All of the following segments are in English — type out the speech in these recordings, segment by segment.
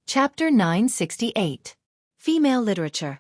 Chapter 968. Female Literature.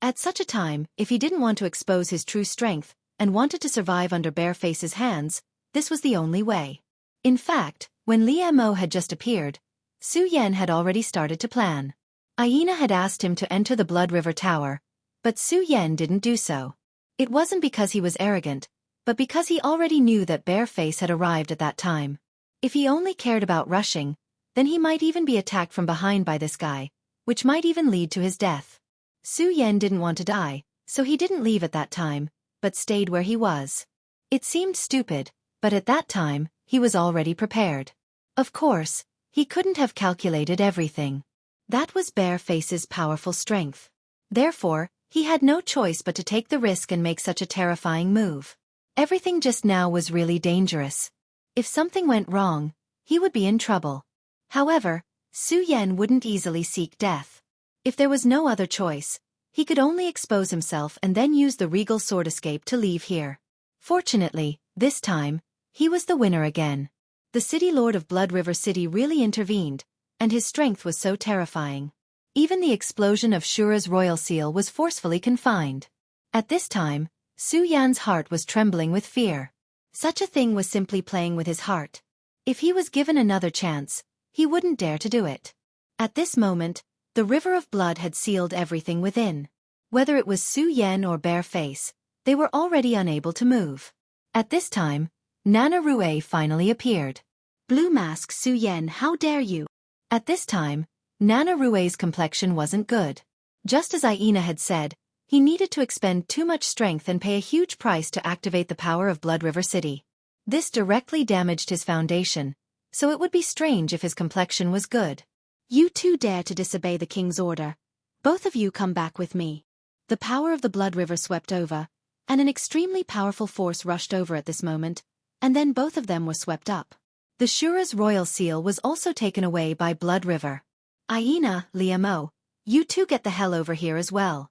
At such a time, if he didn't want to expose his true strength, and wanted to survive under Bareface's hands, this was the only way. In fact, when Liamo had just appeared, Su Yen had already started to plan. Aina had asked him to enter the Blood River Tower, but Su Yen didn't do so. It wasn't because he was arrogant, but because he already knew that Bareface had arrived at that time. If he only cared about rushing, then he might even be attacked from behind by this guy, which might even lead to his death. Su Yen didn't want to die, so he didn't leave at that time, but stayed where he was. It seemed stupid, but at that time, he was already prepared. Of course, he couldn't have calculated everything. That was Bareface's powerful strength. Therefore, he had no choice but to take the risk and make such a terrifying move. Everything just now was really dangerous. If something went wrong, he would be in trouble. However, Su Yen wouldn't easily seek death. If there was no other choice, he could only expose himself and then use the regal sword escape to leave here. Fortunately, this time, he was the winner again. The city lord of Blood River City really intervened, and his strength was so terrifying. Even the explosion of Shura's royal seal was forcefully confined. At this time, Su Yan's heart was trembling with fear. Such a thing was simply playing with his heart. If he was given another chance, he wouldn't dare to do it. At this moment, the river of blood had sealed everything within. Whether it was Su Yen or Bareface, they were already unable to move. At this time, Nana Rue finally appeared. Blue Mask Su Yen, how dare you? At this time, Nana Rue's complexion wasn't good. Just as Aina had said, he needed to expend too much strength and pay a huge price to activate the power of Blood River City. This directly damaged his foundation, so it would be strange if his complexion was good. You two dare to disobey the king's order. Both of you come back with me. The power of the Blood River swept over, and an extremely powerful force rushed over at this moment, and then both of them were swept up. The Shura's royal seal was also taken away by Blood River. Aina, Liamo, you two get the hell over here as well.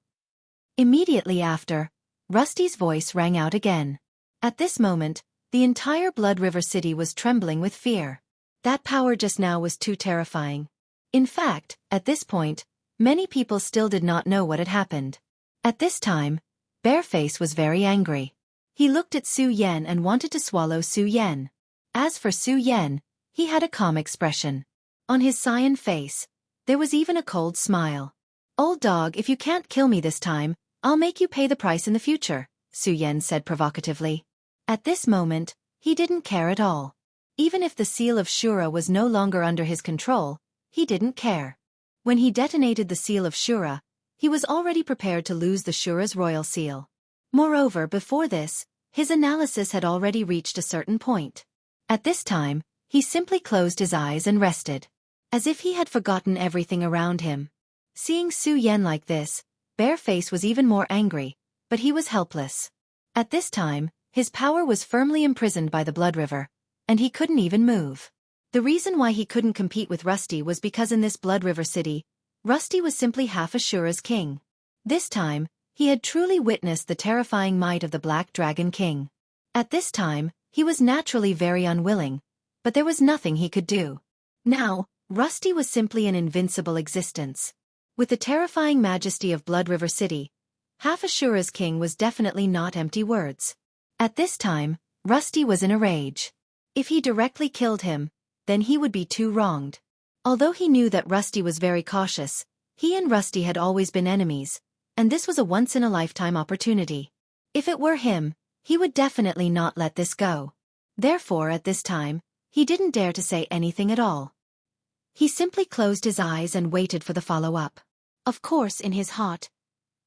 Immediately after, Rusty's voice rang out again. At this moment, the entire Blood River City was trembling with fear. That power just now was too terrifying. In fact, at this point, many people still did not know what had happened. At this time, Bareface was very angry. He looked at Su Yen and wanted to swallow Su Yen. As for Su Yen, he had a calm expression. On his cyan face, there was even a cold smile. Old dog, if you can't kill me this time, I'll make you pay the price in the future, Su Yen said provocatively. At this moment, he didn't care at all. Even if the seal of Shura was no longer under his control, he didn't care. When he detonated the seal of Shura, he was already prepared to lose the Shura's royal seal. Moreover, before this, his analysis had already reached a certain point. At this time, he simply closed his eyes and rested, as if he had forgotten everything around him. Seeing Su Yen like this, Bareface was even more angry, but he was helpless. At this time, his power was firmly imprisoned by the Blood River, and he couldn't even move. The reason why he couldn't compete with Rusty was because in this Blood River City, Rusty was simply half Ashura's king. This time, he had truly witnessed the terrifying might of the Black Dragon King. At this time, he was naturally very unwilling, but there was nothing he could do. Now, Rusty was simply an invincible existence. With the terrifying majesty of Blood River City, half Ashura's king was definitely not empty words. At this time, Rusty was in a rage. If he directly killed him, then he would be too wronged. Although he knew that Rusty was very cautious, he and Rusty had always been enemies, and this was a once-in-a-lifetime opportunity. If it were him, he would definitely not let this go. Therefore, at this time, he didn't dare to say anything at all. He simply closed his eyes and waited for the follow-up. Of course, in his heart,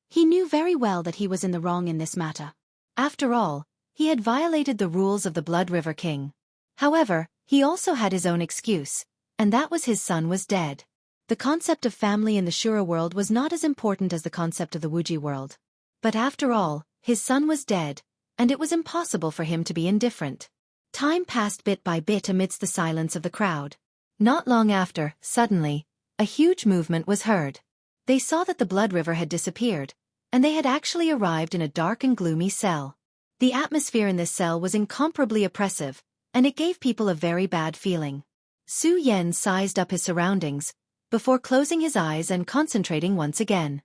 he knew very well that he was in the wrong in this matter. After all, he had violated the rules of the Blood River King. However, he also had his own excuse, and that was his son was dead. The concept of family in the Shura world was not as important as the concept of the Wuji world. But after all, his son was dead, and it was impossible for him to be indifferent. Time passed bit by bit amidst the silence of the crowd. Not long after, suddenly, a huge movement was heard. They saw that the Blood River had disappeared, and they had actually arrived in a dark and gloomy cell. The atmosphere in this cell was incomparably oppressive, and it gave people a very bad feeling. Su Yen sized up his surroundings, before closing his eyes and concentrating once again.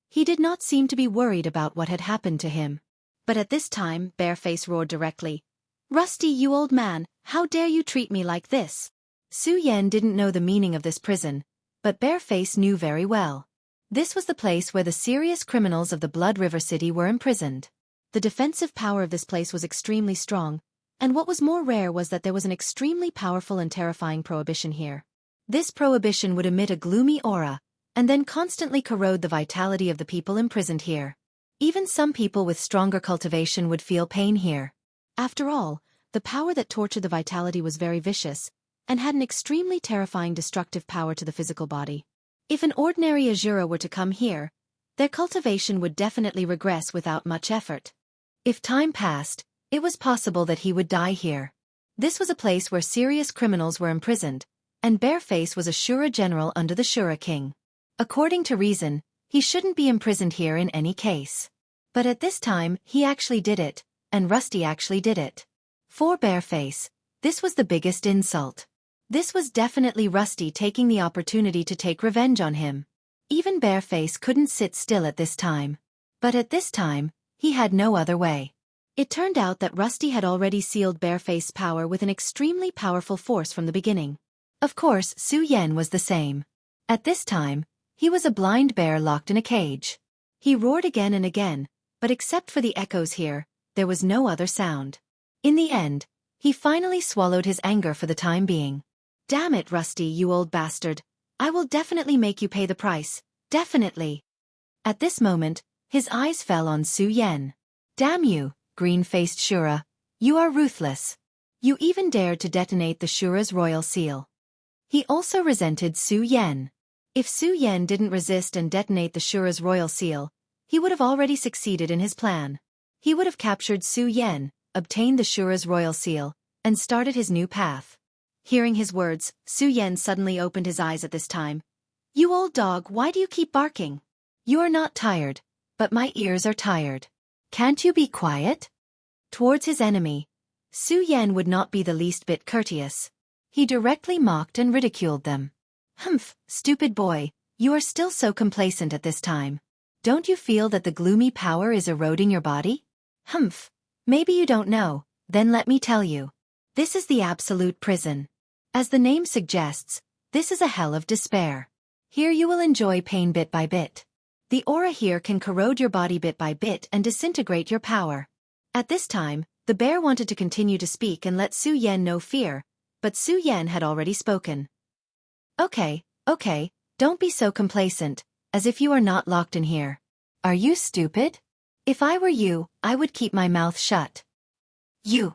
He did not seem to be worried about what had happened to him. But at this time, Bareface roared directly. "Rusty, you old man, how dare you treat me like this?" Su Yen didn't know the meaning of this prison, but Bareface knew very well. This was the place where the serious criminals of the Blood River City were imprisoned. The defensive power of this place was extremely strong, and what was more rare was that there was an extremely powerful and terrifying prohibition here. This prohibition would emit a gloomy aura, and then constantly corrode the vitality of the people imprisoned here. Even some people with stronger cultivation would feel pain here. After all, the power that tortured the vitality was very vicious, and had an extremely terrifying destructive power to the physical body. If an ordinary Azura were to come here, their cultivation would definitely regress without much effort. If time passed, it was possible that he would die here. This was a place where serious criminals were imprisoned, and Bareface was a Shura general under the Shura king. According to reason, he shouldn't be imprisoned here in any case. But at this time, he actually did it, and Rusty actually did it. For Bareface, this was the biggest insult. This was definitely Rusty taking the opportunity to take revenge on him. Even Bareface couldn't sit still at this time. But at this time, he had no other way. It turned out that Rusty had already sealed Bareface's power with an extremely powerful force from the beginning. Of course, Su Yen was the same. At this time, he was a blind bear locked in a cage. He roared again and again, but except for the echoes here, there was no other sound. In the end, he finally swallowed his anger for the time being. "Damn it, Rusty, you old bastard. I will definitely make you pay the price, definitely." At this moment, his eyes fell on Su Yen. "Damn you, green-faced Shura. You are ruthless. You even dared to detonate the Shura's royal seal." He also resented Su Yen. If Su Yen didn't resist and detonate the Shura's royal seal, he would have already succeeded in his plan. He would have captured Su Yen, obtained the Shura's royal seal, and started his new path. Hearing his words, Su Yen suddenly opened his eyes at this time. "You old dog, why do you keep barking?" "You are not tired, but my ears are tired. Can't you be quiet?" Towards his enemy, Su Yen would not be the least bit courteous. He directly mocked and ridiculed them. "Humph, stupid boy, you are still so complacent at this time. Don't you feel that the gloomy power is eroding your body? Humph, maybe you don't know, then let me tell you. This is the absolute prison. As the name suggests, this is a hell of despair. Here you will enjoy pain bit by bit. The aura here can corrode your body bit by bit and disintegrate your power." At this time, the bear wanted to continue to speak and let Su Yen know fear, but Su Yen had already spoken. Okay, don't be so complacent, as if you are not locked in here. Are you stupid? If I were you, I would keep my mouth shut." "You."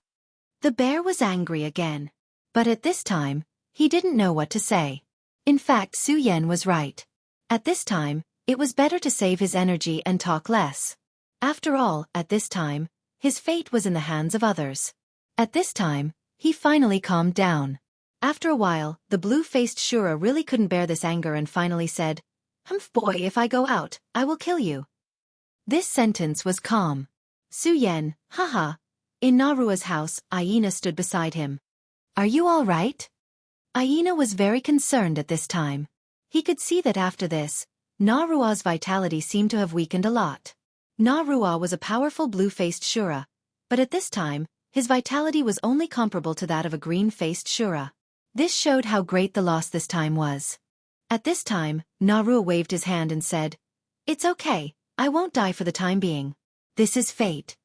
The bear was angry again. But at this time, he didn't know what to say. In fact, Su Yen was right. At this time, it was better to save his energy and talk less. After all, at this time, his fate was in the hands of others. At this time, he finally calmed down. After a while, the blue-faced Shura really couldn't bear this anger and finally said, "Humph boy, if I go out, I will kill you." This sentence was calm. Su Yen, haha. In Narua's house, Aina stood beside him. "Are you all right?" Aina was very concerned at this time. He could see that after this, Narua's vitality seemed to have weakened a lot. Narua was a powerful blue-faced Shura, but at this time, his vitality was only comparable to that of a green-faced Shura. This showed how great the loss this time was. At this time, Narua waved his hand and said, "It's okay, I won't die for the time being. This is fate."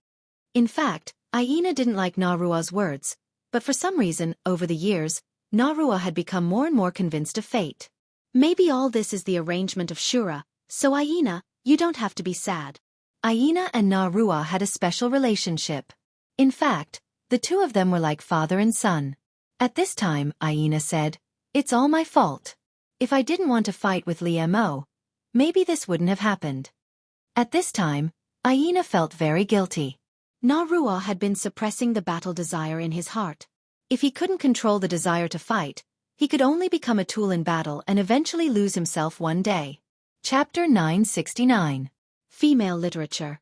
In fact, Aina didn't like Narua's words, but for some reason, over the years, Narua had become more and more convinced of fate. "Maybe all this is the arrangement of Shura, so Aina, you don't have to be sad." Aina and Narua had a special relationship. In fact, the two of them were like father and son. At this time, Aina said, "It's all my fault. If I didn't want to fight with Liemo, maybe this wouldn't have happened." At this time, Aina felt very guilty. Narua had been suppressing the battle desire in his heart. If he couldn't control the desire to fight, he could only become a tool in battle and eventually lose himself one day. Chapter 969. Female Literature.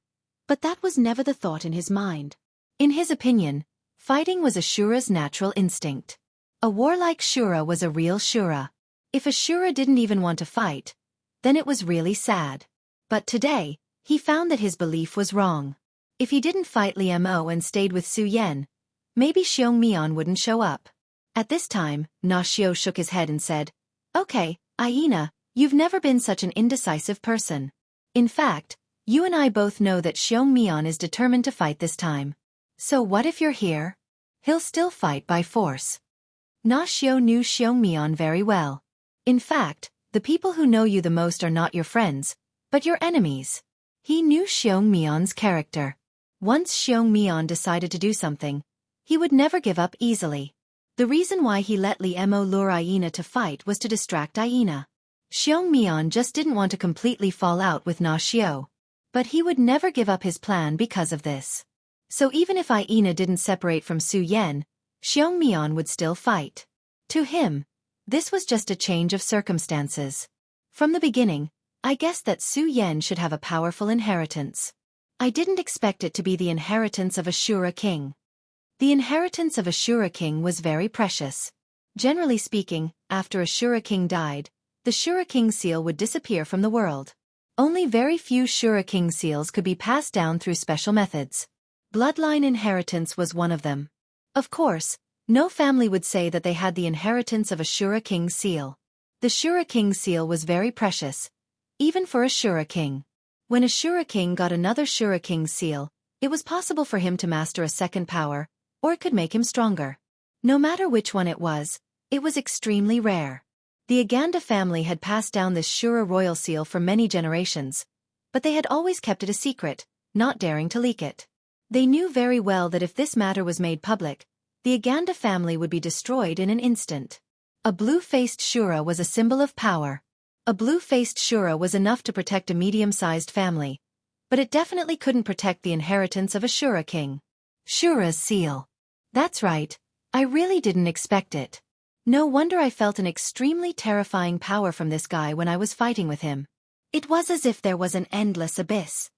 But that was never the thought in his mind. In his opinion, fighting was a Shura's natural instinct. A warlike Shura was a real Shura. If Ashura didn't even want to fight, then it was really sad. But today, he found that his belief was wrong. If he didn't fight Li Mo and stayed with Su Yan, maybe Xiongmian wouldn't show up. At this time, Na Xiao shook his head and said, "Okay, Aina, you've never been such an indecisive person. In fact, you and I both know that Xiongmian is determined to fight this time. So what if you're here? He'll still fight by force." Na Xiao knew Xiongmian very well. In fact, the people who know you the most are not your friends, but your enemies. He knew Xiongmian's character. Once Xiongmian decided to do something, he would never give up easily. The reason why he let Li Mo lure Aina to fight was to distract Aina. Xiongmian just didn't want to completely fall out with Na Xiao. But he would never give up his plan because of this. So even if Aina didn't separate from Su Yan, Xiongmian would still fight. To him, this was just a change of circumstances. From the beginning, I guessed that Su Yan should have a powerful inheritance. I didn't expect it to be the inheritance of a Shura king. The inheritance of a Shura king was very precious. Generally speaking, after a Shura king died, the Shura king seal would disappear from the world. Only very few Shura king seals could be passed down through special methods. Bloodline inheritance was one of them. Of course, no family would say that they had the inheritance of a Shura king seal. The Shura king seal was very precious, even for a Shura king. When a Shura king got another Shura king seal, it was possible for him to master a second power, or it could make him stronger. No matter which one it was extremely rare. The Aganda family had passed down this Shura royal seal for many generations, but they had always kept it a secret, not daring to leak it. They knew very well that if this matter was made public, the Aganda family would be destroyed in an instant. A blue-faced Shura was a symbol of power. A blue-faced Shura was enough to protect a medium-sized family, but it definitely couldn't protect the inheritance of a Shura king. Shura's seal. That's right, I really didn't expect it. No wonder I felt an extremely terrifying power from this guy when I was fighting with him. It was as if there was an endless abyss.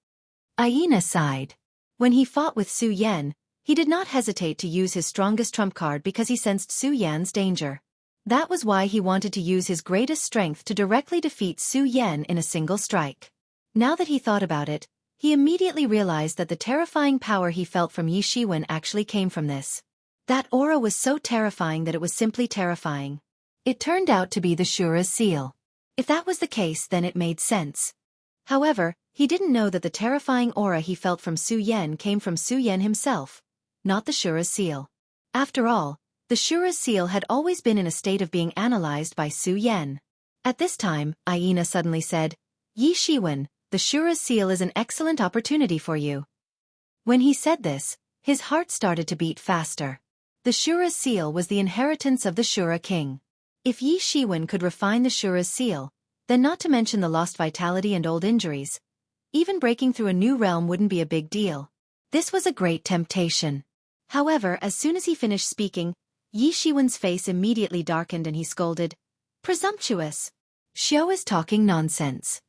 Aina sighed. When he fought with Su Yan, he did not hesitate to use his strongest trump card because he sensed Su Yan's danger. That was why he wanted to use his greatest strength to directly defeat Su Yan in a single strike. Now that he thought about it, he immediately realized that the terrifying power he felt from Yi Shiwen actually came from this. That aura was so terrifying that it was simply terrifying. It turned out to be the Shura's seal. If that was the case, then it made sense. However, he didn't know that the terrifying aura he felt from Su Yan came from Su Yan himself, not the Shura's seal. After all, the Shura's seal had always been in a state of being analyzed by Su Yan. At this time, Aina suddenly said, "Yi Shiwen, the Shura's seal is an excellent opportunity for you." When he said this, his heart started to beat faster. The Shura's seal was the inheritance of the Shura king. If Yi Shiwen could refine the Shura's seal, then not to mention the lost vitality and old injuries, even breaking through a new realm wouldn't be a big deal. This was a great temptation. However, as soon as he finished speaking, Yi Shiwen's face immediately darkened and he scolded, "Presumptuous! Xiao is talking nonsense."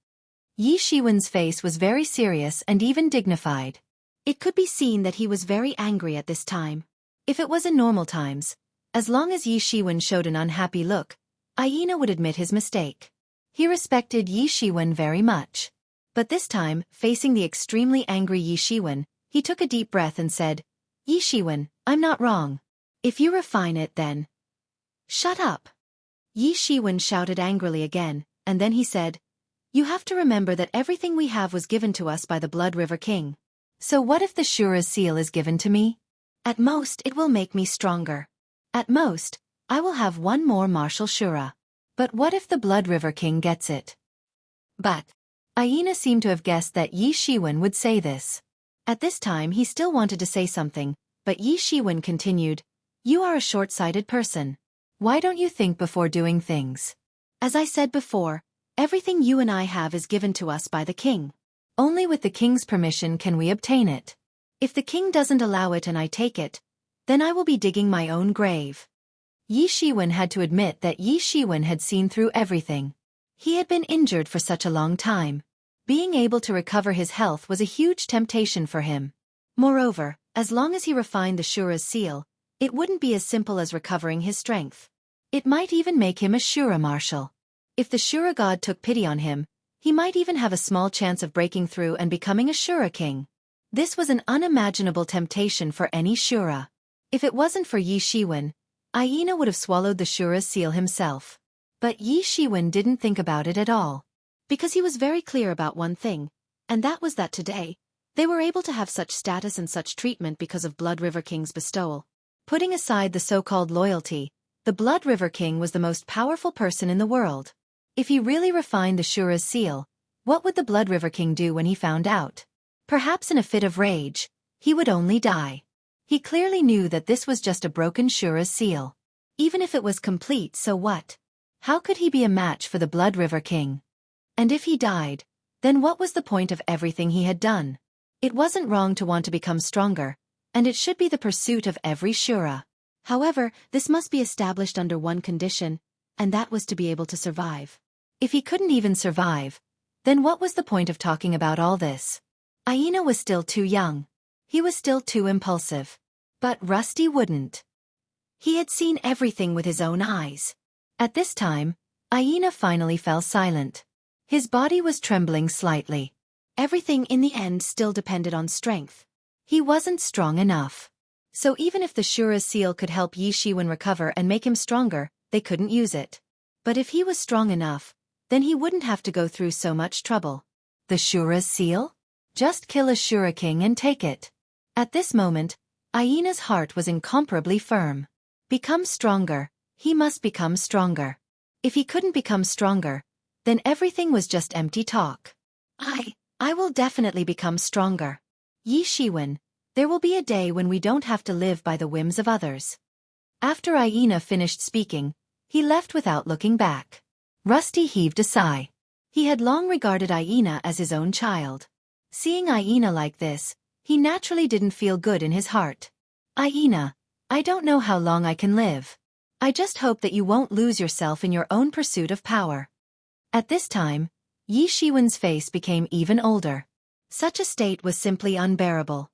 Yi Shiwen's face was very serious and even dignified. It could be seen that he was very angry at this time. If it was in normal times, as long as Yi Shiwen showed an unhappy look, Aina would admit his mistake. He respected Yi Shiwen very much. But this time, facing the extremely angry Yi Shiwen, he took a deep breath and said, "Yi Shiwen, I'm not wrong. If you refine it then..." "Shut up!" Yi Shiwen shouted angrily again, and then he said, "You have to remember that everything we have was given to us by the Blood River King. So what if the Shura's seal is given to me? At most it will make me stronger. At most, I will have one more martial Shura. But what if the Blood River King gets it?" But Aina seemed to have guessed that Yi Shiwen would say this. At this time he still wanted to say something, but Yi Shiwen continued, "You are a short-sighted person. Why don't you think before doing things? As I said before, everything you and I have is given to us by the king. Only with the king's permission can we obtain it. If the king doesn't allow it and I take it, then I will be digging my own grave." Yi Shiwen had to admit that Yi Shiwen had seen through everything. He had been injured for such a long time. Being able to recover his health was a huge temptation for him. Moreover, as long as he refined the Shura's seal, it wouldn't be as simple as recovering his strength. It might even make him a Shura marshal. If the Shura god took pity on him, he might even have a small chance of breaking through and becoming a Shura king. This was an unimaginable temptation for any Shura. If it wasn't for Yi Shiwen, Aina would have swallowed the Shura's seal himself. But Yi Shiwen didn't think about it at all. Because he was very clear about one thing, and that was that today, they were able to have such status and such treatment because of Blood River King's bestowal. Putting aside the so-called loyalty, the Blood River King was the most powerful person in the world. If he really refined the Shura's seal, what would the Blood River King do when he found out? Perhaps in a fit of rage, he would only die. He clearly knew that this was just a broken Shura's seal. Even if it was complete, so what? How could he be a match for the Blood River King? And if he died, then what was the point of everything he had done? It wasn't wrong to want to become stronger, and it should be the pursuit of every Shura. However, this must be established under one condition, and that was to be able to survive. If he couldn't even survive, then what was the point of talking about all this? Aina was still too young. He was still too impulsive. But Rusty wouldn't. He had seen everything with his own eyes. At this time, Aina finally fell silent. His body was trembling slightly. Everything in the end still depended on strength. He wasn't strong enough. So even if the Shura's seal could help Yi Shiwen recover and make him stronger, they couldn't use it. But if he was strong enough, then he wouldn't have to go through so much trouble. The Shura's seal? Just kill a Shura king and take it. At this moment, Aina's heart was incomparably firm. Become stronger, he must become stronger. If he couldn't become stronger, then everything was just empty talk. I will definitely become stronger. Yi Shiwen, there will be a day when we don't have to live by the whims of others. After Aina finished speaking, he left without looking back. Rusty heaved a sigh. He had long regarded Aina as his own child. Seeing Aina like this, he naturally didn't feel good in his heart. Aina, I don't know how long I can live. I just hope that you won't lose yourself in your own pursuit of power. At this time, Yi Shiwen's face became even older. Such a state was simply unbearable.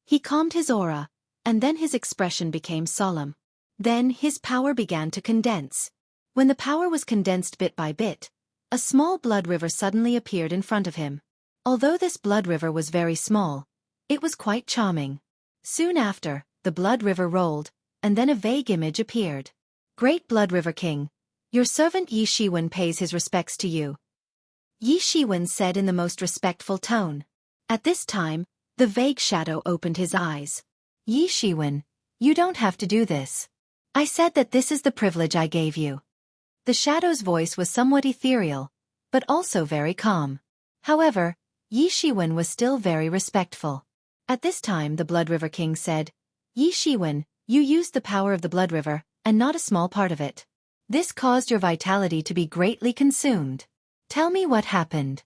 He calmed his aura, and then his expression became solemn. Then his power began to condense. When the power was condensed bit by bit, a small blood river suddenly appeared in front of him. Although this blood river was very small, it was quite charming. Soon after, the blood river rolled, and then a vague image appeared. Great Blood River King, your servant Yi Shiwen pays his respects to you. Yi Shiwen said in the most respectful tone. At this time, the vague shadow opened his eyes. Yi Shiwen, you don't have to do this. I said that this is the privilege I gave you. The shadow's voice was somewhat ethereal, but also very calm. However, Yi Shiwen was still very respectful. At this time the Blood River King said, Yi Shiwen, you used the power of the Blood River, and not a small part of it. This caused your vitality to be greatly consumed. Tell me what happened.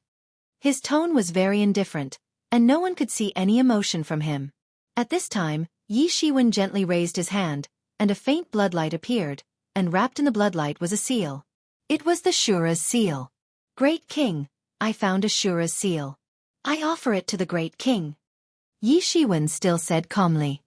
His tone was very indifferent, and no one could see any emotion from him. At this time, Yi Shiwen gently raised his hand, and a faint bloodlight appeared, and wrapped in the bloodlight was a seal. It was the Shura's seal. Great King, I found a Shura's seal. I offer it to the Great King. Yi Shiwen still said calmly.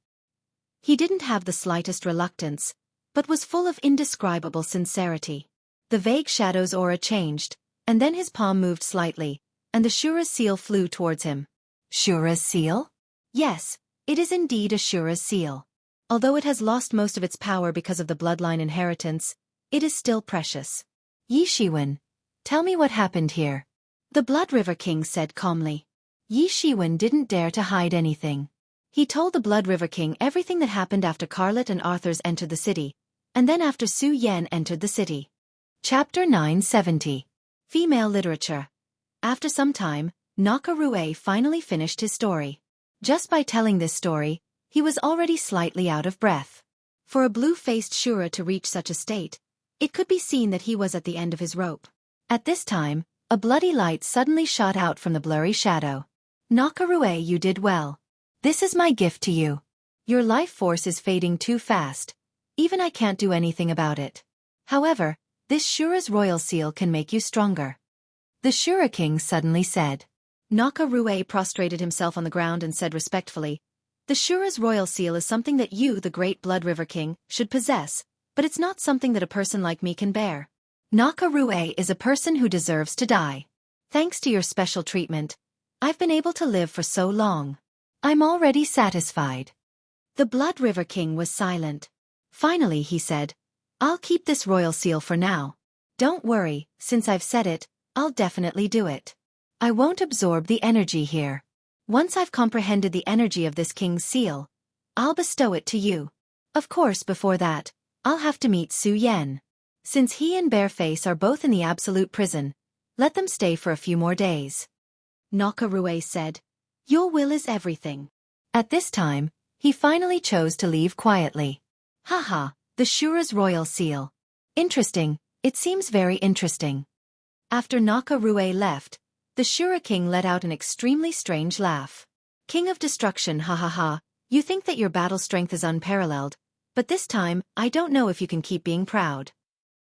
He didn't have the slightest reluctance, but was full of indescribable sincerity. The vague shadow's aura changed, and then his palm moved slightly, and the Shura's seal flew towards him. Shura's seal? Yes, it is indeed a Shura's seal. Although it has lost most of its power because of the bloodline inheritance, it is still precious. Yi Shiwen, tell me what happened here. The Blood River King said calmly. Yi Shiwen didn't dare to hide anything. He told the Blood River King everything that happened after Carlet and Arthurs entered the city, and then after Su Yan entered the city. Chapter 970. Female Literature. After some time, Nakarue finally finished his story. Just by telling this story, he was already slightly out of breath. For a blue-faced Shura to reach such a state, it could be seen that he was at the end of his rope. At this time, a bloody light suddenly shot out from the blurry shadow. Nakarue, you did well. This is my gift to you. Your life force is fading too fast. Even I can't do anything about it. However, this Shura's royal seal can make you stronger. The Shura King suddenly said. Nakarue prostrated himself on the ground and said respectfully, the Shura's royal seal is something that you, the great Blood River King, should possess, but it's not something that a person like me can bear. Nakarue is a person who deserves to die. Thanks to your special treatment, I've been able to live for so long. I'm already satisfied. The Blood River King was silent. Finally he said, I'll keep this royal seal for now. Don't worry, since I've said it, I'll definitely do it. I won't absorb the energy here. Once I've comprehended the energy of this king's seal, I'll bestow it to you. Of course before that, I'll have to meet Su Yen. Since he and Bareface are both in the absolute prison, let them stay for a few more days. Nakarue said, Your will is everything. At this time, he finally chose to leave quietly. Haha, the Shura's royal seal. Interesting, it seems very interesting. After Nakarue left, the Shura King let out an extremely strange laugh. King of Destruction, ha ha ha, you think that your battle strength is unparalleled, but this time, I don't know if you can keep being proud.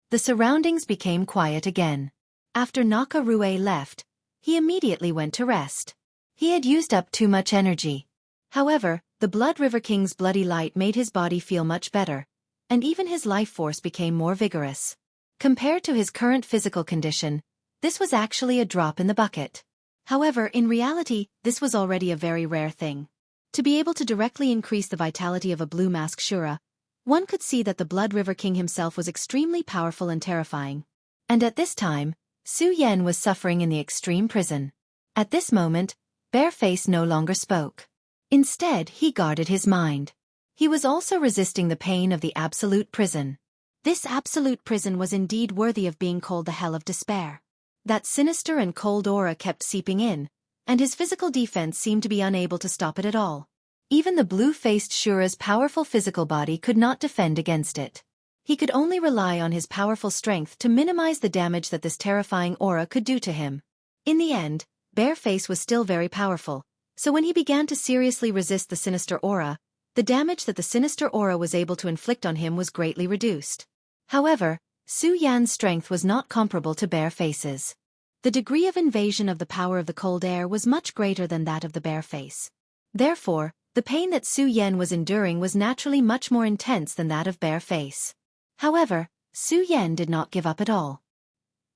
The surroundings became quiet again. After Nakarue left, he immediately went to rest. He had used up too much energy. However, the Blood River King's bloody light made his body feel much better, and even his life force became more vigorous. Compared to his current physical condition, this was actually a drop in the bucket. However, in reality, this was already a very rare thing. To be able to directly increase the vitality of a blue mask Shura, one could see that the Blood River King himself was extremely powerful and terrifying. And at this time, Su Yen was suffering in the extreme prison. At this moment, Bareface no longer spoke. Instead, he guarded his mind. He was also resisting the pain of the absolute prison. This absolute prison was indeed worthy of being called the Hell of Despair. That sinister and cold aura kept seeping in, and his physical defense seemed to be unable to stop it at all. Even the blue-faced Shura's powerful physical body could not defend against it. He could only rely on his powerful strength to minimize the damage that this terrifying aura could do to him. In the end, Bareface was still very powerful, so when he began to seriously resist the sinister aura, the damage that the sinister aura was able to inflict on him was greatly reduced. However, Su Yan's strength was not comparable to Bareface's. The degree of invasion of the power of the cold air was much greater than that of the Bareface. Therefore, the pain that Su Yen was enduring was naturally much more intense than that of Bareface. However, Su Yen did not give up at all.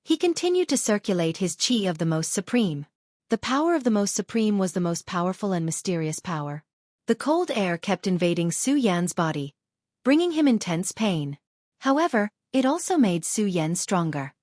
He continued to circulate his chi of the Most Supreme. The power of the Most Supreme was the most powerful and mysterious power. The cold air kept invading Su Yan's body, bringing him intense pain. However, it also made Su Yen stronger.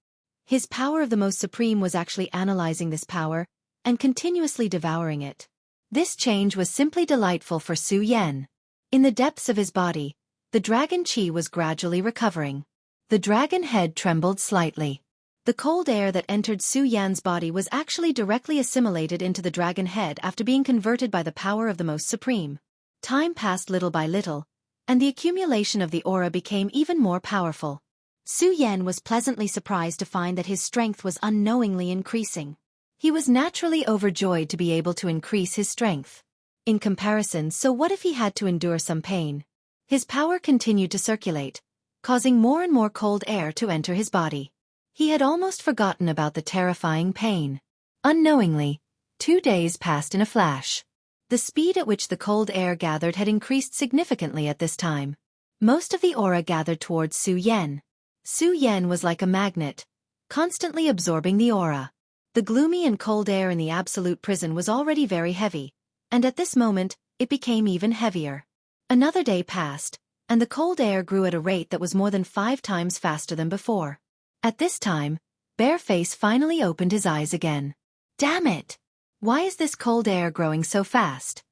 His power of the Most Supreme was actually analyzing this power and continuously devouring it. This change was simply delightful for Su Yen. In the depths of his body, the dragon chi was gradually recovering. The dragon head trembled slightly. The cold air that entered Su Yan's body was actually directly assimilated into the dragon head after being converted by the power of the Most Supreme. Time passed little by little, and the accumulation of the aura became even more powerful. Su Yen was pleasantly surprised to find that his strength was unknowingly increasing. He was naturally overjoyed to be able to increase his strength. In comparison, so what if he had to endure some pain? His power continued to circulate, causing more and more cold air to enter his body. He had almost forgotten about the terrifying pain. Unknowingly, 2 days passed in a flash. The speed at which the cold air gathered had increased significantly at this time. Most of the aura gathered towards Su Yen. Su Yen was like a magnet, constantly absorbing the aura. The gloomy and cold air in the absolute prison was already very heavy, and at this moment, it became even heavier. Another day passed, and the cold air grew at a rate that was more than 5 times faster than before. At this time, Bareface finally opened his eyes again. Damn it! Why is this cold air growing so fast?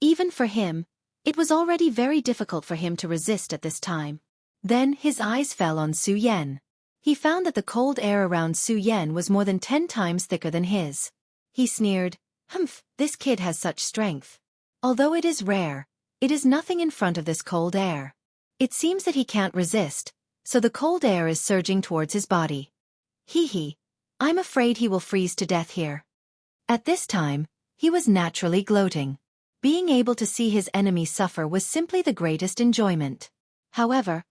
Even for him, it was already very difficult for him to resist at this time. Then his eyes fell on Su Yen. He found that the cold air around Su Yen was more than 10 times thicker than his. He sneered, "Humph, this kid has such strength. Although it is rare, it is nothing in front of this cold air. It seems that he can't resist, so the cold air is surging towards his body. Hee, I'm afraid he will freeze to death here." At this time, he was naturally gloating. Being able to see his enemy suffer was simply the greatest enjoyment. However,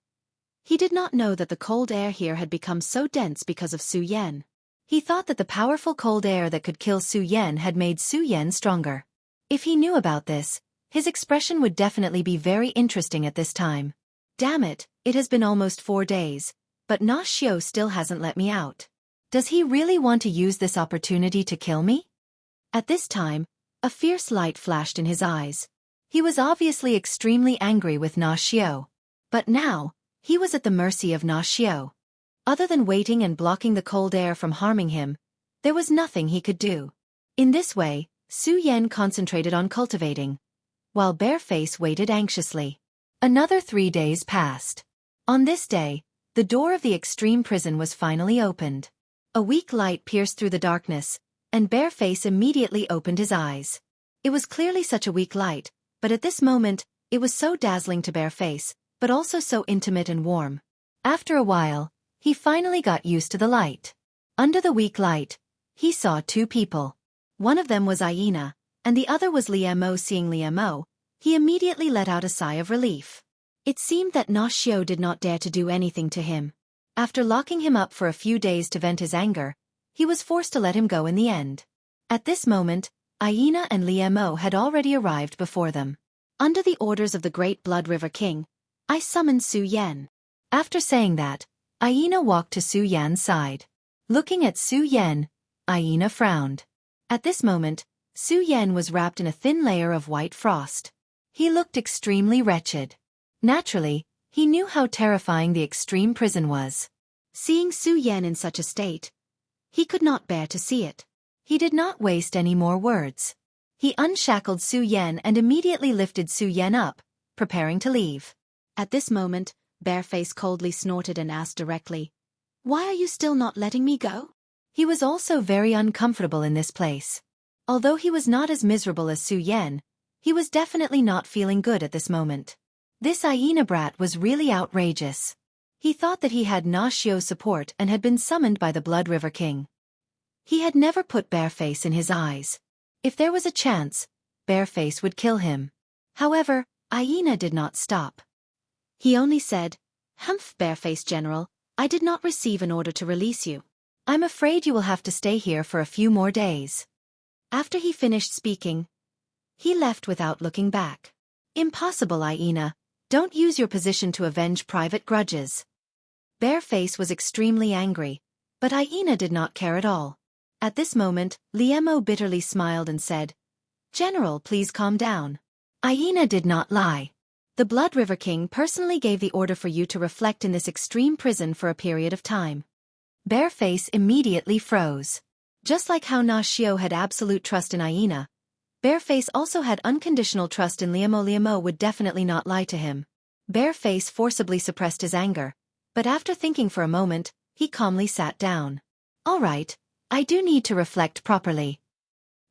he did not know that the cold air here had become so dense because of Su Yen. He thought that the powerful cold air that could kill Su Yen had made Su Yen stronger. If he knew about this, his expression would definitely be very interesting at this time. Damn it, It has been almost 4 days, but Na Xiao still hasn't let me out. Does he really want to use this opportunity to kill me? At this time, a fierce light flashed in his eyes. He was obviously extremely angry with Na Xiao. But now, he was at the mercy of Na Xiao. Other than waiting and blocking the cold air from harming him, there was nothing he could do. In this way, Su Yan concentrated on cultivating, while Bareface waited anxiously. Another 3 days passed. On this day, the door of the extreme prison was finally opened. A weak light pierced through the darkness, and Bareface immediately opened his eyes. It was clearly such a weak light, but at this moment, it was so dazzling to Bareface, but also so intimate and warm. After a while, he finally got used to the light. Under the weak light, he saw 2 people. One of them was Aina, and the other was Liemo. Seeing Liemo, he immediately let out a sigh of relief. It seemed that Na Xiao did not dare to do anything to him. After locking him up for a few days to vent his anger, he was forced to let him go in the end. At this moment, Aina and Liemo had already arrived before them. Under the orders of the Great Blood River King, I summoned Su Yan. After saying that, Aina walked to Su Yan's side. Looking at Su Yan, Aina frowned. At this moment, Su Yan was wrapped in a thin layer of white frost. He looked extremely wretched. Naturally, he knew how terrifying the extreme prison was. Seeing Su Yan in such a state, he could not bear to see it. He did not waste any more words. He unshackled Su Yan and immediately lifted Su Yan up, preparing to leave. At this moment, Bareface coldly snorted and asked directly, "Why are you still not letting me go?" He was also very uncomfortable in this place. Although he was not as miserable as Su Yan, he was definitely not feeling good at this moment. This hyena brat was really outrageous. He thought that he had Na Xiao's support and had been summoned by the Blood River King. He had never put Bareface in his eyes. If there was a chance, Bareface would kill him. However, Hyena did not stop. He only said, "Humph, Bareface General, I did not receive an order to release you. I'm afraid you will have to stay here for a few more days." After he finished speaking, he left without looking back. "Impossible, Hyena. Don't use your position to avenge private grudges." Bareface was extremely angry, but Hyena did not care at all. At this moment, Liemo bitterly smiled and said, "General, please calm down." Hyena did not lie. The Blood River King personally gave the order for you to reflect in this extreme prison for a period of time. Bareface immediately froze. Just like how Na Xiao had absolute trust in Hyena, Bareface also had unconditional trust in Liemo. Liemo would definitely not lie to him. Bareface forcibly suppressed his anger, but after thinking for a moment, he calmly sat down. "All right, I do need to reflect properly."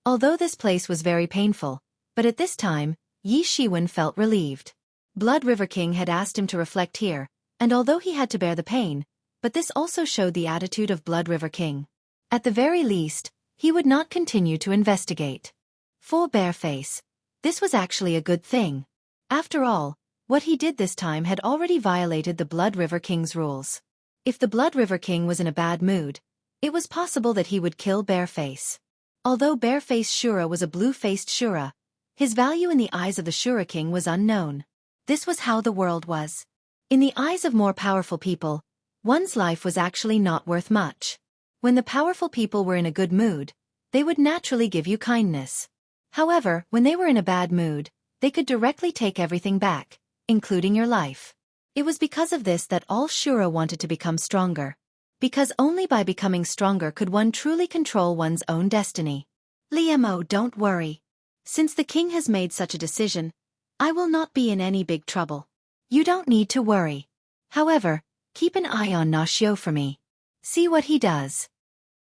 Although this place was very painful, but at this time, Yi Shiwen felt relieved. Blood River King had asked him to reflect here, and although he had to bear the pain, but this also showed the attitude of Blood River King. At the very least, he would not continue to investigate. For Bareface, this was actually a good thing. After all, what he did this time had already violated the Blood River King's rules. If the Blood River King was in a bad mood, it was possible that he would kill Bareface. Although Bareface Shura was a blue-faced Shura, his value in the eyes of the Shura King was unknown. This was how the world was. In the eyes of more powerful people, one's life was actually not worth much. When the powerful people were in a good mood, they would naturally give you kindness. However, when they were in a bad mood, they could directly take everything back, including your life. It was because of this that all Shura wanted to become stronger. Because only by becoming stronger could one truly control one's own destiny. "Liemo, don't worry. Since the king has made such a decision, I will not be in any big trouble. You don't need to worry. However, keep an eye on Na Xiao for me. See what he does."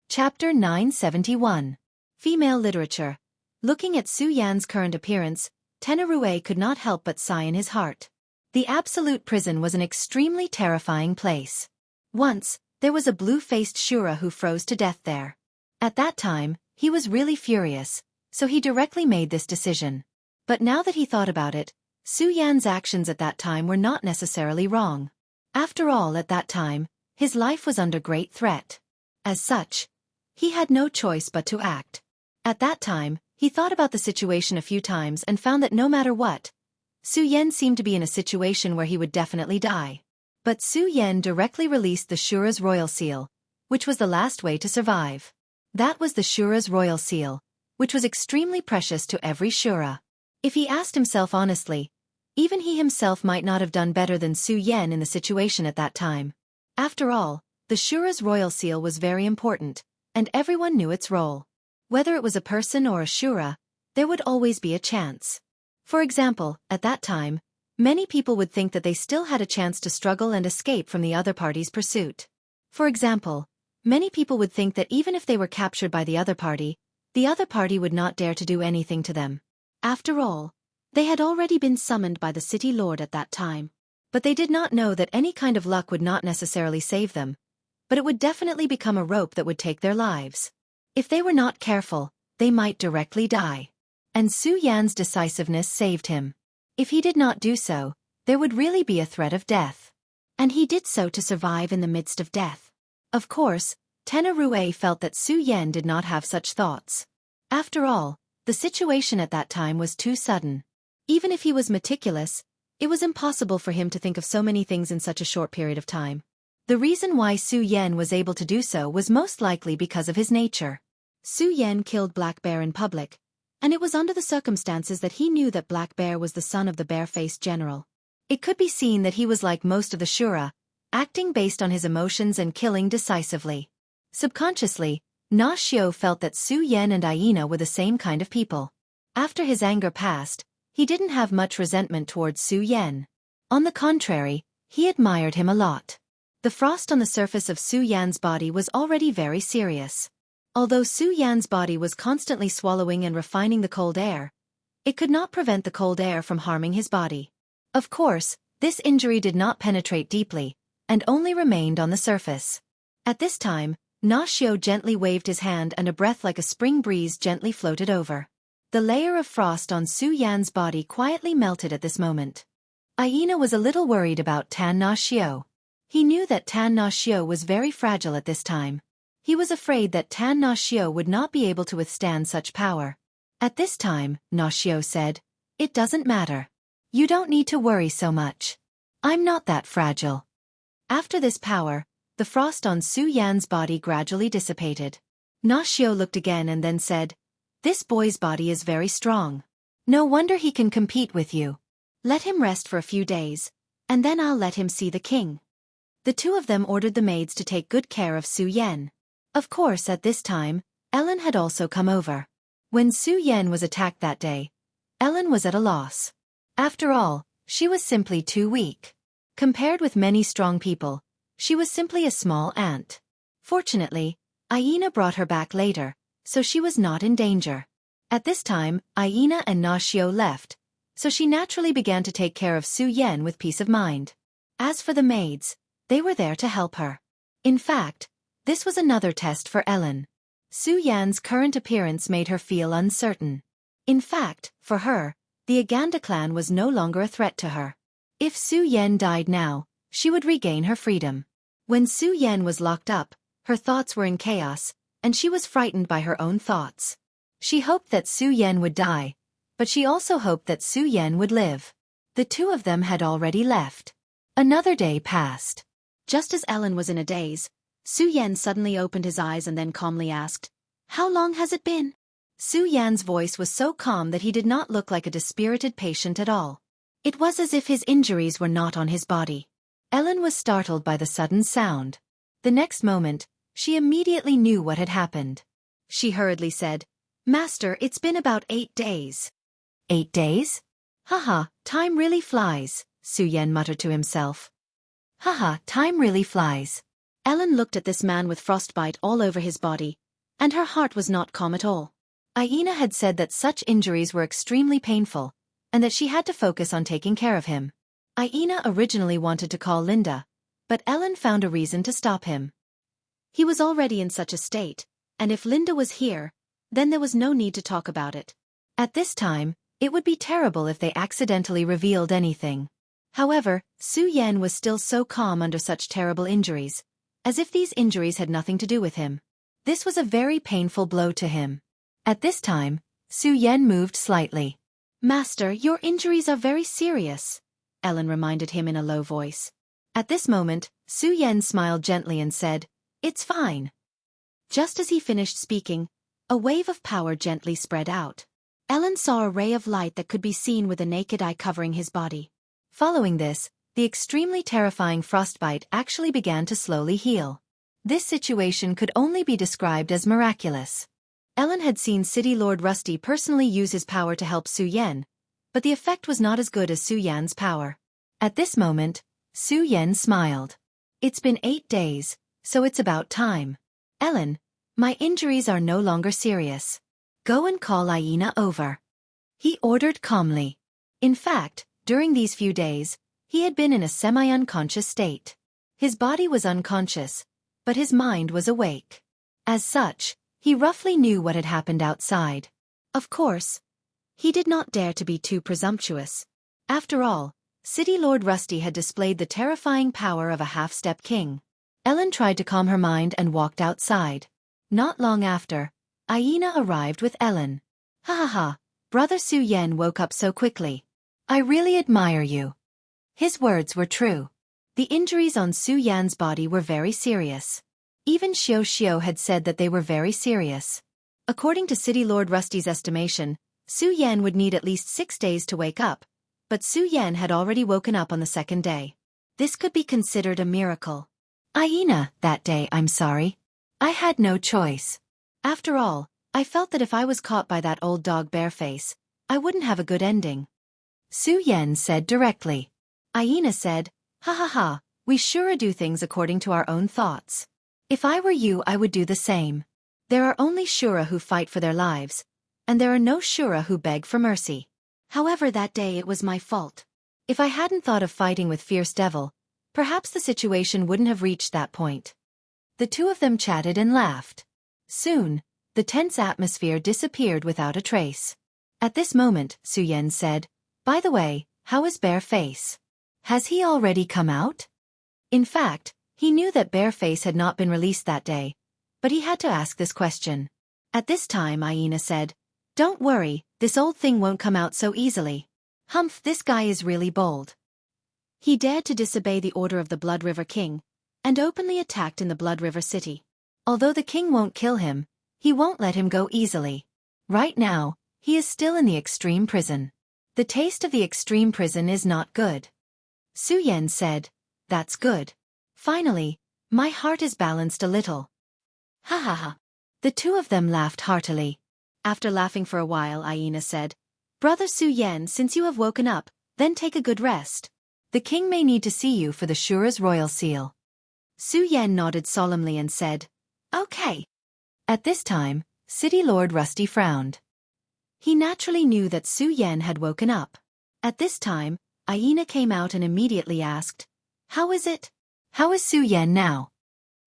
Chapter 971. Female Literature. Looking at Su Yan's current appearance, Tenarue could not help but sigh in his heart. The absolute prison was an extremely terrifying place. Once, there was a blue-faced Shura who froze to death there. At that time, he was really furious, so he directly made this decision. But now that he thought about it, Su Yan's actions at that time were not necessarily wrong. After all, at that time, his life was under great threat. As such, he had no choice but to act. At that time, he thought about the situation a few times and found that no matter what, Su Yan seemed to be in a situation where he would definitely die. But Su Yen directly released the Shura's royal seal, which was the last way to survive. That was the Shura's royal seal, which was extremely precious to every Shura. If he asked himself honestly, even he himself might not have done better than Su Yen in the situation at that time. After all, the Shura's royal seal was very important, and everyone knew its role. Whether it was a person or a Shura, there would always be a chance. For example, at that time, many people would think that they still had a chance to struggle and escape from the other party's pursuit. For example, many people would think that even if they were captured by the other party would not dare to do anything to them. After all, they had already been summoned by the city lord at that time. But they did not know that any kind of luck would not necessarily save them, but it would definitely become a rope that would take their lives. If they were not careful, they might directly die. And Su Yan's decisiveness saved him. If he did not do so, there would really be a threat of death. And he did so to survive in the midst of death. Of course, Tenarue felt that Su Yen did not have such thoughts. After all, the situation at that time was too sudden. Even if he was meticulous, it was impossible for him to think of so many things in such a short period of time. The reason why Su Yen was able to do so was most likely because of his nature. Su Yen killed Black Bear in public, and it was under the circumstances that he knew that Black Bear was the son of the bare-faced general. It could be seen that he was like most of the Shura, acting based on his emotions and killing decisively. Subconsciously, Na Xiao felt that Su Yen and Aina were the same kind of people. After his anger passed, he didn't have much resentment towards Su Yen. On the contrary, he admired him a lot. The frost on the surface of Su Yan's body was already very serious. Although Su Yan's body was constantly swallowing and refining the cold air, it could not prevent the cold air from harming his body. Of course, this injury did not penetrate deeply, and only remained on the surface. At this time, Na Xiao gently waved his hand and a breath like a spring breeze gently floated over. The layer of frost on Su Yan's body quietly melted at this moment. Aina was a little worried about Tan Na Xiao. He knew that Tan Na Xiao was very fragile at this time. He was afraid that Tan Na Xiao would not be able to withstand such power. At this time, Na Xiao said, "It doesn't matter. You don't need to worry so much. I'm not that fragile." After this power, the frost on Su Yan's body gradually dissipated. Na Xiao looked again and then said, "This boy's body is very strong. No wonder he can compete with you. Let him rest for a few days, and then I'll let him see the king." The two of them ordered the maids to take good care of Su Yen. Of course, at this time, Ellen had also come over. When Su Yen was attacked that day, Ellen was at a loss. After all, she was simply too weak. Compared with many strong people, she was simply a small ant. Fortunately, Aina brought her back later, so she was not in danger. At this time, Aina and Na Xiao left, so she naturally began to take care of Su Yen with peace of mind. As for the maids, they were there to help her. In fact, this was another test for Ellen. Su Yan's current appearance made her feel uncertain. In fact, for her, the Aganda clan was no longer a threat to her. If Su Yen died now, she would regain her freedom. When Su Yen was locked up, her thoughts were in chaos, and she was frightened by her own thoughts. She hoped that Su Yen would die, but she also hoped that Su Yen would live. The two of them had already left. Another day passed. Just as Ellen was in a daze, Su Yen suddenly opened his eyes and then calmly asked, "How long has it been?" Su Yan's voice was so calm that he did not look like a dispirited patient at all. It was as if his injuries were not on his body. Ellen was startled by the sudden sound. The next moment, she immediately knew what had happened. She hurriedly said, "Master, it's been about 8 days." 8 days? Haha, time really flies, Su Yen muttered to himself. Haha, time really flies. Ellen looked at this man with frostbite all over his body, and her heart was not calm at all. Aina had said that such injuries were extremely painful, and that she had to focus on taking care of him. Aina originally wanted to call Linda, but Ellen found a reason to stop him. He was already in such a state, and if Linda was here, then there was no need to talk about it. At this time, it would be terrible if they accidentally revealed anything. However, Su Yen was still so calm under such terrible injuries, as if these injuries had nothing to do with him. This was a very painful blow to him. At this time, Su Yen moved slightly. "Master, your injuries are very serious," Ellen reminded him in a low voice. At this moment, Su Yan smiled gently and said, "It's fine." Just as he finished speaking, a wave of power gently spread out. Ellen saw a ray of light that could be seen with the naked eye covering his body. Following this, the extremely terrifying frostbite actually began to slowly heal. This situation could only be described as miraculous. Ellen had seen City Lord Rusty personally use his power to help Su Yan, but the effect was not as good as Su Yan's power. At this moment, Su Yan smiled. "It's been 8 days, so it's about time. Ellen, my injuries are no longer serious. Go and call Aina over," he ordered calmly. In fact, during these few days, he had been in a semi-unconscious state. His body was unconscious, but his mind was awake. As such, he roughly knew what had happened outside. Of course, he did not dare to be too presumptuous. After all, City Lord Rusty had displayed the terrifying power of a half-step king. Ellen tried to calm her mind and walked outside. Not long after, Aina arrived with Ellen. "Ha ha ha, Brother Su Yan woke up so quickly. I really admire you." His words were true. The injuries on Su Yan's body were very serious. Even Xiao Xiao had said that they were very serious. According to City Lord Rusty's estimation, Su Yan would need at least 6 days to wake up, but Su Yan had already woken up on the second day. This could be considered a miracle. "Aina, that day I'm sorry. I had no choice. After all, I felt that if I was caught by that old dog Bareface, I wouldn't have a good ending," Su Yan said directly. Aina said, "Ha ha ha, we sure do things according to our own thoughts. If I were you I would do the same. There are only Shura who fight for their lives, and there are no Shura who beg for mercy. However, that day it was my fault. If I hadn't thought of fighting with Fierce Devil, perhaps the situation wouldn't have reached that point." The two of them chatted and laughed. Soon, the tense atmosphere disappeared without a trace. At this moment, Su Yan said, "By the way, how is Bareface? Has he already come out?" In fact, he knew that Bareface had not been released that day, but he had to ask this question. At this time Aina said, "Don't worry, this old thing won't come out so easily. Humph, this guy is really bold. He dared to disobey the order of the Blood River King, and openly attacked in the Blood River City. Although the king won't kill him, he won't let him go easily. Right now, he is still in the extreme prison. The taste of the extreme prison is not good." Su Yan said, "That's good. Finally, my heart is balanced a little." Ha ha ha. The two of them laughed heartily. After laughing for a while, Aina said, "Brother Su Yan, since you have woken up, then take a good rest. The king may need to see you for the Shura's royal seal." Su Yan nodded solemnly and said, "Okay." At this time, City Lord Rusty frowned. He naturally knew that Su Yan had woken up. At this time, Aina came out and immediately asked, "How is it? How is Su Yan now?"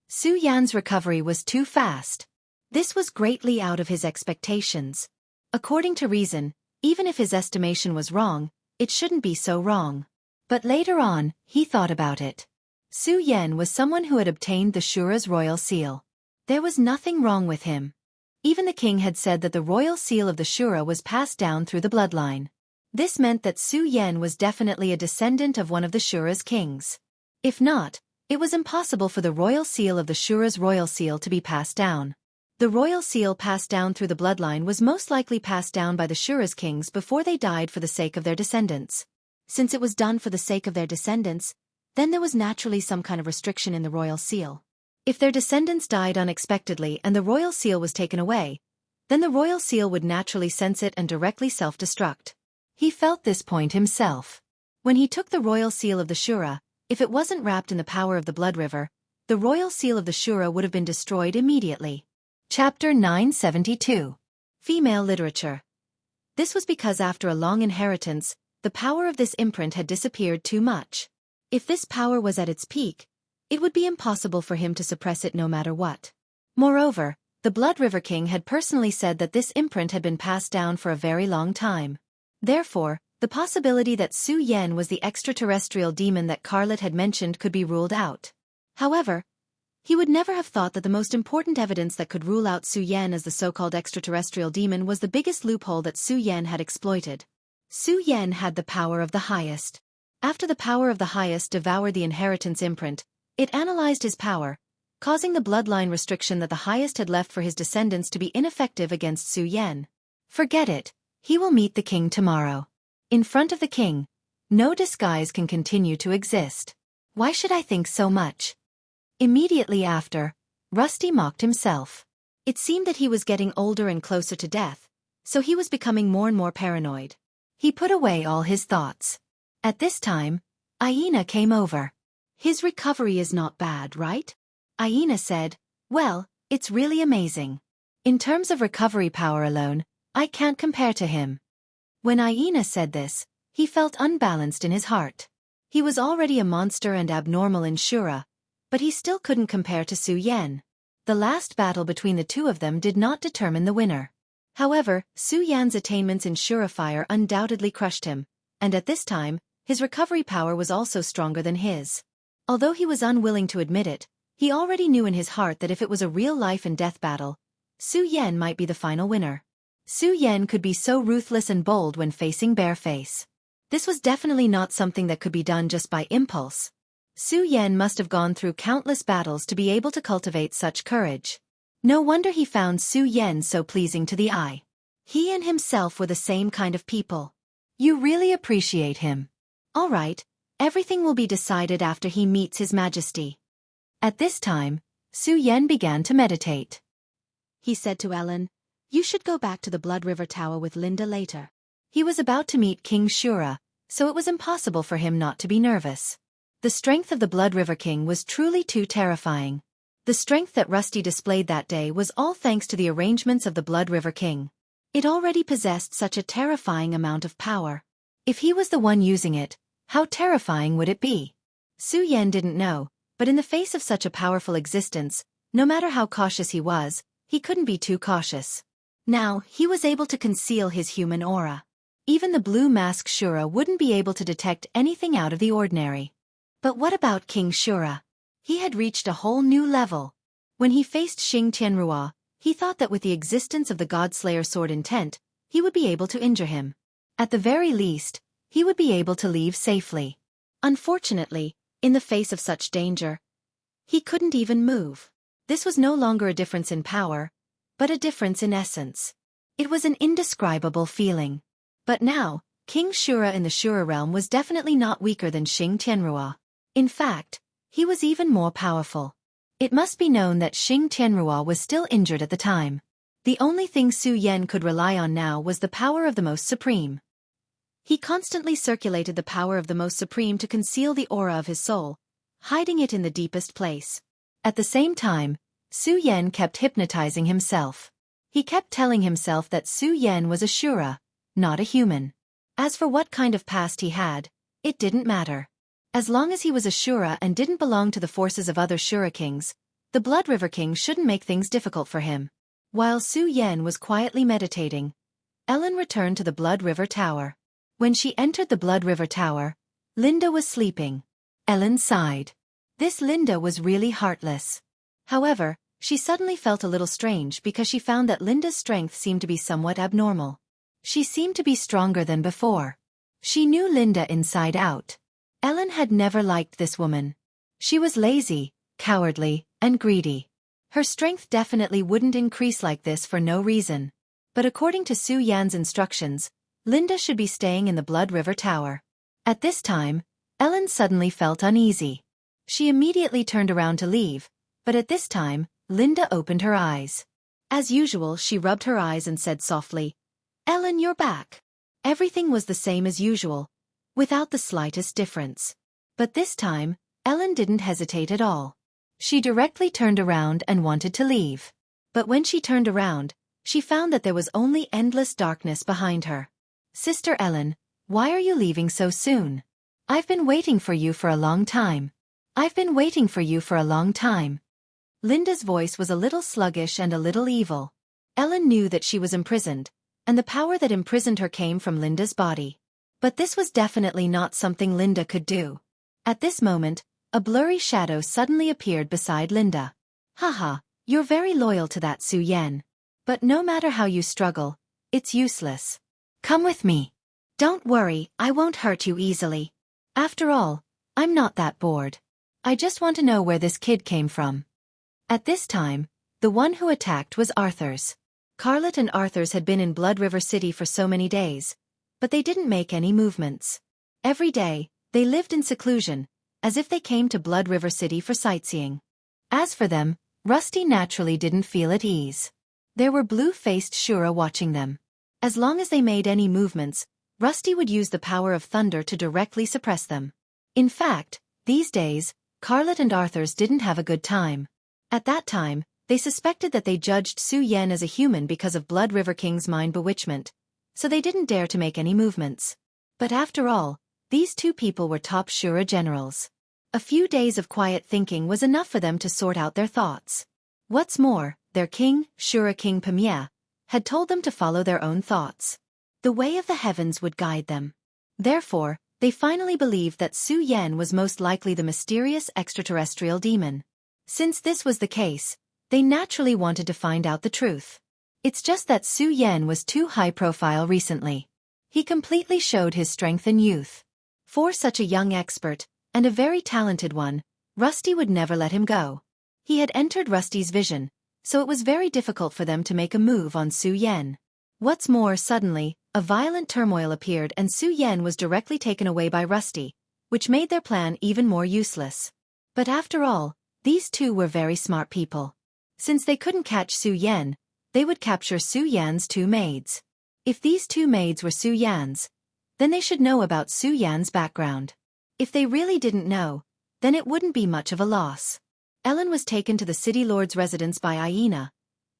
Su Yan's recovery was too fast. This was greatly out of his expectations. According to reason, even if his estimation was wrong, it shouldn't be so wrong. But later on, he thought about it. Su Yan was someone who had obtained the Shura's royal seal. There was nothing wrong with him. Even the king had said that the royal seal of the Shura was passed down through the bloodline. This meant that Su Yan was definitely a descendant of one of the Shura's kings. If not, it was impossible for the royal seal of the Shura's royal seal to be passed down. The royal seal passed down through the bloodline was most likely passed down by the Shura's kings before they died for the sake of their descendants. Since it was done for the sake of their descendants, then there was naturally some kind of restriction in the royal seal. If their descendants died unexpectedly and the royal seal was taken away, then the royal seal would naturally sense it and directly self-destruct. He felt this point himself. When he took the royal seal of the Shura, if it wasn't wrapped in the power of the Blood River, the royal seal of the Shura would have been destroyed immediately. Chapter 972. Female Literature. This was because after a long inheritance, the power of this imprint had disappeared too much. If this power was at its peak, it would be impossible for him to suppress it no matter what. Moreover, the Blood River King had personally said that this imprint had been passed down for a very long time. Therefore, the possibility that Su Yan was the extraterrestrial demon that Carlet had mentioned could be ruled out. However, he would never have thought that the most important evidence that could rule out Su Yan as the so-called extraterrestrial demon was the biggest loophole that Su Yan had exploited. Su Yan had the power of the highest. After the power of the highest devoured the inheritance imprint, it analyzed his power, causing the bloodline restriction that the highest had left for his descendants to be ineffective against Su Yan. Forget it, he will meet the king tomorrow. In front of the king, no disguise can continue to exist. Why should I think so much? Immediately after, Rusty mocked himself. It seemed that he was getting older and closer to death, so he was becoming more and more paranoid. He put away all his thoughts. At this time, Aina came over. His recovery is not bad, right? Aina said, well, it's really amazing. In terms of recovery power alone, I can't compare to him. When Aina said this, he felt unbalanced in his heart. He was already a monster and abnormal in Shura, but he still couldn't compare to Su Yan. The last battle between the two of them did not determine the winner. However, Su Yan's attainments in Shura fire undoubtedly crushed him, and at this time, his recovery power was also stronger than his. Although he was unwilling to admit it, he already knew in his heart that if it was a real life and death battle, Su Yan might be the final winner. Su Yan could be so ruthless and bold when facing Bareface. This was definitely not something that could be done just by impulse. Su Yan must have gone through countless battles to be able to cultivate such courage. No wonder he found Su Yan so pleasing to the eye. He and himself were the same kind of people. You really appreciate him. All right, everything will be decided after he meets His Majesty. At this time, Su Yan began to meditate. He said to Ellen, you should go back to the Blood River Tower with Linda later. He was about to meet King Shura, so it was impossible for him not to be nervous. The strength of the Blood River King was truly too terrifying. The strength that Rusty displayed that day was all thanks to the arrangements of the Blood River King. It already possessed such a terrifying amount of power. If he was the one using it, how terrifying would it be? Su Yan didn't know, but in the face of such a powerful existence, no matter how cautious he couldn't be too cautious. Now, he was able to conceal his human aura. Even the blue mask Shura wouldn't be able to detect anything out of the ordinary. But what about King Shura? He had reached a whole new level. When he faced Xing Tianrua, he thought that with the existence of the Godslayer sword intent, he would be able to injure him. At the very least, he would be able to leave safely. Unfortunately, in the face of such danger, he couldn't even move. This was no longer a difference in power, but a difference in essence. It was an indescribable feeling. But now, King Shura in the Shura realm was definitely not weaker than Xing Tianrua. In fact, he was even more powerful. It must be known that Xing Tianrua was still injured at the time. The only thing Su Yan could rely on now was the power of the Most Supreme. He constantly circulated the power of the Most Supreme to conceal the aura of his soul, hiding it in the deepest place. At the same time, Su Yan kept hypnotizing himself. He kept telling himself that Su Yan was a Shura, not a human. As for what kind of past he had, it didn't matter. As long as he was a Shura and didn't belong to the forces of other Shura kings, the Blood River King shouldn't make things difficult for him. While Su Yan was quietly meditating, Ellen returned to the Blood River Tower. When she entered the Blood River Tower, Linda was sleeping. Ellen sighed. This Linda was really heartless. However, she suddenly felt a little strange because she found that Linda's strength seemed to be somewhat abnormal. She seemed to be stronger than before. She knew Linda inside out. Ellen had never liked this woman. She was lazy, cowardly, and greedy. Her strength definitely wouldn't increase like this for no reason. But according to Su Yan's instructions, Linda should be staying in the Blood River Tower. At this time, Ellen suddenly felt uneasy. She immediately turned around to leave, but at this time, Linda opened her eyes. As usual, she rubbed her eyes and said softly, "Ellen, you're back." Everything was the same as usual, without the slightest difference. But this time, Ellen didn't hesitate at all. She directly turned around and wanted to leave. But when she turned around, she found that there was only endless darkness behind her. "Sister Ellen, why are you leaving so soon? I've been waiting for you for a long time. I've been waiting for you for a long time." Linda's voice was a little sluggish and a little evil. Ellen knew that she was imprisoned, and the power that imprisoned her came from Linda's body. But this was definitely not something Linda could do. At this moment, a blurry shadow suddenly appeared beside Linda. "Haha, you're very loyal to that Su Yan. But no matter how you struggle, it's useless. Come with me. Don't worry, I won't hurt you easily." After all, I'm not that bored. I just want to know where this kid came from. At this time, the one who attacked was Arthur's. Carlet and Arthur's had been in Blood River City for so many days, but they didn't make any movements. Every day, they lived in seclusion, as if they came to Blood River City for sightseeing. As for them, Rusty naturally didn't feel at ease. There were blue-faced Shura watching them. As long as they made any movements, Rusty would use the power of thunder to directly suppress them. In fact, these days, Carlet and Arthur's didn't have a good time. At that time, they suspected that they judged Su Yen as a human because of Blood River King's mind bewitchment, so they didn't dare to make any movements. But after all, these two people were top Shura generals. A few days of quiet thinking was enough for them to sort out their thoughts. What's more, their king, Shura King Pamia, had told them to follow their own thoughts. The way of the heavens would guide them. Therefore, they finally believed that Su Yen was most likely the mysterious extraterrestrial demon. Since this was the case, they naturally wanted to find out the truth. It's just that Su Yen was too high-profile recently. He completely showed his strength and youth. For such a young expert, and a very talented one, Rusty would never let him go. He had entered Rusty's vision, so it was very difficult for them to make a move on Su Yen. What's more, suddenly, a violent turmoil appeared and Su Yen was directly taken away by Rusty, which made their plan even more useless. But after all, these two were very smart people. Since they couldn't catch Su Yen, they would capture Su Yan's two maids. If these two maids were Su Yan's, then they should know about Su Yan's background. If they really didn't know, then it wouldn't be much of a loss. Ellen was taken to the city lord's residence by Aina,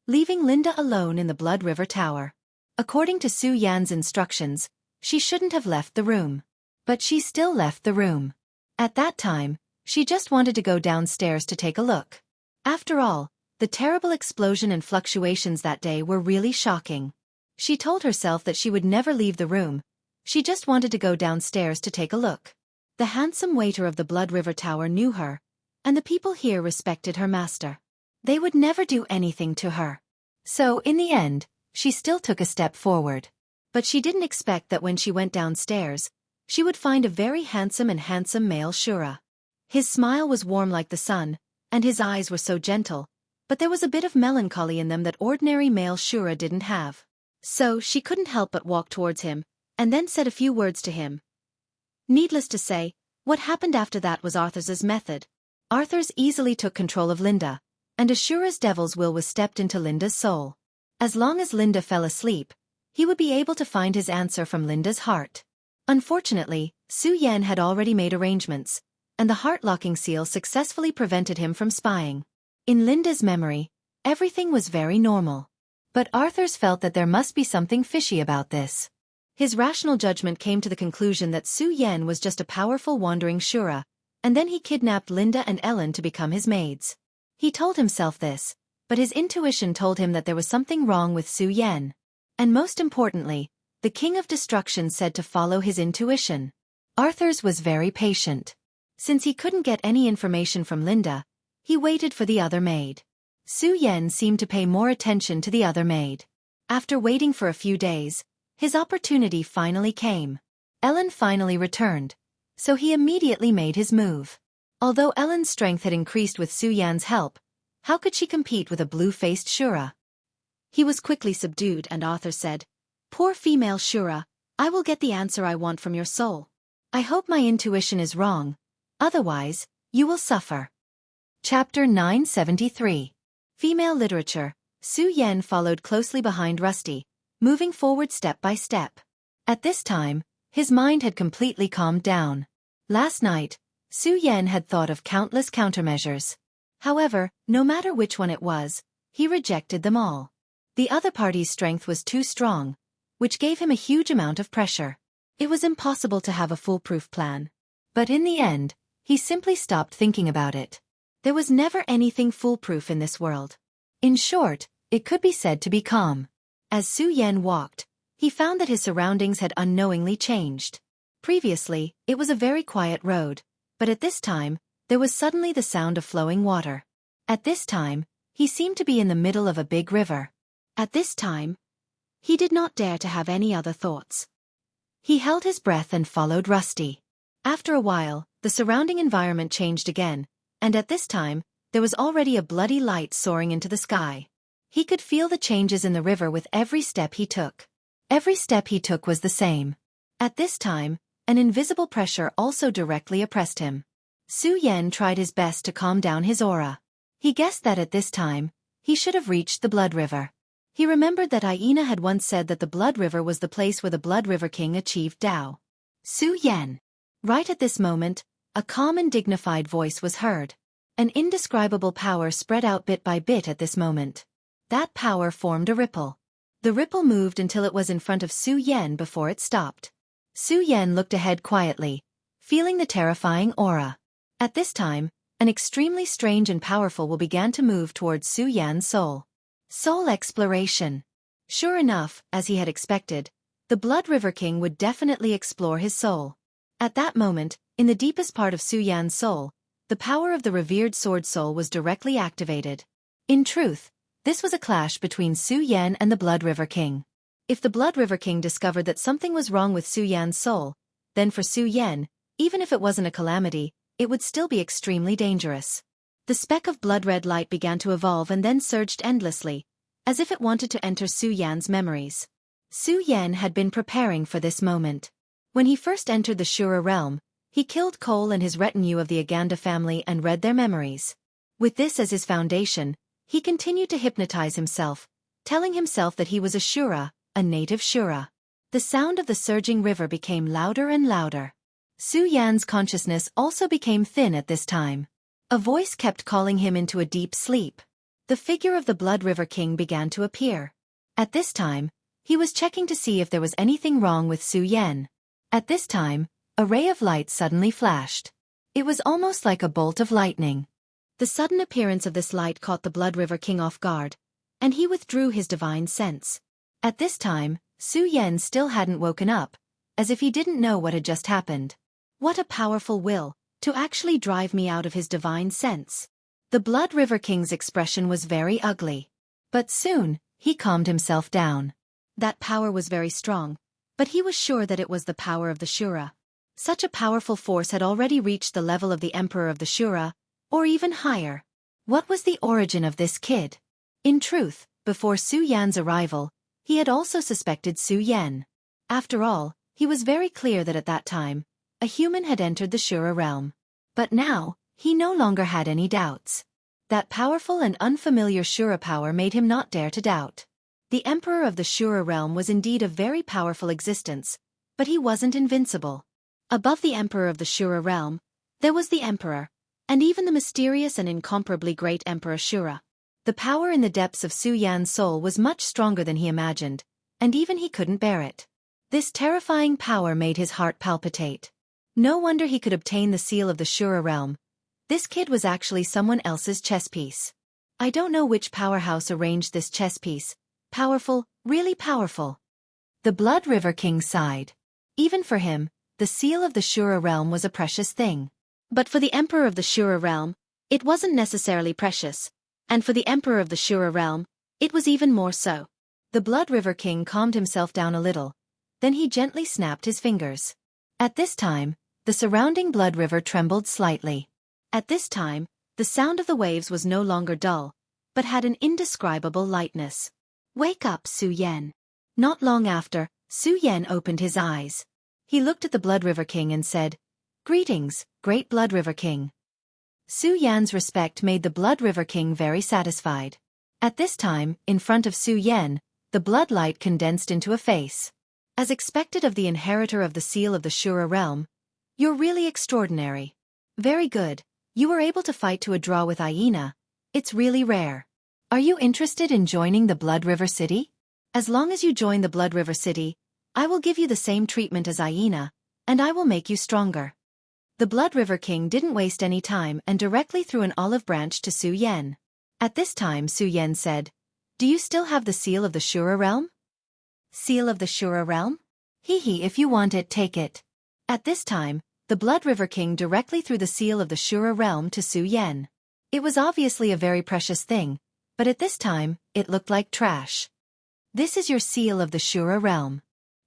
leaving Linda alone in the Blood River Tower. According to Su Yan's instructions, she shouldn't have left the room. But she still left the room. At that time, she just wanted to go downstairs to take a look. After all, the terrible explosion and fluctuations that day were really shocking. She told herself that she would never leave the room. She just wanted to go downstairs to take a look. The handsome waiter of the Blood River Tower knew her, and the people here respected her master. They would never do anything to her. So, in the end, she still took a step forward. But she didn't expect that when she went downstairs, she would find a very handsome male Shura. His smile was warm like the sun, and his eyes were so gentle, but there was a bit of melancholy in them that ordinary male Shura didn't have. So, she couldn't help but walk towards him, and then said a few words to him. Needless to say, what happened after that was Arthur's method. Arthur's easily took control of Linda, and Ashura's devil's will was stepped into Linda's soul. As long as Linda fell asleep, he would be able to find his answer from Linda's heart. Unfortunately, Su Yen had already made arrangements, and the heart-locking seal successfully prevented him from spying. In Linda's memory, everything was very normal. But Arthur's felt that there must be something fishy about this. His rational judgment came to the conclusion that Su Yen was just a powerful wandering Shura, and then he kidnapped Linda and Ellen to become his maids. He told himself this, but his intuition told him that there was something wrong with Su Yen. And most importantly, the King of Destruction said to follow his intuition. Arthur's was very patient. Since he couldn't get any information from Linda, he waited for the other maid. Su Yen seemed to pay more attention to the other maid. After waiting for a few days, his opportunity finally came. Ellen finally returned, so he immediately made his move. Although Ellen's strength had increased with Su Yan's help, how could she compete with a blue-faced Shura? He was quickly subdued and Arthur said, "Poor female Shura, I will get the answer I want from your soul. I hope my intuition is wrong, otherwise, you will suffer." Chapter 973. Female Literature. Su Yen followed closely behind Rusty, moving forward step by step. At this time, his mind had completely calmed down. Last night, Su Yen had thought of countless countermeasures. However, no matter which one it was, he rejected them all. The other party's strength was too strong, which gave him a huge amount of pressure. It was impossible to have a foolproof plan. But in the end, he simply stopped thinking about it. There was never anything foolproof in this world. In short, it could be said to be calm. As Su Yen walked, he found that his surroundings had unknowingly changed. Previously, it was a very quiet road, but at this time, there was suddenly the sound of flowing water. At this time, he seemed to be in the middle of a big river. At this time, he did not dare to have any other thoughts. He held his breath and followed Rusty. After a while, the surrounding environment changed again, and at this time, there was already a bloody light soaring into the sky. He could feel the changes in the river with every step he took. Every step he took was the same. At this time, an invisible pressure also directly oppressed him. Su Yan tried his best to calm down his aura. He guessed that at this time, he should have reached the Blood River. He remembered that Aina had once said that the Blood River was the place where the Blood River King achieved Tao. Su Yan. Right at this moment, a calm and dignified voice was heard. An indescribable power spread out bit by bit at this moment. That power formed a ripple. The ripple moved until it was in front of Su Yan before it stopped. Su Yan looked ahead quietly, feeling the terrifying aura. At this time, an extremely strange and powerful will began to move towards Su Yan's soul. Soul exploration. Sure enough, as he had expected, the Blood River King would definitely explore his soul. At that moment, in the deepest part of Su Yan's soul, the power of the revered Sword Soul was directly activated. In truth, this was a clash between Su Yan and the Blood River King. If the Blood River King discovered that something was wrong with Su Yan's soul, then for Su Yan, even if it wasn't a calamity, it would still be extremely dangerous. The speck of blood-red light began to evolve and then surged endlessly, as if it wanted to enter Su Yan's memories. Su Yan had been preparing for this moment. When he first entered the Shura realm, he killed Cole and his retinue of the Aganda family and read their memories. With this as his foundation, he continued to hypnotize himself, telling himself that he was a Shura, a native Shura. The sound of the surging river became louder and louder. Su Yan's consciousness also became thin at this time. A voice kept calling him into a deep sleep. The figure of the Blood River King began to appear. At this time, he was checking to see if there was anything wrong with Su Yan. At this time, a ray of light suddenly flashed. It was almost like a bolt of lightning. The sudden appearance of this light caught the Blood River King off guard, and he withdrew his divine sense. At this time, Su Yan still hadn't woken up, as if he didn't know what had just happened. What a powerful will, to actually drive me out of his divine sense. The Blood River King's expression was very ugly. But soon, he calmed himself down. That power was very strong, but he was sure that it was the power of the Shura. Such a powerful force had already reached the level of the Emperor of the Shura, or even higher. What was the origin of this kid? In truth, before Su Yan's arrival, he had also suspected Su Yan. After all, he was very clear that at that time, a human had entered the Shura realm. But now, he no longer had any doubts. That powerful and unfamiliar Shura power made him not dare to doubt. The Emperor of the Shura realm was indeed a very powerful existence, but he wasn't invincible. Above the Emperor of the Shura realm, there was the Emperor, and even the mysterious and incomparably great Emperor Shura. The power in the depths of Su Yan's soul was much stronger than he imagined, and even he couldn't bear it. This terrifying power made his heart palpitate. No wonder he could obtain the seal of the Shura realm. This kid was actually someone else's chess piece. I don't know which powerhouse arranged this chess piece. Powerful, really powerful. The Blood River King sighed. Even for him, the seal of the Shura realm was a precious thing. But for the Emperor of the Shura realm, it wasn't necessarily precious, and for the Emperor of the Shura realm, it was even more so. The Blood River King calmed himself down a little, then he gently snapped his fingers. At this time, the surrounding Blood River trembled slightly. At this time, the sound of the waves was no longer dull, but had an indescribable lightness. Wake up, Su Yan. Not long after, Su Yan opened his eyes. He looked at the Blood River King and said, "Greetings, great Blood River King." Su Yan's respect made the Blood River King very satisfied. At this time, in front of Su Yan, the blood light condensed into a face. As expected of the inheritor of the seal of the Shura realm, "You're really extraordinary. Very good, you were able to fight to a draw with Aina. It's really rare. Are you interested in joining the Blood River City? As long as you join the Blood River City, I will give you the same treatment as Aina, and I will make you stronger." The Blood River King didn't waste any time and directly threw an olive branch to Su Yan. At this time Su Yan said, "Do you still have the seal of the Shura realm?" "Seal of the Shura realm? Hee, if you want it, take it." At this time, the Blood River King directly threw the seal of the Shura realm to Su Yan. It was obviously a very precious thing, but at this time, it looked like trash. "This is your seal of the Shura realm.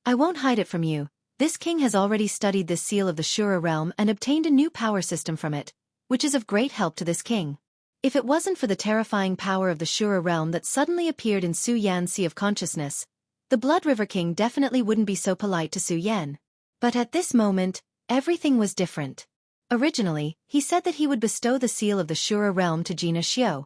I won't hide it from you, This king has already studied this seal of the Shura realm and obtained a new power system from it, which is of great help to this king. If it wasn't for the terrifying power of the Shura realm that suddenly appeared in Su Yan's Sea of Consciousness, the Blood River King definitely wouldn't be so polite to Su Yan. But at this moment, everything was different. Originally, he said that he would bestow the seal of the Shura realm to Gina Xiu,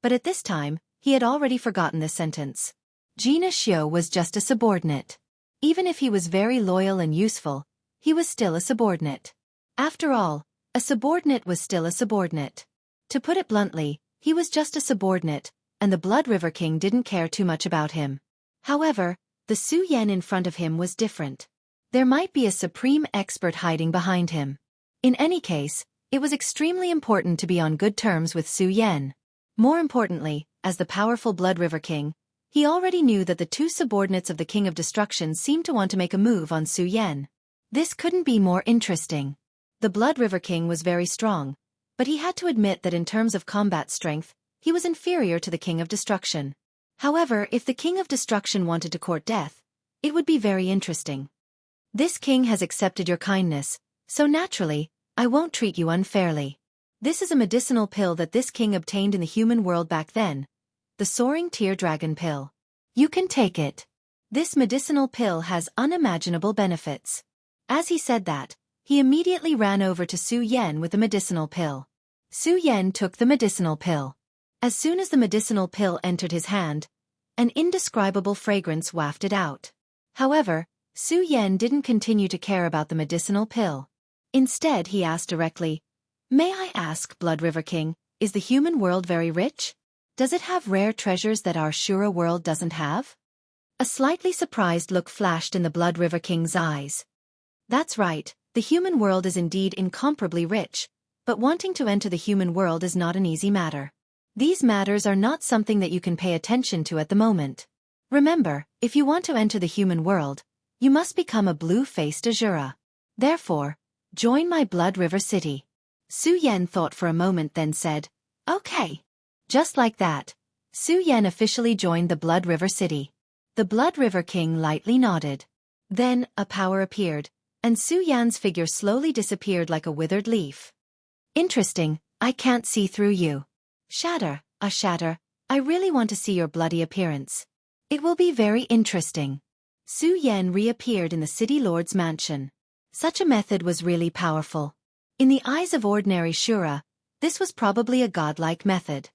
but at this time, he had already forgotten this sentence. Gina Xiu was just a subordinate. Even if he was very loyal and useful, he was still a subordinate. After all, a subordinate was still a subordinate. To put it bluntly, he was just a subordinate, and the Blood River King didn't care too much about him. However, the Su Yan in front of him was different. There might be a supreme expert hiding behind him. In any case, it was extremely important to be on good terms with Su Yan. More importantly, as the powerful Blood River King, he already knew that the two subordinates of the King of Destruction seemed to want to make a move on Su Yan. This couldn't be more interesting. The Blood River King was very strong, but he had to admit that in terms of combat strength, he was inferior to the King of Destruction. However, if the King of Destruction wanted to court death, it would be very interesting. This king has accepted your kindness, so naturally, I won't treat you unfairly. This is a medicinal pill that this king obtained in the human world back then. The Soaring Tear Dragon Pill. You can take it. This medicinal pill has unimaginable benefits. As he said that, he immediately ran over to Su Yan with the medicinal pill. Su Yan took the medicinal pill. As soon as the medicinal pill entered his hand, an indescribable fragrance wafted out. However, Su Yan didn't continue to care about the medicinal pill. Instead, he asked directly, "May I ask, Blood River King, is the human world very rich? Does it have rare treasures that our Shura world doesn't have?" A slightly surprised look flashed in the Blood River King's eyes. That's right, the human world is indeed incomparably rich, but wanting to enter the human world is not an easy matter. These matters are not something that you can pay attention to at the moment. Remember, if you want to enter the human world, you must become a blue-faced Azura. Therefore, join my Blood River City. Su Yan thought for a moment then said, "Okay." Just like that, Su Yan officially joined the Blood River City. The Blood River King lightly nodded. Then, a power appeared, and Su Yan's figure slowly disappeared like a withered leaf. "Interesting, I can't see through you. Shatter, I really want to see your bloody appearance. It will be very interesting." Su Yan reappeared in the City Lord's mansion. Such a method was really powerful. In the eyes of ordinary Shura, this was probably a godlike method.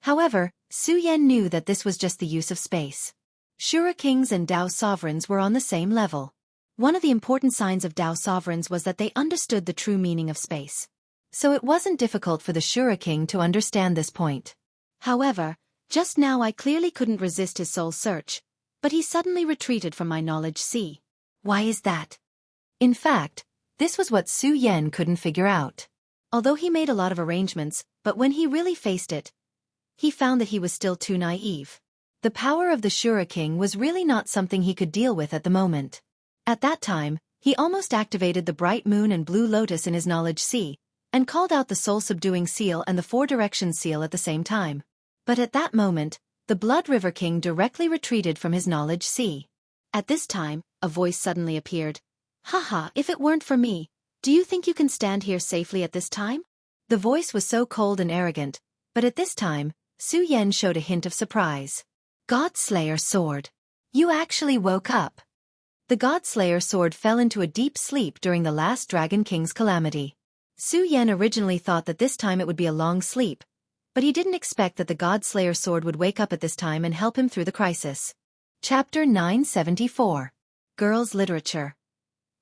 However, Su Yan knew that this was just the use of space. Shura kings and Dao sovereigns were on the same level. One of the important signs of Dao sovereigns was that they understood the true meaning of space. So it wasn't difficult for the Shura king to understand this point. However, just now I clearly couldn't resist his soul search, but he suddenly retreated from my knowledge sea. Why is that? In fact, this was what Su Yan couldn't figure out. Although he made a lot of arrangements, but when he really faced it, he found that he was still too naive. The power of the Shura king was really not something he could deal with at the moment. At that time, he almost activated the Bright Moon and Blue Lotus in his knowledge sea, and called out the soul-subduing seal and the four-direction seal at the same time. But at that moment, the Blood River King directly retreated from his knowledge sea. At this time, a voice suddenly appeared. "Haha, if it weren't for me, do you think you can stand here safely at this time?" The voice was so cold and arrogant, but at this time, Su Yan showed a hint of surprise. "Godslayer sword. You actually woke up." The Godslayer sword fell into a deep sleep during the last Dragon King's calamity. Su Yan originally thought that this time it would be a long sleep, but he didn't expect that the Godslayer sword would wake up at this time and help him through the crisis. Chapter 974. Girls' Literature.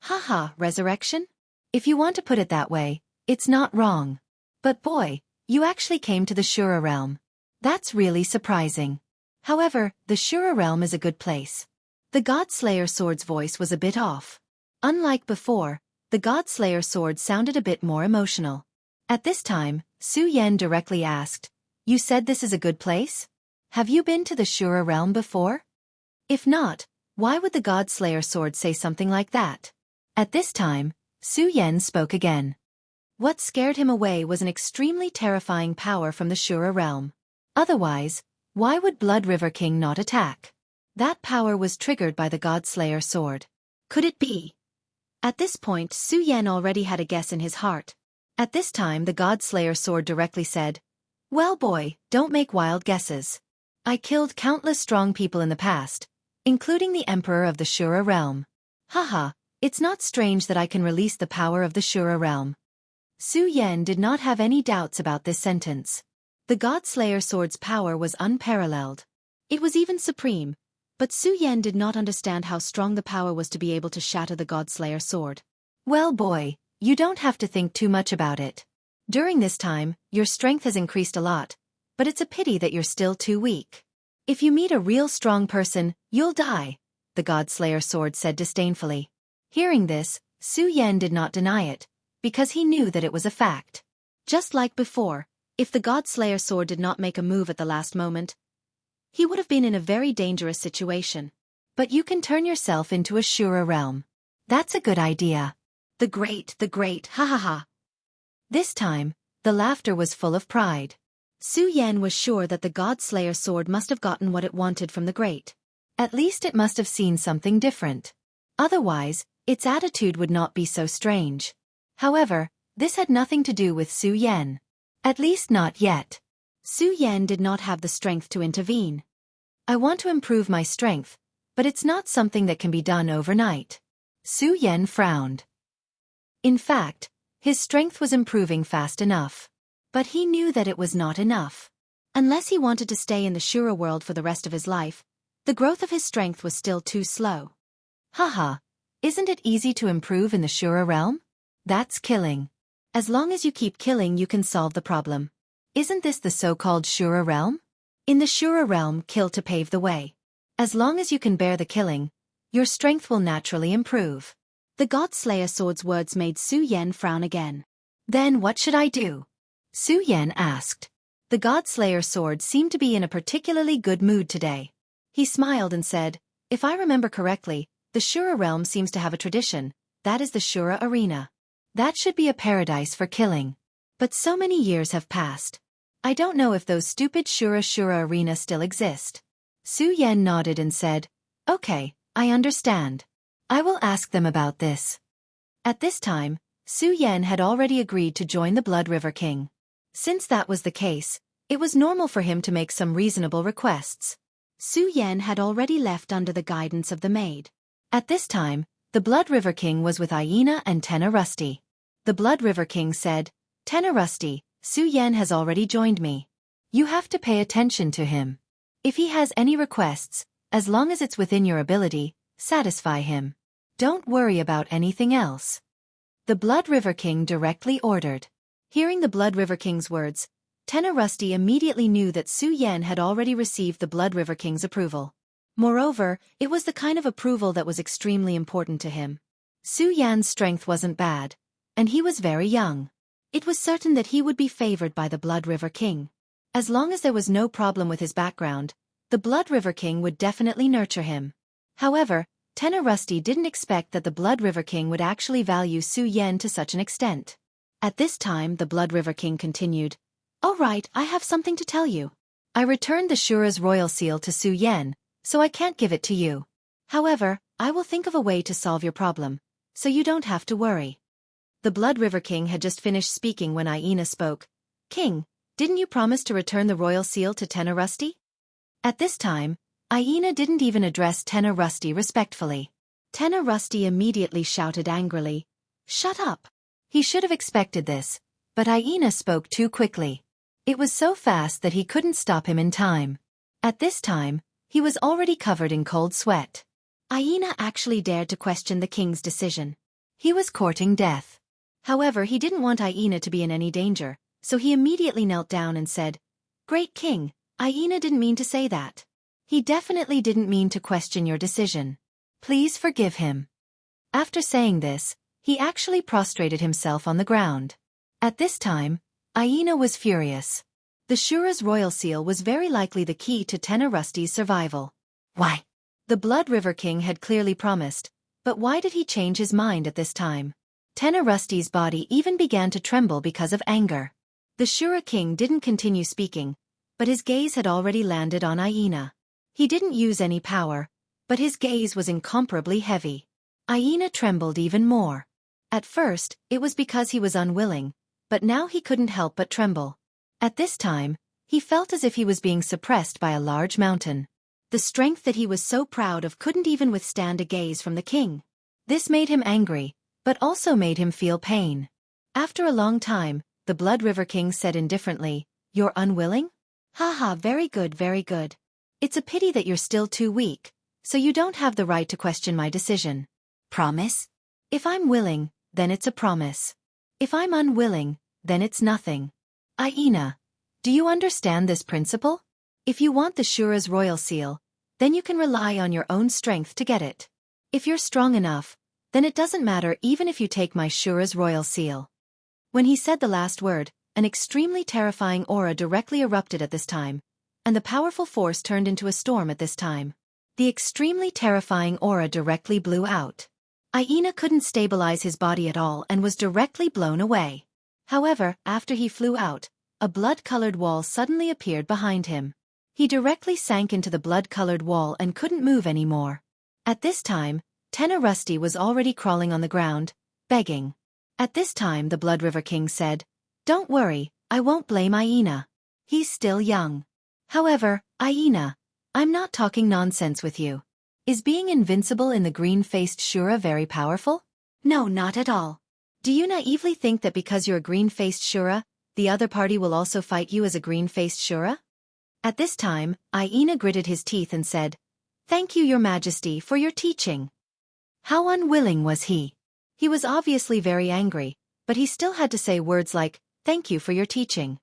Haha, resurrection? If you want to put it that way, it's not wrong. But boy, you actually came to the Shura realm. That's really surprising. However, the Shura realm is a good place. The Godslayer sword's voice was a bit off. Unlike before, the Godslayer sword sounded a bit more emotional. At this time, Su Yan directly asked, "You said this is a good place? Have you been to the Shura realm before? If not, why would the Godslayer sword say something like that?" At this time, Su Yan spoke again. What scared him away was an extremely terrifying power from the Shura realm. Otherwise, why would Blood River King not attack? That power was triggered by the Godslayer sword. Could it be? At this point, Su Yan already had a guess in his heart. At this time, the God-Slayer sword directly said, "Well, boy, don't make wild guesses. I killed countless strong people in the past, including the Emperor of the Shura realm. Haha, it's not strange that I can release the power of the Shura realm." Su Yan did not have any doubts about this sentence. The God-Slayer sword's power was unparalleled. It was even supreme, but Su Yan did not understand how strong the power was to be able to shatter the God-Slayer sword. "Well, boy, you don't have to think too much about it. During this time, your strength has increased a lot, but it's a pity that you're still too weak. If you meet a real strong person, you'll die," the God-Slayer sword said disdainfully. Hearing this, Su Yan did not deny it, because he knew that it was a fact. Just like before, if the God-Slayer sword did not make a move at the last moment, he would have been in a very dangerous situation. "But you can turn yourself into a Shura realm. That's a good idea. The great, ha ha ha." This time, the laughter was full of pride. Su Yan was sure that the God-Slayer sword must have gotten what it wanted from the great. At least it must have seen something different. Otherwise, its attitude would not be so strange. However, this had nothing to do with Su Yan. At least not yet. Su Yan did not have the strength to intervene. "I want to improve my strength, but it's not something that can be done overnight." Su Yan frowned. In fact, his strength was improving fast enough. But he knew that it was not enough. Unless he wanted to stay in the Shura world for the rest of his life, the growth of his strength was still too slow. Haha, isn't it easy to improve in the Shura realm? That's killing. As long as you keep killing, you can solve the problem. Isn't this the so-called Shura realm? In the Shura realm, kill to pave the way. As long as you can bear the killing, your strength will naturally improve. The God-Slayer sword's words made Su Yan frown again. "Then what should I do?" Su Yan asked. The God-Slayer sword seemed to be in a particularly good mood today. He smiled and said, "If I remember correctly, the Shura realm seems to have a tradition, that is the Shura arena. That should be a paradise for killing. But so many years have passed. I don't know if those stupid Shura arena still exist." Su Yan nodded and said, "Okay, I understand. I will ask them about this." At this time, Su Yan had already agreed to join the Blood River King. Since that was the case, it was normal for him to make some reasonable requests. Su Yan had already left under the guidance of the maid. At this time, the Blood River King was with Aina and Tenna Rusty. The Blood River King said, "Tenna Rusty, Su Yan has already joined me. You have to pay attention to him. If he has any requests, as long as it's within your ability, satisfy him. Don't worry about anything else," the Blood River King directly ordered. Hearing the Blood River King's words, Tenna Rusty immediately knew that Su Yan had already received the Blood River King's approval. Moreover, it was the kind of approval that was extremely important to him. Su Yan's strength wasn't bad, and he was very young. It was certain that he would be favored by the Blood River King. As long as there was no problem with his background, the Blood River King would definitely nurture him. However, Tenna Rusty didn't expect that the Blood River King would actually value Su Yan to such an extent. At this time, the Blood River King continued, "All right, I have something to tell you. I returned the Shura's royal seal to Su Yan, so I can't give it to you. However, I will think of a way to solve your problem, so you don't have to worry." The Blood River King had just finished speaking when Aina spoke. "King, didn't you promise to return the royal seal to Tenna Rusty?" At this time, Aina didn't even address Tenna Rusty respectfully. Tenna Rusty immediately shouted angrily, "Shut up!" He should have expected this, but Aina spoke too quickly. It was so fast that he couldn't stop him in time. At this time, he was already covered in cold sweat. Aina actually dared to question the king's decision. He was courting death. However, he didn't want Aina to be in any danger, so he immediately knelt down and said, "Great King, Aina didn't mean to say that. He definitely didn't mean to question your decision. Please forgive him." After saying this, he actually prostrated himself on the ground. At this time, Aina was furious. The Shura's royal seal was very likely the key to Tenna Rusty's survival. Why? The Blood River King had clearly promised, but why did he change his mind at this time? Tenna Rusty's body even began to tremble because of anger. The Shura King didn't continue speaking, but his gaze had already landed on Aina. He didn't use any power, but his gaze was incomparably heavy. Aina trembled even more. At first, it was because he was unwilling, but now he couldn't help but tremble. At this time, he felt as if he was being suppressed by a large mountain. The strength that he was so proud of couldn't even withstand a gaze from the king. This made him angry, but also made him feel pain. After a long time, the Blood River King said indifferently, "You're unwilling? Haha, very good, very good. It's a pity that you're still too weak, so you don't have the right to question my decision. Promise? If I'm willing, then it's a promise. If I'm unwilling, then it's nothing. Aina, do you understand this principle? If you want the Shura's royal seal, then you can rely on your own strength to get it. If you're strong enough, then it doesn't matter even if you take my Shura's royal seal." When he said the last word, an extremely terrifying aura directly erupted at this time, and the powerful force turned into a storm at this time. The extremely terrifying aura directly blew out. Aina couldn't stabilize his body at all and was directly blown away. However, after he flew out, a blood-colored wall suddenly appeared behind him. He directly sank into the blood-colored wall and couldn't move anymore. At this time, Tenna Rusty was already crawling on the ground, begging. At this time the Blood River King said, "Don't worry, I won't blame Aina. He's still young. However, Aina, I'm not talking nonsense with you. Is being invincible in the green-faced Shura very powerful? No, not at all. Do you naively think that because you're a green-faced Shura, the other party will also fight you as a green-faced Shura?" At this time, Aina gritted his teeth and said, "Thank you, Your Majesty, for your teaching." How unwilling was he? He was obviously very angry, but he still had to say words like, "Thank you for your teaching."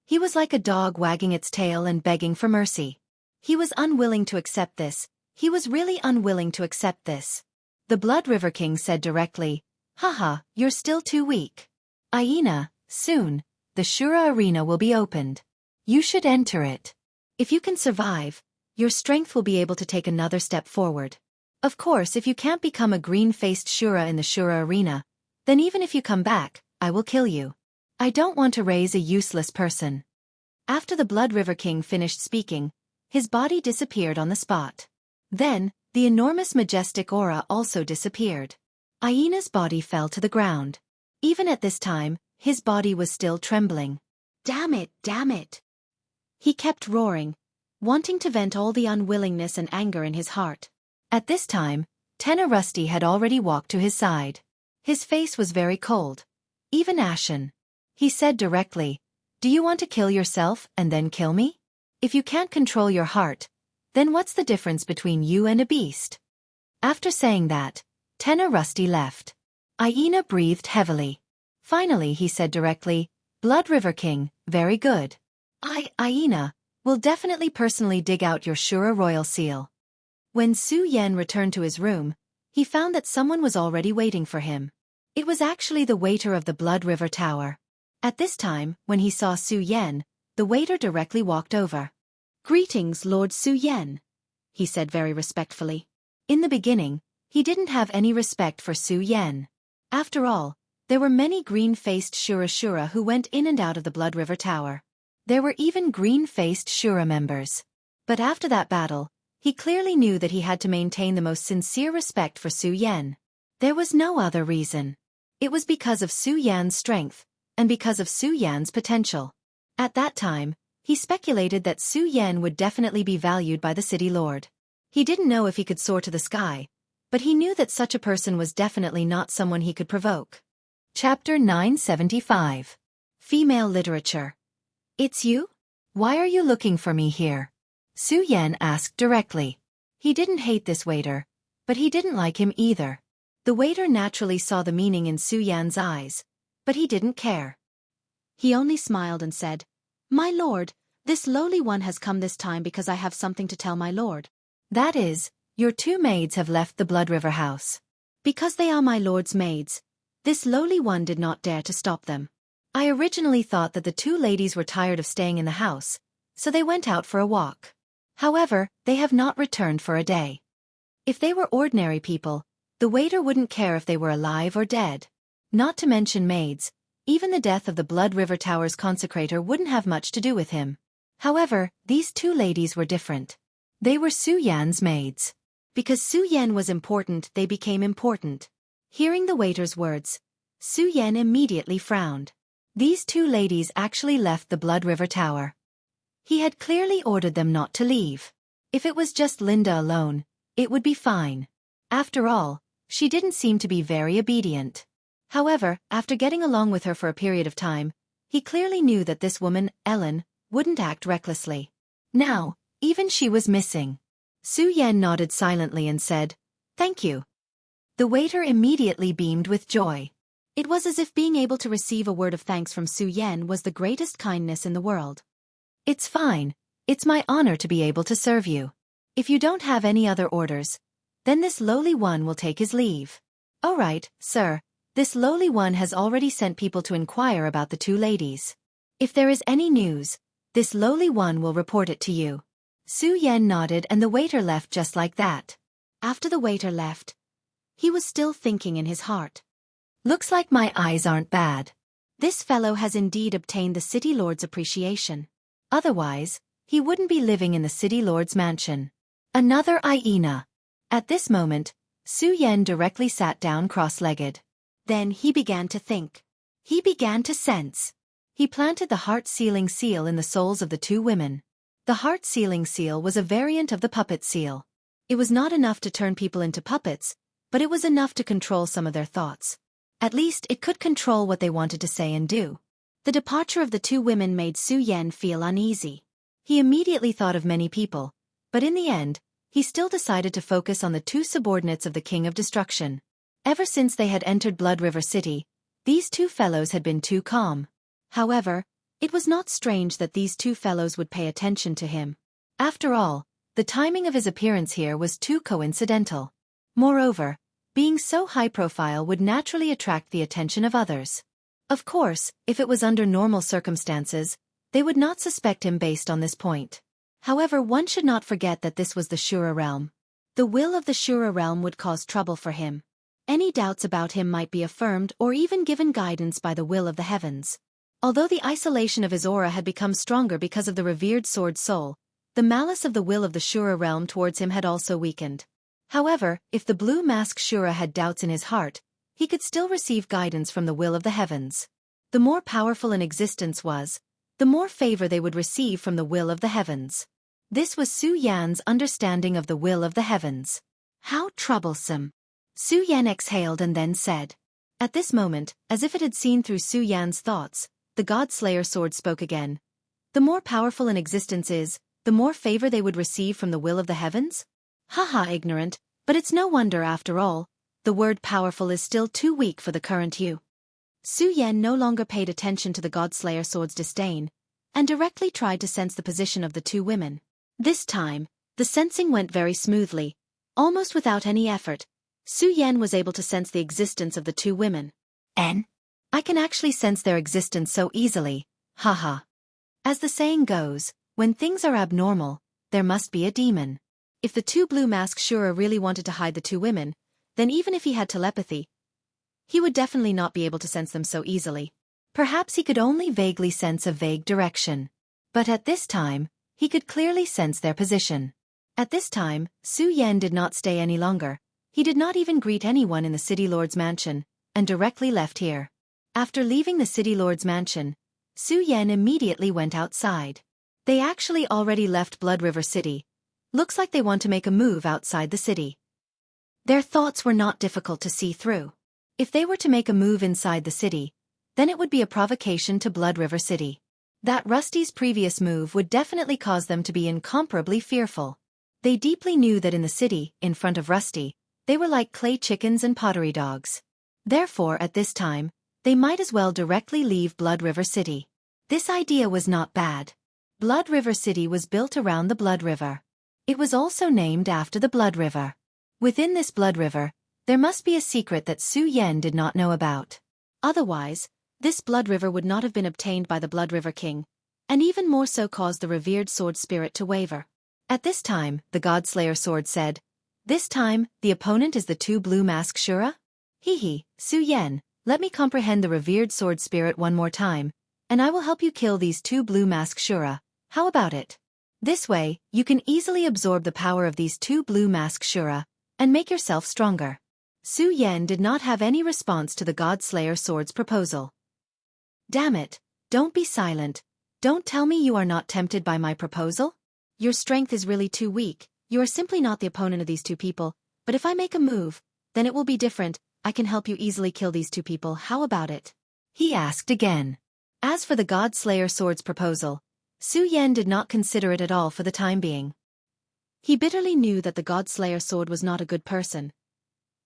He was like a dog wagging its tail and begging for mercy. He was unwilling to accept this. He was really unwilling to accept this. The Blood River King said directly, "Haha, you're still too weak. Aina, soon, the Shura arena will be opened. You should enter it. If you can survive, your strength will be able to take another step forward. Of course, if you can't become a green-faced Shura in the Shura arena, then even if you come back, I will kill you. I don't want to raise a useless person." After the Blood River King finished speaking, his body disappeared on the spot. Then, the enormous majestic aura also disappeared. Aina's body fell to the ground. Even at this time, his body was still trembling. Damn it, damn it. He kept roaring, wanting to vent all the unwillingness and anger in his heart. At this time, Tenna Rusty had already walked to his side. His face was very cold, even ashen. He said directly, "Do you want to kill yourself and then kill me? If you can't control your heart, then what's the difference between you and a beast?" After saying that, Tenna Rusty left. Aina breathed heavily. Finally he said directly, "Blood River King, very good. Aina, will definitely personally dig out your Shura royal seal." When Su Yen returned to his room, he found that someone was already waiting for him. It was actually the waiter of the Blood River Tower. At this time, when he saw Su Yen, the waiter directly walked over. "Greetings, Lord Su Yen," he said very respectfully. In the beginning, he didn't have any respect for Su Yen. After all, there were many green-faced Shura who went in and out of the Blood River Tower. There were even green-faced Shura members. But after that battle, he clearly knew that he had to maintain the most sincere respect for Su Yen. There was no other reason. It was because of Su Yan's strength, and because of Su Yan's potential. At that time, he speculated that Su Yen would definitely be valued by the city lord. He didn't know if he could soar to the sky, but he knew that such a person was definitely not someone he could provoke. Chapter 975. Female Literature. "It's you? Why are you looking for me here?" Su Yen asked directly. He didn't hate this waiter, but he didn't like him either. The waiter naturally saw the meaning in Su Yan's eyes, but he didn't care. He only smiled and said, "My lord, this lowly one has come this time because I have something to tell my lord. That is, your two maids have left the Blood River house. Because they are my lord's maids, this lowly one did not dare to stop them. I originally thought that the two ladies were tired of staying in the house, so they went out for a walk. However, they have not returned for a day. If they were ordinary people, the waiter wouldn't care if they were alive or dead. Not to mention maids, even the death of the Blood River Tower's consecrator wouldn't have much to do with him. However, these two ladies were different. They were Su Yan's maids. Because Su Yan was important, they became important. Hearing the waiter's words, Su Yan immediately frowned. These two ladies actually left the Blood River Tower. He had clearly ordered them not to leave. If it was just Linda alone, it would be fine. After all, she didn't seem to be very obedient. However, after getting along with her for a period of time, he clearly knew that this woman, Ellen, wouldn't act recklessly. Now, even she was missing. Su Yan nodded silently and said, "Thank you." The waiter immediately beamed with joy. It was as if being able to receive a word of thanks from Su Yan was the greatest kindness in the world. "It's fine. It's my honor to be able to serve you. If you don't have any other orders, then this lowly one will take his leave." "All right, sir. This lowly one has already sent people to inquire about the two ladies. If there is any news, this lowly one will report it to you." Su Yan nodded and the waiter left just like that. After the waiter left, he was still thinking in his heart. Looks like my eyes aren't bad. This fellow has indeed obtained the City Lord's appreciation. Otherwise, he wouldn't be living in the City Lord's mansion. Another hyena. At this moment, Su Yan directly sat down cross-legged. Then he began to think. He began to sense. He planted the heart-sealing seal in the souls of the two women. The heart-sealing seal was a variant of the puppet seal. It was not enough to turn people into puppets, but it was enough to control some of their thoughts. At least it could control what they wanted to say and do. The departure of the two women made Su Yan feel uneasy. He immediately thought of many people, but in the end, he still decided to focus on the two subordinates of the King of Destruction. Ever since they had entered Blood River City, these two fellows had been too calm. However, it was not strange that these two fellows would pay attention to him. After all, the timing of his appearance here was too coincidental. Moreover, being so high-profile would naturally attract the attention of others. Of course, if it was under normal circumstances, they would not suspect him based on this point. However, one should not forget that this was the Shura realm. The will of the Shura realm would cause trouble for him. Any doubts about him might be affirmed or even given guidance by the will of the heavens. Although the isolation of his aura had become stronger because of the revered sword soul, the malice of the will of the Shura realm towards him had also weakened. However, if the blue mask Shura had doubts in his heart, he could still receive guidance from the will of the heavens. The more powerful an existence was, the more favor they would receive from the will of the heavens. This was Su Yan's understanding of the will of the heavens. How troublesome! Su Yan exhaled and then said. At this moment, as if it had seen through Su Yan's thoughts, the God-Slayer sword spoke again. The more powerful an existence is, the more favor they would receive from the will of the heavens? Haha, ignorant, but it's no wonder after all, the word powerful is still too weak for the current you. Su Yan no longer paid attention to the God-Slayer sword's disdain, and directly tried to sense the position of the two women. This time, the sensing went very smoothly, almost without any effort. Su Yan was able to sense the existence of the two women. I can actually sense their existence so easily, haha. As the saying goes, when things are abnormal, there must be a demon. If the two blue mask Shura really wanted to hide the two women, then even if he had telepathy, he would definitely not be able to sense them so easily. Perhaps he could only vaguely sense a vague direction. But at this time, he could clearly sense their position. At this time, Su Yan did not stay any longer. He did not even greet anyone in the City Lord's mansion, and directly left here. After leaving the City Lord's mansion, Su Yan immediately went outside. They actually already left Blood River City. Looks like they want to make a move outside the city. Their thoughts were not difficult to see through. If they were to make a move inside the city, then it would be a provocation to Blood River City. That Rusty's previous move would definitely cause them to be incomparably fearful. They deeply knew that in the city, in front of Rusty, they were like clay chickens and pottery dogs. Therefore, at this time, they might as well directly leave Blood River City. This idea was not bad. Blood River City was built around the Blood River. It was also named after the Blood River. Within this Blood River, there must be a secret that Su Yan did not know about. Otherwise, this Blood River would not have been obtained by the Blood River King, and even more so caused the revered sword spirit to waver. At this time, the God-Slayer sword said, "This time, the opponent is the two blue mask Shura? Hee, Su Yan, let me comprehend the revered sword spirit one more time, and I will help you kill these two blue mask Shura. How about it?" This way, you can easily absorb the power of these two blue mask Shura, and make yourself stronger. Su Yan did not have any response to the God-Slayer sword's proposal. Damn it, don't be silent. Don't tell me you are not tempted by my proposal? Your strength is really too weak, you are simply not the opponent of these two people, but if I make a move, then it will be different, I can help you easily kill these two people, how about it? He asked again. As for the God-Slayer sword's proposal, Su Yan did not consider it at all for the time being. He bitterly knew that the God-Slayer sword was not a good person.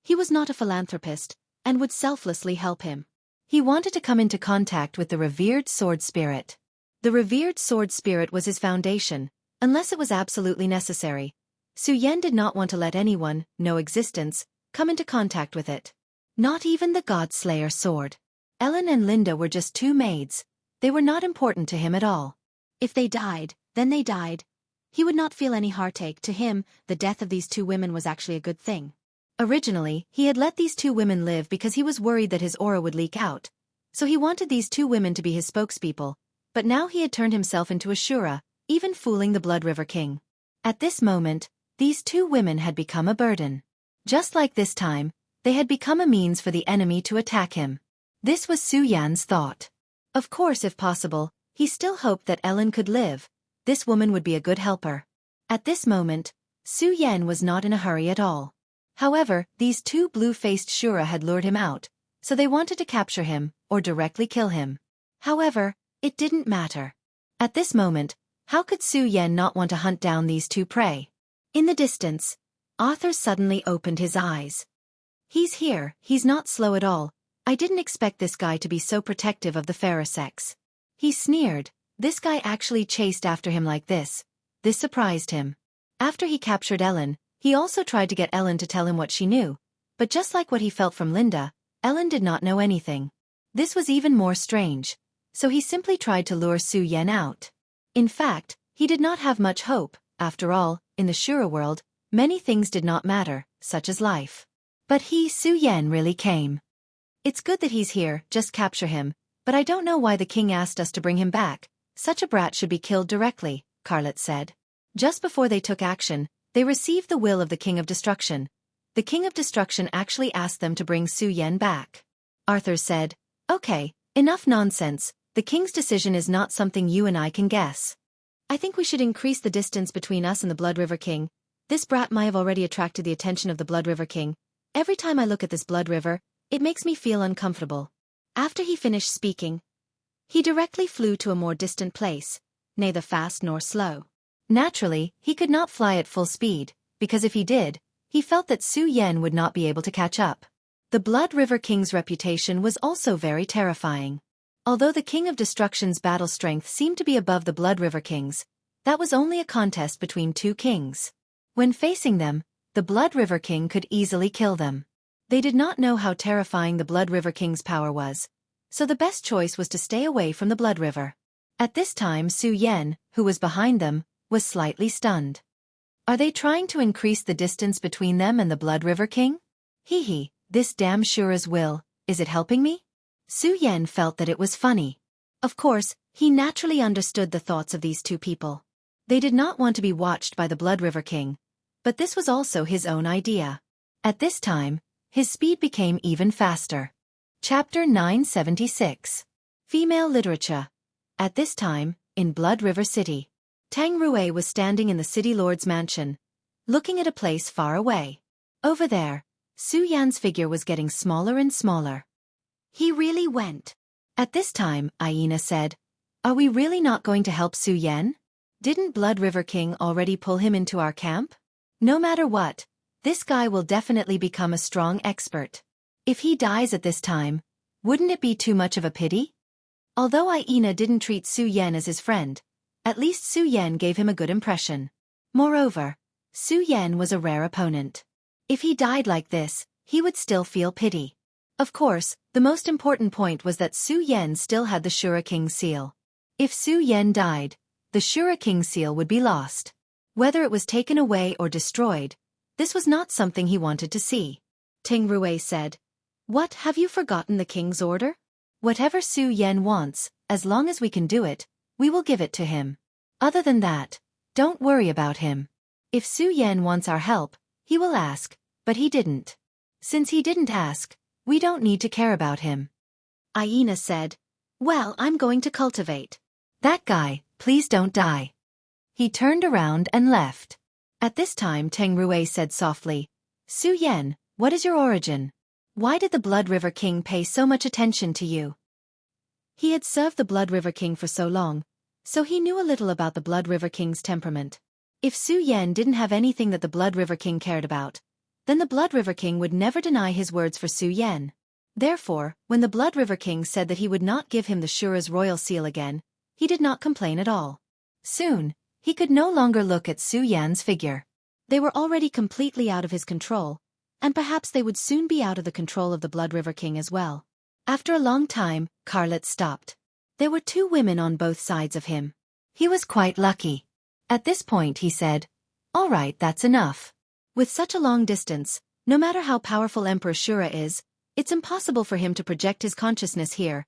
He was not a philanthropist, and would selflessly help him. He wanted to come into contact with the revered sword spirit. The revered sword spirit was his foundation, unless it was absolutely necessary. Su Yan did not want to let anyone, no existence, come into contact with it. Not even the God-Slayer sword. Ellen and Linda were just two maids. They were not important to him at all. If they died, then they died. He would not feel any heartache. To him, the death of these two women was actually a good thing. Originally, he had let these two women live because he was worried that his aura would leak out. So he wanted these two women to be his spokespeople, but now he had turned himself into a Shura, even fooling the Blood River King. At this moment, these two women had become a burden. Just like this time, they had become a means for the enemy to attack him. This was Su Yan's thought. Of course, if possible, he still hoped that Ellen could live. This woman would be a good helper. At this moment, Su Yan was not in a hurry at all. However, these two blue-faced Shura had lured him out, so they wanted to capture him, or directly kill him. However, it didn't matter. At this moment, how could Su Yan not want to hunt down these two prey? In the distance, Arthur suddenly opened his eyes. He's here, he's not slow at all. I didn't expect this guy to be so protective of the fairer sex. He sneered. This guy actually chased after him like this. This surprised him. After he captured Ellen, he also tried to get Ellen to tell him what she knew. But just like what he felt from Linda, Ellen did not know anything. This was even more strange. So he simply tried to lure Su Yan out. In fact, he did not have much hope. After all, in the Shura world, many things did not matter, such as life. But Su Yan really came. It's good that he's here, just capture him, but I don't know why the king asked us to bring him back. Such a brat should be killed directly, Carlet said. Just before they took action, they received the will of the King of Destruction. The King of Destruction actually asked them to bring Su Yan back. Arthur said, "Okay, enough nonsense, the king's decision is not something you and I can guess. I think we should increase the distance between us and the Blood River King. This brat might have already attracted the attention of the Blood River King. Every time I look at this Blood River, it makes me feel uncomfortable." After he finished speaking, he directly flew to a more distant place, neither fast nor slow. Naturally, he could not fly at full speed, because if he did, he felt that Su Yan would not be able to catch up. The Blood River King's reputation was also very terrifying. Although the King of Destruction's battle strength seemed to be above the Blood River King's, that was only a contest between two kings. When facing them, the Blood River King could easily kill them. They did not know how terrifying the Blood River King's power was, so the best choice was to stay away from the Blood River. At this time Su Yan, who was behind them, was slightly stunned. Are they trying to increase the distance between them and the Blood River King? This damn Shura's will, is it helping me? Su Yan felt that it was funny. Of course, he naturally understood the thoughts of these two people. They did not want to be watched by the Blood River King, but this was also his own idea. At this time, his speed became even faster. Chapter 976. Female Literature. At this time, in Blood River City, Tang Rui was standing in the city lord's mansion, looking at a place far away. Over there, Su Yan's figure was getting smaller and smaller. He really went. At this time, Aina said, "Are we really not going to help Su Yan? Didn't Blood River King already pull him into our camp? No matter what, this guy will definitely become a strong expert. If he dies at this time, wouldn't it be too much of a pity?" Although Aina didn't treat Su Yan as his friend, at least Su Yan gave him a good impression. Moreover, Su Yan was a rare opponent. If he died like this, he would still feel pity. Of course, the most important point was that Su Yan still had the Shura King's seal. If Su Yan died, the Shura King's seal would be lost. Whether it was taken away or destroyed, this was not something he wanted to see. Ting Rui said, "What, have you forgotten the king's order? Whatever Su Yan wants, as long as we can do it, we will give it to him. Other than that, Don't worry about him. If Su Yan wants our help, he will ask, but he didn't. Since he didn't ask, we don't need to care about him. Aina said, well, I'm going to cultivate. That guy, please don't die. He turned around and left. At this time Teng Rui said softly, Su Yan, what is your origin? Why did the Blood River King pay so much attention to you? He had served the Blood River King for so long, so he knew a little about the Blood River King's temperament. If Su Yan didn't have anything that the Blood River King cared about, then the Blood River King would never deny his words for Su Yan. Therefore, when the Blood River King said that he would not give him the Shura's royal seal again, he did not complain at all. Soon, he could no longer look at Su Yan's figure. They were already completely out of his control, and perhaps they would soon be out of the control of the Blood River King as well. After a long time, Carlet stopped. There were two women on both sides of him. He was quite lucky. At this point he said, all right, that's enough. With such a long distance, no matter how powerful Emperor Shura is, it's impossible for him to project his consciousness here.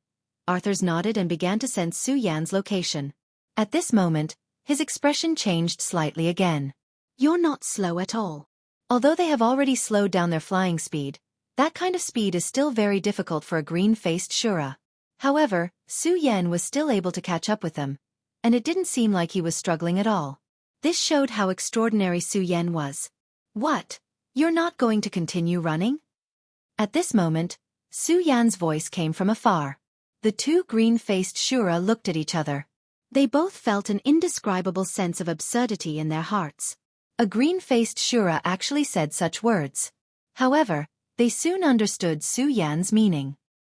Arthurs nodded and began to sense Su Yan's location. At this moment, his expression changed slightly again. You're not slow at all. Although they have already slowed down their flying speed, that kind of speed is still very difficult for a green-faced Shura. However, Su Yan was still able to catch up with them, and it didn't seem like he was struggling at all. This showed how extraordinary Su Yan was. What? You're not going to continue running? At this moment, Su Yan's voice came from afar. The two green-faced Shura looked at each other. They both felt an indescribable sense of absurdity in their hearts. A green-faced Shura actually said such words. However, they soon understood Su Yan's meaning.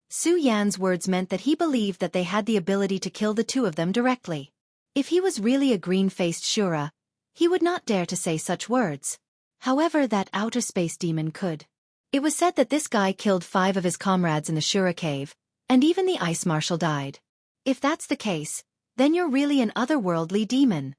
Su Yan's words meant that he believed that they had the ability to kill the two of them directly. If he was really a green-faced Shura, he would not dare to say such words. However, that outer space demon could. It was said that this guy killed 5 of his comrades in the Shura cave, and even the ice marshal died. If that's the case, then you're really an otherworldly demon.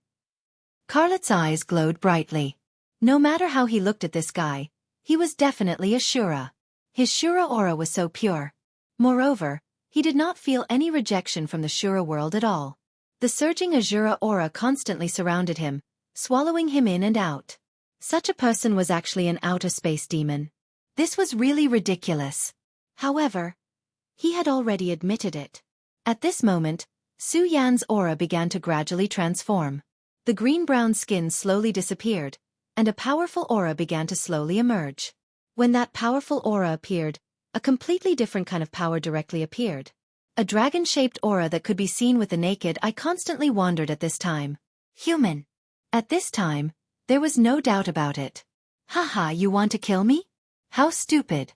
Carlet's eyes glowed brightly. No matter how he looked at this guy, he was definitely a Shura. His Shura aura was so pure. Moreover, he did not feel any rejection from the Shura world at all. The surging Azura aura constantly surrounded him, swallowing him in and out. Such a person was actually an outer space demon. This was really ridiculous. However, he had already admitted it. At this moment, Su Yan's aura began to gradually transform. The green-brown skin slowly disappeared, and a powerful aura began to slowly emerge. When that powerful aura appeared, a completely different kind of power directly appeared. A dragon-shaped aura that could be seen with the naked eye constantly wandered at this time. Human. At this time, there was no doubt about it. Haha, you want to kill me? How stupid.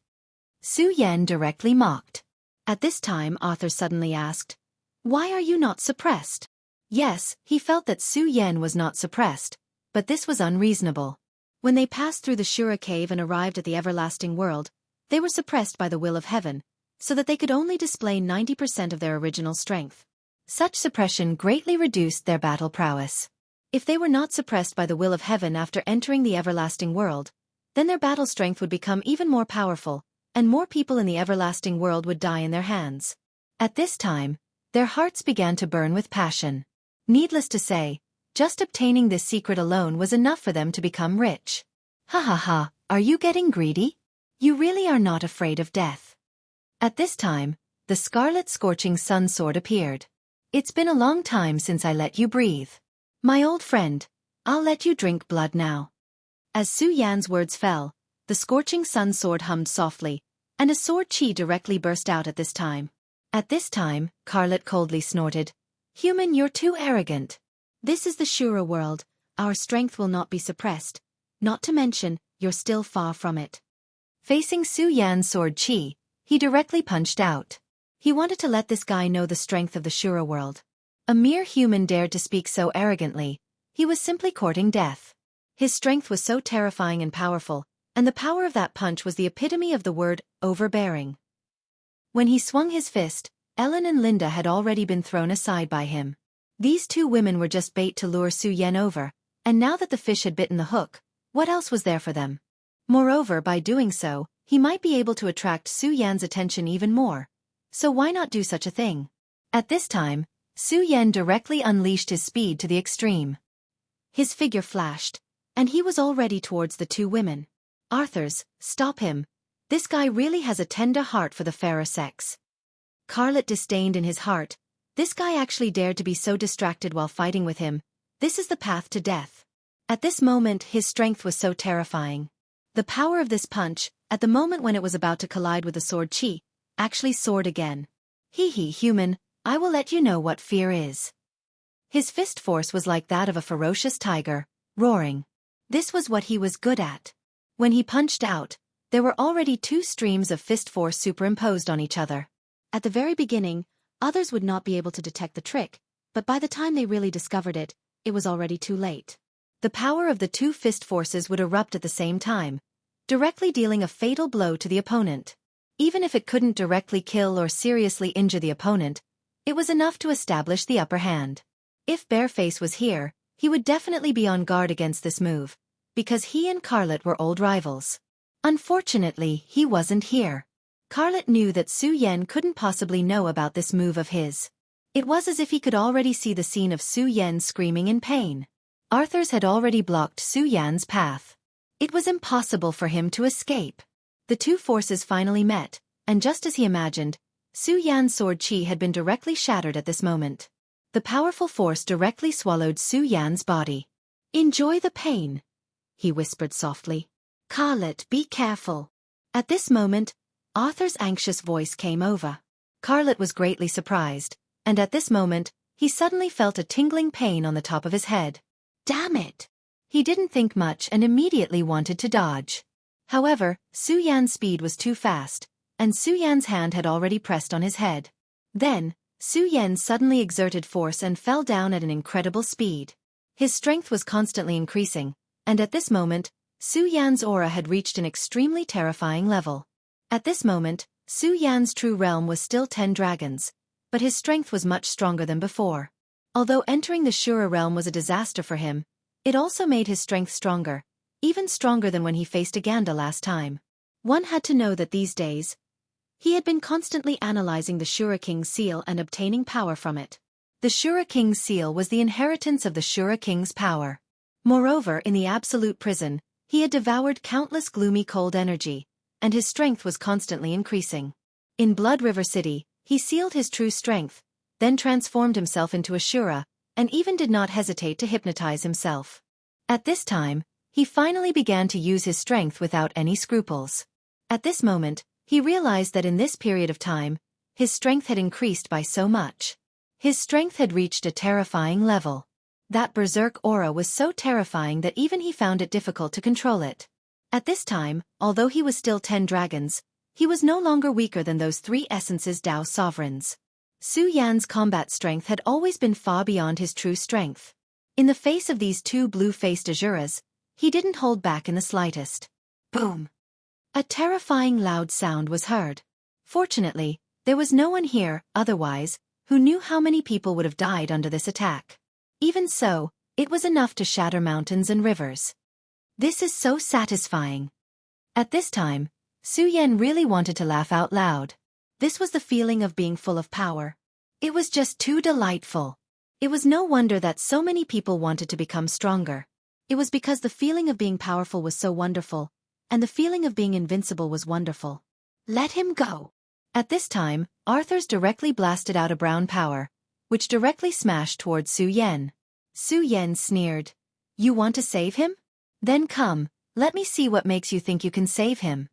Su Yan directly mocked. At this time Arthur suddenly asked, why are you not suppressed? Yes, he felt that Su Yan was not suppressed, but this was unreasonable. When they passed through the Shura cave and arrived at the everlasting world, they were suppressed by the will of heaven, so that they could only display 90% of their original strength. Such suppression greatly reduced their battle prowess. If they were not suppressed by the will of heaven after entering the everlasting world, then their battle strength would become even more powerful, and more people in the everlasting world would die in their hands. At this time, their hearts began to burn with passion. Needless to say, just obtaining this secret alone was enough for them to become rich. Ha ha ha, are you getting greedy? You really are not afraid of death. At this time, the scarlet scorching sun sword appeared. It's been a long time since I let you breathe. My old friend, I'll let you drink blood now. As Su Yan's words fell, the scorching sun sword hummed softly, and a sword chi directly burst out at this time. At this time, Carlet coldly snorted, Human, you're too arrogant. This is the Shura world, our strength will not be suppressed, not to mention, you're still far from it. Facing Su Yan's sword chi, he directly punched out. He wanted to let this guy know the strength of the Shura world. A mere human dared to speak so arrogantly, he was simply courting death. His strength was so terrifying and powerful, and the power of that punch was the epitome of the word, overbearing. When he swung his fist, Ellen and Linda had already been thrown aside by him. These two women were just bait to lure Su Yan over, and now that the fish had bitten the hook, what else was there for them? Moreover, by doing so, he might be able to attract Su Yan's attention even more. So why not do such a thing? At this time, Su Yan directly unleashed his speed to the extreme. His figure flashed, and he was already towards the two women. Arthur's, stop him. This guy really has a tender heart for the fairer sex. Carlet disdained in his heart. This guy actually dared to be so distracted while fighting with him. This is the path to death. At this moment his strength was so terrifying. The power of this punch, at the moment when it was about to collide with the sword chi, actually soared again. Hee human, I will let you know what fear is. His fist force was like that of a ferocious tiger, roaring. This was what he was good at. When he punched out, there were already two streams of fist force superimposed on each other. At the very beginning, others would not be able to detect the trick, but by the time they really discovered it, it was already too late. The power of the two fist forces would erupt at the same time, directly dealing a fatal blow to the opponent. Even if it couldn't directly kill or seriously injure the opponent, it was enough to establish the upper hand. If Bareface was here, he would definitely be on guard against this move, because he and Carlet were old rivals. Unfortunately, he wasn't here. Carlet knew that Su Yan couldn't possibly know about this move of his. It was as if he could already see the scene of Su Yan screaming in pain. Arthur's had already blocked Su Yan's path. It was impossible for him to escape. The two forces finally met, and just as he imagined, Su Yan's sword chi had been directly shattered at this moment. The powerful force directly swallowed Su Yan's body. Enjoy the pain, he whispered softly. Carlet, be careful. At this moment, Arthur's anxious voice came over. Carlet was greatly surprised, and at this moment, he suddenly felt a tingling pain on the top of his head. Damn it! He didn't think much and immediately wanted to dodge. However, Su Yan's speed was too fast, and Su Yan's hand had already pressed on his head. Then, Su Yan suddenly exerted force and fell down at an incredible speed. His strength was constantly increasing, and at this moment, Su Yan's aura had reached an extremely terrifying level. At this moment, Su Yan's true realm was still 10 dragons, but his strength was much stronger than before. Although entering the Shura realm was a disaster for him, it also made his strength stronger, even stronger than when he faced Aganda last time. One had to know that these days, he had been constantly analyzing the Shura King's seal and obtaining power from it. The Shura King's seal was the inheritance of the Shura King's power. Moreover, in the absolute prison, he had devoured countless gloomy cold energy, and his strength was constantly increasing. In Blood River City, he sealed his true strength, then transformed himself into a Shura, and even did not hesitate to hypnotize himself. At this time, he finally began to use his strength without any scruples. At this moment, he realized that in this period of time, his strength had increased by so much. His strength had reached a terrifying level. That berserk aura was so terrifying that even he found it difficult to control it. At this time, although he was still 10 dragons, he was no longer weaker than those 3 essences Tao sovereigns. Su Yan's combat strength had always been far beyond his true strength. In the face of these 2 blue-faced Azuras, he didn't hold back in the slightest. Boom! A terrifying loud sound was heard. Fortunately, there was no one here, otherwise, who knew how many people would have died under this attack. Even so, it was enough to shatter mountains and rivers. This is so satisfying. At this time, Su Yan really wanted to laugh out loud. This was the feeling of being full of power. It was just too delightful. It was no wonder that so many people wanted to become stronger. It was because the feeling of being powerful was so wonderful, and the feeling of being invincible was wonderful. Let him go. At this time, Arthur's directly blasted out a brown power, which directly smashed towards Su Yan. Su Yan sneered. You want to save him? Then come, let me see what makes you think you can save him.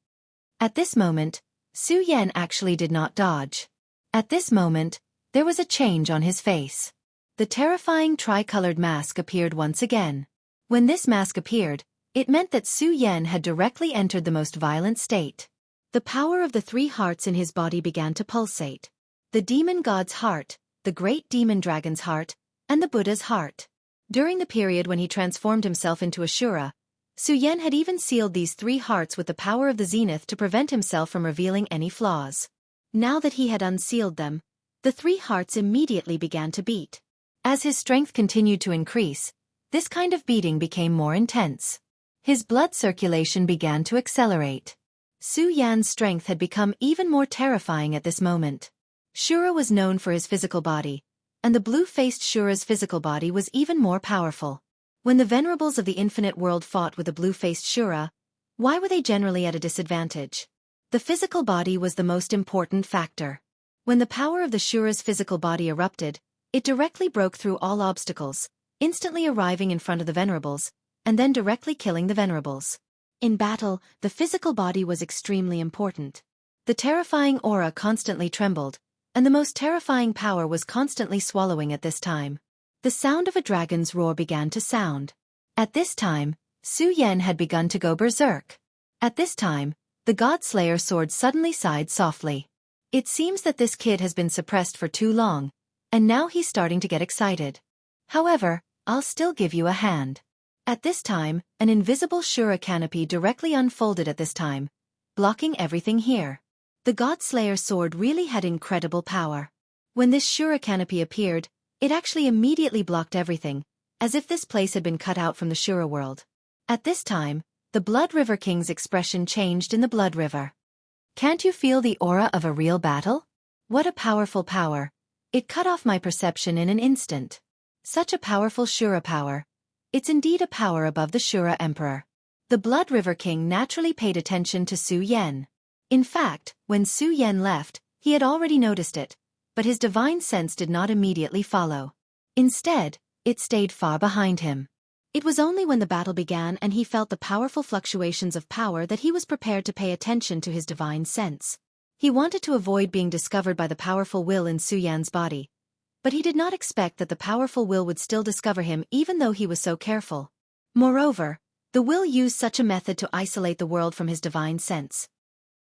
At this moment, Su Yan actually did not dodge. At this moment, there was a change on his face. The terrifying tricolored mask appeared once again. When this mask appeared, it meant that Su Yan had directly entered the most violent state. The power of the 3 hearts in his body began to pulsate. The demon god's heart, the great demon dragon's heart, and the Buddha's heart. During the period when he transformed himself into a Shura, Su Yan had even sealed these 3 hearts with the power of the zenith to prevent himself from revealing any flaws. Now that he had unsealed them, the 3 hearts immediately began to beat. As his strength continued to increase, this kind of beating became more intense. His blood circulation began to accelerate. Su Yan's strength had become even more terrifying at this moment. Shura was known for his physical body, and the blue-faced Shura's physical body was even more powerful. When the venerables of the infinite world fought with the blue-faced Shura, why were they generally at a disadvantage? The physical body was the most important factor. When the power of the Shura's physical body erupted, it directly broke through all obstacles, instantly arriving in front of the venerables, and then directly killing the venerables. In battle, the physical body was extremely important. The terrifying aura constantly trembled, and the most terrifying power was constantly swallowing at this time. The sound of a dragon's roar began to sound. At this time, Su Yan had begun to go berserk. At this time, the God-Slayer sword suddenly sighed softly. It seems that this kid has been suppressed for too long, and now he's starting to get excited. However, I'll still give you a hand. At this time, an invisible Shura canopy directly unfolded at this time, blocking everything here. The God-Slayer sword really had incredible power. When this Shura canopy appeared, it actually immediately blocked everything, as if this place had been cut out from the Shura world. At this time, the Blood River King's expression changed in the Blood River. Can't you feel the aura of a real battle? What a powerful power. It cut off my perception in an instant. Such a powerful Shura power. It's indeed a power above the Shura Emperor. The Blood River King naturally paid attention to Su Yan. In fact, when Su Yan left, he had already noticed it, but his divine sense did not immediately follow. Instead, it stayed far behind him. It was only when the battle began and he felt the powerful fluctuations of power that he was prepared to pay attention to his divine sense. He wanted to avoid being discovered by the powerful will in Su Yan's body, but he did not expect that the powerful will would still discover him even though he was so careful. Moreover, the will used such a method to isolate the world from his divine sense.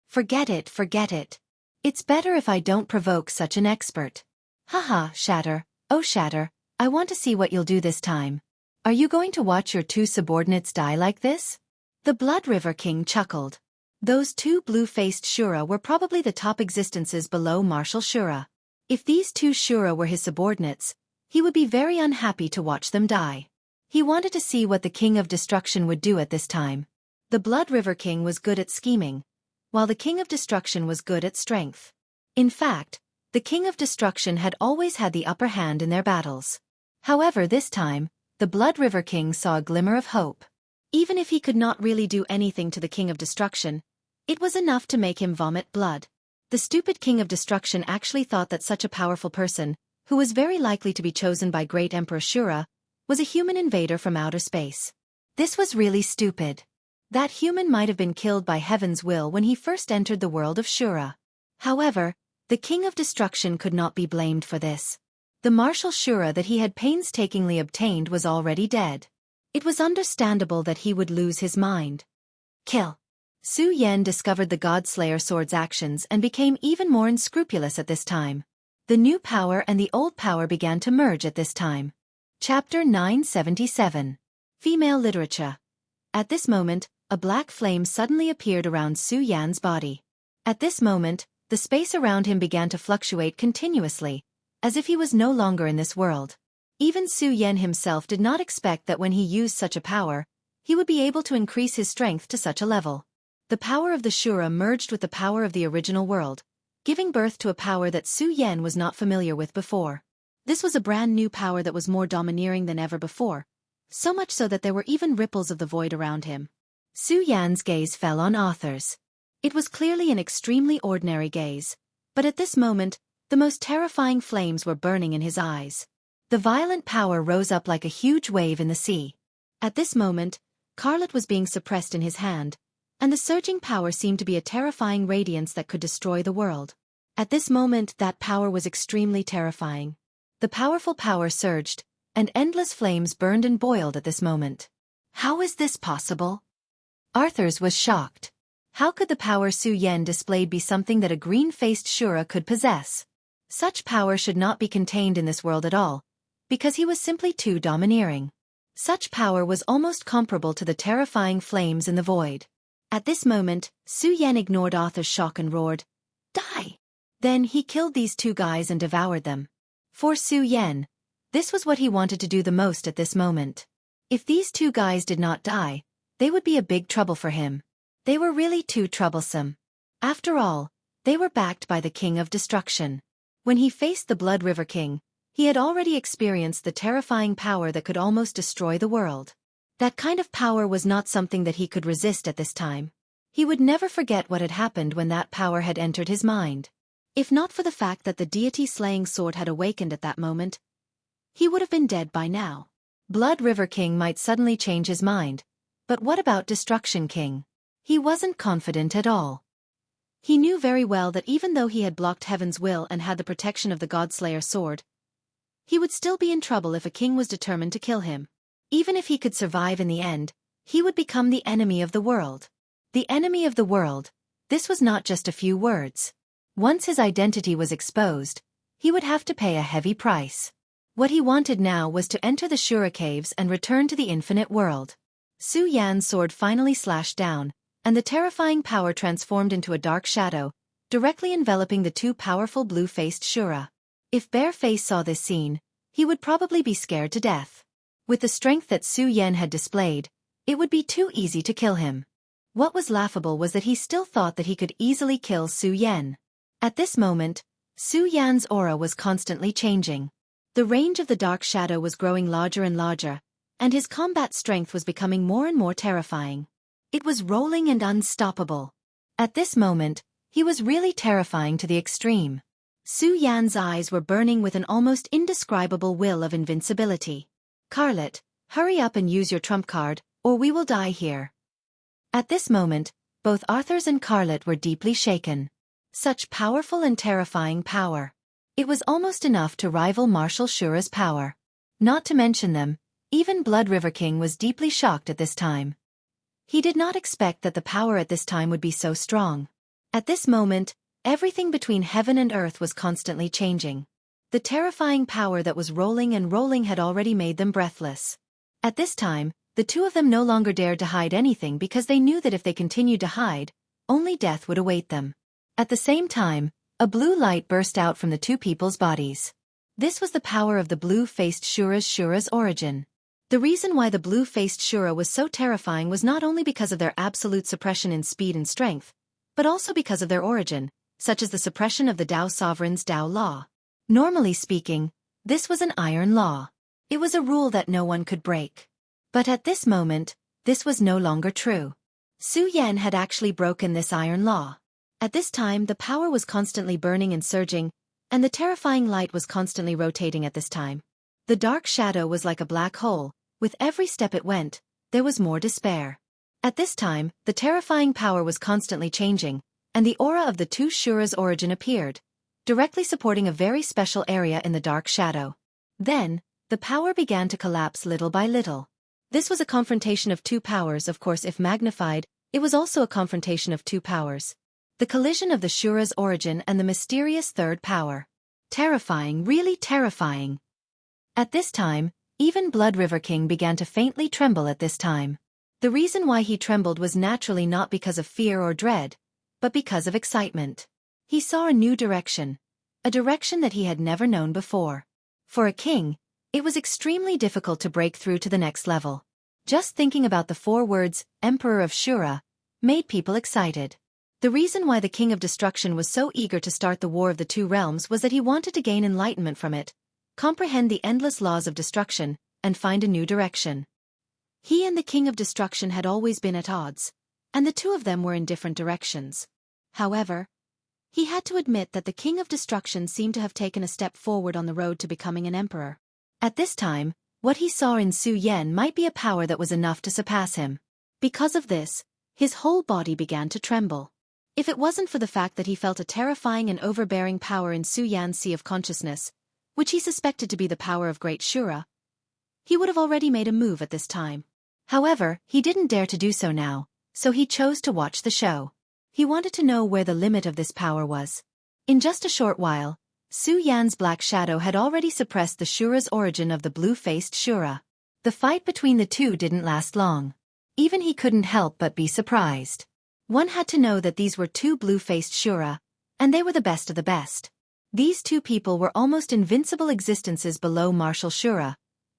Forget it, forget it. It's better if I don't provoke such an expert. Haha, Shatter, oh Shatter, I want to see what you'll do this time. Are you going to watch your two subordinates die like this? The Blood River King chuckled. Those two blue-faced Shura were probably the top existences below Martial Shura. If these two Shura were his subordinates, he would be very unhappy to watch them die. He wanted to see what the King of Destruction would do at this time. The Blood River King was good at scheming, while the King of Destruction was good at strength. In fact, the King of Destruction had always had the upper hand in their battles. However, this time, the Blood River King saw a glimmer of hope. Even if he could not really do anything to the King of Destruction, it was enough to make him vomit blood. The stupid King of Destruction actually thought that such a powerful person, who was very likely to be chosen by Great Emperor Shura, was a human invader from outer space. This was really stupid. That human might have been killed by Heaven's will when he first entered the world of Shura. However, the King of Destruction could not be blamed for this. The martial Shura that he had painstakingly obtained was already dead. It was understandable that he would lose his mind. Kill. Su Yan discovered the God-Slayer sword's actions and became even more unscrupulous at this time. The new power and the old power began to merge at this time. Chapter 977. Female Literature. At this moment, a black flame suddenly appeared around Su Yan's body. At this moment, the space around him began to fluctuate continuously, as if he was no longer in this world. Even Su Yan himself did not expect that when he used such a power, he would be able to increase his strength to such a level. The power of the Shura merged with the power of the original world, giving birth to a power that Su Yan was not familiar with before. This was a brand new power that was more domineering than ever before, so much so that there were even ripples of the void around him. Su Yan's gaze fell on Arthur's. It was clearly an extremely ordinary gaze, but at this moment, the most terrifying flames were burning in his eyes. The violent power rose up like a huge wave in the sea. At this moment, Carlet was being suppressed in his hand, and the surging power seemed to be a terrifying radiance that could destroy the world. At this moment, that power was extremely terrifying. The powerful power surged, and endless flames burned and boiled at this moment. How is this possible? Arthur's was shocked. How could the power Su Yan displayed be something that a green-faced Shura could possess? Such power should not be contained in this world at all, because he was simply too domineering. Such power was almost comparable to the terrifying flames in the void. At this moment, Su Yan ignored Arthur's shock and roared, "Die!" Then he killed these two guys and devoured them. For Su Yan, this was what he wanted to do the most at this moment. If these two guys did not die, they would be a big trouble for him. They were really too troublesome. After all, they were backed by the King of Destruction. When he faced the Blood River King, He had already experienced the terrifying power that could almost destroy the world. That kind of power was not something that he could resist at this time. He would never forget what had happened when that power had entered his mind. If not for the fact that the deity-slaying sword had awakened at that moment, he would have been dead by now. Blood River King might suddenly change his mind, but what about Destruction King? He wasn't confident at all. He knew very well that even though he had blocked Heaven's will and had the protection of the Godslayer sword, he would still be in trouble if a king was determined to kill him. Even if he could survive in the end, he would become the enemy of the world. The enemy of the world, this was not just a few words. Once his identity was exposed, he would have to pay a heavy price. What he wanted now was to enter the Shura caves and return to the infinite world. Su Yan's sword finally slashed down, and the terrifying power transformed into a dark shadow, directly enveloping the two powerful blue-faced Shura. If Bareface saw this scene, he would probably be scared to death. With the strength that Su Yan had displayed, it would be too easy to kill him. What was laughable was that he still thought that he could easily kill Su Yan. At this moment, Su Yan's aura was constantly changing. The range of the dark shadow was growing larger and larger, and his combat strength was becoming more and more terrifying. It was rolling and unstoppable. At this moment, he was really terrifying to the extreme. Su Yan's eyes were burning with an almost indescribable will of invincibility. "Carlet, hurry up and use your trump card, or we will die here." At this moment, both Arthurs and Carlet were deeply shaken. Such powerful and terrifying power. It was almost enough to rival Marshal Shura's power. Not to mention them, even Blood River King was deeply shocked at this time. He did not expect that the power at this time would be so strong. At this moment, everything between heaven and earth was constantly changing. The terrifying power that was rolling and rolling had already made them breathless. At this time, the two of them no longer dared to hide anything because they knew that if they continued to hide, only death would await them. At the same time, a blue light burst out from the two people's bodies. This was the power of the blue-faced Shura's origin. The reason why the blue-faced Shura was so terrifying was not only because of their absolute suppression in speed and strength, but also because of their origin, such as the suppression of the Dao Sovereign's Dao Law. Normally speaking, this was an iron law. It was a rule that no one could break. But at this moment, this was no longer true. Su Yan had actually broken this iron law. At this time, the power was constantly burning and surging, and the terrifying light was constantly rotating at this time. The dark shadow was like a black hole. With every step it went, there was more despair. At this time, the terrifying power was constantly changing, and the aura of the two Shura's origin appeared, directly supporting a very special area in the dark shadow. Then, the power began to collapse little by little. This was a confrontation of two powers. Of course, if magnified, it was also a confrontation of two powers. The collision of the Shura's origin and the mysterious third power. Terrifying, really terrifying. At this time, even Blood River King began to faintly tremble at this time. The reason why he trembled was naturally not because of fear or dread, but because of excitement. He saw a new direction, a direction that he had never known before. For a king, it was extremely difficult to break through to the next level. Just thinking about the 4 words, Emperor of Shura, made people excited. The reason why the King of Destruction was so eager to start the War of the Two Realms was that he wanted to gain enlightenment from it, comprehend the endless laws of destruction, and find a new direction. He and the King of Destruction had always been at odds, and the two of them were in different directions. However, he had to admit that the King of Destruction seemed to have taken a step forward on the road to becoming an emperor. At this time, what he saw in Su Yan might be a power that was enough to surpass him. Because of this, his whole body began to tremble. If it wasn't for the fact that he felt a terrifying and overbearing power in Su Yan's sea of consciousness, which he suspected to be the power of Great Shura, he would have already made a move at this time. However, he didn't dare to do so now, so he chose to watch the show. He wanted to know where the limit of this power was. In just a short while, Su Yan's black shadow had already suppressed the Shura's origin of the blue-faced Shura. The fight between the two didn't last long. Even he couldn't help but be surprised. One had to know that these were two blue-faced Shura, and they were the best of the best. These two people were almost invincible existences below Marshal Shura,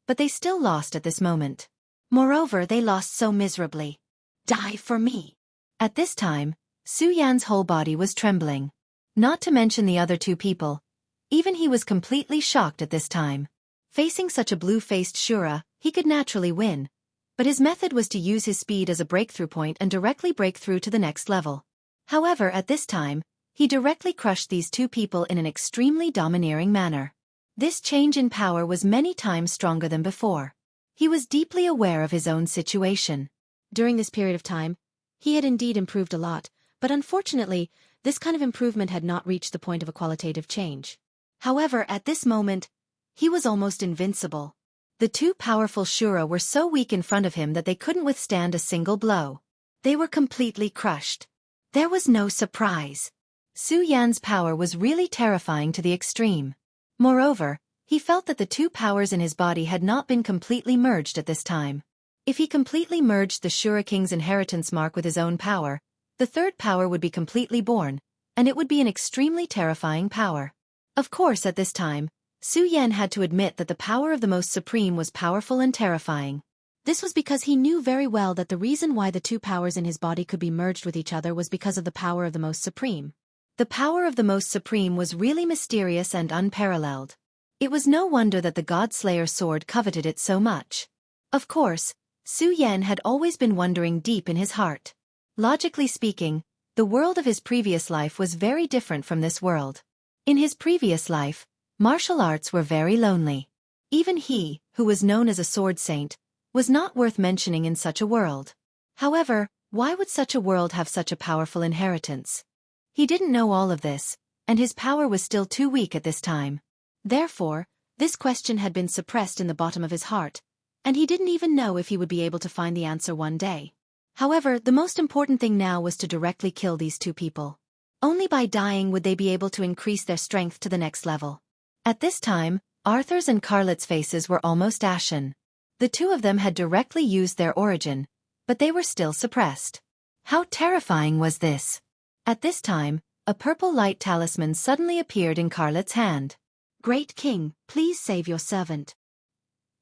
but they still lost at this moment. Moreover, they lost so miserably. Die for me. At this time, Su Yan's whole body was trembling. Not to mention the other two people. Even he was completely shocked at this time. Facing such a blue-faced Shura, he could naturally win. But his method was to use his speed as a breakthrough point and directly break through to the next level. However, at this time, he directly crushed these two people in an extremely domineering manner. This change in power was many times stronger than before. He was deeply aware of his own situation. During this period of time, he had indeed improved a lot, but unfortunately, this kind of improvement had not reached the point of a qualitative change. However, at this moment, he was almost invincible. The two powerful Shura were so weak in front of him that they couldn't withstand a single blow. They were completely crushed. There was no surprise. Su Yan's power was really terrifying to the extreme. Moreover, he felt that the two powers in his body had not been completely merged at this time. If he completely merged the Shura King's inheritance mark with his own power, the third power would be completely born, and it would be an extremely terrifying power. Of course, at this time, Su Yan had to admit that the power of the Most Supreme was powerful and terrifying. This was because he knew very well that the reason why the two powers in his body could be merged with each other was because of the power of the Most Supreme. The power of the Most Supreme was really mysterious and unparalleled. It was no wonder that the God-Slayer sword coveted it so much. Of course, Su Yan had always been wondering deep in his heart. Logically speaking, the world of his previous life was very different from this world. In his previous life, martial arts were very lonely. Even he, who was known as a sword saint, was not worth mentioning in such a world. However, why would such a world have such a powerful inheritance? He didn't know all of this, and his power was still too weak at this time. Therefore, this question had been suppressed in the bottom of his heart, and he didn't even know if he would be able to find the answer one day. However, the most important thing now was to directly kill these two people. Only by dying would they be able to increase their strength to the next level. At this time, Arthur's and Carlet's faces were almost ashen. The two of them had directly used their origin, but they were still suppressed. How terrifying was this? At this time, a purple light talisman suddenly appeared in Carlet's hand. "Great King, please save your servant."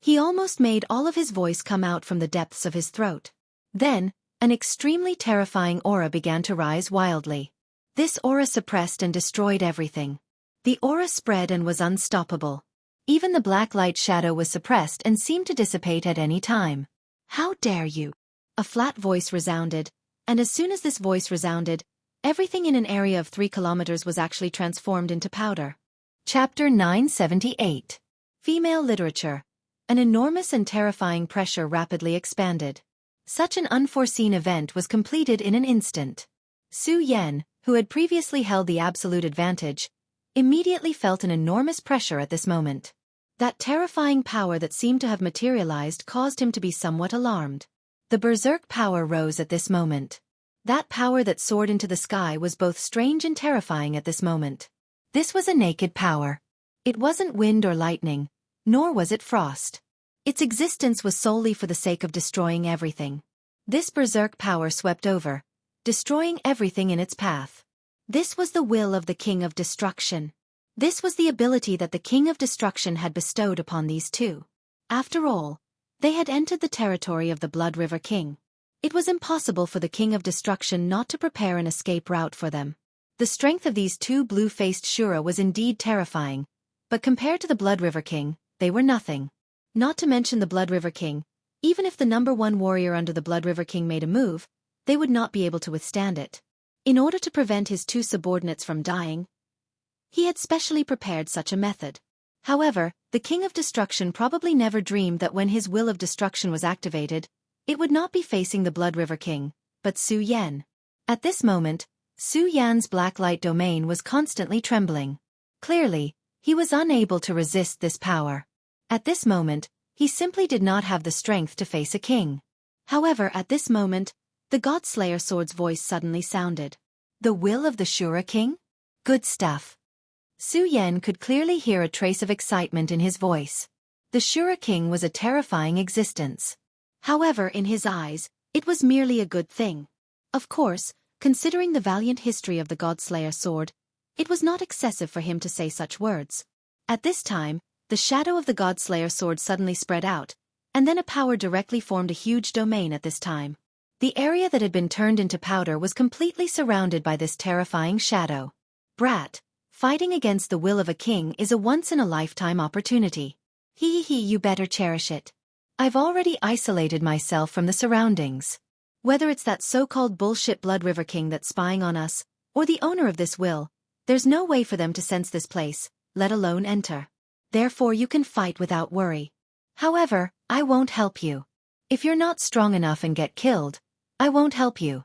He almost made all of his voice come out from the depths of his throat. Then, an extremely terrifying aura began to rise wildly. This aura suppressed and destroyed everything. The aura spread and was unstoppable. Even the black light shadow was suppressed and seemed to dissipate at any time. "How dare you?" A flat voice resounded, and as soon as this voice resounded, everything in an area of 3 kilometers was actually transformed into powder. Chapter 978. Female Literature. An enormous and terrifying pressure rapidly expanded. Such an unforeseen event was completed in an instant. Su Yan, who had previously held the absolute advantage, immediately felt an enormous pressure at this moment. That terrifying power that seemed to have materialized caused him to be somewhat alarmed. The berserk power rose at this moment. That power that soared into the sky was both strange and terrifying at this moment. This was a naked power. It wasn't wind or lightning, nor was it frost. Its existence was solely for the sake of destroying everything. This berserk power swept over, destroying everything in its path. This was the will of the King of Destruction. This was the ability that the King of Destruction had bestowed upon these two. After all, they had entered the territory of the Blood River King. It was impossible for the King of Destruction not to prepare an escape route for them. The strength of these two blue-faced Shura was indeed terrifying, but compared to the Blood River King, they were nothing. Not to mention the Blood River King, even if the #1 warrior under the Blood River King made a move, they would not be able to withstand it. In order to prevent his two subordinates from dying, he had specially prepared such a method. However, the King of Destruction probably never dreamed that when his will of destruction was activated, it would not be facing the Blood River King, but Su Yan. At this moment, Su Yan's black light domain was constantly trembling. Clearly, he was unable to resist this power. At this moment, he simply did not have the strength to face a king. However, at this moment, the God-Slayer sword's voice suddenly sounded. "The will of the Shura King? Good stuff." Su Yan could clearly hear a trace of excitement in his voice. The Shura King was a terrifying existence. However, in his eyes, it was merely a good thing. Of course, considering the valiant history of the God-Slayer sword, it was not excessive for him to say such words. At this time, the shadow of the God-Slayer sword suddenly spread out, and then a power directly formed a huge domain at this time. The area that had been turned into powder was completely surrounded by this terrifying shadow. "Brat, Fighting against the will of a king is a once-in-a-lifetime opportunity. You better cherish it. I've already isolated myself from the surroundings. Whether it's that so-called bullshit Blood River King that's spying on us, or the owner of this will, there's no way for them to sense this place, let alone enter. Therefore you can fight without worry. However, I won't help you. If you're not strong enough and get killed, I won't help you.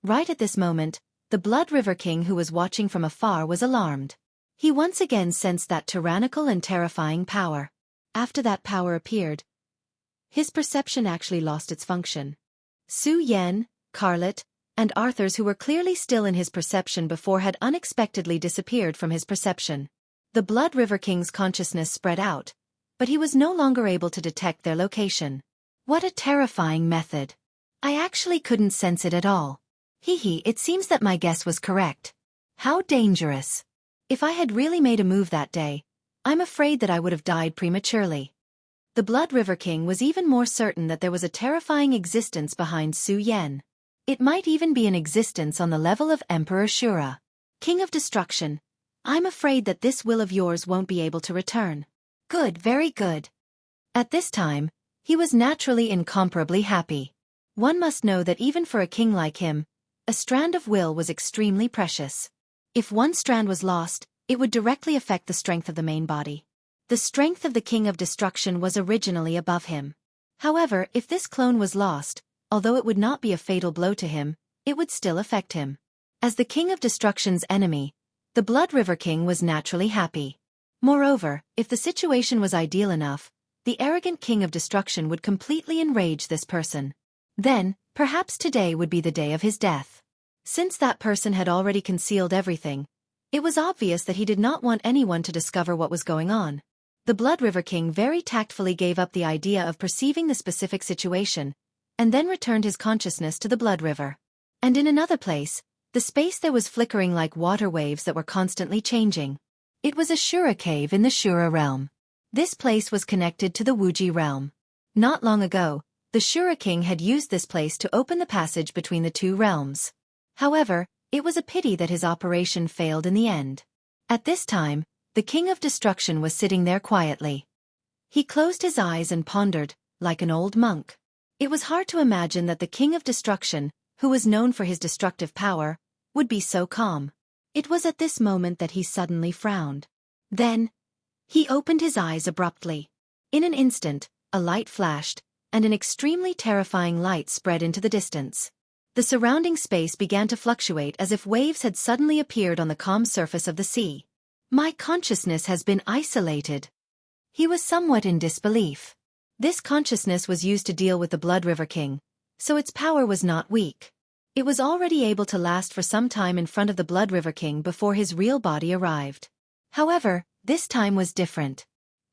Right at this moment, the Blood River King who was watching from afar was alarmed. He once again sensed that tyrannical and terrifying power. After that power appeared, his perception actually lost its function. Su Yen, Carlet, and Arthurs who were clearly still in his perception before had unexpectedly disappeared from his perception. The Blood River King's consciousness spread out, but he was no longer able to detect their location. What a terrifying method. I actually couldn't sense it at all. It seems that my guess was correct. How dangerous. If I had really made a move that day, I'm afraid that I would have died prematurely. The Blood River King was even more certain that there was a terrifying existence behind Su Yen. It might even be an existence on the level of Emperor Shura. King of Destruction, I'm afraid that this will of yours won't be able to return. Good, very good. At this time, he was naturally incomparably happy. One must know that even for a king like him, a strand of will was extremely precious. If one strand was lost, it would directly affect the strength of the main body. The strength of the King of Destruction was originally above him. However, if this clone was lost, although it would not be a fatal blow to him, it would still affect him. As the King of Destruction's enemy, the Blood River King was naturally happy. Moreover, if the situation was ideal enough, the arrogant King of Destruction would completely enrage this person. Then, perhaps today would be the day of his death. Since that person had already concealed everything, it was obvious that he did not want anyone to discover what was going on. The Blood River King very tactfully gave up the idea of perceiving the specific situation, and then returned his consciousness to the Blood River. And in another place, the space there was flickering like water waves that were constantly changing. It was a Shura cave in the Shura realm. This place was connected to the Wuji realm. Not long ago, the Shura King had used this place to open the passage between the two realms. However, it was a pity that his operation failed in the end. At this time, the King of Destruction was sitting there quietly. He closed his eyes and pondered, like an old monk. It was hard to imagine that the King of Destruction, who was known for his destructive power, would be so calm. It was at this moment that he suddenly frowned. Then, he opened his eyes abruptly. In an instant, a light flashed, and an extremely terrifying light spread into the distance. The surrounding space began to fluctuate as if waves had suddenly appeared on the calm surface of the sea. My consciousness has been isolated. He was somewhat in disbelief. This consciousness was used to deal with the Blood River King, so its power was not weak. It was already able to last for some time in front of the Blood River King before his real body arrived. However, this time was different.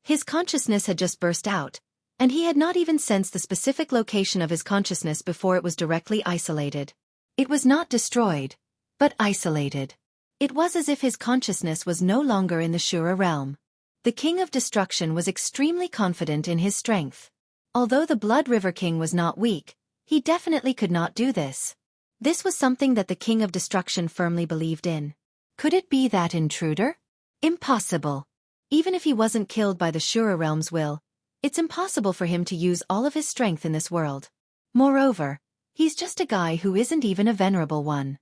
His consciousness had just burst out, and he had not even sensed the specific location of his consciousness before it was directly isolated. It was not destroyed, but isolated. It was as if his consciousness was no longer in the Shura realm. The King of Destruction was extremely confident in his strength. Although the Blood River King was not weak, he definitely could not do this. This was something that the King of Destruction firmly believed in. Could it be that intruder? Impossible. Even if he wasn't killed by the Shura realm's will, it's impossible for him to use all of his strength in this world. Moreover, he's just a guy who isn't even a venerable one.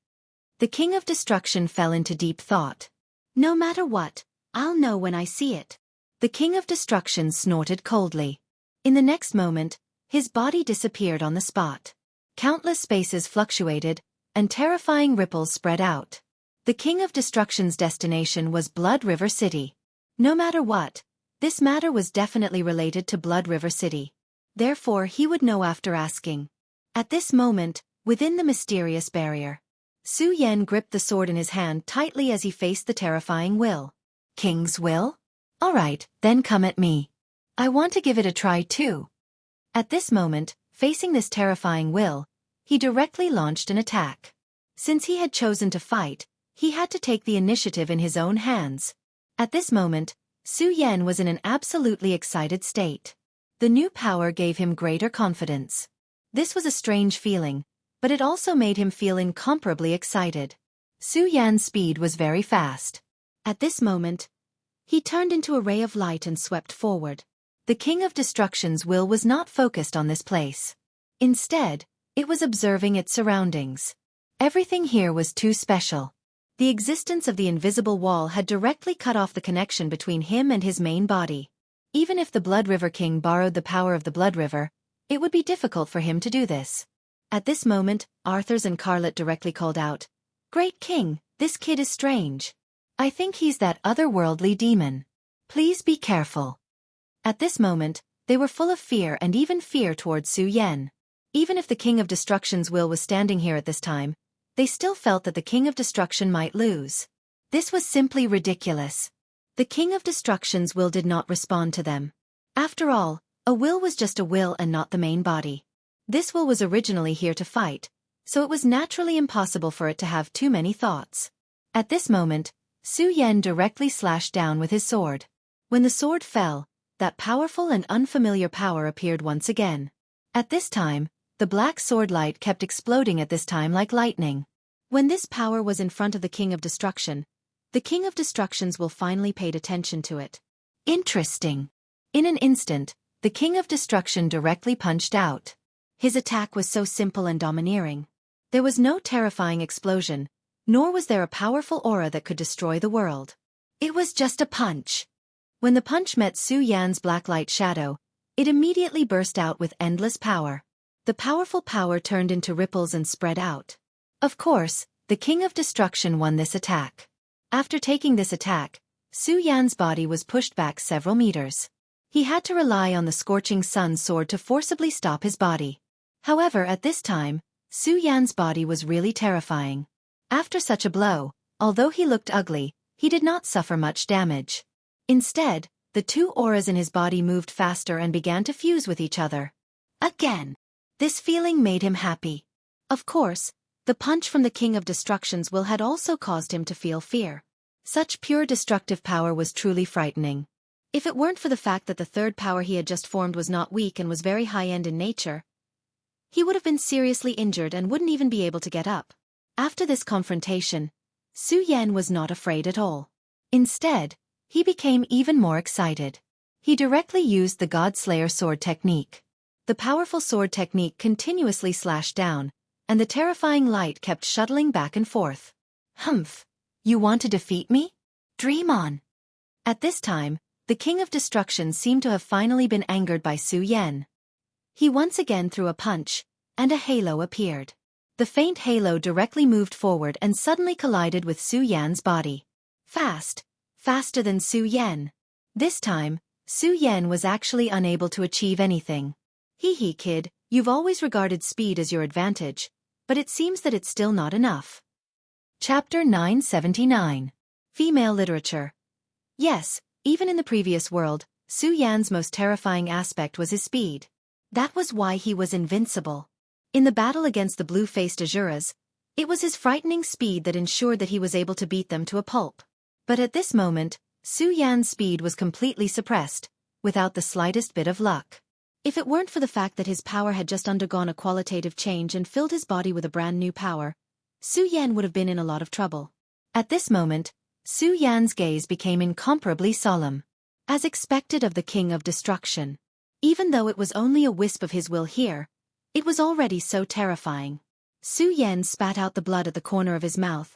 The King of Destruction fell into deep thought. No matter what, I'll know when I see it. The King of Destruction snorted coldly. In the next moment, his body disappeared on the spot. Countless spaces fluctuated, and terrifying ripples spread out. The King of Destruction's destination was Blood River City. No matter what, this matter was definitely related to Blood River City. Therefore he would know after asking. At this moment, within the mysterious barrier, Su Yen gripped the sword in his hand tightly as he faced the terrifying will. King's will? All right, then come at me. I want to give it a try too. At this moment, facing this terrifying will, he directly launched an attack. Since he had chosen to fight, he had to take the initiative in his own hands. At this moment, Su Yen was in an absolutely excited state. The new power gave him greater confidence. This was a strange feeling, but it also made him feel incomparably excited. Su Yan's speed was very fast. At this moment, he turned into a ray of light and swept forward. The King of Destruction's will was not focused on this place. Instead, it was observing its surroundings. Everything here was too special. The existence of the invisible wall had directly cut off the connection between him and his main body. Even if the Blood River King borrowed the power of the Blood River, it would be difficult for him to do this. At this moment, Arthurs and Carlet directly called out, "Great King, this kid is strange. I think he's that otherworldly demon. Please be careful." At this moment, they were full of fear and even fear towards Su Yan. Even if the King of Destruction's will was standing here at this time, they still felt that the King of Destruction might lose. This was simply ridiculous. The King of Destruction's will did not respond to them. After all, a will was just a will and not the main body. This will was originally here to fight, so it was naturally impossible for it to have too many thoughts. At this moment, Su Yan directly slashed down with his sword. When the sword fell, that powerful and unfamiliar power appeared once again. At this time, the black sword light kept exploding at this time like lightning. When this power was in front of the King of Destruction, the King of Destruction's will finally paid attention to it. Interesting. In an instant, the King of Destruction directly punched out. His attack was so simple and domineering. There was no terrifying explosion, nor was there a powerful aura that could destroy the world. It was just a punch. When the punch met Su Yan's black light shadow, it immediately burst out with endless power. The powerful power turned into ripples and spread out. Of course, the King of Destruction won this attack. After taking this attack, Su Yan's body was pushed back several meters. He had to rely on the scorching sun sword to forcibly stop his body. However, at this time, Su Yan's body was really terrifying. After such a blow, although he looked ugly, he did not suffer much damage. Instead, the two auras in his body moved faster and began to fuse with each other. Again. This feeling made him happy. Of course, the punch from the King of Destruction's will had also caused him to feel fear. Such pure destructive power was truly frightening. If it weren't for the fact that the third power he had just formed was not weak and was very high-end in nature, he would have been seriously injured and wouldn't even be able to get up. After this confrontation, Su Yan was not afraid at all. Instead, he became even more excited. He directly used the God Slayer sword technique. The powerful sword technique continuously slashed down, and the terrifying light kept shuttling back and forth. Humph! You want to defeat me? Dream on! At this time, the King of Destruction seemed to have finally been angered by Su Yan. He once again threw a punch, and a halo appeared. The faint halo directly moved forward and suddenly collided with Su Yan's body. Faster than Su Yan. This time, Su Yan was actually unable to achieve anything. Hee kid, you've always regarded speed as your advantage, but it seems that it's still not enough. Chapter 979. Female Literature. Yes, even in the previous world, Su Yan's most terrifying aspect was his speed. That was why he was invincible. In the battle against the blue-faced Azuras, it was his frightening speed that ensured that he was able to beat them to a pulp. But at this moment, Su Yan's speed was completely suppressed, without the slightest bit of luck. If it weren't for the fact that his power had just undergone a qualitative change and filled his body with a brand new power, Su Yan would have been in a lot of trouble. At this moment, Su Yan's gaze became incomparably solemn. As expected of the King of Destruction. Even though it was only a wisp of his will here, it was already so terrifying. Su Yan spat out the blood at the corner of his mouth,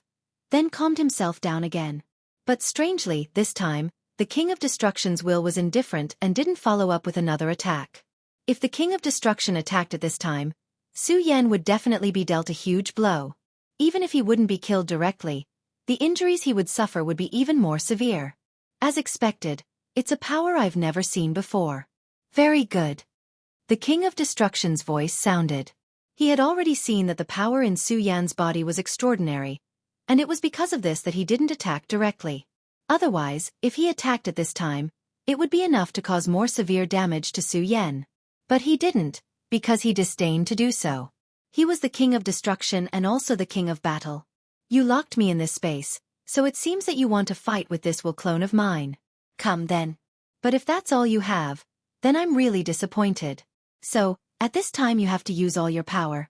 then calmed himself down again. But strangely, this time, the King of Destruction's will was indifferent and didn't follow up with another attack. If the King of Destruction attacked at this time, Su Yan would definitely be dealt a huge blow. Even if he wouldn't be killed directly, the injuries he would suffer would be even more severe. As expected, it's a power I've never seen before. Very good. The King of Destruction's voice sounded. He had already seen that the power in Su Yan's body was extraordinary, and it was because of this that he didn't attack directly. Otherwise, if he attacked at this time, it would be enough to cause more severe damage to Su Yan. But he didn't, because he disdained to do so. He was the King of Destruction and also the King of Battle. You locked me in this space, so it seems that you want to fight with this will clone of mine. Come then. But if that's all you have, then I'm really disappointed. So, at this time you have to use all your power.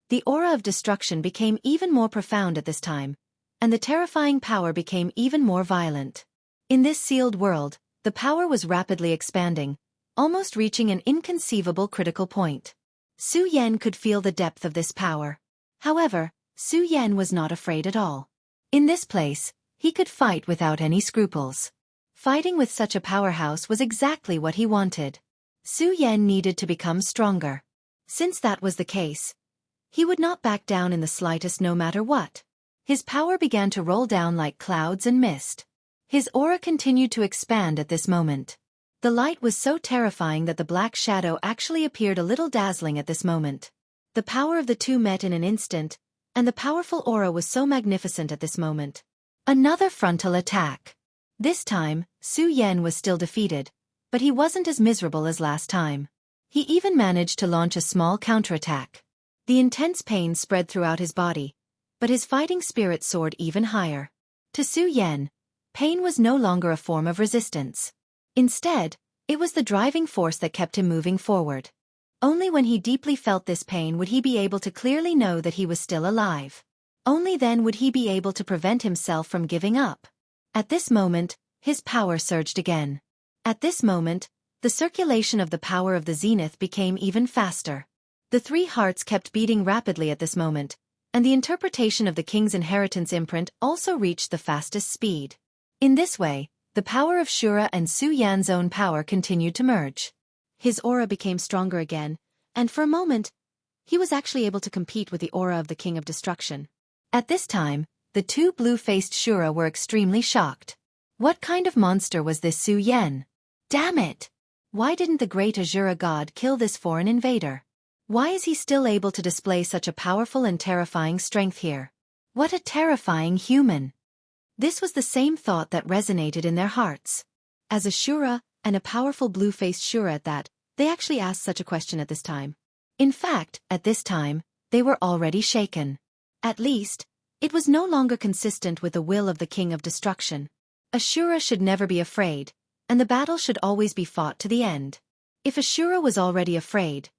The aura of destruction became even more profound at this time, and the terrifying power became even more violent. In this sealed world, the power was rapidly expanding, almost reaching an inconceivable critical point. Su Yan could feel the depth of this power. However, Su Yan was not afraid at all. In this place, he could fight without any scruples. Fighting with such a powerhouse was exactly what he wanted. Su Yan needed to become stronger. Since that was the case, he would not back down in the slightest no matter what. His power began to roll down like clouds and mist. His aura continued to expand at this moment. The light was so terrifying that the black shadow actually appeared a little dazzling at this moment. The power of the two met in an instant, and the powerful aura was so magnificent at this moment. Another frontal attack. This time, Su Yan was still defeated, but he wasn't as miserable as last time. He even managed to launch a small counterattack. The intense pain spread throughout his body, but his fighting spirit soared even higher. To Su Yan, pain was no longer a form of resistance. Instead, it was the driving force that kept him moving forward. Only when he deeply felt this pain would he be able to clearly know that he was still alive. Only then would he be able to prevent himself from giving up. At this moment, his power surged again. At this moment, the circulation of the power of the zenith became even faster. The three hearts kept beating rapidly at this moment, and the interpretation of the king's inheritance imprint also reached the fastest speed. In this way, the power of Shura and Su Yan's own power continued to merge. His aura became stronger again, and for a moment, he was actually able to compete with the aura of the King of Destruction. At this time, the two blue-faced Shura were extremely shocked. What kind of monster was this Su Yan? Damn it! Why didn't the great Azura god kill this foreign invader? Why is he still able to display such a powerful and terrifying strength here? What a terrifying human! This was the same thought that resonated in their hearts. As a Shura, and a powerful blue-faced Shura at that, they actually asked such a question at this time. In fact, at this time, they were already shaken. At least, it was no longer consistent with the will of the King of Destruction. A Shura should never be afraid, and the battle should always be fought to the end. If a Shura was already afraid,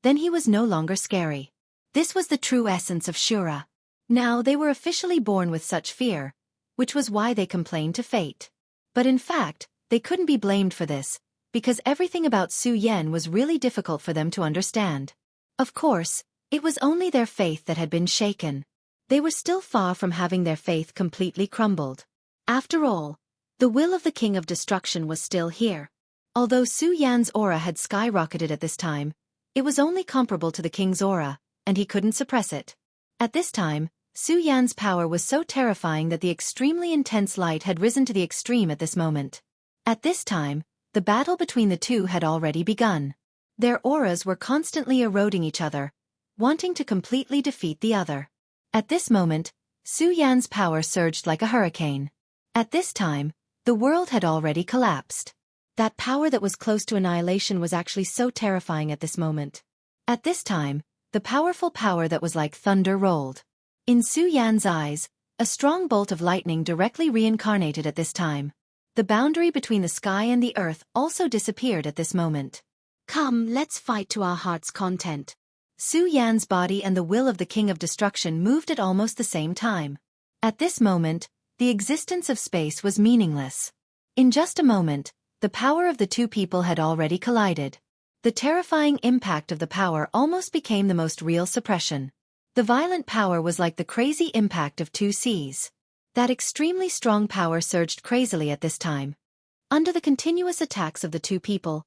then he was no longer scary. This was the true essence of Shura. Now they were officially born with such fear, which was why they complained to fate. But in fact, they couldn't be blamed for this, because everything about Su Yan was really difficult for them to understand. Of course, it was only their faith that had been shaken. They were still far from having their faith completely crumbled. After all, the will of the King of Destruction was still here. Although Su Yan's aura had skyrocketed at this time, it was only comparable to the king's aura, and he couldn't suppress it. At this time, Su Yan's power was so terrifying that the extremely intense light had risen to the extreme at this moment. At this time, the battle between the two had already begun. Their auras were constantly eroding each other, wanting to completely defeat the other. At this moment, Su Yan's power surged like a hurricane. At this time, the world had already collapsed. That power that was close to annihilation was actually so terrifying at this moment. At this time, the powerful power that was like thunder rolled. In Su Yan's eyes, a strong bolt of lightning directly reincarnated at this time. The boundary between the sky and the earth also disappeared at this moment. Come, let's fight to our heart's content. Su Yan's body and the will of the King of Destruction moved at almost the same time. At this moment, the existence of space was meaningless. In just a moment, the power of the two people had already collided. The terrifying impact of the power almost became the most real suppression. The violent power was like the crazy impact of two seas. That extremely strong power surged crazily at this time. Under the continuous attacks of the two people,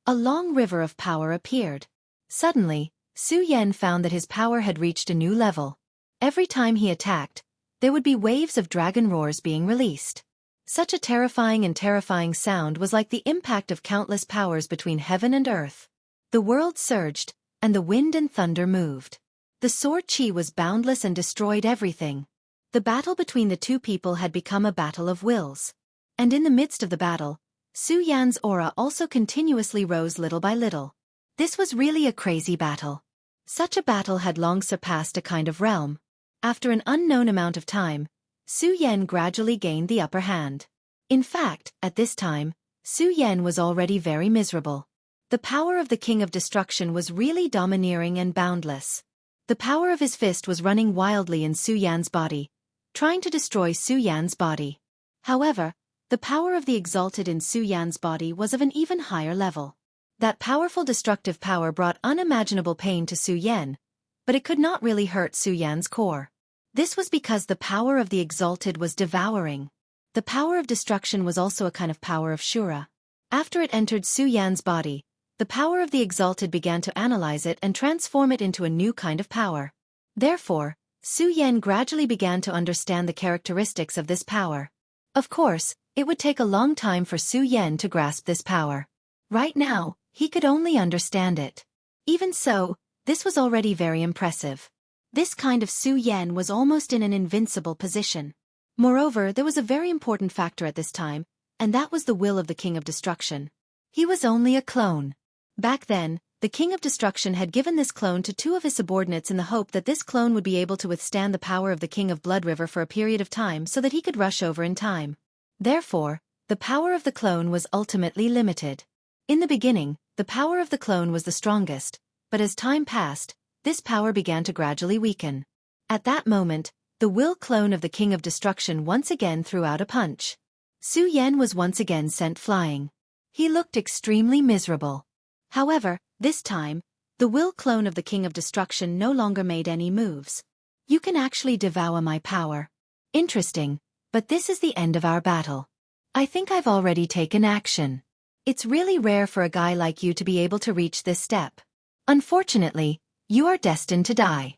a long river of power appeared. Suddenly, Su Yan found that his power had reached a new level. Every time he attacked, there would be waves of dragon roars being released. Such a terrifying sound was like the impact of countless powers between heaven and earth. The world surged, and the wind and thunder moved. The sword chi was boundless and destroyed everything. The battle between the two people had become a battle of wills. And in the midst of the battle, Su Yan's aura also continuously rose little by little. This was really a crazy battle. Such a battle had long surpassed a kind of realm. After an unknown amount of time, Su Yan gradually gained the upper hand. In fact, at this time, Su Yan was already very miserable. The power of the King of Destruction was really domineering and boundless. The power of his fist was running wildly in Su Yan's body, trying to destroy Su Yan's body. However, the power of the Exalted in Su Yan's body was of an even higher level. That powerful destructive power brought unimaginable pain to Su Yan, but it could not really hurt Su Yan's core. This was because the power of the Exalted was devouring. The power of destruction was also a kind of power of Shura. After it entered Su Yan's body, the power of the Exalted began to analyze it and transform it into a new kind of power. Therefore, Su Yan gradually began to understand the characteristics of this power. Of course, it would take a long time for Su Yan to grasp this power. Right now, he could only understand it. Even so, this was already very impressive. This kind of Su Yan was almost in an invincible position. Moreover, there was a very important factor at this time, and that was the will of the King of Destruction. He was only a clone. Back then, the King of Destruction had given this clone to two of his subordinates in the hope that this clone would be able to withstand the power of the King of Blood River for a period of time so that he could rush over in time. Therefore, the power of the clone was ultimately limited. In the beginning, the power of the clone was the strongest, but as time passed, this power began to gradually weaken. At that moment, the will clone of the King of Destruction once again threw out a punch. Su Yan was once again sent flying. He looked extremely miserable. However, this time, the will clone of the King of Destruction no longer made any moves. You can actually devour my power. Interesting, but this is the end of our battle. I think I've already taken action. It's really rare for a guy like you to be able to reach this step. Unfortunately, you are destined to die.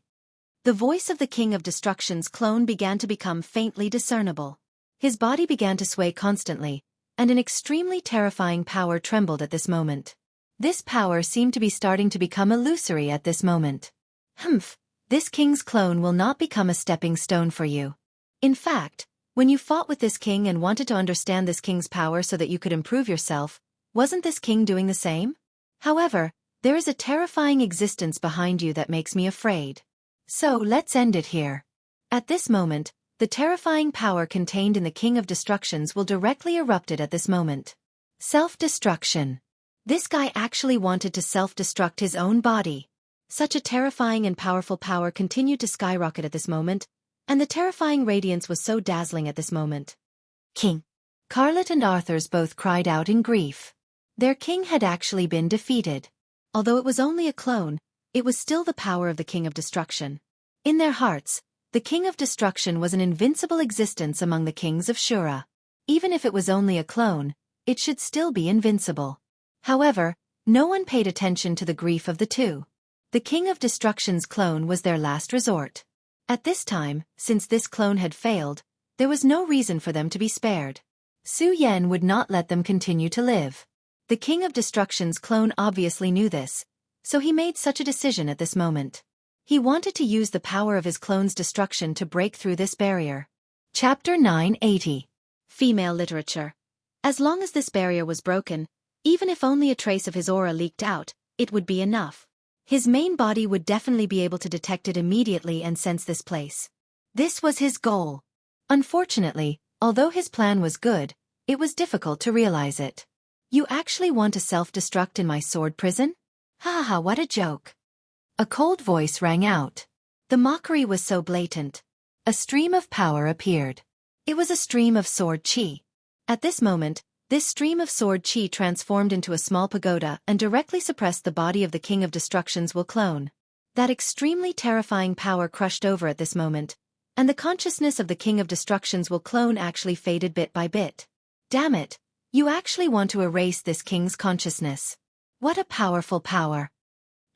The voice of the King of Destruction's clone began to become faintly discernible. His body began to sway constantly, and an extremely terrifying power trembled at this moment. This power seemed to be starting to become illusory at this moment. Humph, this king's clone will not become a stepping stone for you. In fact, when you fought with this king and wanted to understand this king's power so that you could improve yourself, wasn't this king doing the same? However, there is a terrifying existence behind you that makes me afraid. So let's end it here. At this moment, the terrifying power contained in the King of Destructions will directly erupted at this moment. Self-destruction. This guy actually wanted to self-destruct his own body. Such a terrifying and powerful power continued to skyrocket at this moment, and the terrifying radiance was so dazzling at this moment. King. Carlet and Arthurs both cried out in grief. Their king had actually been defeated. Although it was only a clone, it was still the power of the King of Destruction. In their hearts, the King of Destruction was an invincible existence among the kings of Shura. Even if it was only a clone, it should still be invincible. However, no one paid attention to the grief of the two. The King of Destruction's clone was their last resort. At this time, since this clone had failed, there was no reason for them to be spared. Su Yan would not let them continue to live. The King of Destruction's clone obviously knew this, so he made such a decision at this moment. He wanted to use the power of his clone's destruction to break through this barrier. Chapter 980. Female Literature. As long as this barrier was broken, even if only a trace of his aura leaked out, it would be enough. His main body would definitely be able to detect it immediately and sense this place. This was his goal. Unfortunately, although his plan was good, it was difficult to realize it. You actually want to self-destruct in my sword prison? Ha ha, what a joke. A cold voice rang out. The mockery was so blatant. A stream of power appeared. It was a stream of sword chi. At this moment, this stream of sword chi transformed into a small pagoda and directly suppressed the body of the King of Destruction's will clone. That extremely terrifying power crushed over at this moment, and the consciousness of the King of Destruction's will clone actually faded bit by bit. Damn it, you actually want to erase this king's consciousness. What a powerful power.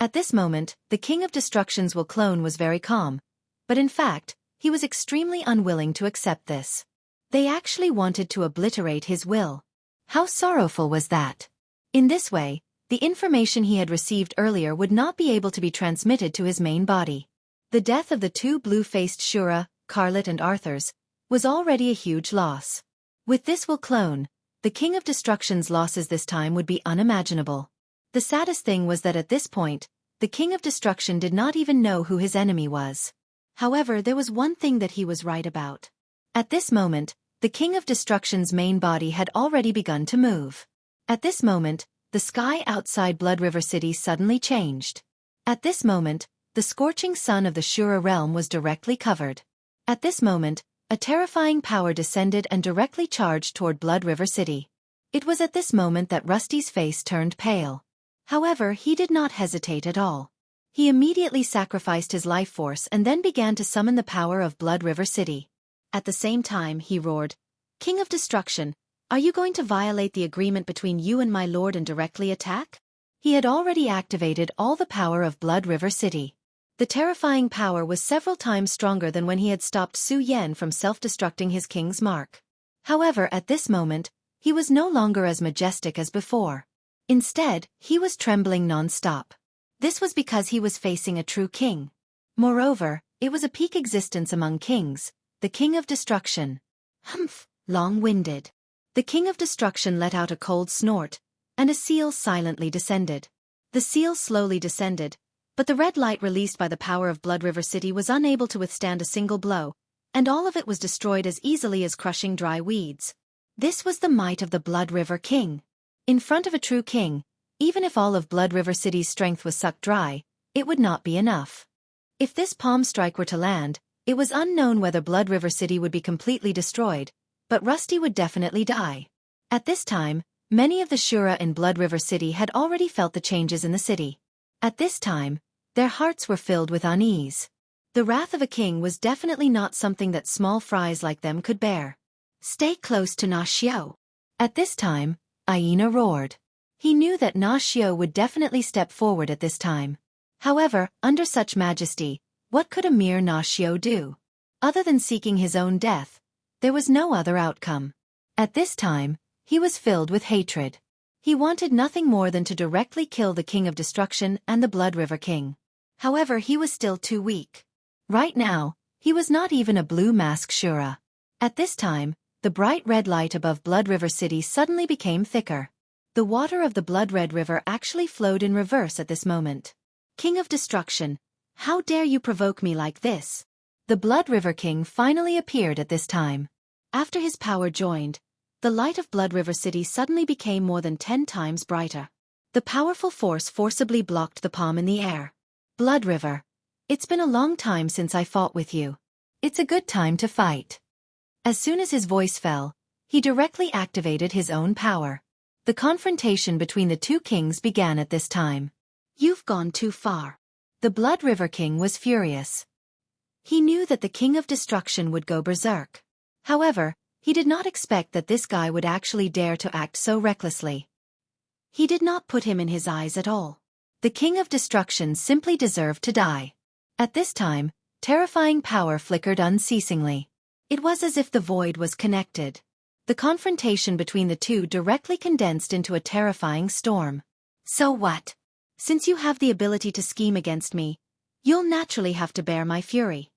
At this moment, the King of Destruction's will clone was very calm, but in fact, he was extremely unwilling to accept this. They actually wanted to obliterate his will. How sorrowful was that? In this way, the information he had received earlier would not be able to be transmitted to his main body. The death of the two blue-faced Shura, Carlet and Arthurs, was already a huge loss. With this will clone, the King of Destruction's losses this time would be unimaginable. The saddest thing was that at this point, the King of Destruction did not even know who his enemy was. However, there was one thing that he was right about. At this moment, the King of Destruction's main body had already begun to move. At this moment, the sky outside Blood River City suddenly changed. At this moment, the scorching sun of the Shura realm was directly covered. At this moment, a terrifying power descended and directly charged toward Blood River City. It was at this moment that Rusty's face turned pale. However, he did not hesitate at all. He immediately sacrificed his life force and then began to summon the power of Blood River City. At the same time, he roared, "King of Destruction, are you going to violate the agreement between you and my lord and directly attack?" He had already activated all the power of Blood River City. The terrifying power was several times stronger than when he had stopped Su Yen from self-destructing his king's mark. However, at this moment, he was no longer as majestic as before. Instead, he was trembling non-stop. This was because he was facing a true king. Moreover, it was a peak existence among kings, the King of Destruction. Humph, long-winded. The King of Destruction let out a cold snort, and a seal silently descended. The seal slowly descended, but the red light released by the power of Blood River City was unable to withstand a single blow, and all of it was destroyed as easily as crushing dry weeds. This was the might of the Blood River King. In front of a true king, even if all of Blood River City's strength was sucked dry, it would not be enough. If this palm strike were to land, it was unknown whether Blood River City would be completely destroyed, but Rusty would definitely die. At this time, many of the Shura in Blood River City had already felt the changes in the city. At this time, their hearts were filled with unease. The wrath of a king was definitely not something that small fries like them could bear. "Stay close to Na Xiao." At this time, Aina roared. He knew that Na Xiao would definitely step forward at this time. However, under such majesty, what could a mere Na Xiao do? Other than seeking his own death, there was no other outcome. At this time, he was filled with hatred. He wanted nothing more than to directly kill the King of Destruction and the Blood River King. However, he was still too weak. Right now, he was not even a blue mask Shura. At this time, the bright red light above Blood River City suddenly became thicker. The water of the Blood Red River actually flowed in reverse at this moment. "King of Destruction, how dare you provoke me like this?" The Blood River King finally appeared at this time. After his power joined, the light of Blood River City suddenly became more than 10 times brighter. The powerful force forcibly blocked the palm in the air. "Blood River, it's been a long time since I fought with you. It's a good time to fight." As soon as his voice fell, he directly activated his own power. The confrontation between the two kings began at this time. "You've gone too far." The Blood River King was furious. He knew that the King of Destruction would go berserk. However, he did not expect that this guy would actually dare to act so recklessly. He did not put him in his eyes at all. The King of Destruction simply deserved to die. At this time, terrifying power flickered unceasingly. It was as if the void was connected. The confrontation between the two directly condensed into a terrifying storm. "So what? Since you have the ability to scheme against me, you'll naturally have to bear my fury."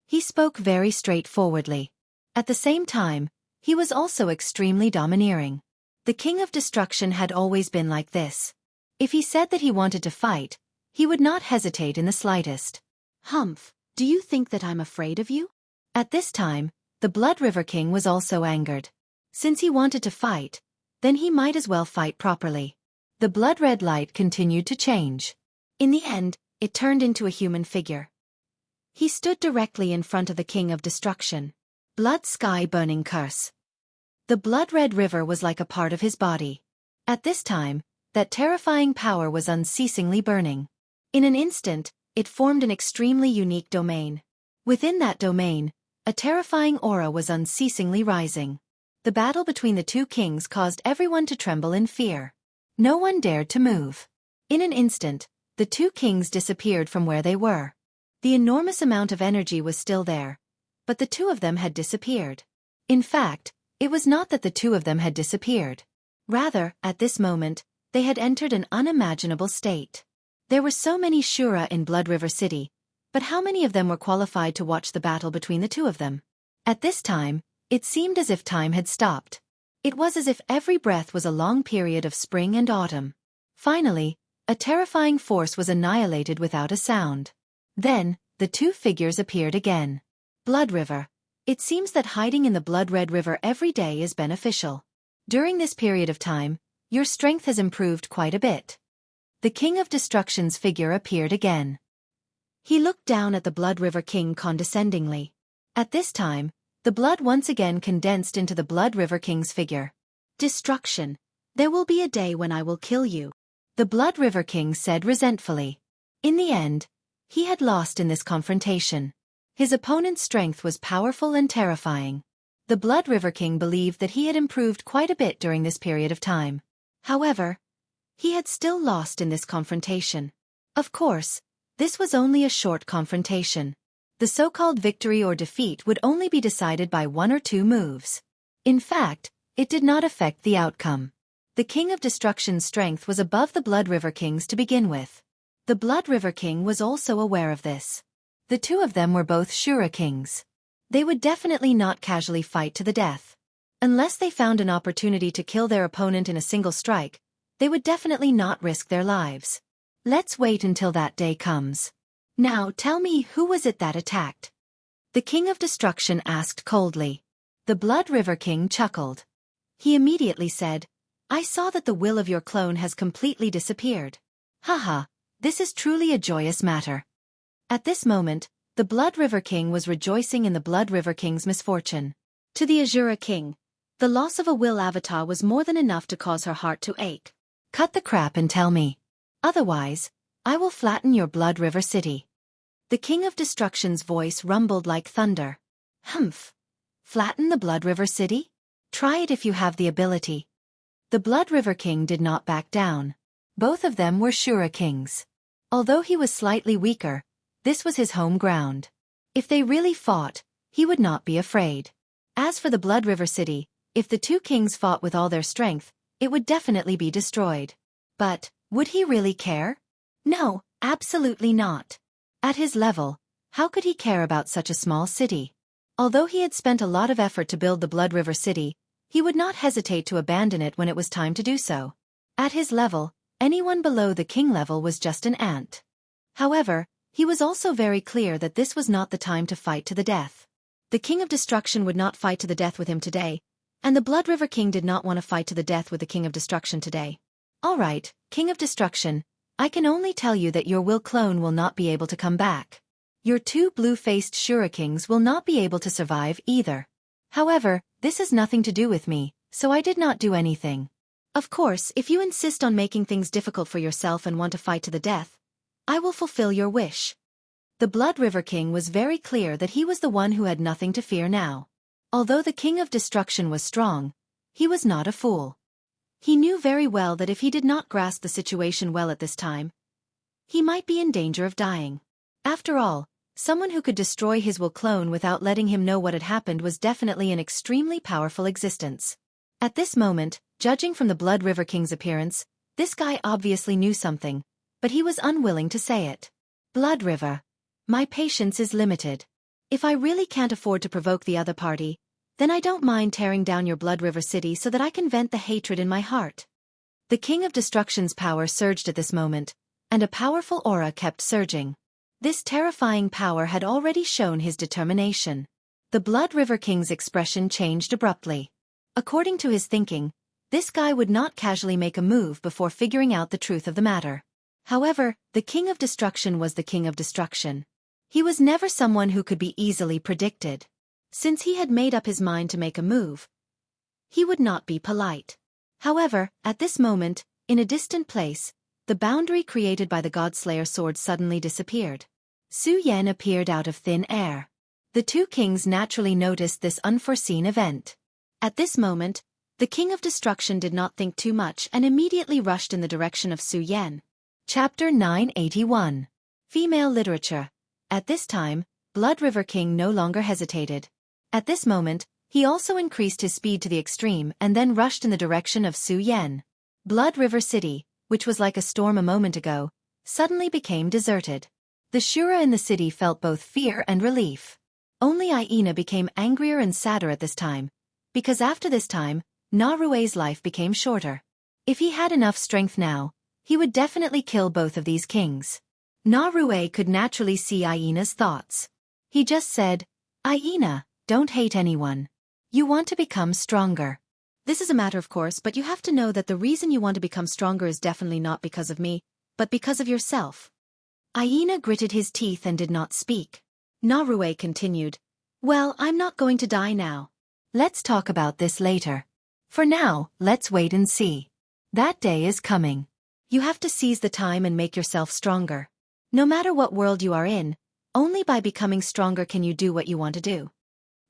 He spoke very straightforwardly. At the same time, he was also extremely domineering. The King of Destruction had always been like this. If he said that he wanted to fight, he would not hesitate in the slightest. "Humph, do you think that I'm afraid of you?" At this time, the Blood River King was also angered. Since he wanted to fight, then he might as well fight properly. The blood red light continued to change. In the end, it turned into a human figure. He stood directly in front of the King of Destruction. Blood Sky Burning Curse. The blood red river was like a part of his body. At this time, that terrifying power was unceasingly burning. In an instant, it formed an extremely unique domain. Within that domain, a terrifying aura was unceasingly rising. The battle between the two kings caused everyone to tremble in fear. No one dared to move. In an instant, the two kings disappeared from where they were. The enormous amount of energy was still there, but the two of them had disappeared. In fact, it was not that the two of them had disappeared. Rather, at this moment, they had entered an unimaginable state. There were so many Shura in Blood River City, but how many of them were qualified to watch the battle between the two of them? At this time, it seemed as if time had stopped. It was as if every breath was a long period of spring and autumn. Finally, a terrifying force was annihilated without a sound. Then, the two figures appeared again. Blood River. It seems that hiding in the Blood Red River every day is beneficial. During this period of time, your strength has improved quite a bit. The King of Destruction's figure appeared again. He looked down at the Blood River King condescendingly. At this time, The blood once again condensed into the Blood River King's figure. Destruction. There will be a day when I will kill you, the Blood River King said resentfully. In the end, he had lost in this confrontation. His opponent's strength was powerful and terrifying. The Blood River King believed that he had improved quite a bit during this period of time. However, he had still lost in this confrontation. Of course, this was only a short confrontation. The so-called victory or defeat would only be decided by 1 or 2 moves. In fact, it did not affect the outcome. The King of Destruction's strength was above the Blood River King's to begin with. The Blood River King was also aware of this. The two of them were both Shura kings. They would definitely not casually fight to the death. Unless they found an opportunity to kill their opponent in a single strike, they would definitely not risk their lives. Let's wait until that day comes. Now tell me, who was it that attacked? The King of Destruction asked coldly. The Blood River King chuckled. He immediately said, I saw that the will of your clone has completely disappeared. Haha, this is truly a joyous matter. At this moment, the Blood River King was rejoicing in the Blood River King's misfortune. To the Azura King, the loss of a will avatar was more than enough to cause her heart to ache. Cut the crap and tell me. Otherwise, I will flatten your Blood River City. The King of Destruction's voice rumbled like thunder. Humph. Flatten the Blood River City? Try it if you have the ability. The Blood River King did not back down. Both of them were Shura kings. Although he was slightly weaker, this was his home ground. If they really fought, he would not be afraid. As for the Blood River City, if the two kings fought with all their strength, it would definitely be destroyed. But, would he really care? No, absolutely not. At his level, how could he care about such a small city? Although he had spent a lot of effort to build the Blood River City, he would not hesitate to abandon it when it was time to do so. At his level, anyone below the king level was just an ant. However, he was also very clear that this was not the time to fight to the death. The King of Destruction would not fight to the death with him today, and the Blood River King did not want to fight to the death with the King of Destruction today. Alright, King of Destruction, I can only tell you that your will clone will not be able to come back. Your two blue-faced Shura kings will not be able to survive either. However, this has nothing to do with me, so I did not do anything. Of course, if you insist on making things difficult for yourself and want to fight to the death, I will fulfill your wish. The Blood River King was very clear that he was the one who had nothing to fear now. Although the King of Destruction was strong, he was not a fool. He knew very well that if he did not grasp the situation well at this time, he might be in danger of dying. After all, someone who could destroy his will clone without letting him know what had happened was definitely an extremely powerful existence. At this moment, judging from the Blood River King's appearance, this guy obviously knew something, but he was unwilling to say it. Blood River. My patience is limited. If I really can't afford to provoke the other party, then I don't mind tearing down your Blood River City so that I can vent the hatred in my heart. The King of Destruction's power surged at this moment, and a powerful aura kept surging. This terrifying power had already shown his determination. The Blood River King's expression changed abruptly. According to his thinking, this guy would not casually make a move before figuring out the truth of the matter. However, the King of Destruction was the King of Destruction. He was never someone who could be easily predicted. Since he had made up his mind to make a move, he would not be polite. However, at this moment, in a distant place, the boundary created by the Godslayer sword suddenly disappeared. Su Yan appeared out of thin air. The two kings naturally noticed this unforeseen event. At this moment, the King of Destruction did not think too much and immediately rushed in the direction of Su Yan. Chapter 981. Female Literature. At this time, Blood River King no longer hesitated. At this moment, he also increased his speed to the extreme and then rushed in the direction of Su Yan. Blood River City, which was like a storm a moment ago, suddenly became deserted. The Shura in the city felt both fear and relief. Only Aina became angrier and sadder at this time, because after this time, Narue's life became shorter. If he had enough strength now, he would definitely kill both of these kings. Narue could naturally see Aina's thoughts. He just said, Aina, don't hate anyone. You want to become stronger. This is a matter of course, but you have to know that the reason you want to become stronger is definitely not because of me, but because of yourself. Aina gritted his teeth and did not speak. Narue continued, Well, I'm not going to die now. Let's talk about this later. For now, let's wait and see. That day is coming. You have to seize the time and make yourself stronger. No matter what world you are in, only by becoming stronger can you do what you want to do.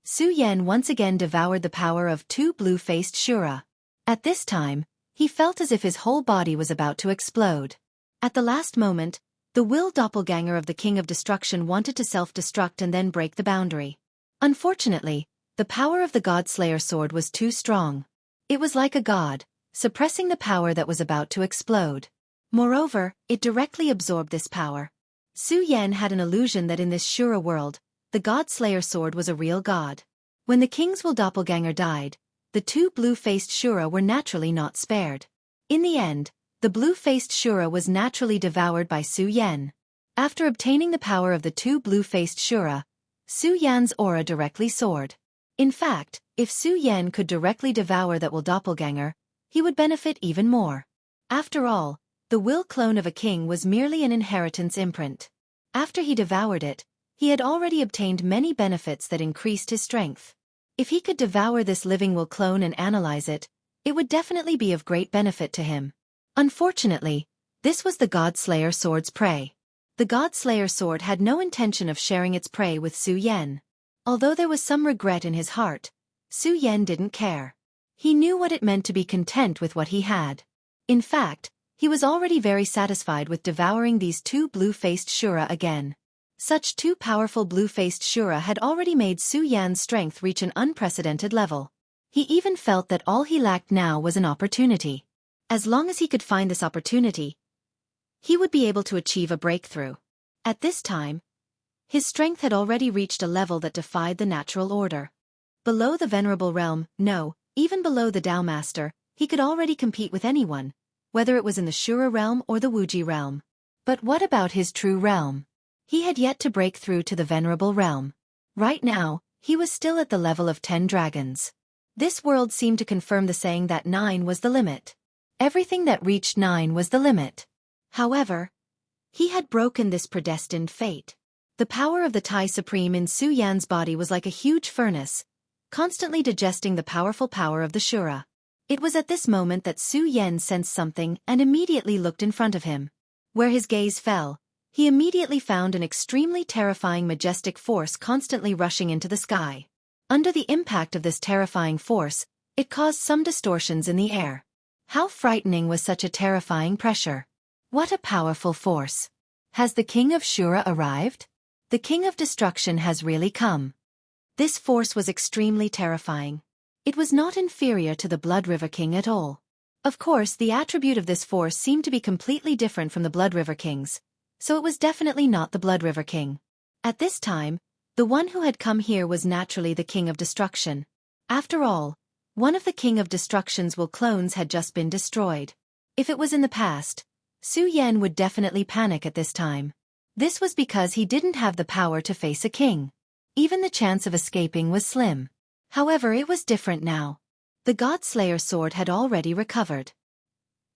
Su Yan once again devoured the power of two blue-faced Shura. At this time, he felt as if his whole body was about to explode. At the last moment, the will doppelganger of the King of Destruction wanted to self-destruct and then break the boundary. Unfortunately, the power of the God-Slayer sword was too strong. It was like a god, suppressing the power that was about to explode. Moreover, it directly absorbed this power. Su Yan had an illusion that in this Shura world, the God-Slayer sword was a real god. When the King's will doppelganger died, the two blue-faced Shura were naturally not spared. In the end, the blue-faced Shura was naturally devoured by Su Yan. After obtaining the power of the two blue-faced Shura, Su Yan's aura directly soared. In fact, if Su Yan could directly devour that will doppelganger, he would benefit even more. After all, the will clone of a king was merely an inheritance imprint. After he devoured it, he had already obtained many benefits that increased his strength. If he could devour this living will clone and analyze it, it would definitely be of great benefit to him. Unfortunately, this was the God-Slayer sword's prey. The God-Slayer sword had no intention of sharing its prey with Su Yan. Although there was some regret in his heart, Su Yan didn't care. He knew what it meant to be content with what he had. In fact, he was already very satisfied with devouring these two blue-faced Shura again. Such two powerful blue-faced Shura had already made Su Yan's strength reach an unprecedented level. He even felt that all he lacked now was an opportunity. As long as he could find this opportunity, he would be able to achieve a breakthrough. At this time, his strength had already reached a level that defied the natural order. Below the Venerable Realm, no, even below the Tao Master, he could already compete with anyone, whether it was in the Shura realm or the Wuji realm. But what about his true realm? He had yet to break through to the Venerable Realm. Right now, he was still at the level of 10 dragons. This world seemed to confirm the saying that 9 was the limit. Everything that reached 9 was the limit. However, he had broken this predestined fate. The power of the Tai Supreme in Su Yan's body was like a huge furnace, constantly digesting the powerful power of the Shura. It was at this moment that Su Yan sensed something and immediately looked in front of him. Where his gaze fell, he immediately found an extremely terrifying majestic force constantly rushing into the sky. Under the impact of this terrifying force, it caused some distortions in the air. How frightening was such a terrifying pressure? What a powerful force! Has the King of Shura arrived? The King of Destruction has really come. This force was extremely terrifying. It was not inferior to the Blood River King at all. Of course, the attribute of this force seemed to be completely different from the Blood River King's, so it was definitely not the Blood River King. At this time, the one who had come here was naturally the King of Destruction. After all, one of the King of Destruction's will clones had just been destroyed. If it was in the past, Su Yan would definitely panic at this time. This was because he didn't have the power to face a king. Even the chance of escaping was slim. However, it was different now. The God-Slayer sword had already recovered.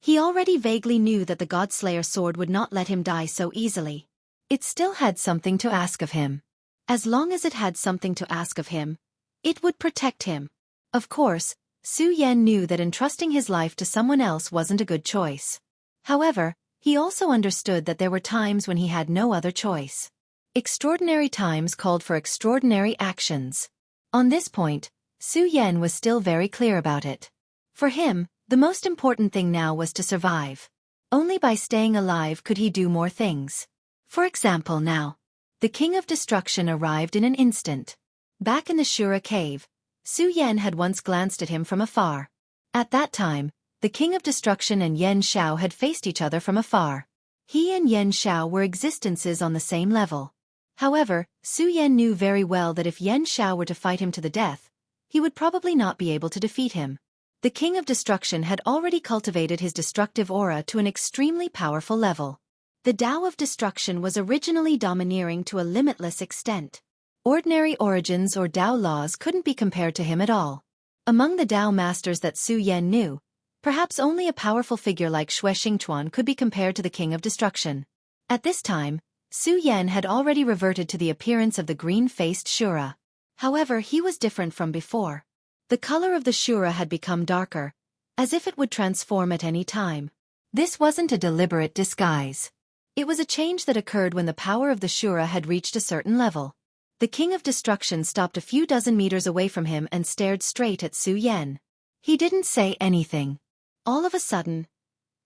He already vaguely knew that the God-Slayer sword would not let him die so easily. It still had something to ask of him. As long as it had something to ask of him, it would protect him. Of course, Su Yan knew that entrusting his life to someone else wasn't a good choice. However, he also understood that there were times when he had no other choice. Extraordinary times called for extraordinary actions. On this point, Su Yan was still very clear about it. For him, the most important thing now was to survive. Only by staying alive could he do more things. For example now, the King of Destruction arrived in an instant. Back in the Shura cave, Su Yan had once glanced at him from afar. At that time, the King of Destruction and Yen Xiao had faced each other from afar. He and Yen Xiao were existences on the same level. However, Su Yan knew very well that if Yen Xiao were to fight him to the death, he would probably not be able to defeat him. The King of Destruction had already cultivated his destructive aura to an extremely powerful level. The Tao of Destruction was originally domineering to a limitless extent. Ordinary origins or Tao laws couldn't be compared to him at all. Among the Tao masters that Su Yan knew, perhaps only a powerful figure like Xue Xingchuan could be compared to the King of Destruction. At this time, Su Yan had already reverted to the appearance of the green-faced Shura. However, he was different from before. The color of the Shura had become darker, as if it would transform at any time. This wasn't a deliberate disguise. It was a change that occurred when the power of the Shura had reached a certain level. The King of Destruction stopped a few dozen meters away from him and stared straight at Su Yen. He didn't say anything. All of a sudden,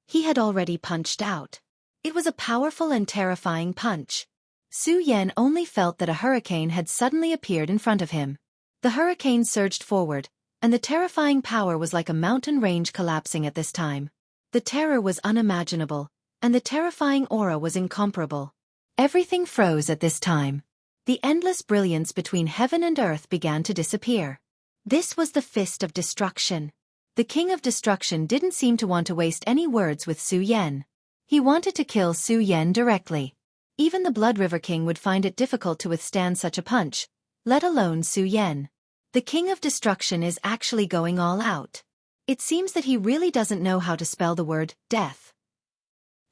he had already punched out. It was a powerful and terrifying punch. Su Yen only felt that a hurricane had suddenly appeared in front of him. The hurricane surged forward, and the terrifying power was like a mountain range collapsing at this time. The terror was unimaginable, and the terrifying aura was incomparable. Everything froze at this time. The endless brilliance between heaven and earth began to disappear. This was the Fist of Destruction. The King of Destruction didn't seem to want to waste any words with Su Yen. He wanted to kill Su Yen directly. Even the Blood River King would find it difficult to withstand such a punch, let alone Su Yen. The King of Destruction is actually going all out. It seems that he really doesn't know how to spell the word death.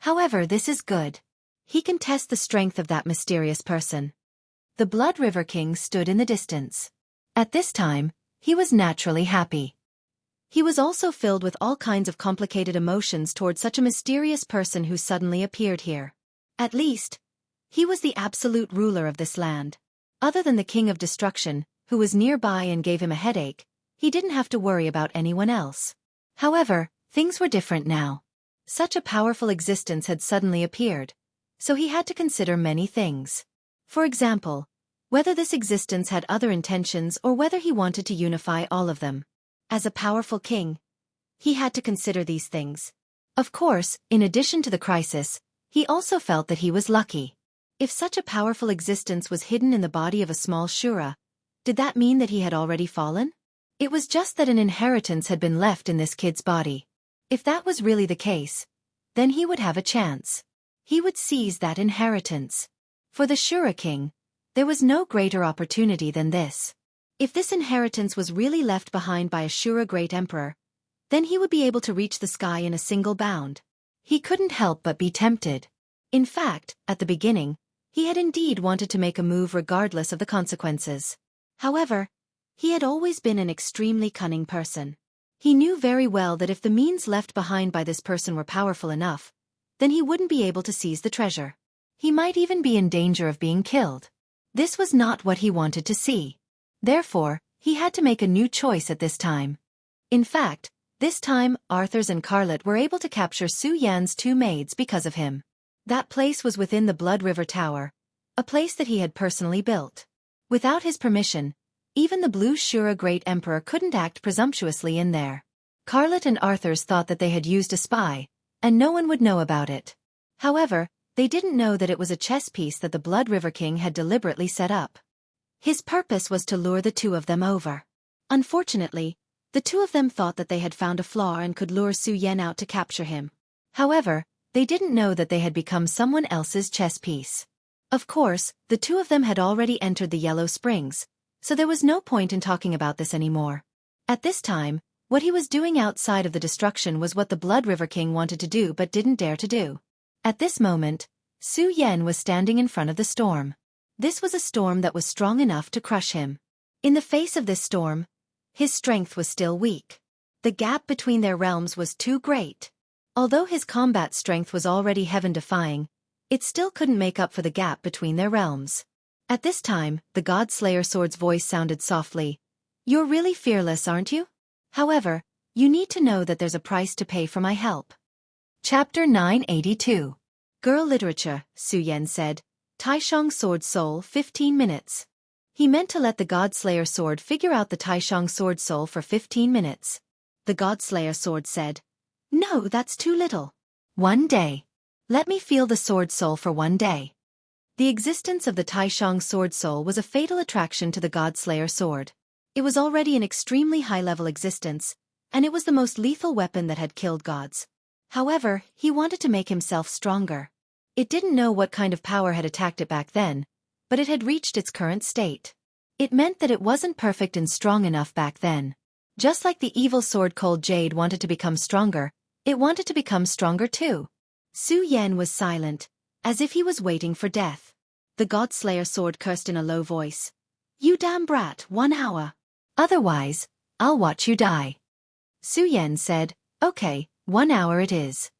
However, this is good. He can test the strength of that mysterious person. The Blood River King stood in the distance. At this time, he was naturally happy. He was also filled with all kinds of complicated emotions toward such a mysterious person who suddenly appeared here. At least, he was the absolute ruler of this land. Other than the King of Destruction, who was nearby and gave him a headache, he didn't have to worry about anyone else. However, things were different now. Such a powerful existence had suddenly appeared, so he had to consider many things. For example, whether this existence had other intentions or whether he wanted to unify all of them. As a powerful king, he had to consider these things. Of course, in addition to the crisis, he also felt that he was lucky. If such a powerful existence was hidden in the body of a small Shura, did that mean that he had already fallen? It was just that an inheritance had been left in this kid's body. If that was really the case, then he would have a chance. He would seize that inheritance. For the Shura King, there was no greater opportunity than this. If this inheritance was really left behind by a Shura Great Emperor, then he would be able to reach the sky in a single bound. He couldn't help but be tempted. In fact, at the beginning, he had indeed wanted to make a move regardless of the consequences. However, he had always been an extremely cunning person. He knew very well that if the means left behind by this person were powerful enough, then he wouldn't be able to seize the treasure. He might even be in danger of being killed. This was not what he wanted to see. Therefore, he had to make a new choice at this time. In fact, this time, Arthurs and Carlet were able to capture Su Yan's two maids because of him. That place was within the Blood River Tower, a place that he had personally built. Without his permission, even the Blue Shura Great Emperor couldn't act presumptuously in there. Carlet and Arthurs thought that they had used a spy, and no one would know about it. However, they didn't know that it was a chess piece that the Blood River King had deliberately set up. His purpose was to lure the two of them over. Unfortunately, the two of them thought that they had found a flaw and could lure Su Yen out to capture him. However, they didn't know that they had become someone else's chess piece. Of course, the two of them had already entered the Yellow Springs, so there was no point in talking about this anymore. At this time, what he was doing outside of the destruction was what the Blood River King wanted to do but didn't dare to do. At this moment, Su Yen was standing in front of the storm. This was a storm that was strong enough to crush him. In the face of this storm, his strength was still weak. The gap between their realms was too great. Although his combat strength was already heaven-defying, it still couldn't make up for the gap between their realms. At this time, the God Slayer Sword's voice sounded softly. "You're really fearless, aren't you? However, you need to know that there's a price to pay for my help." Chapter 982. Girl Literature, Su Yen said. Taishang Sword Soul 15 minutes. He meant to let the God Slayer Sword figure out the Taishang Sword Soul for 15 minutes. The God Slayer Sword said, "No, that's too little. 1 day. Let me feel the Sword Soul for 1 day." The existence of the Taishang Sword Soul was a fatal attraction to the God Slayer Sword. It was already an extremely high-level existence, and it was the most lethal weapon that had killed gods. However, he wanted to make himself stronger. It didn't know what kind of power had attacked it back then, but it had reached its current state. It meant that it wasn't perfect and strong enough back then. Just like the evil sword Cold Jade wanted to become stronger, it wanted to become stronger too. Su Yen was silent, as if he was waiting for death. The God Slayer Sword cursed in a low voice. You damn brat, 1 hour. Otherwise, I'll watch you die. Su Yan said, okay, 1 hour it is.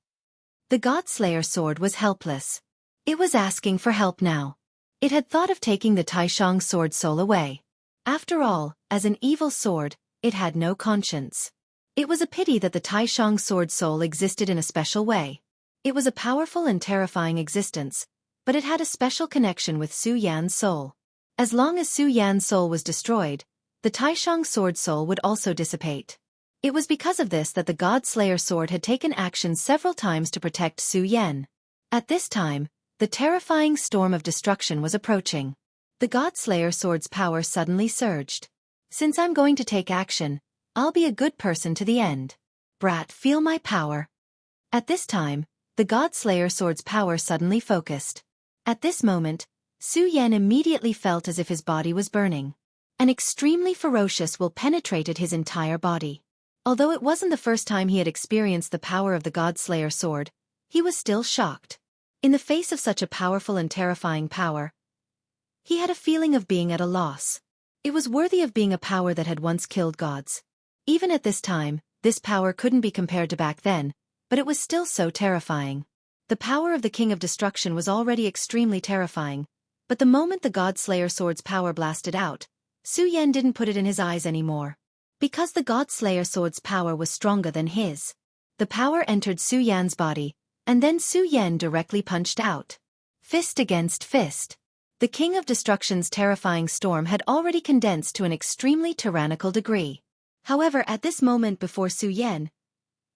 The God-Slayer sword was helpless. It was asking for help now. It had thought of taking the Taishang sword soul away. After all, as an evil sword, it had no conscience. It was a pity that the Taishang sword soul existed in a special way. It was a powerful and terrifying existence, but it had a special connection with Su Yan's soul. As long as Su Yan's soul was destroyed, the Taishang sword soul would also dissipate. It was because of this that the God-Slayer sword had taken action several times to protect Su Yan. At this time, the terrifying storm of destruction was approaching. The God-Slayer sword's power suddenly surged. Since I'm going to take action, I'll be a good person to the end. Brat, feel my power. At this time, the God-Slayer sword's power suddenly focused. At this moment, Su Yan immediately felt as if his body was burning. An extremely ferocious will penetrated his entire body. Although it wasn't the first time he had experienced the power of the God-Slayer sword, he was still shocked. In the face of such a powerful and terrifying power, he had a feeling of being at a loss. It was worthy of being a power that had once killed gods. Even at this time, this power couldn't be compared to back then, but it was still so terrifying. The power of the King of Destruction was already extremely terrifying, but the moment the God-Slayer sword's power blasted out, Su Yan didn't put it in his eyes anymore. Because the God-Slayer sword's power was stronger than his, the power entered Su Yan's body, and then Su Yan directly punched out. Fist against fist. The King of Destruction's terrifying storm had already condensed to an extremely tyrannical degree. However, at this moment before Su Yan,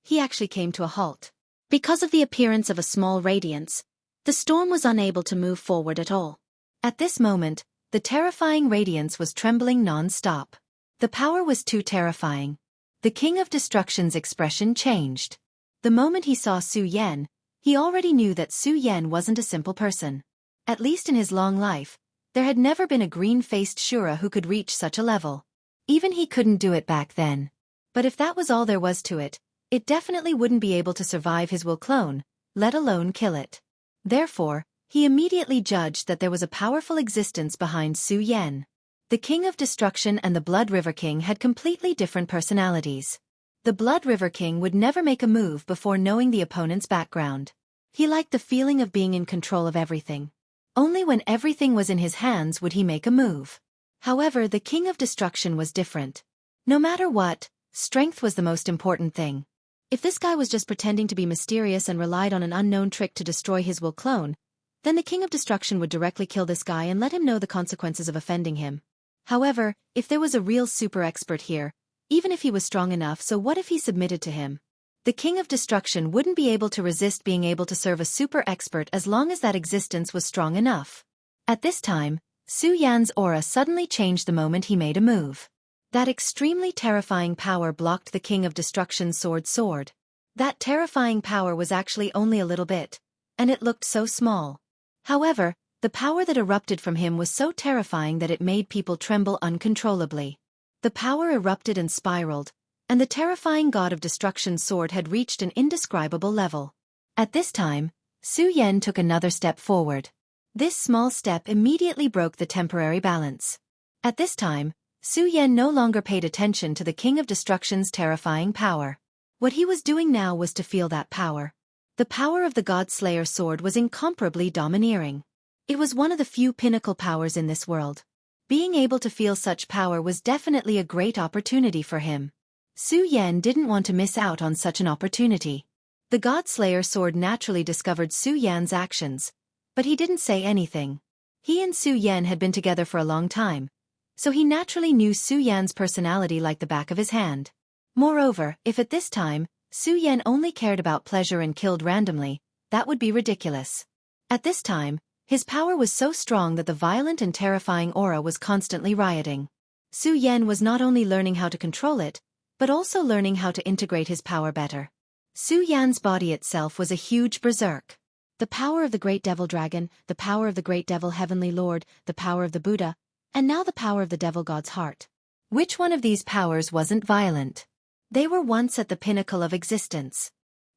he actually came to a halt. Because of the appearance of a small radiance, the storm was unable to move forward at all. At this moment, the terrifying radiance was trembling non-stop. The power was too terrifying. The King of Destruction's expression changed. The moment he saw Su Yan, he already knew that Su Yan wasn't a simple person. At least in his long life, there had never been a green-faced Shura who could reach such a level. Even he couldn't do it back then. But if that was all there was to it, it definitely wouldn't be able to survive his will clone, let alone kill it. Therefore, he immediately judged that there was a powerful existence behind Su Yan. The King of Destruction and the Blood River King had completely different personalities. The Blood River King would never make a move before knowing the opponent's background. He liked the feeling of being in control of everything. Only when everything was in his hands would he make a move. However, the King of Destruction was different. No matter what, strength was the most important thing. If this guy was just pretending to be mysterious and relied on an unknown trick to destroy his will clone, then the King of Destruction would directly kill this guy and let him know the consequences of offending him. However, if there was a real super expert here, even if he was strong enough, so what if he submitted to him? The King of Destruction wouldn't be able to resist being able to serve a super expert as long as that existence was strong enough. At this time, Su Yan's aura suddenly changed the moment he made a move. That extremely terrifying power blocked the King of Destruction's sword. That terrifying power was actually only a little bit, and it looked so small. However, the power that erupted from him was so terrifying that it made people tremble uncontrollably. The power erupted and spiraled, and the terrifying God of Destruction's sword had reached an indescribable level. At this time, Su Yan took another step forward. This small step immediately broke the temporary balance. At this time, Su Yan no longer paid attention to the King of Destruction's terrifying power. What he was doing now was to feel that power. The power of the God-Slayer sword was incomparably domineering. It was one of the few pinnacle powers in this world. Being able to feel such power was definitely a great opportunity for him. Su Yan didn't want to miss out on such an opportunity. The God-Slayer sword naturally discovered Su Yan's actions, but he didn't say anything. He and Su Yan had been together for a long time, so he naturally knew Su Yan's personality like the back of his hand. Moreover, if at this time, Su Yan only cared about pleasure and killed randomly, that would be ridiculous. At this time, his power was so strong that the violent and terrifying aura was constantly rioting. Su Yan was not only learning how to control it, but also learning how to integrate his power better. Su Yan's body itself was a huge berserk. The power of the Great Devil Dragon, the power of the Great Devil Heavenly Lord, the power of the Buddha, and now the power of the Devil God's heart. Which one of these powers wasn't violent? They were once at the pinnacle of existence.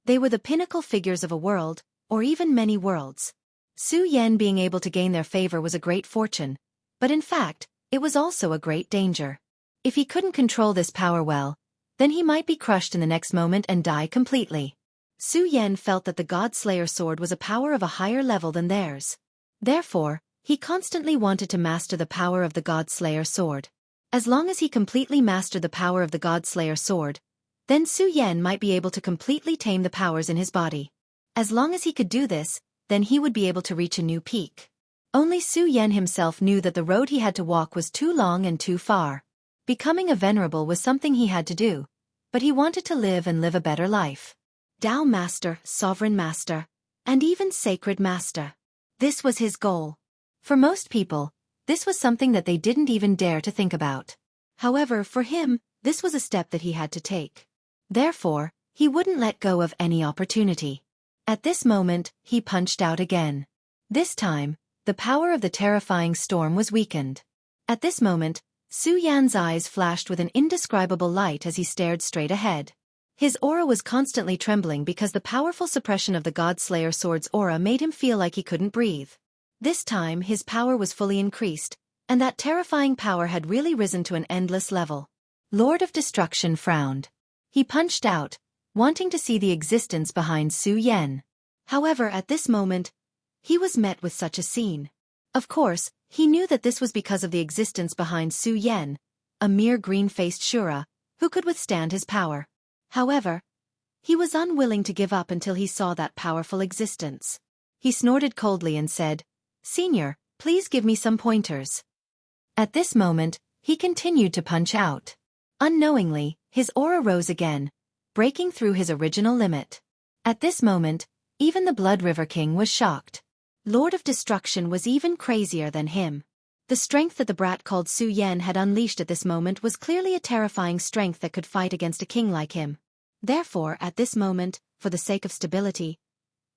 They were the pinnacle figures of a world, or even many worlds. Su Yan being able to gain their favor was a great fortune, but in fact, it was also a great danger. If he couldn't control this power well, then he might be crushed in the next moment and die completely. Su Yan felt that the God-Slayer sword was a power of a higher level than theirs. Therefore, he constantly wanted to master the power of the God-Slayer sword. As long as he completely mastered the power of the God-Slayer sword, then Su Yan might be able to completely tame the powers in his body. As long as he could do this, then he would be able to reach a new peak. Only Su Yan himself knew that the road he had to walk was too long and too far. Becoming a venerable was something he had to do, but he wanted to live and live a better life. Tao Master, Sovereign Master, and even Sacred Master. This was his goal. For most people, this was something that they didn't even dare to think about. However, for him, this was a step that he had to take. Therefore, he wouldn't let go of any opportunity. At this moment, he punched out again. This time, the power of the terrifying storm was weakened. At this moment, Su Yan's eyes flashed with an indescribable light as he stared straight ahead. His aura was constantly trembling because the powerful suppression of the God-Slayer sword's aura made him feel like he couldn't breathe. This time, his power was fully increased, and that terrifying power had really risen to an endless level. Lord of Destruction frowned. He punched out, wanting to see the existence behind Su Yan. However, at this moment, he was met with such a scene. Of course, he knew that this was because of the existence behind Su Yan, a mere green-faced Shura, who could withstand his power. However, he was unwilling to give up until he saw that powerful existence. He snorted coldly and said, "Senior, please give me some pointers." At this moment, he continued to punch out. Unknowingly, his aura rose again, breaking through his original limit. At this moment, even the Blood River King was shocked. Lord of Destruction was even crazier than him. The strength that the brat called Su Yan had unleashed at this moment was clearly a terrifying strength that could fight against a king like him. Therefore, at this moment, for the sake of stability,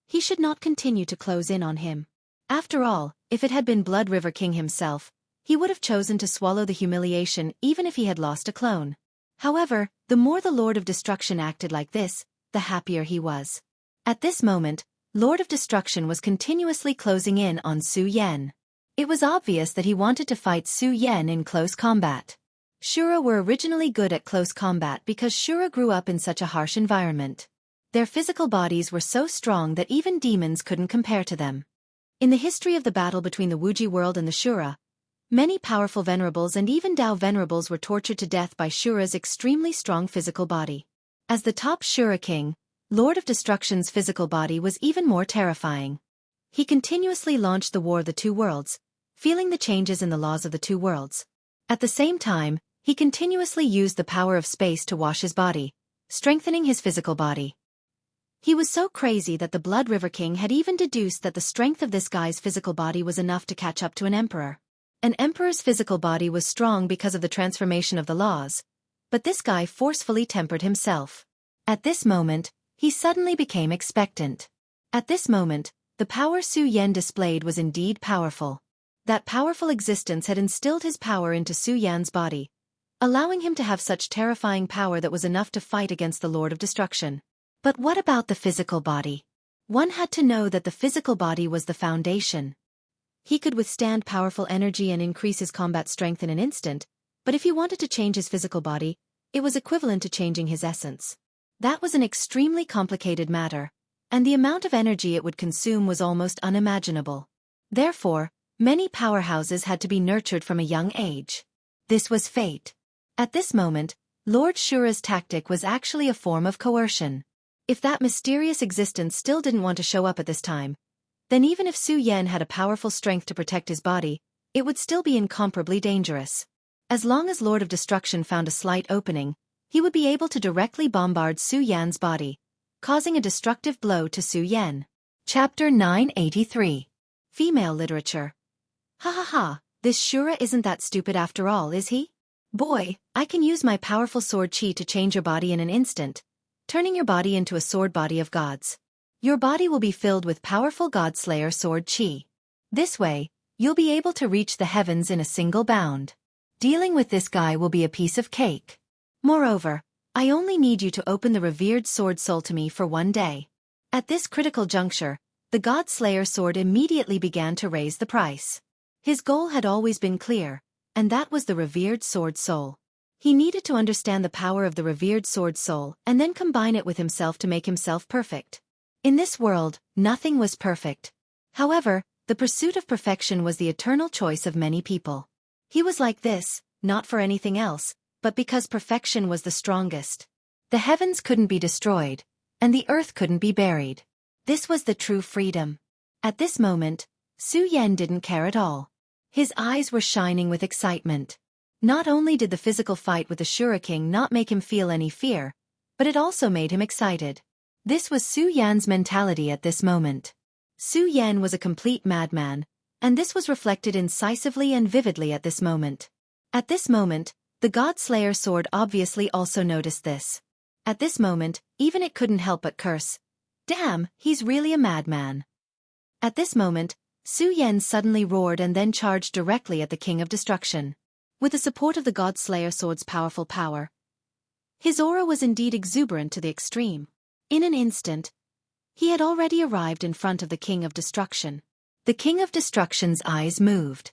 he should not continue to close in on him. After all, if it had been Blood River King himself, he would have chosen to swallow the humiliation even if he had lost a clone. However, the more the Lord of Destruction acted like this, the happier he was. At this moment, Lord of Destruction was continuously closing in on Su Yan. It was obvious that he wanted to fight Su Yan in close combat. Shura were originally good at close combat because Shura grew up in such a harsh environment. Their physical bodies were so strong that even demons couldn't compare to them. In the history of the battle between the Wuji world and the Shura, many powerful venerables and even Dao venerables were tortured to death by Shura's extremely strong physical body. As the top Shura king, Lord of Destruction's physical body was even more terrifying. He continuously launched the War of the Two Worlds, feeling the changes in the laws of the two worlds. At the same time, he continuously used the power of space to wash his body, strengthening his physical body. He was so crazy that the Blood River King had even deduced that the strength of this guy's physical body was enough to catch up to an emperor. An emperor's physical body was strong because of the transformation of the laws, but this guy forcefully tempered himself. At this moment, he suddenly became expectant. At this moment, the power Su Yan displayed was indeed powerful. That powerful existence had instilled his power into Su Yan's body, allowing him to have such terrifying power that was enough to fight against the Lord of Destruction. But what about the physical body? One had to know that the physical body was the foundation. He could withstand powerful energy and increase his combat strength in an instant, but if he wanted to change his physical body, it was equivalent to changing his essence. That was an extremely complicated matter, and the amount of energy it would consume was almost unimaginable. Therefore, many powerhouses had to be nurtured from a young age. This was fate. At this moment, Lord Shura's tactic was actually a form of coercion. If that mysterious existence still didn't want to show up at this time, then even if Su Yan had a powerful strength to protect his body, it would still be incomparably dangerous. As long as Lord of Destruction found a slight opening, he would be able to directly bombard Su Yan's body, causing a destructive blow to Su Yan. Chapter 983. Female Literature. Ha ha ha, this Shura isn't that stupid after all, is he? Boy, I can use my powerful sword chi to change your body in an instant, turning your body into a sword body of gods. Your body will be filled with powerful God-Slayer sword chi. This way, you'll be able to reach the heavens in a single bound. Dealing with this guy will be a piece of cake. Moreover, I only need you to open the revered sword soul to me for one day. At this critical juncture, the God-Slayer sword immediately began to raise the price. His goal had always been clear, and that was the revered sword soul. He needed to understand the power of the revered sword soul and then combine it with himself to make himself perfect. In this world, nothing was perfect. However, the pursuit of perfection was the eternal choice of many people. He was like this, not for anything else, but because perfection was the strongest. The heavens couldn't be destroyed, and the earth couldn't be buried. This was the true freedom. At this moment, Su Yan didn't care at all. His eyes were shining with excitement. Not only did the physical fight with the Shura King not make him feel any fear, but it also made him excited. This was Su Yan's mentality at this moment. Su Yan was a complete madman, and this was reflected incisively and vividly at this moment. At this moment, the God-Slayer sword obviously also noticed this. At this moment, even it couldn't help but curse. Damn, he's really a madman. At this moment, Su Yan suddenly roared and then charged directly at the King of Destruction. With the support of the God-Slayer sword's powerful power, his aura was indeed exuberant to the extreme. In an instant, he had already arrived in front of the King of Destruction. The King of Destruction's eyes moved.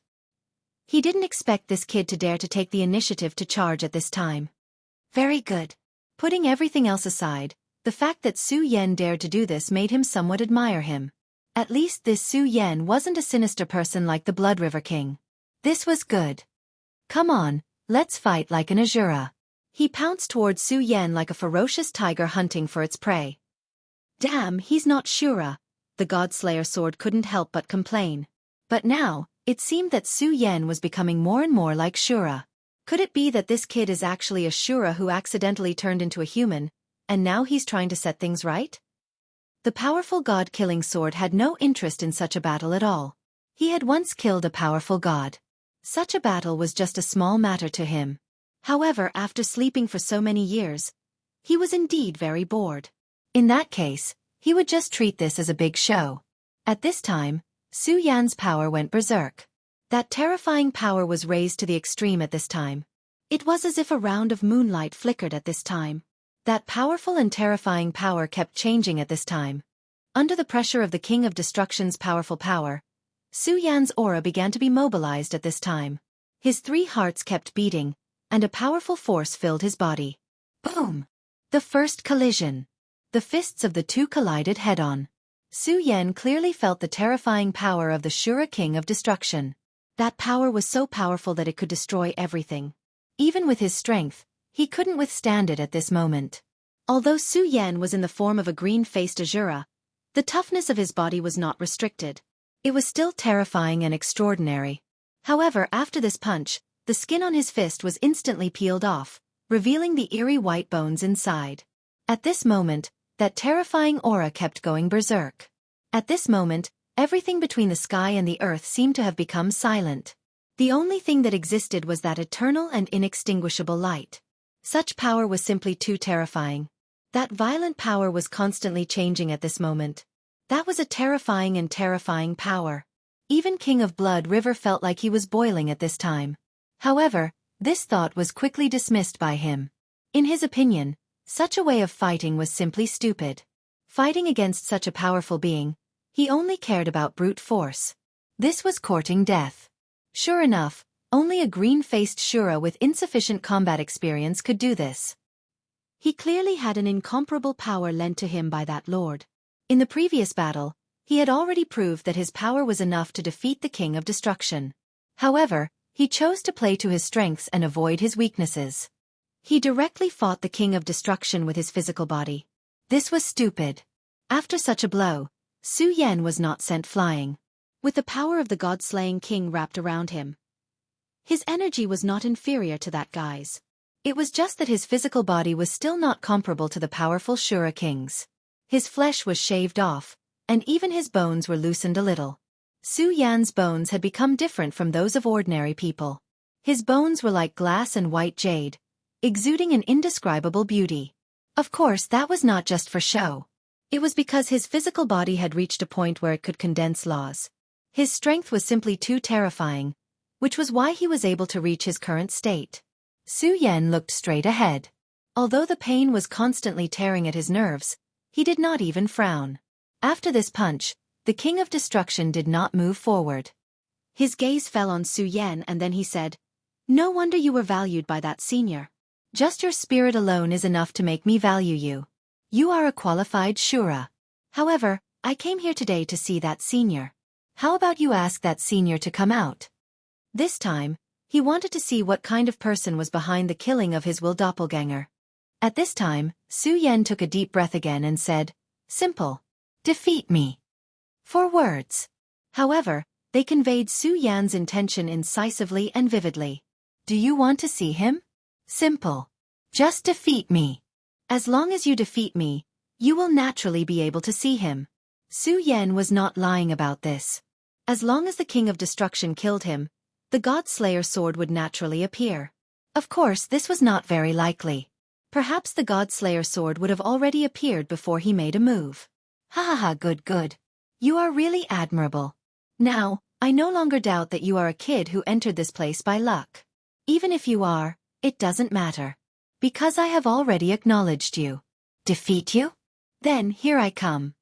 He didn't expect this kid to dare to take the initiative to charge at this time. Very good. Putting everything else aside, the fact that Su Yan dared to do this made him somewhat admire him. At least this Su Yan wasn't a sinister person like the Blood River King. This was good. Come on, let's fight like an Azura. He pounced towards Su Yan like a ferocious tiger hunting for its prey. Damn, he's not Shura, the God-Slayer sword couldn't help but complain. But now, it seemed that Su Yan was becoming more and more like Shura. Could it be that this kid is actually a Shura who accidentally turned into a human, and now he's trying to set things right? The powerful god-killing sword had no interest in such a battle at all. He had once killed a powerful god. Such a battle was just a small matter to him. However, after sleeping for so many years, he was indeed very bored. In that case, he would just treat this as a big show. At this time, Su Yan's power went berserk. That terrifying power was raised to the extreme at this time. It was as if a round of moonlight flickered at this time. That powerful and terrifying power kept changing at this time. Under the pressure of the King of Destruction's powerful power, Su Yan's aura began to be mobilized at this time. His 3 hearts kept beating, and a powerful force filled his body. Boom! The first collision. The fists of the two collided head-on. Su Yan clearly felt the terrifying power of the Shura King of Destruction. That power was so powerful that it could destroy everything. Even with his strength, he couldn't withstand it at this moment. Although Su Yan was in the form of a green-faced Azura, the toughness of his body was not restricted. It was still terrifying and extraordinary. However, after this punch, the skin on his fist was instantly peeled off, revealing the eerie white bones inside. At this moment, that terrifying aura kept going berserk. At this moment, everything between the sky and the earth seemed to have become silent. The only thing that existed was that eternal and inextinguishable light. Such power was simply too terrifying. That violent power was constantly changing at this moment. That was a terrifying and terrifying power. Even King of Blood River felt like he was boiling at this time. However, this thought was quickly dismissed by him. In his opinion, such a way of fighting was simply stupid. Fighting against such a powerful being, he only cared about brute force. This was courting death. Sure enough, only a green-faced Shura with insufficient combat experience could do this. He clearly had an incomparable power lent to him by that lord. In the previous battle, he had already proved that his power was enough to defeat the King of Destruction. However, he chose to play to his strengths and avoid his weaknesses. He directly fought the King of Destruction with his physical body. This was stupid. After such a blow, Su Yan was not sent flying. With the power of the god-slaying king wrapped around him, his energy was not inferior to that guy's. It was just that his physical body was still not comparable to the powerful Shura King's. His flesh was shaved off, and even his bones were loosened a little. Su Yan's bones had become different from those of ordinary people. His bones were like glass and white jade, exuding an indescribable beauty. Of course, that was not just for show. It was because his physical body had reached a point where it could condense laws. His strength was simply too terrifying, which was why he was able to reach his current state. Su Yan looked straight ahead. Although the pain was constantly tearing at his nerves, he did not even frown. After this punch, the King of Destruction did not move forward. His gaze fell on Su Yan and then he said, No wonder you were valued by that senior. Just your spirit alone is enough to make me value you. You are a qualified Shura. However, I came here today to see that senior. How about you ask that senior to come out? This time, he wanted to see what kind of person was behind the killing of his will doppelganger. At this time, Su Yan took a deep breath again and said, "Simple. Defeat me." 4 words. However, they conveyed Su Yan's intention incisively and vividly. Do you want to see him? Simple. Just defeat me. As long as you defeat me, you will naturally be able to see him. Su Yan was not lying about this. As long as the King of Destruction killed him, the God-Slayer sword would naturally appear. Of course, this was not very likely. Perhaps the God-Slayer sword would have already appeared before he made a move. Ha ha ha, good good. You are really admirable. Now, I no longer doubt that you are a kid who entered this place by luck. Even if you are, it doesn't matter. Because I have already acknowledged you. Defeat you? Then here I come.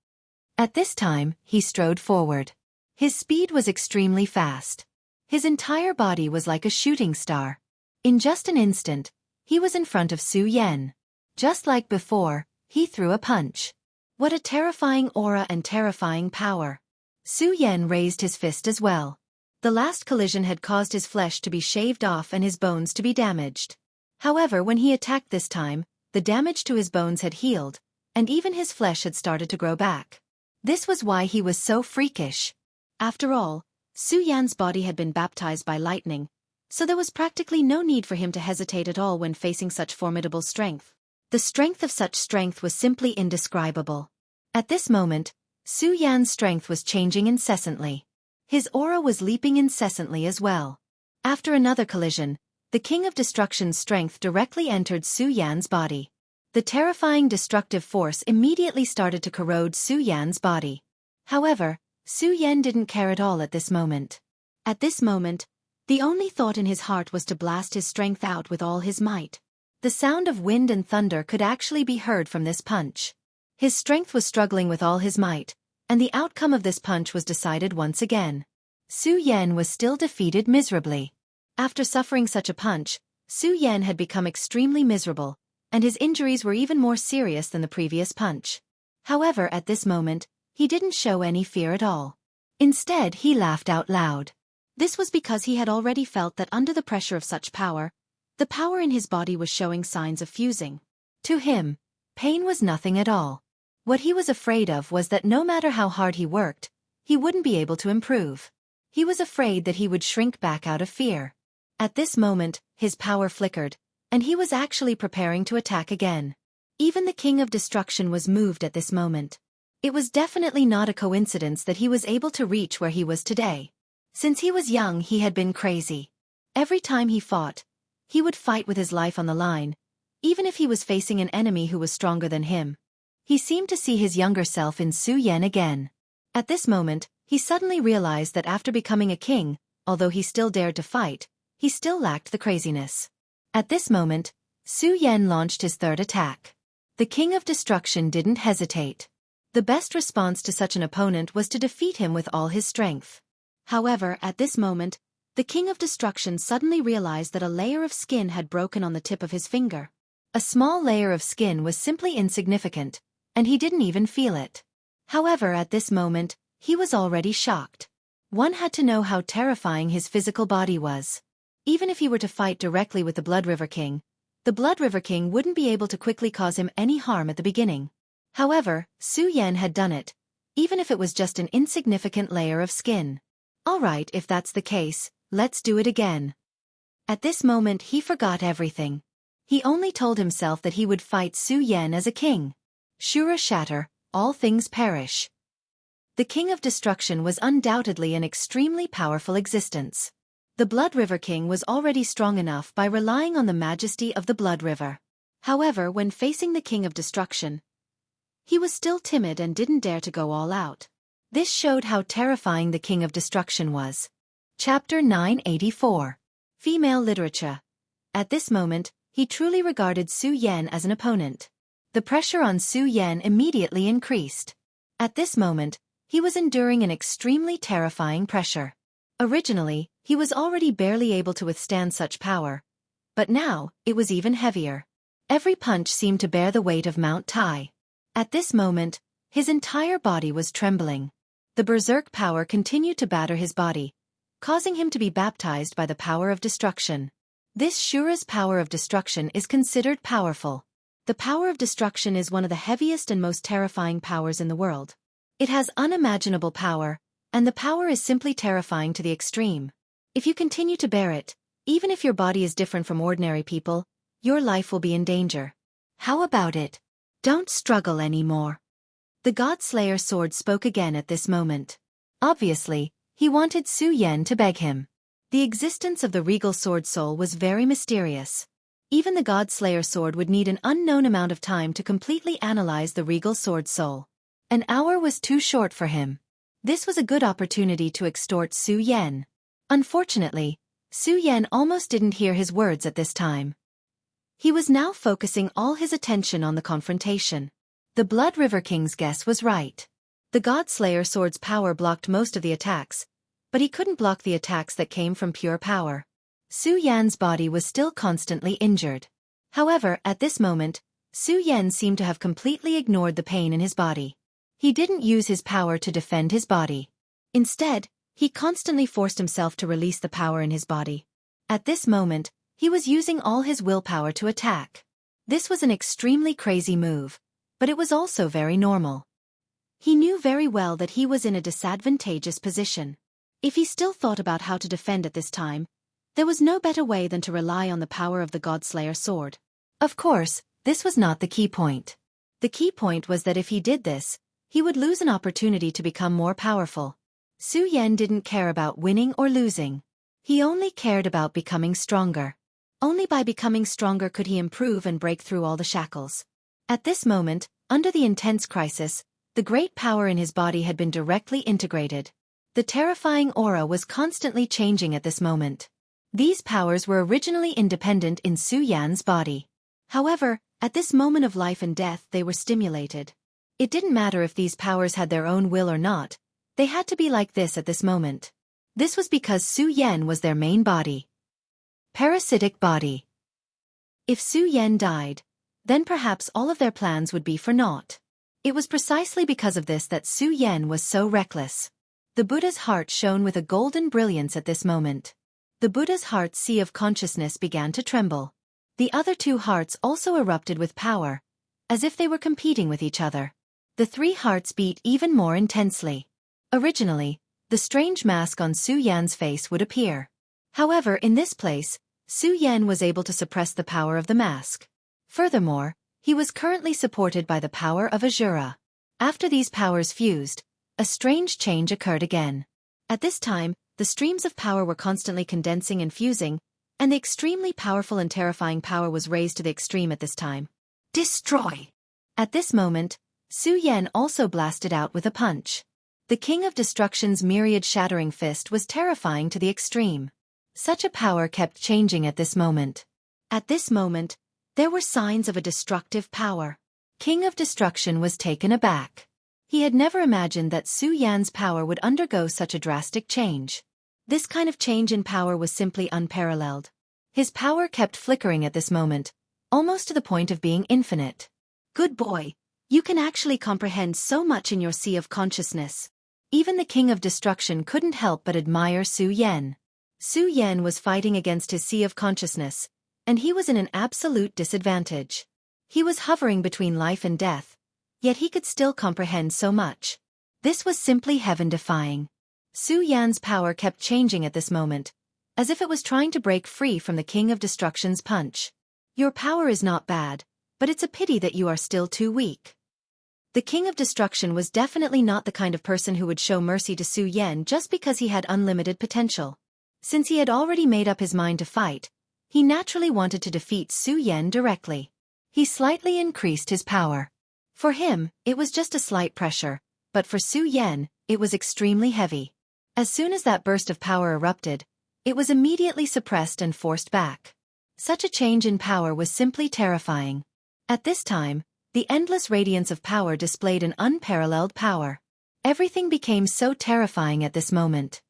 At this time, he strode forward. His speed was extremely fast. His entire body was like a shooting star. In just an instant, he was in front of Su Yan. Just like before, he threw a punch. What a terrifying aura and terrifying power. Su Yan raised his fist as well. The last collision had caused his flesh to be shaved off and his bones to be damaged. However, when he attacked this time, the damage to his bones had healed, and even his flesh had started to grow back. This was why he was so freakish. After all, Su Yan's body had been baptized by lightning, so there was practically no need for him to hesitate at all when facing such formidable strength. The strength of such strength was simply indescribable. At this moment, Su Yan's strength was changing incessantly. His aura was leaping incessantly as well. After another collision, the King of Destruction's strength directly entered Su Yan's body. The terrifying destructive force immediately started to corrode Su Yan's body. However, Su Yan didn't care at all at this moment. At this moment, the only thought in his heart was to blast his strength out with all his might. The sound of wind and thunder could actually be heard from this punch. His strength was struggling with all his might, and the outcome of this punch was decided once again. Su Yan was still defeated miserably. After suffering such a punch, Su Yan had become extremely miserable, and his injuries were even more serious than the previous punch. However, at this moment, he didn't show any fear at all. Instead, he laughed out loud. This was because he had already felt that under the pressure of such power, the power in his body was showing signs of fusing. To him, pain was nothing at all. What he was afraid of was that no matter how hard he worked, he wouldn't be able to improve. He was afraid that he would shrink back out of fear. At this moment, his power flickered, and he was actually preparing to attack again. Even the King of Destruction was moved at this moment. It was definitely not a coincidence that he was able to reach where he was today. Since he was young, he had been crazy. Every time he fought, he would fight with his life on the line, even if he was facing an enemy who was stronger than him. He seemed to see his younger self in Su Yan again. At this moment, he suddenly realized that after becoming a king, although he still dared to fight, he still lacked the craziness. At this moment, Su Yan launched his third attack. The King of Destruction didn't hesitate. The best response to such an opponent was to defeat him with all his strength. However, at this moment, the King of Destruction suddenly realized that a layer of skin had broken on the tip of his finger. A small layer of skin was simply insignificant, and he didn't even feel it. However, at this moment, he was already shocked. One had to know how terrifying his physical body was. Even if he were to fight directly with the Blood River King, the Blood River King wouldn't be able to quickly cause him any harm at the beginning. However, Su Yan had done it, even if it was just an insignificant layer of skin. Alright, if that's the case, let's do it again. At this moment he forgot everything. He only told himself that he would fight Su Yan as a king. Shura shatter, all things perish. The King of Destruction was undoubtedly an extremely powerful existence. The Blood River King was already strong enough by relying on the majesty of the Blood River. However, when facing the King of Destruction, he was still timid and didn't dare to go all out. This showed how terrifying the King of Destruction was. Chapter 984. Female Literature. At this moment, he truly regarded Su Yan as an opponent. The pressure on Su Yan immediately increased. At this moment, he was enduring an extremely terrifying pressure. Originally, he was already barely able to withstand such power, but now, it was even heavier. Every punch seemed to bear the weight of Mount Tai. At this moment, his entire body was trembling. The berserk power continued to batter his body, causing him to be baptized by the power of destruction. This Shura's power of destruction is considered powerful. The power of destruction is one of the heaviest and most terrifying powers in the world. It has unimaginable power, and the power is simply terrifying to the extreme. If you continue to bear it, even if your body is different from ordinary people, your life will be in danger. How about it? Don't struggle anymore. The God-Slayer sword spoke again at this moment. Obviously, he wanted Su Yan to beg him. The existence of the regal sword soul was very mysterious. Even the God-Slayer sword would need an unknown amount of time to completely analyze the regal sword soul. An hour was too short for him. This was a good opportunity to extort Su Yan. Unfortunately, Su Yan almost didn't hear his words at this time. He was now focusing all his attention on the confrontation. The Blood River King's guess was right. The God-Slayer sword's power blocked most of the attacks, but he couldn't block the attacks that came from pure power. Su Yan's body was still constantly injured. However, at this moment, Su Yan seemed to have completely ignored the pain in his body. He didn't use his power to defend his body. Instead, he constantly forced himself to release the power in his body. At this moment, he was using all his willpower to attack. This was an extremely crazy move, but it was also very normal. He knew very well that he was in a disadvantageous position. If he still thought about how to defend at this time, there was no better way than to rely on the power of the God-Slayer sword. Of course, this was not the key point. The key point was that if he did this, he would lose an opportunity to become more powerful. Su Yan didn't care about winning or losing. He only cared about becoming stronger. Only by becoming stronger could he improve and break through all the shackles. At this moment, under the intense crisis, the great power in his body had been directly integrated. The terrifying aura was constantly changing at this moment. These powers were originally independent in Su Yan's body. However, at this moment of life and death they were stimulated. It didn't matter if these powers had their own will or not, they had to be like this at this moment. This was because Su Yan was their main body. Parasitic body. If Su Yan died, then perhaps all of their plans would be for naught. It was precisely because of this that Su Yan was so reckless. The Buddha's heart shone with a golden brilliance at this moment. The Buddha's heart's sea of consciousness began to tremble. The other two hearts also erupted with power, as if they were competing with each other. The three hearts beat even more intensely. Originally, the strange mask on Su Yan's face would appear. However, in this place, Su Yan was able to suppress the power of the mask. Furthermore, he was currently supported by the power of Azura. After these powers fused, a strange change occurred again. At this time, the streams of power were constantly condensing and fusing, and the extremely powerful and terrifying power was raised to the extreme at this time. Destroy! At this moment, Su Yan also blasted out with a punch. The King of Destruction's myriad shattering fist was terrifying to the extreme. Such a power kept changing at this moment. At this moment, there were signs of a destructive power. King of Destruction was taken aback. He had never imagined that Su Yan's power would undergo such a drastic change. This kind of change in power was simply unparalleled. His power kept flickering at this moment, almost to the point of being infinite. Good boy, you can actually comprehend so much in your sea of consciousness. Even the King of Destruction couldn't help but admire Su Yan. Su Yan was fighting against his sea of consciousness, and he was in an absolute disadvantage. He was hovering between life and death, yet he could still comprehend so much. This was simply heaven-defying. Su Yan's power kept changing at this moment, as if it was trying to break free from the King of Destruction's punch. Your power is not bad, but it's a pity that you are still too weak. The King of Destruction was definitely not the kind of person who would show mercy to Su Yan just because he had unlimited potential. Since he had already made up his mind to fight, he naturally wanted to defeat Su Yan directly. He slightly increased his power. For him, it was just a slight pressure, but for Su Yan, it was extremely heavy. As soon as that burst of power erupted, it was immediately suppressed and forced back. Such a change in power was simply terrifying. At this time, the endless radiance of power displayed an unparalleled power. Everything became so terrifying at this moment.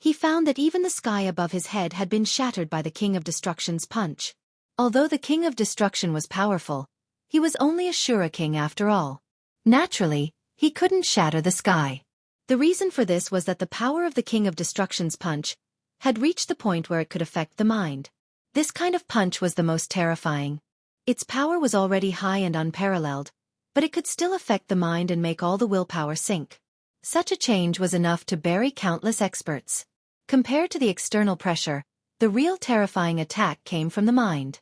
he found that even the sky above his head had been shattered by the King of Destruction's punch. Although the King of Destruction was powerful, he was only a Shura king after all. Naturally, he couldn't shatter the sky. The reason for this was that the power of the King of Destruction's punch had reached the point where it could affect the mind. This kind of punch was the most terrifying. Its power was already high and unparalleled, but it could still affect the mind and make all the willpower sink. Such a change was enough to bury countless experts. Compared to the external pressure, the real terrifying attack came from the mind.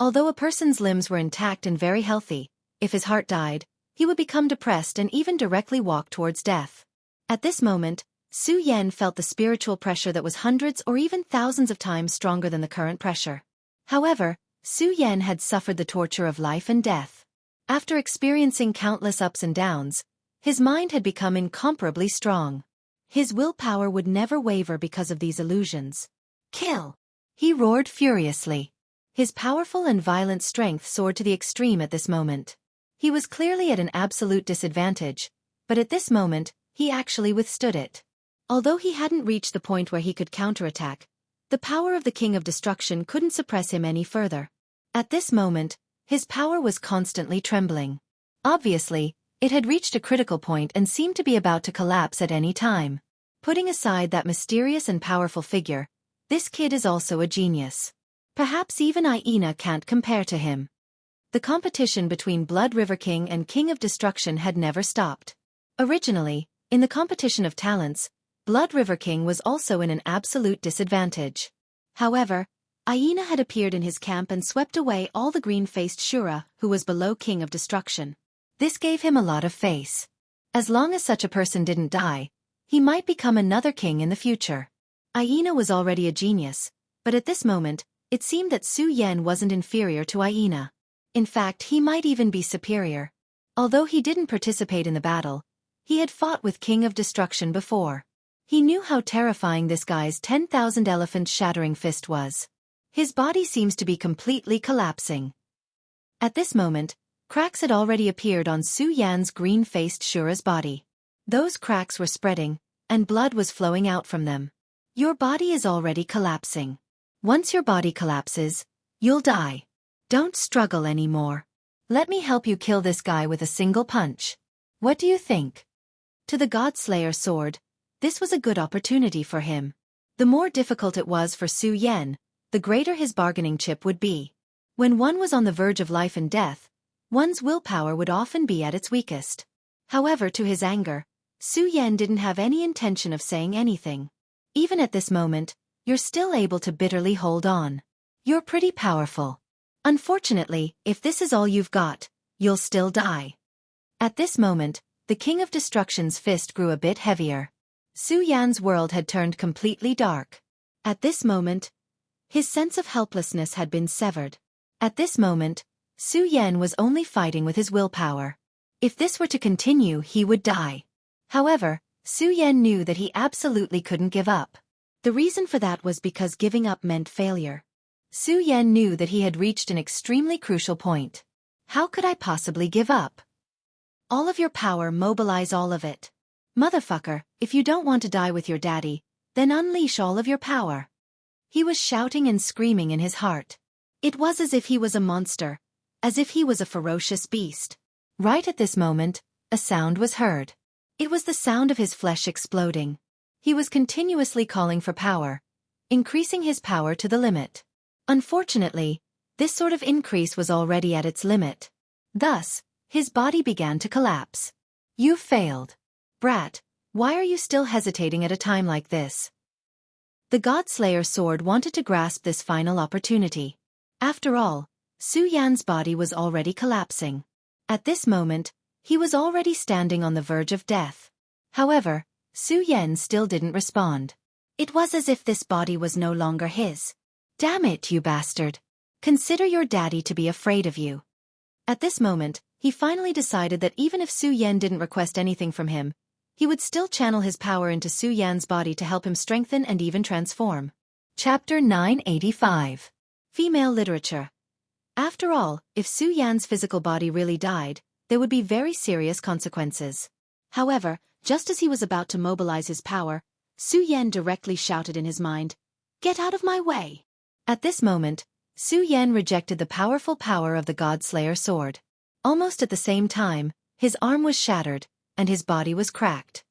Although a person's limbs were intact and very healthy, if his heart died, he would become depressed and even directly walk towards death. At this moment, Su Yan felt the spiritual pressure that was hundreds or even thousands of times stronger than the current pressure. However, Su Yan had suffered the torture of life and death. After experiencing countless ups and downs, his mind had become incomparably strong. His willpower would never waver because of these illusions. Kill! He roared furiously. His powerful and violent strength soared to the extreme at this moment. He was clearly at an absolute disadvantage, but at this moment, he actually withstood it. Although he hadn't reached the point where he could counterattack, the power of the King of Destruction couldn't suppress him any further. At this moment, his power was constantly trembling. Obviously, it had reached a critical point and seemed to be about to collapse at any time. Putting aside that mysterious and powerful figure, this kid is also a genius. Perhaps even Aina can't compare to him. The competition between Blood River King and King of Destruction had never stopped. Originally, in the competition of talents, Blood River King was also in an absolute disadvantage. However, Aina had appeared in his camp and swept away all the green-faced Shura who was below King of Destruction. This gave him a lot of face. As long as such a person didn't die, he might become another king in the future. Aina was already a genius, but at this moment, it seemed that Su Yan wasn't inferior to Aina. In fact, he might even be superior. Although he didn't participate in the battle, he had fought with King of Destruction before. He knew how terrifying this guy's 10,000 elephant shattering fist was. His body seems to be completely collapsing. At this moment, cracks had already appeared on Su Yan's green-faced Shura's body. Those cracks were spreading, and blood was flowing out from them. Your body is already collapsing. Once your body collapses, you'll die. Don't struggle anymore. Let me help you kill this guy with a single punch. What do you think? To the Godslayer sword, this was a good opportunity for him. The more difficult it was for Su Yan, the greater his bargaining chip would be. When one was on the verge of life and death, one's willpower would often be at its weakest. However, to his anger, Su Yan didn't have any intention of saying anything. Even at this moment, you're still able to bitterly hold on. You're pretty powerful. Unfortunately, if this is all you've got, you'll still die. At this moment, the King of Destruction's fist grew a bit heavier. Su Yan's world had turned completely dark. At this moment, his sense of helplessness had been severed. At this moment, Su Yan was only fighting with his willpower. If this were to continue, he would die. However, Su Yan knew that he absolutely couldn't give up. The reason for that was because giving up meant failure. Su Yan knew that he had reached an extremely crucial point. How could I possibly give up? All of your power, mobilize all of it. Motherfucker, if you don't want to die with your daddy, then unleash all of your power. He was shouting and screaming in his heart. It was as if he was a monster, as if he was a ferocious beast. Right at this moment, a sound was heard. It was the sound of his flesh exploding. He was continuously calling for power, increasing his power to the limit. Unfortunately, this sort of increase was already at its limit. Thus, his body began to collapse. You failed. Brat, why are you still hesitating at a time like this? The Godslayer sword wanted to grasp this final opportunity. After all, Su Yan's body was already collapsing. At this moment, he was already standing on the verge of death. However, Su Yan still didn't respond. It was as if this body was no longer his. Damn it, you bastard. Consider your daddy to be afraid of you. At this moment, he finally decided that even if Su Yan didn't request anything from him, he would still channel his power into Su Yan's body to help him strengthen and even transform. Chapter 985. Female Literature. After all, if Su Yan's physical body really died, there would be very serious consequences. However, just as he was about to mobilize his power, Su Yan directly shouted in his mind, "Get out of my way!" At this moment, Su Yan rejected the powerful power of the God-Slayer sword. Almost at the same time, his arm was shattered, and his body was cracked.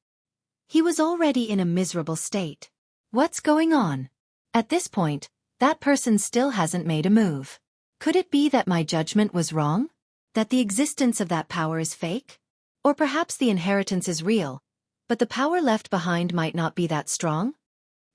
He was already in a miserable state. What's going on? At this point, that person still hasn't made a move. Could it be that my judgment was wrong? That the existence of that power is fake? Or perhaps the inheritance is real, but the power left behind might not be that strong?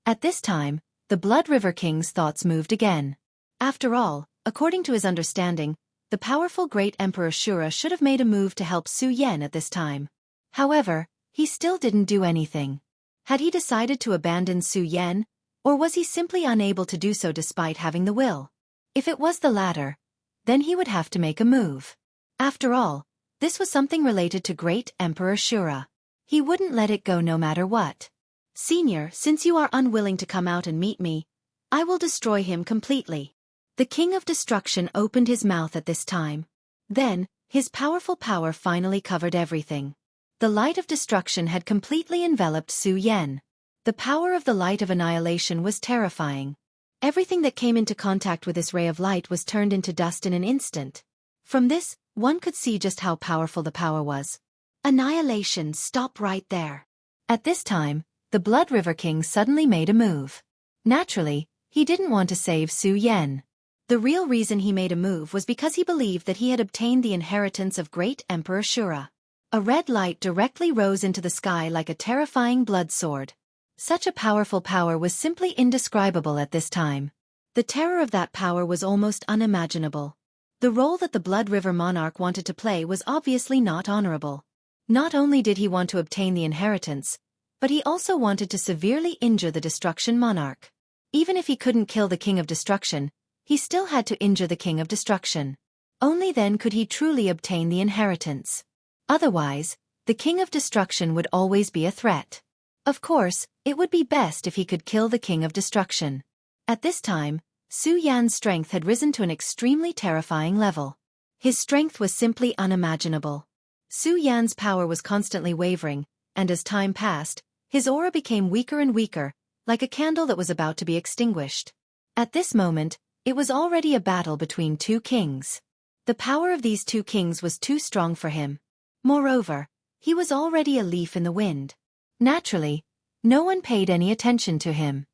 At this time, the Blood River King's thoughts moved again. After all, according to his understanding, the powerful great Emperor Shura should have made a move to help Su Yan at this time. However, he still didn't do anything. Had he decided to abandon Su Yan, or was he simply unable to do so despite having the will? If it was the latter, then he would have to make a move. After all, this was something related to great Emperor Shura. He wouldn't let it go no matter what. "Senior, since you are unwilling to come out and meet me, I will destroy him completely." The King of Destruction opened his mouth at this time. Then, his powerful power finally covered everything. The light of destruction had completely enveloped Su Yan. The power of the light of annihilation was terrifying. Everything that came into contact with this ray of light was turned into dust in an instant. From this, one could see just how powerful the power was. Annihilation, stop right there. At this time, the Blood River King suddenly made a move. Naturally, he didn't want to save Su Yan. The real reason he made a move was because he believed that he had obtained the inheritance of great Emperor Shura. A red light directly rose into the sky like a terrifying blood sword. Such a powerful power was simply indescribable at this time. The terror of that power was almost unimaginable. The role that the Blood River Monarch wanted to play was obviously not honorable. Not only did he want to obtain the inheritance, but he also wanted to severely injure the Destruction Monarch. Even if he couldn't kill the King of Destruction, he still had to injure the King of Destruction. Only then could he truly obtain the inheritance. Otherwise, the King of Destruction would always be a threat. Of course, it would be best if he could kill the King of Destruction. At this time, Su Yan's strength had risen to an extremely terrifying level. His strength was simply unimaginable. Su Yan's power was constantly wavering, and as time passed, his aura became weaker and weaker, like a candle that was about to be extinguished. At this moment, it was already a battle between two kings. The power of these two kings was too strong for him. Moreover, he was already a leaf in the wind. Naturally, no one paid any attention to him.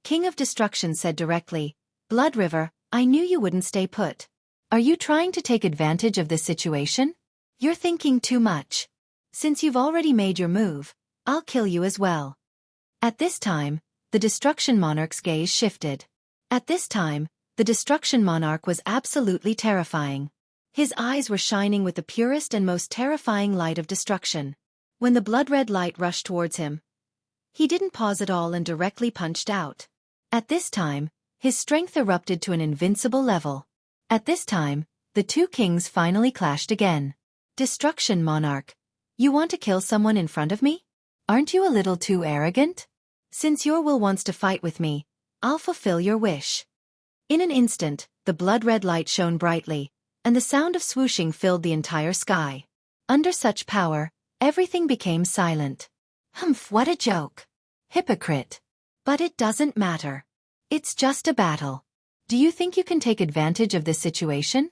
King of Destruction said directly, "Blood River, I knew you wouldn't stay put. Are you trying to take advantage of this situation? You're thinking too much. Since you've already made your move, I'll kill you as well." At this time, the Destruction Monarch's gaze shifted. At this time, the Destruction Monarch was absolutely terrifying. His eyes were shining with the purest and most terrifying light of destruction. When the blood-red light rushed towards him, he didn't pause at all and directly punched out. At this time, his strength erupted to an invincible level. At this time, the two kings finally clashed again. "Destruction Monarch, you want to kill someone in front of me? Aren't you a little too arrogant? Since your will wants to fight with me, I'll fulfill your wish." In an instant, the blood-red light shone brightly, and the sound of swooshing filled the entire sky. Under such power, everything became silent. Humph, what a joke. Hypocrite. But it doesn't matter. It's just a battle. Do you think you can take advantage of this situation?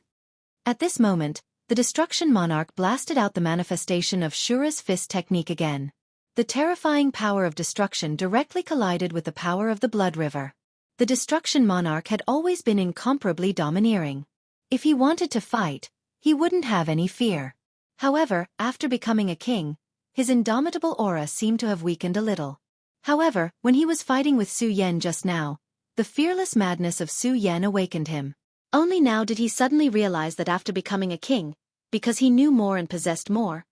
At this moment, the Destruction Monarch blasted out the manifestation of Shura's fist technique again. The terrifying power of destruction directly collided with the power of the Blood River. The Destruction Monarch had always been incomparably domineering. If he wanted to fight, he wouldn't have any fear. However, after becoming a king, his indomitable aura seemed to have weakened a little. However, when he was fighting with Su Yan just now, the fearless madness of Su Yan awakened him. Only now did he suddenly realize that after becoming a king, because he knew more and possessed more,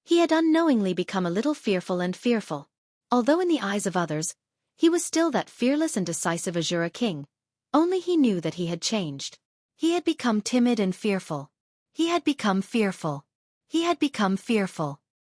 he had unknowingly become a little fearful. Although in the eyes of others, he was still that fearless and decisive Azura king, only he knew that he had changed. He had become timid and fearful. He had become fearful.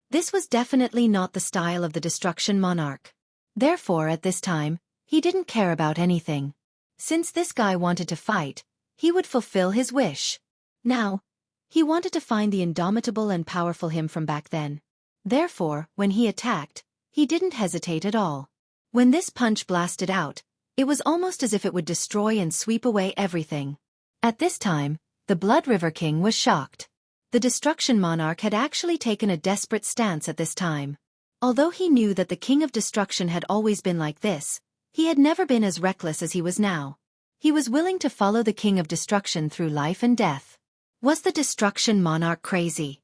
This was definitely not the style of the Destruction Monarch. Therefore, at this time, he didn't care about anything. Since this guy wanted to fight, he would fulfill his wish. Now, he wanted to find the indomitable and powerful him from back then. Therefore, when he attacked, he didn't hesitate at all. When this punch blasted out, it was almost as if it would destroy and sweep away everything. At this time, the Blood River King was shocked. The Destruction Monarch had actually taken a desperate stance at this time. Although he knew that the King of Destruction had always been like this, he had never been as reckless as he was now. He was willing to follow the King of Destruction through life and death. Was the Destruction Monarch crazy?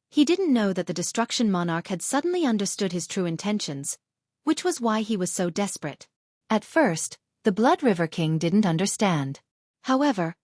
He didn't know that the Destruction Monarch had suddenly understood his true intentions, which was why he was so desperate. At first, the Blood River King didn't understand. However,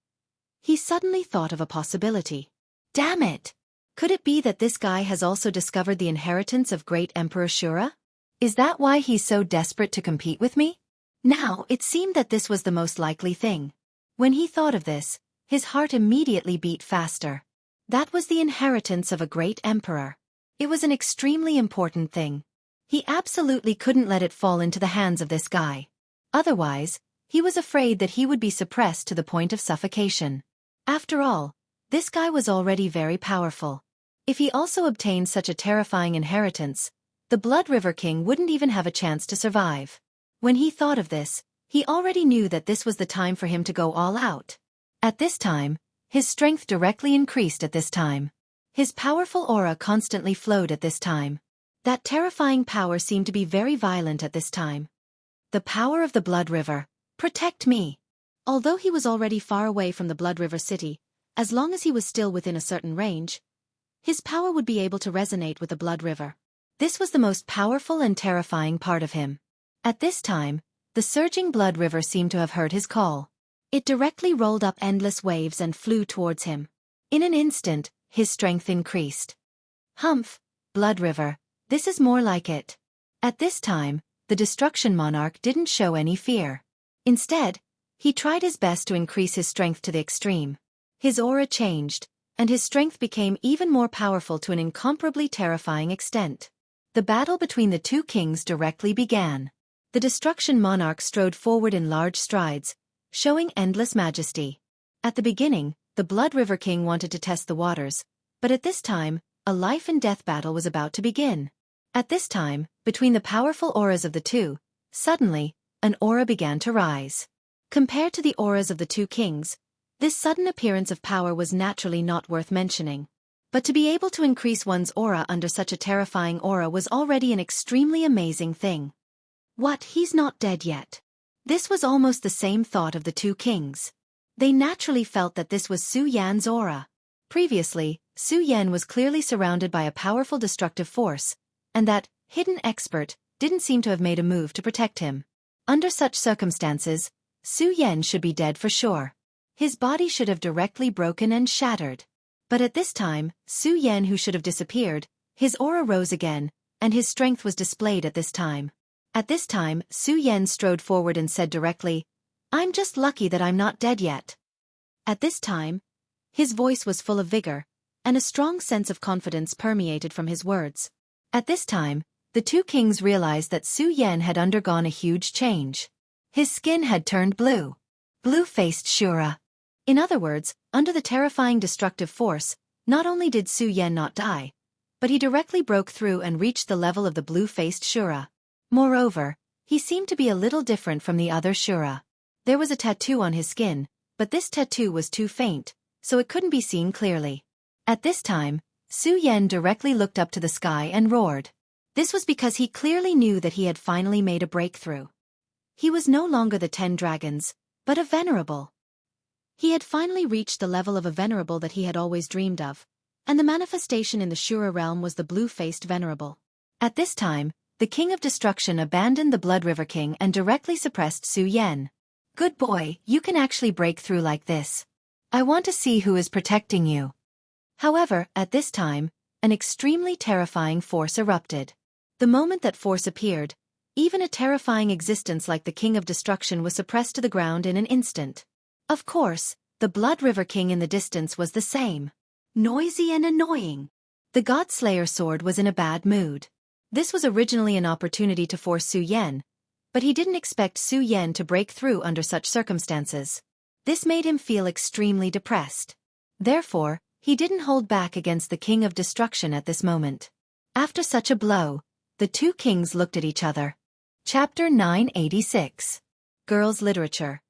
he suddenly thought of a possibility. Damn it! Could it be that this guy has also discovered the inheritance of great Emperor Shura? Is that why he's so desperate to compete with me? Now, it seemed that this was the most likely thing. When he thought of this, his heart immediately beat faster. That was the inheritance of a great emperor. It was an extremely important thing. He absolutely couldn't let it fall into the hands of this guy. Otherwise, he was afraid that he would be suppressed to the point of suffocation. After all, this guy was already very powerful. If he also obtained such a terrifying inheritance, the Blood River King wouldn't even have a chance to survive. When he thought of this, he already knew that this was the time for him to go all out. At this time, his strength directly increased at this time. His powerful aura constantly flowed at this time. That terrifying power seemed to be very violent at this time. The power of the Blood River. Protect me! Although he was already far away from the Blood River City, as long as he was still within a certain range, his power would be able to resonate with the Blood River. This was the most powerful and terrifying part of him. At this time, the surging Blood River seemed to have heard his call. It directly rolled up endless waves and flew towards him. In an instant, his strength increased. Humph, Blood River, this is more like it. At this time, the Destruction Monarch didn't show any fear. Instead, he tried his best to increase his strength to the extreme. His aura changed, and his strength became even more powerful to an incomparably terrifying extent. The battle between the two kings directly began. The Destruction Monarch strode forward in large strides, showing endless majesty. At the beginning, the Blood River King wanted to test the waters, but at this time, a life-and-death battle was about to begin. At this time, between the powerful auras of the two, suddenly, an aura began to rise. Compared to the auras of the two kings, this sudden appearance of power was naturally not worth mentioning. But to be able to increase one's aura under such a terrifying aura was already an extremely amazing thing. What, he's not dead yet? This was almost the same thought of the two kings. They naturally felt that this was Su Yan's aura. Previously, Su Yan was clearly surrounded by a powerful destructive force, and that hidden expert didn't seem to have made a move to protect him. Under such circumstances, Su Yan should be dead for sure. His body should have directly broken and shattered. But at this time, Su Yan, who should have disappeared, his aura rose again, and his strength was displayed at this time. At this time, Su Yan strode forward and said directly, "I'm just lucky that I'm not dead yet." At this time, his voice was full of vigor, and a strong sense of confidence permeated from his words. At this time, the two kings realized that Su Yan had undergone a huge change. His skin had turned blue. Blue-faced Shura. In other words, under the terrifying destructive force, not only did Su Yan not die, but he directly broke through and reached the level of the blue-faced Shura. Moreover, he seemed to be a little different from the other Shura. There was a tattoo on his skin, but this tattoo was too faint, so it couldn't be seen clearly. At this time, Su Yan directly looked up to the sky and roared. This was because he clearly knew that he had finally made a breakthrough. He was no longer the 10 dragons, but a venerable. He had finally reached the level of a venerable that he had always dreamed of, and the manifestation in the Shura realm was the blue-faced venerable. At this time, the King of Destruction abandoned the Blood River King and directly suppressed Su Yan. "Good boy, you can actually break through like this. I want to see who is protecting you." However, at this time, an extremely terrifying force erupted. The moment that force appeared, even a terrifying existence like the King of Destruction was suppressed to the ground in an instant. Of course, the Blood River King in the distance was the same. Noisy and annoying. The Godslayer sword was in a bad mood. This was originally an opportunity to force Su Yan, but he didn't expect Su Yan to break through under such circumstances. This made him feel extremely depressed. Therefore, he didn't hold back against the King of Destruction at this moment. After such a blow, the two kings looked at each other. Chapter 986. Girls' Literature.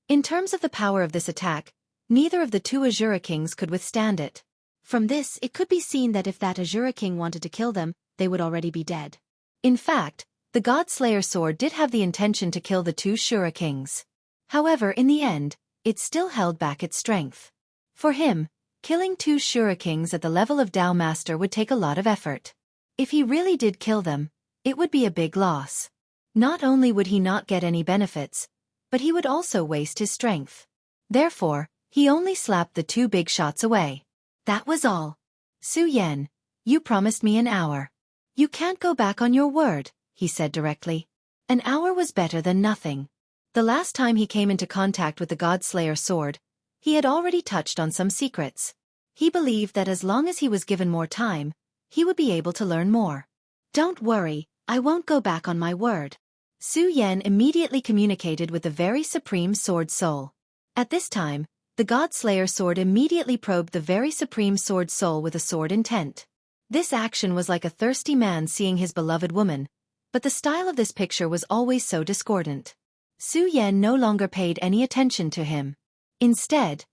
In terms of the power of this attack, neither of the two Azura Kings could withstand it. From this, it could be seen that if that Azura King wanted to kill them, they would already be dead. In fact, the God-Slayer sword did have the intention to kill the two Shura Kings. However, in the end, it still held back its strength. For him, killing two Shura Kings at the level of Tao Master would take a lot of effort. If he really did kill them, it would be a big loss. Not only would he not get any benefits, but he would also waste his strength. Therefore, he only slapped the two big shots away. That was all. Su Yan, you promised me an hour. You can't go back on your word, he said directly. An hour was better than nothing. The last time he came into contact with the God-Slayer sword, he had already touched on some secrets. He believed that as long as he was given more time, he would be able to learn more. Don't worry, I won't go back on my word. Su Yan immediately communicated with the very supreme sword soul. At this time, the God-Slayer sword immediately probed the very supreme sword soul with a sword intent. This action was like a thirsty man seeing his beloved woman, but the style of this picture was always so discordant. Su Yan no longer paid any attention to him. Instead,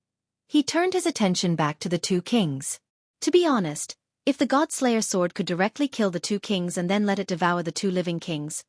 he turned his attention back to the two kings. To be honest, if the God-Slayer sword could directly kill the two kings and then let it devour the two living kings,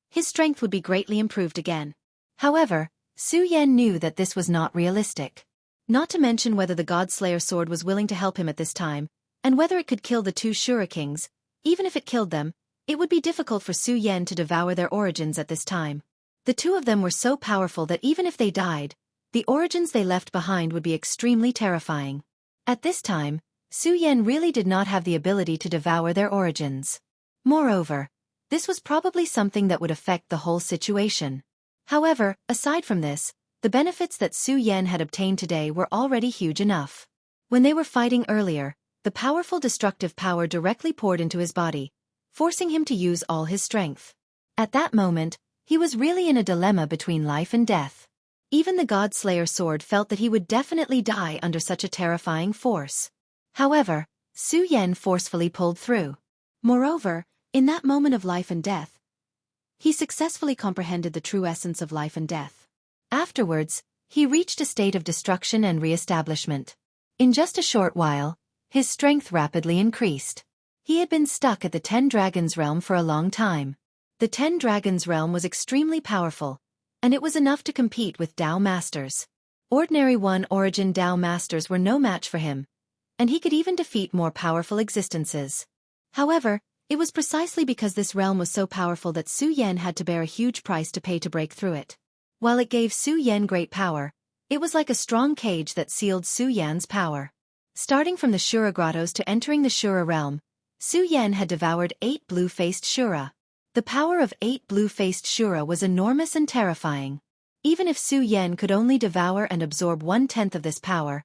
his strength would be greatly improved again. However, Su Yan knew that this was not realistic. Not to mention whether the God-Slayer sword was willing to help him at this time, and whether it could kill the two Shura Kings. Even if it killed them, it would be difficult for Su Yan to devour their origins at this time. The two of them were so powerful that even if they died, the origins they left behind would be extremely terrifying. At this time, Su Yan really did not have the ability to devour their origins. Moreover, this was probably something that would affect the whole situation. However, aside from this, the benefits that Su Yan had obtained today were already huge enough. When they were fighting earlier, the powerful destructive power directly poured into his body, forcing him to use all his strength. At that moment, he was really in a dilemma between life and death. Even the God-Slayer sword felt that he would definitely die under such a terrifying force. However, Su Yan forcefully pulled through. Moreover, in that moment of life and death, he successfully comprehended the true essence of life and death. Afterwards, he reached a state of destruction and re-establishment. In just a short while, his strength rapidly increased. He had been stuck at the 10 Dragons realm for a long time. The 10 Dragons realm was extremely powerful, and it was enough to compete with Tao Masters. Ordinary One Origin Tao Masters were no match for him, and he could even defeat more powerful existences. However, it was precisely because this realm was so powerful that Su Yan had to bear a huge price to pay to break through it. While it gave Su Yan great power, it was like a strong cage that sealed Su Yan's power. Starting from the Shura grottos to entering the Shura realm, Su Yan had devoured 8 blue-faced Shura. The power of 8 blue-faced Shura was enormous and terrifying. Even if Su Yan could only devour and absorb 1/10 of this power,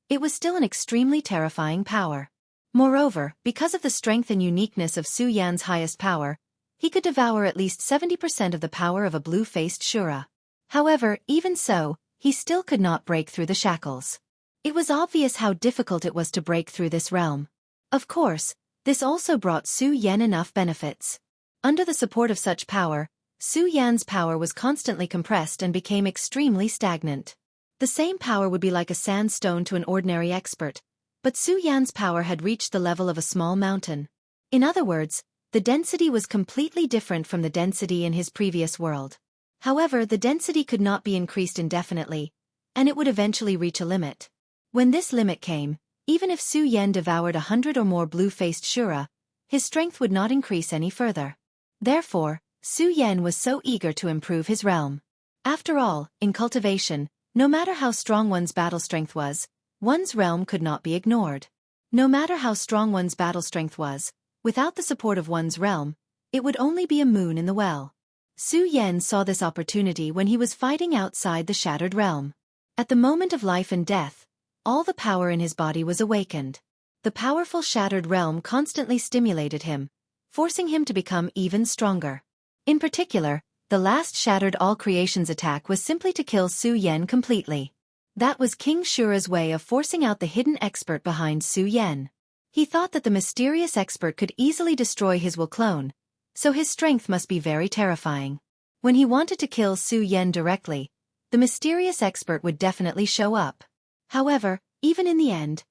it was still an extremely terrifying power. Moreover, because of the strength and uniqueness of Su Yan's highest power, he could devour at least 70% of the power of a blue-faced Shura. However, even so, he still could not break through the shackles. It was obvious how difficult it was to break through this realm. Of course, this also brought Su Yan enough benefits. Under the support of such power, Su Yan's power was constantly compressed and became extremely stagnant. The same power would be like a sandstone to an ordinary expert, but Su Yan's power had reached the level of a small mountain. In other words, the density was completely different from the density in his previous world. However, the density could not be increased indefinitely, and it would eventually reach a limit. When this limit came, even if Su Yan devoured 100 or more blue-faced Shura, his strength would not increase any further. Therefore, Su Yan was so eager to improve his realm. After all, in cultivation, no matter how strong one's battle strength was, one's realm could not be ignored. No matter how strong one's battle strength was, without the support of one's realm, it would only be a moon in the well. Su Yan saw this opportunity when he was fighting outside the Shattered Realm. At the moment of life and death, all the power in his body was awakened. The powerful Shattered Realm constantly stimulated him, forcing him to become even stronger. In particular, the last Shattered All Creations attack was simply to kill Su Yan completely. That was King Shura's way of forcing out the hidden expert behind Su Yan. He thought that the mysterious expert could easily destroy his will clone, so his strength must be very terrifying. When he wanted to kill Su Yan directly, the mysterious expert would definitely show up. However, even in the end,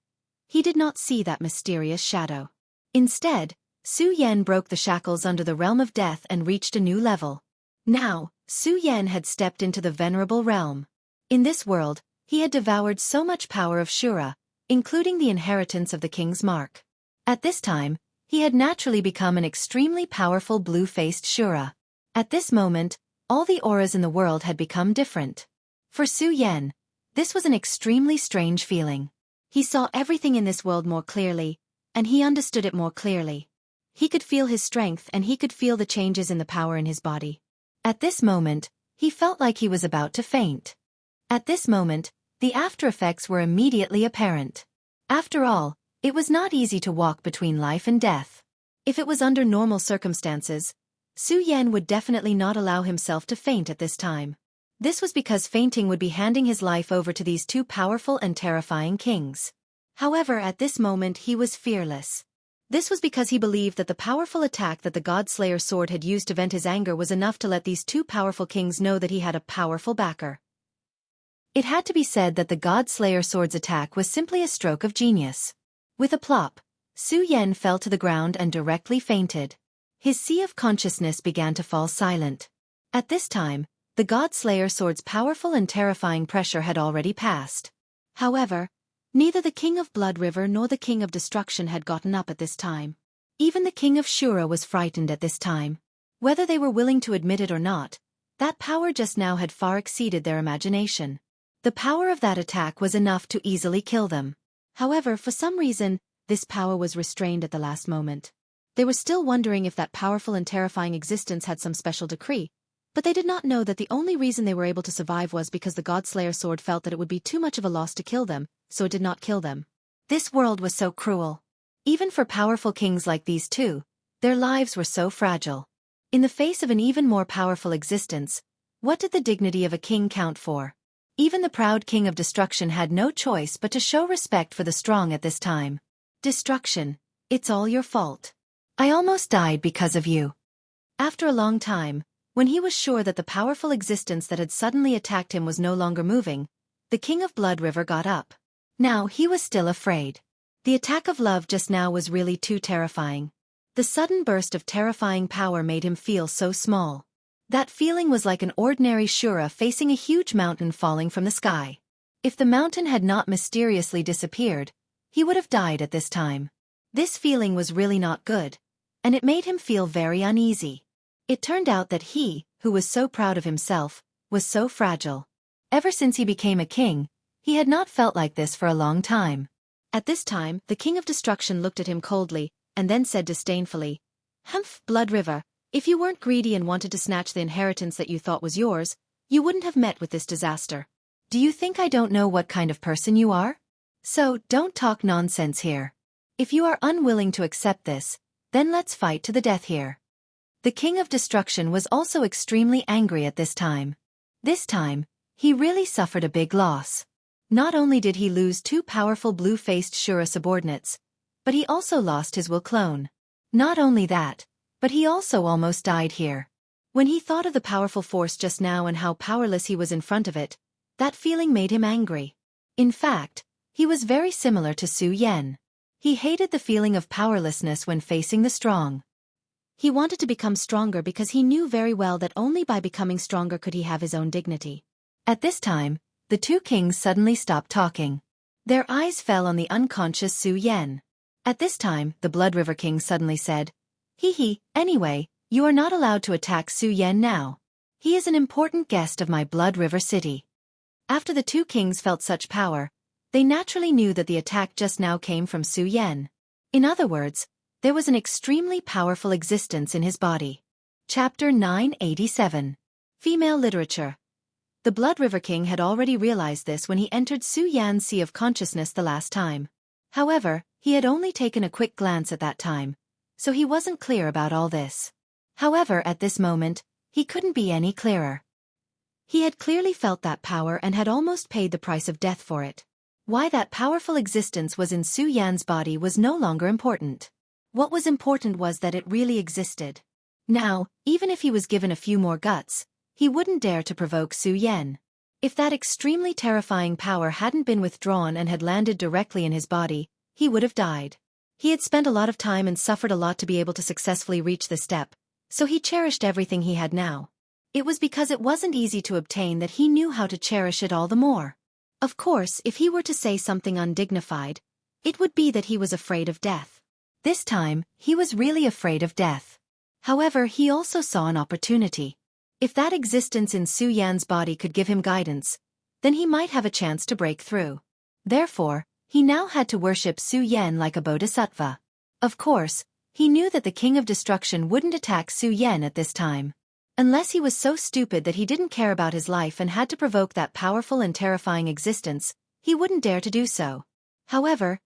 he did not see that mysterious shadow. Instead, Su Yan broke the shackles under the realm of death and reached a new level. Now, Su Yan had stepped into the venerable realm. In this world, he had devoured so much power of Shura, including the inheritance of the king's mark. At this time, he had naturally become an extremely powerful blue-faced Shura. At this moment, all the auras in the world had become different. For Su Yan, this was an extremely strange feeling. He saw everything in this world more clearly, and he understood it more clearly. He could feel his strength and he could feel the changes in the power in his body. At this moment, he felt like he was about to faint. At this moment, the after effects were immediately apparent. After all, it was not easy to walk between life and death. If it was under normal circumstances, Su Yan would definitely not allow himself to faint at this time. This was because fainting would be handing his life over to these two powerful and terrifying kings. However, at this moment he was fearless. This was because he believed that the powerful attack that the God-Slayer sword had used to vent his anger was enough to let these two powerful kings know that he had a powerful backer. It had to be said that the God-Slayer sword's attack was simply a stroke of genius. With a plop, Su Yan fell to the ground and directly fainted. His sea of consciousness began to fall silent. At this time, the God-Slayer sword's powerful and terrifying pressure had already passed. However, neither the King of Blood River nor the King of Destruction had gotten up at this time. Even the King of Shura was frightened at this time. Whether they were willing to admit it or not, that power just now had far exceeded their imagination. The power of that attack was enough to easily kill them. However, for some reason, this power was restrained at the last moment. They were still wondering if that powerful and terrifying existence had some special decree, but they did not know that the only reason they were able to survive was because the God-Slayer sword felt that it would be too much of a loss to kill them, so it did not kill them. This world was so cruel. Even for powerful kings like these two, their lives were so fragile. In the face of an even more powerful existence, what did the dignity of a king count for? Even the proud King of Destruction had no choice but to show respect for the strong at this time. Destruction, it's all your fault. I almost died because of you. After a long time, when he was sure that the powerful existence that had suddenly attacked him was no longer moving, the King of Blood River got up. Now he was still afraid. The attack of love just now was really too terrifying. The sudden burst of terrifying power made him feel so small. That feeling was like an ordinary Shura facing a huge mountain falling from the sky. If the mountain had not mysteriously disappeared, he would have died at this time. This feeling was really not good, and it made him feel very uneasy. It turned out that he, who was so proud of himself, was so fragile. Ever since he became a king, he had not felt like this for a long time. At this time, the King of Destruction looked at him coldly, and then said disdainfully, "Humph, Blood River, if you weren't greedy and wanted to snatch the inheritance that you thought was yours, you wouldn't have met with this disaster. Do you think I don't know what kind of person you are? So, don't talk nonsense here. If you are unwilling to accept this, then let's fight to the death here." The King of Destruction was also extremely angry at this time. This time, he really suffered a big loss. Not only did he lose two powerful blue-faced Shura subordinates, but he also lost his will clone. Not only that, but he also almost died here. When he thought of the powerful force just now and how powerless he was in front of it, that feeling made him angry. In fact, he was very similar to Su Yan. He hated the feeling of powerlessness when facing the strong. He wanted to become stronger because he knew very well that only by becoming stronger could he have his own dignity. At this time, the two kings suddenly stopped talking. Their eyes fell on the unconscious Su Yan. At this time, the Blood River King suddenly said, Anyway, you are not allowed to attack Su Yan now. He is an important guest of my Blood River city." After the two kings felt such power, they naturally knew that the attack just now came from Su Yan. In other words, there was an extremely powerful existence in his body. Chapter 987. Female Literature. The Blood River King had already realized this when he entered Su Yan's Sea of Consciousness the last time. However, he had only taken a quick glance at that time, so he wasn't clear about all this. However, at this moment, he couldn't be any clearer. He had clearly felt that power and had almost paid the price of death for it. Why that powerful existence was in Su Yan's body was no longer important. What was important was that it really existed. Now, even if he was given a few more guts, he wouldn't dare to provoke Su Yan. If that extremely terrifying power hadn't been withdrawn and had landed directly in his body, he would have died. He had spent a lot of time and suffered a lot to be able to successfully reach this step, so he cherished everything he had now. It was because it wasn't easy to obtain that he knew how to cherish it all the more. Of course, if he were to say something undignified, it would be that he was afraid of death. This time, he was really afraid of death. However, he also saw an opportunity. If that existence in Su Yan's body could give him guidance, then he might have a chance to break through. Therefore, he now had to worship Su Yan like a bodhisattva. Of course, he knew that the King of Destruction wouldn't attack Su Yan at this time. Unless he was so stupid that he didn't care about his life and had to provoke that powerful and terrifying existence, he wouldn't dare to do so. However,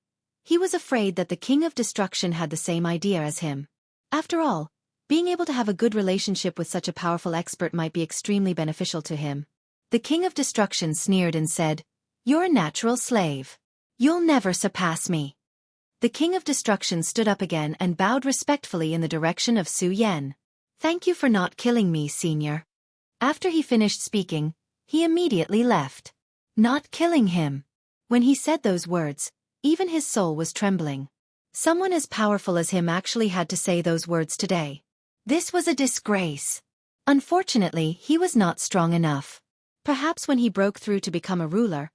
he was afraid that the King of Destruction had the same idea as him. After all, being able to have a good relationship with such a powerful expert might be extremely beneficial to him. The King of Destruction sneered and said, "You're a natural slave. You'll never surpass me." The King of Destruction stood up again and bowed respectfully in the direction of Su Yan. "Thank you for not killing me, Senior." After he finished speaking, he immediately left. Not killing him. When he said those words, even his soul was trembling. Someone as powerful as him actually had to say those words today. This was a disgrace. Unfortunately, he was not strong enough. Perhaps when he broke through to become a ruler,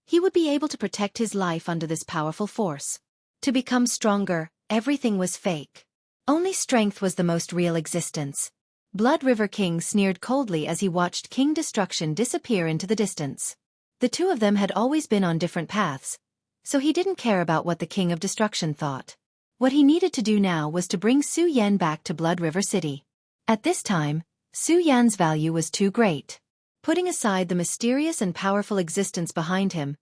he would be able to protect his life under this powerful force. To become stronger, everything was fake. Only strength was the most real existence. Blood River King sneered coldly as he watched King Destruction disappear into the distance. The two of them had always been on different paths, so he didn't care about what the King of Destruction thought. What he needed to do now was to bring Su Yan back to Blood River City. At this time, Su Yan's value was too great. Putting aside the mysterious and powerful existence behind him,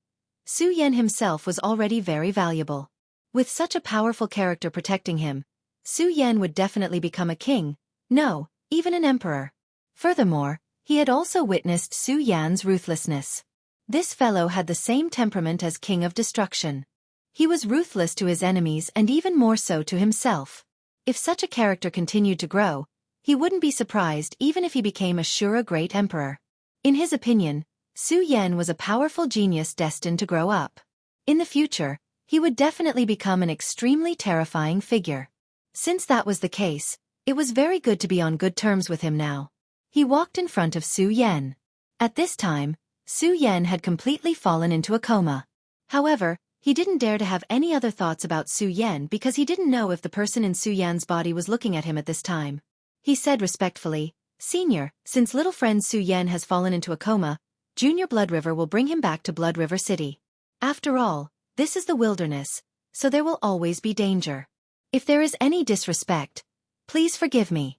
Su Yan himself was already very valuable. With such a powerful character protecting him, Su Yan would definitely become a king, no, even an emperor. Furthermore, he had also witnessed Su Yan's ruthlessness. This fellow had the same temperament as King of Destruction. He was ruthless to his enemies and even more so to himself. If such a character continued to grow, he wouldn't be surprised even if he became a sure great emperor. In his opinion, Su Yan was a powerful genius destined to grow up. In the future, he would definitely become an extremely terrifying figure. Since that was the case, it was very good to be on good terms with him now. He walked in front of Su Yan. At this time, Su Yan had completely fallen into a coma. However, he didn't dare to have any other thoughts about Su Yan because he didn't know if the person in Su Yan's body was looking at him at this time. He said respectfully, "Senior, since little friend Su Yan has fallen into a coma, Junior Blood River will bring him back to Blood River City. After all, this is the wilderness, so there will always be danger. If there is any disrespect, please forgive me."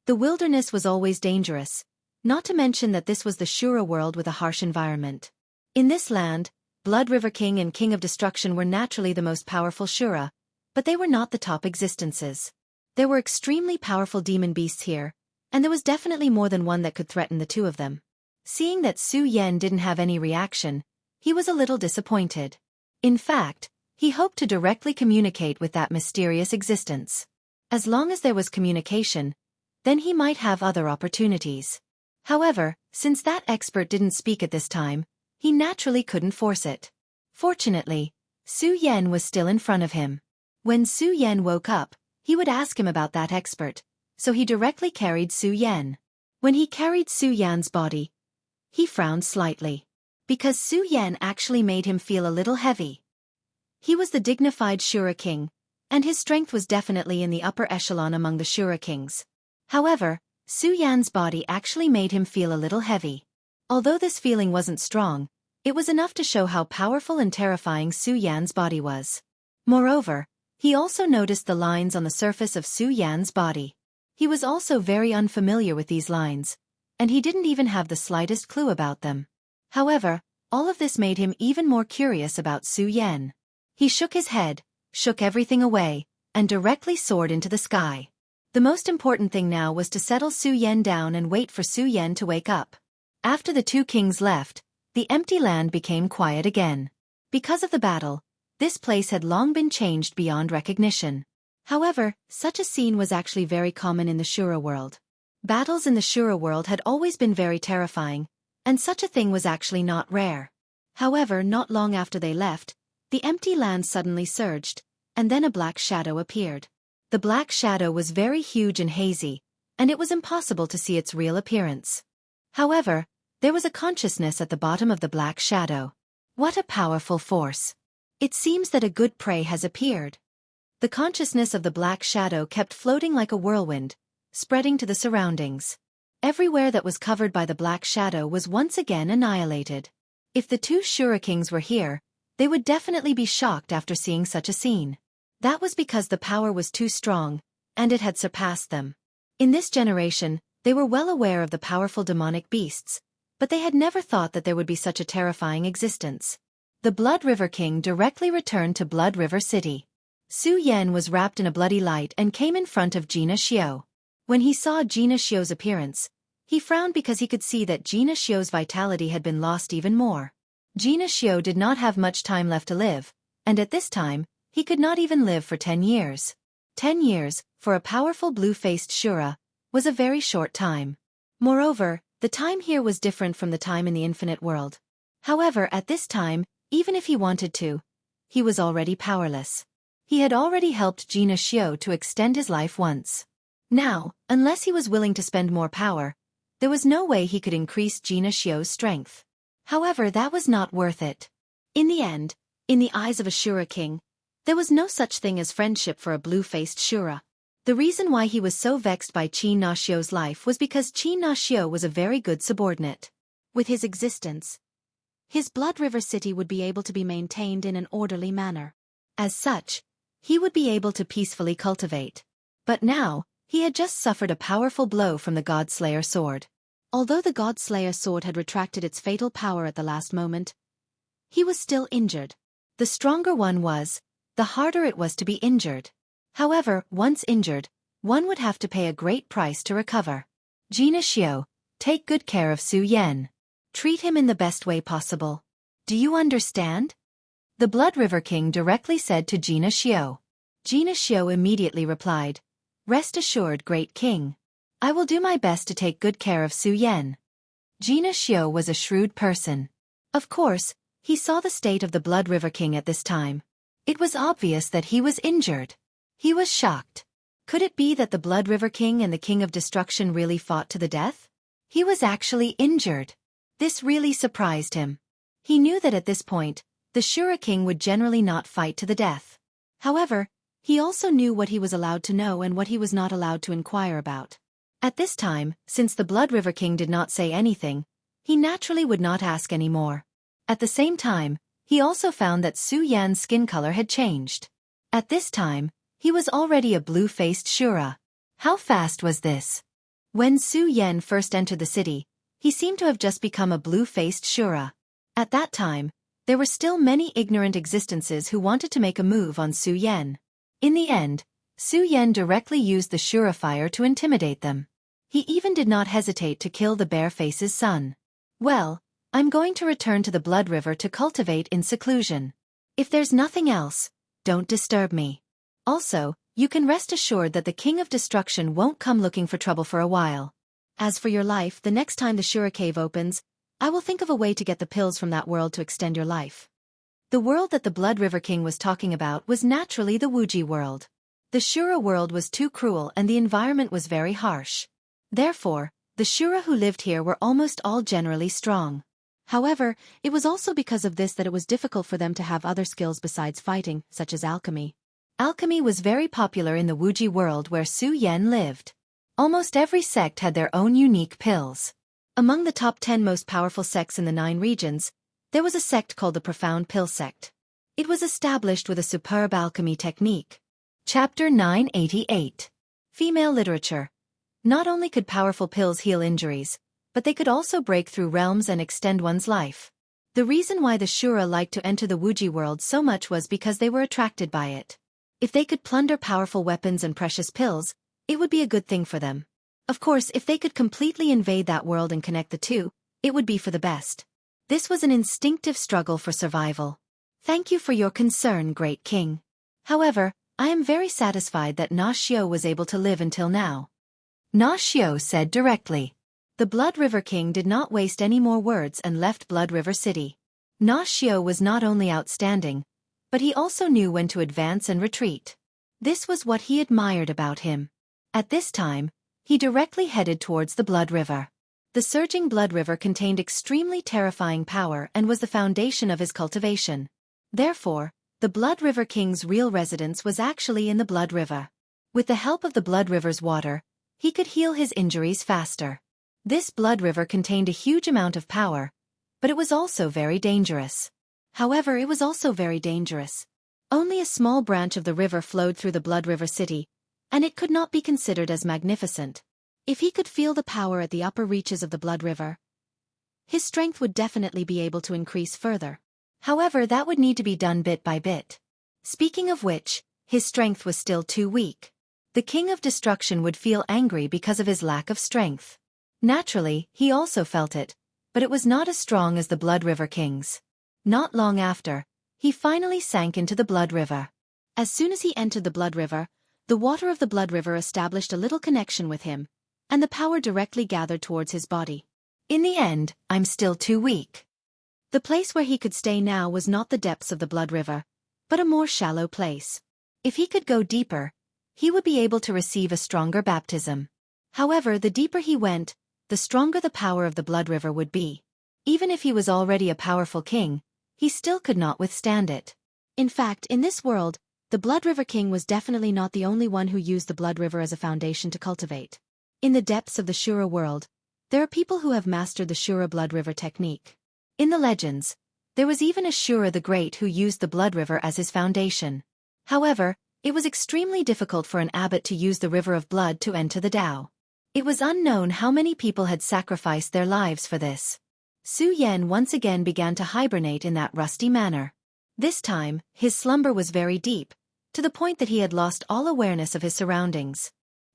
The wilderness was always dangerous, not to mention that this was the Shura world with a harsh environment. In this land, Blood River King and King of Destruction were naturally the most powerful Shura, but they were not the top existences. There were extremely powerful demon beasts here, and there was definitely more than one that could threaten the two of them. Seeing that Su Yan didn't have any reaction, he was a little disappointed. In fact, he hoped to directly communicate with that mysterious existence. As long as there was communication, then he might have other opportunities. However, since that expert didn't speak at this time, he naturally couldn't force it. Fortunately, Su Yan was still in front of him. When Su Yan woke up, he would ask him about that expert, so he directly carried Su Yan. When he carried Su Yan's body, he frowned slightly. Because Su Yan actually made him feel a little heavy. He was the dignified Shura king, and his strength was definitely in the upper echelon among the Shura kings. However, Su Yan's body actually made him feel a little heavy. Although this feeling wasn't strong, it was enough to show how powerful and terrifying Su Yan's body was. Moreover, he also noticed the lines on the surface of Su Yan's body. He was also very unfamiliar with these lines, and he didn't even have the slightest clue about them. However, all of this made him even more curious about Su Yan. He shook his head, shook everything away, and directly soared into the sky. The most important thing now was to settle Su Yan down and wait for Su Yan to wake up. After the two kings left, the empty land became quiet again. Because of the battle, this place had long been changed beyond recognition. However, such a scene was actually very common in the Shura world. Battles in the Shura world had always been very terrifying, and such a thing was actually not rare. However, not long after they left, the empty land suddenly surged, and then a black shadow appeared. The black shadow was very huge and hazy, and it was impossible to see its real appearance. However, there was a consciousness at the bottom of the black shadow. What a powerful force! It seems that a good prey has appeared. The consciousness of the black shadow kept floating like a whirlwind, spreading to the surroundings. Everywhere that was covered by the black shadow was once again annihilated. If the two Shura kings were here, they would definitely be shocked after seeing such a scene. That was because the power was too strong, and it had surpassed them. In this generation, they were well aware of the powerful demonic beasts, but they had never thought that there would be such a terrifying existence. The Blood River King directly returned to Blood River City. Su Yan was wrapped in a bloody light and came in front of Gina Xiu. When he saw Gina Xiu's appearance, he frowned because he could see that Gina Xiu's vitality had been lost even more. Gina Xiu did not have much time left to live, and at this time, he could not even live for 10 years. 10 years, for a powerful blue-faced Shura, was a very short time. Moreover, the time here was different from the time in the infinite world. However, at this time, even if he wanted to, he was already powerless. He had already helped Gina Xiu to extend his life once. Now, unless he was willing to spend more power, there was no way he could increase Gina Xiu's strength. However, that was not worth it. In the end, in the eyes of a Shura king, there was no such thing as friendship for a blue-faced Shura. The reason why he was so vexed by Qin Na Xiu's life was because Qin Na Xiu was a very good subordinate. With his existence, his Blood River City would be able to be maintained in an orderly manner. As such, he would be able to peacefully cultivate. But now, he had just suffered a powerful blow from the Godslayer sword. Although the Godslayer sword had retracted its fatal power at the last moment, he was still injured. The stronger one was, the harder it was to be injured. However, once injured, one would have to pay a great price to recover. Gina Xiu, take good care of Su Yan. Treat him in the best way possible. Do you understand? The Blood River King directly said to Gina Xiu. Gina Xiu immediately replied, "Rest assured, great king. I will do my best to take good care of Su Yan." Gina Xiu was a shrewd person. Of course, he saw the state of the Blood River King at this time. It was obvious that he was injured. He was shocked. Could it be that the Blood River King and the King of Destruction really fought to the death? He was actually injured. This really surprised him. He knew that at this point, the Shura King would generally not fight to the death. However, he also knew what he was allowed to know and what he was not allowed to inquire about. At this time, since the Blood River King did not say anything, he naturally would not ask any more. At the same time, he also found that Su Yan's skin color had changed. At this time, he was already a blue-faced Shura. How fast was this? When Su Yan first entered the city, he seemed to have just become a blue-faced Shura. At that time, there were still many ignorant existences who wanted to make a move on Su Yan. In the end, Su Yan directly used the Shura fire to intimidate them. He even did not hesitate to kill the Bearface's son. Well, I'm going to return to the Blood River to cultivate in seclusion. If there's nothing else, don't disturb me. Also, you can rest assured that the King of Destruction won't come looking for trouble for a while. As for your life, the next time the Shura Cave opens, I will think of a way to get the pills from that world to extend your life. The world that the Blood River King was talking about was naturally the Wuji world. The Shura world was too cruel and the environment was very harsh. Therefore, the Shura who lived here were almost all generally strong. However, it was also because of this that it was difficult for them to have other skills besides fighting, such as alchemy. Alchemy was very popular in the Wuji world where Su Yan lived. Almost every sect had their own unique pills. Among the top 10 most powerful sects in the 9 regions, there was a sect called the Profound Pill Sect. It was established with a superb alchemy technique. Chapter 988. Female Literature. Not only could powerful pills heal injuries, but they could also break through realms and extend one's life. The reason why the Shura liked to enter the Wuji world so much was because they were attracted by it. If they could plunder powerful weapons and precious pills, it would be a good thing for them. Of course, if they could completely invade that world and connect the two, it would be for the best. This was an instinctive struggle for survival. Thank you for your concern, great king. However, I am very satisfied that Na Xiao was able to live until now. Na Xiao said directly. The Blood River King did not waste any more words and left Blood River City. Na Xiao was not only outstanding, but he also knew when to advance and retreat. This was what he admired about him. At this time, he directly headed towards the Blood River. The surging Blood River contained extremely terrifying power and was the foundation of his cultivation. Therefore, the Blood River King's real residence was actually in the Blood River. With the help of the Blood River's water, he could heal his injuries faster. This Blood River contained a huge amount of power, but it was also very dangerous. However, it was also very dangerous. Only a small branch of the river flowed through the Blood River City, and it could not be considered as magnificent. If he could feel the power at the upper reaches of the Blood River, his strength would definitely be able to increase further. However, that would need to be done bit by bit. Speaking of which, his strength was still too weak. The King of Destruction would feel angry because of his lack of strength. Naturally, he also felt it, but it was not as strong as the Blood River King's. Not long after, he finally sank into the Blood River. As soon as he entered the Blood River, the water of the Blood River established a little connection with him, and the power directly gathered towards his body. In the end, I'm still too weak. The place where he could stay now was not the depths of the Blood River, but a more shallow place. If he could go deeper, he would be able to receive a stronger baptism. However, the deeper he went, the stronger the power of the Blood River would be. Even if he was already a powerful king, he still could not withstand it. In fact, in this world, the Blood River King was definitely not the only one who used the Blood River as a foundation to cultivate. In the depths of the Shura world, there are people who have mastered the Shura Blood River technique. In the legends, there was even a Shura the Great who used the Blood River as his foundation. However, it was extremely difficult for an abbot to use the river of blood to enter the Tao. It was unknown how many people had sacrificed their lives for this. Su Yan once again began to hibernate in that rusty manner. This time, his slumber was very deep, to the point that he had lost all awareness of his surroundings.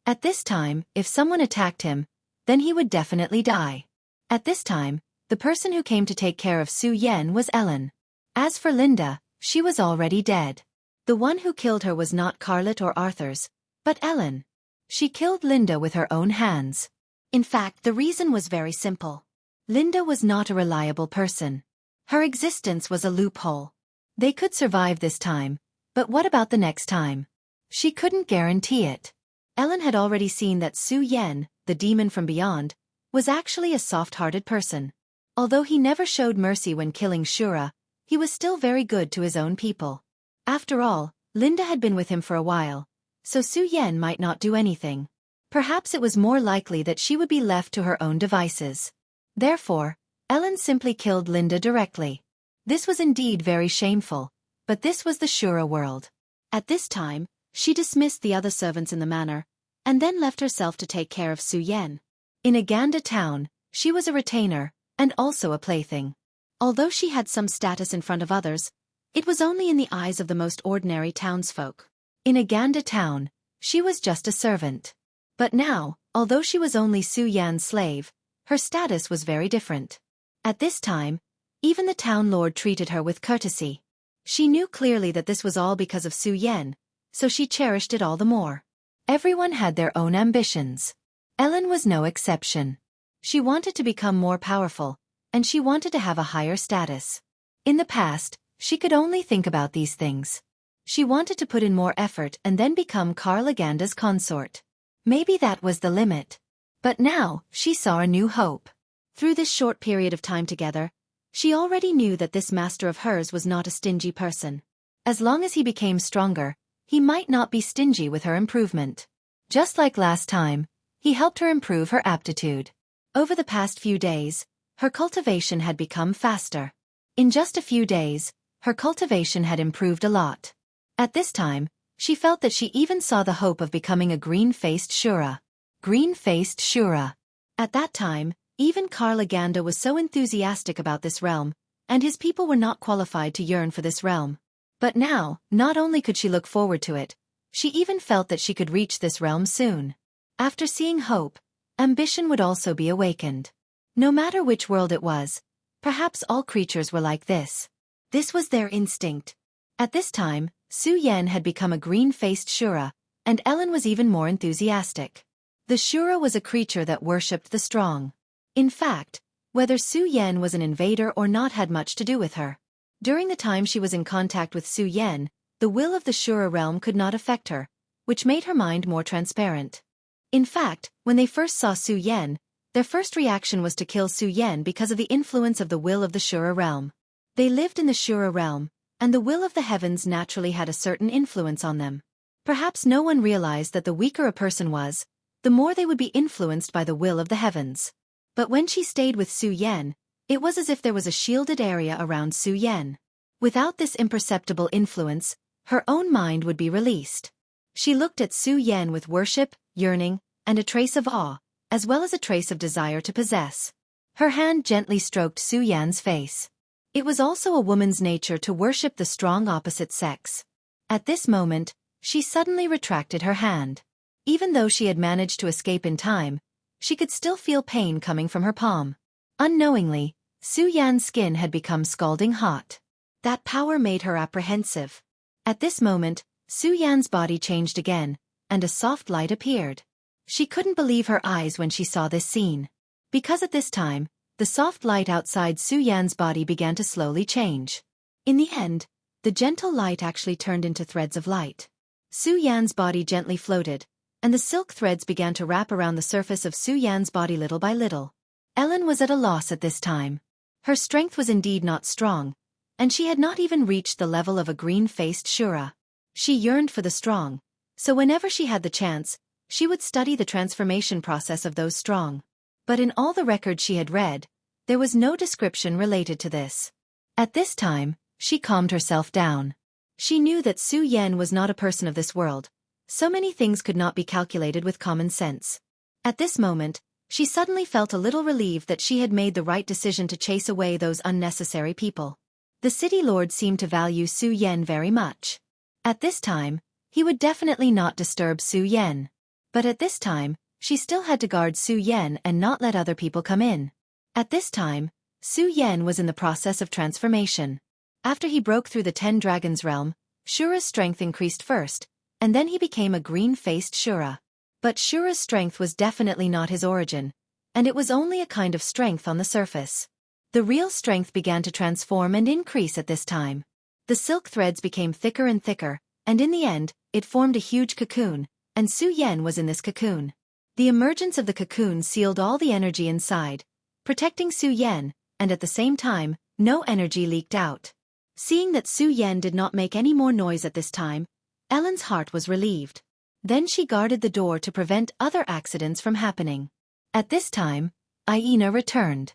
At this time, if someone attacked him, then he would definitely die. At this time, the person who came to take care of Su Yan was Ellen. As for Linda, she was already dead. The one who killed her was not Carlot or Arthur's, but Ellen. She killed Linda with her own hands. In fact, the reason was very simple. Linda was not a reliable person. Her existence was a loophole. They could survive this time, but what about the next time? She couldn't guarantee it. Ellen had already seen that Su Yan, the demon from beyond, was actually a soft-hearted person. Although he never showed mercy when killing Shura, he was still very good to his own people. After all, Linda had been with him for a while, so Su Yan might not do anything. Perhaps it was more likely that she would be left to her own devices. Therefore, Ellen simply killed Linda directly. This was indeed very shameful, but this was the Shura world. At this time, she dismissed the other servants in the manor, and then left herself to take care of Su Yan. In Aganda town, she was a retainer, and also a plaything. Although she had some status in front of others, it was only in the eyes of the most ordinary townsfolk. In Aganda town, she was just a servant. But now, although she was only Su Yan's slave, her status was very different. At this time, even the town lord treated her with courtesy. She knew clearly that this was all because of Su Yan, so she cherished it all the more. Everyone had their own ambitions. Ellen was no exception. She wanted to become more powerful, and she wanted to have a higher status. In the past, she could only think about these things. She wanted to put in more effort and then become Karl Aganda's consort. Maybe that was the limit. But now, she saw a new hope. Through this short period of time together, she already knew that this master of hers was not a stingy person. As long as he became stronger, he might not be stingy with her improvement. Just like last time, he helped her improve her aptitude. Over the past few days, her cultivation had become faster. In just a few days, her cultivation had improved a lot. At this time, she felt that she even saw the hope of becoming a green-faced Shura. Green-faced Shura. At that time, even Karl Aganda was so enthusiastic about this realm, and his people were not qualified to yearn for this realm. But now, not only could she look forward to it, she even felt that she could reach this realm soon. After seeing hope, ambition would also be awakened. No matter which world it was, perhaps all creatures were like this. This was their instinct. At this time, Su Yen had become a green-faced Shura, and Ellen was even more enthusiastic. The Shura was a creature that worshipped the strong. In fact, whether Su Yen was an invader or not had much to do with her. During the time she was in contact with Su Yen, the will of the Shura realm could not affect her, which made her mind more transparent. In fact, when they first saw Su Yen, their first reaction was to kill Su Yen because of the influence of the will of the Shura realm. They lived in the Shura realm, and the will of the heavens naturally had a certain influence on them. Perhaps no one realized that the weaker a person was, the more they would be influenced by the will of the heavens. But when she stayed with Su Yen, it was as if there was a shielded area around Su Yen. Without this imperceptible influence, her own mind would be released. She looked at Su Yen with worship, yearning, and a trace of awe, as well as a trace of desire to possess. Her hand gently stroked Su Yen's face. It was also a woman's nature to worship the strong opposite sex. At this moment, she suddenly retracted her hand. Even though she had managed to escape in time, she could still feel pain coming from her palm. Unknowingly, Su Yan's skin had become scalding hot. That power made her apprehensive. At this moment, Su Yan's body changed again, and a soft light appeared. She couldn't believe her eyes when she saw this scene. Because at this time, the soft light outside Su Yan's body began to slowly change. In the end, the gentle light actually turned into threads of light. Su Yan's body gently floated, and the silk threads began to wrap around the surface of Su Yan's body little by little. Ellen was at a loss at this time. Her strength was indeed not strong, and she had not even reached the level of a green-faced Shura. She yearned for the strong, so whenever she had the chance, she would study the transformation process of those strong. But in all the records she had read, there was no description related to this. At this time, she calmed herself down. She knew that Su Yen was not a person of this world. So many things could not be calculated with common sense. At this moment, she suddenly felt a little relieved that she had made the right decision to chase away those unnecessary people. The city lord seemed to value Su Yen very much. At this time, he would definitely not disturb Su Yen. But at this time, she still had to guard Su Yen and not let other people come in. At this time, Su Yen was in the process of transformation. After he broke through the 10 Dragons realm, Shura's strength increased first, and then he became a green-faced Shura. But Shura's strength was definitely not his origin, and it was only a kind of strength on the surface. The real strength began to transform and increase at this time. The silk threads became thicker and thicker, and in the end, it formed a huge cocoon, and Su Yen was in this cocoon. The emergence of the cocoon sealed all the energy inside, protecting Su Yen, and at the same time, no energy leaked out. Seeing that Su Yen did not make any more noise at this time, Ellen's heart was relieved. Then she guarded the door to prevent other accidents from happening. At this time, Aina returned.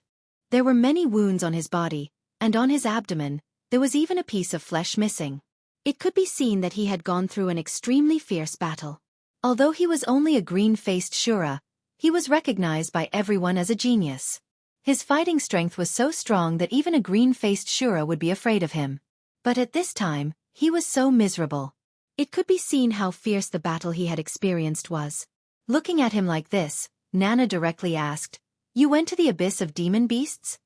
There were many wounds on his body, and on his abdomen, there was even a piece of flesh missing. It could be seen that he had gone through an extremely fierce battle. Although he was only a green-faced Shura, he was recognized by everyone as a genius. His fighting strength was so strong that even a green-faced Shura would be afraid of him. But at this time, he was so miserable. It could be seen how fierce the battle he had experienced was. Looking at him like this, Nana directly asked, "You went to the abyss of demon beasts?"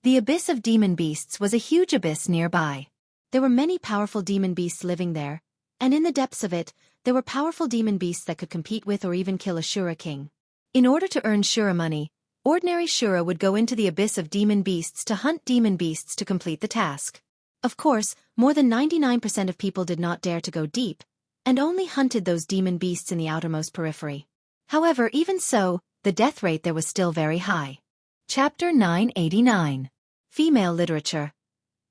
The abyss of demon beasts was a huge abyss nearby. There were many powerful demon beasts living there, and in the depths of it, there were powerful demon beasts that could compete with or even kill a Shura king. In order to earn Shura money, ordinary Shura would go into the abyss of demon beasts to hunt demon beasts to complete the task. Of course, more than 99% of people did not dare to go deep, and only hunted those demon beasts in the outermost periphery. However, even so, the death rate there was still very high. Chapter 989. Female Literature.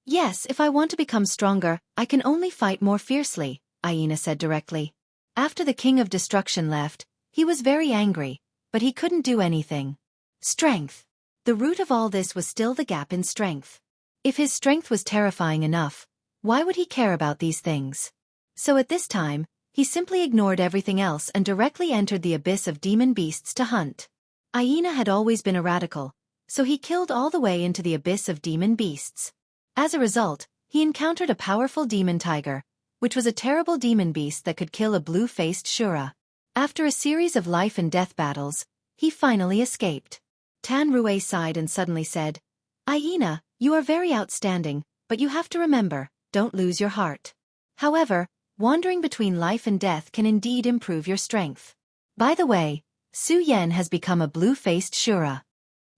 Yes, if I want to become stronger, I can only fight more fiercely, Aina said directly. After the King of Destruction left, he was very angry, but he couldn't do anything. Strength. The root of all this was still the gap in strength. If his strength was terrifying enough, why would he care about these things? So at this time, he simply ignored everything else and directly entered the abyss of demon beasts to hunt. Aina had always been a radical, so he killed all the way into the abyss of demon beasts. As a result, he encountered a powerful demon tiger, which was a terrible demon beast that could kill a blue-faced Shura. After a series of life and death battles, he finally escaped. Tan Rue sighed and suddenly said, "Aina, you are very outstanding, but you have to remember, don't lose your heart. However, wandering between life and death can indeed improve your strength. By the way, Su Yan has become a blue-faced Shura.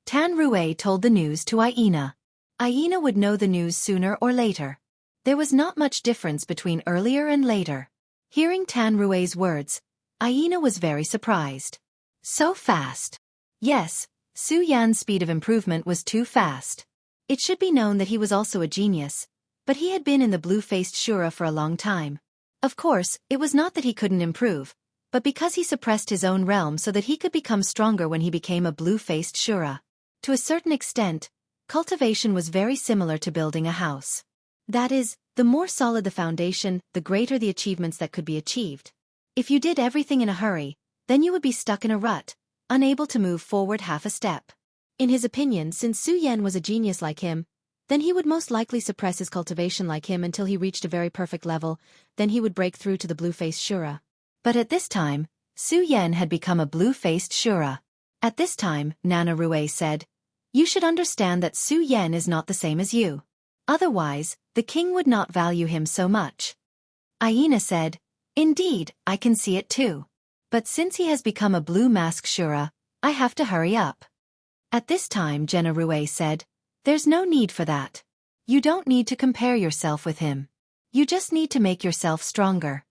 Tan Rue told the news to Aina. Aina would know the news sooner or later. There was not much difference between earlier and later. Hearing Tan Rue's words, Aina was very surprised. So fast. Yes, Su Yan's speed of improvement was too fast. It should be known that he was also a genius, but he had been in the blue-faced Shura for a long time. Of course, it was not that he couldn't improve, but because he suppressed his own realm so that he could become stronger when he became a blue-faced Shura. To a certain extent, cultivation was very similar to building a house. That is, the more solid the foundation, the greater the achievements that could be achieved. If you did everything in a hurry, then you would be stuck in a rut, unable to move forward half a step. In his opinion, since Su Yan was a genius like him, then he would most likely suppress his cultivation like him until he reached a very perfect level, then he would break through to the blue-faced Shura. But at this time, Su Yan had become a blue-faced Shura. At this time, Nana Rue said, "You should understand that Su Yan is not the same as you. Otherwise, the king would not value him so much." Aina said, "Indeed, I can see it too. But since he has become a blue mask Shura, I have to hurry up." At this time Jenna Rue said, "There's no need for that. You don't need to compare yourself with him. You just need to make yourself stronger."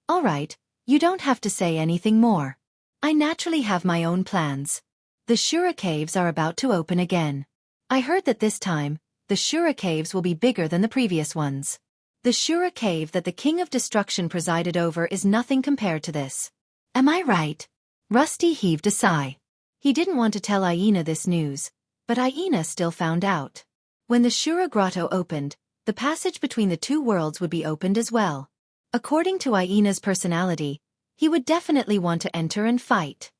"All right, you don't have to say anything more. I naturally have my own plans. The Shura caves are about to open again. I heard that this time, the Shura caves will be bigger than the previous ones. The Shura cave that the King of Destruction presided over is nothing compared to this. Am I right?" Rusty heaved a sigh. He didn't want to tell Aina this news, but Aina still found out. When the Shura grotto opened, the passage between the two worlds would be opened as well. According to Aina's personality, he would definitely want to enter and fight.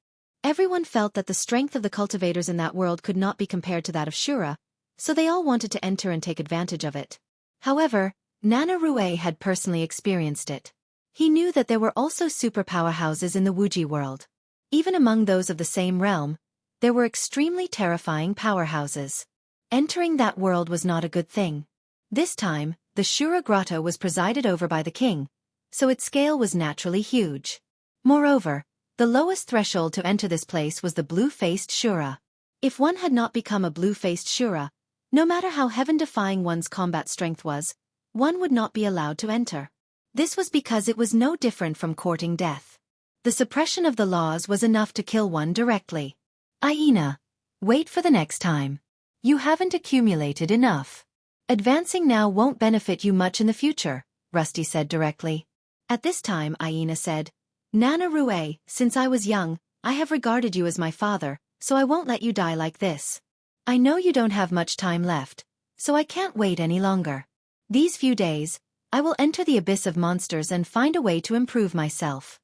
Everyone felt that the strength of the cultivators in that world could not be compared to that of Shura, so they all wanted to enter and take advantage of it. However, Nana Rue had personally experienced it. He knew that there were also superpower houses in the Wuji world. Even among those of the same realm, there were extremely terrifying powerhouses. Entering that world was not a good thing. This time, the Shura grotto was presided over by the king, so its scale was naturally huge. Moreover, the lowest threshold to enter this place was the blue-faced Shura. If one had not become a blue-faced Shura, no matter how heaven-defying one's combat strength was, one would not be allowed to enter. This was because it was no different from courting death. The suppression of the laws was enough to kill one directly. Aina, wait for the next time. You haven't accumulated enough. Advancing now won't benefit you much in the future, Rusty said directly. At this time Aina said, "Nana Rue, since I was young, I have regarded you as my father, so I won't let you die like this. I know you don't have much time left, so I can't wait any longer. These few days, I will enter the abyss of monsters and find a way to improve myself."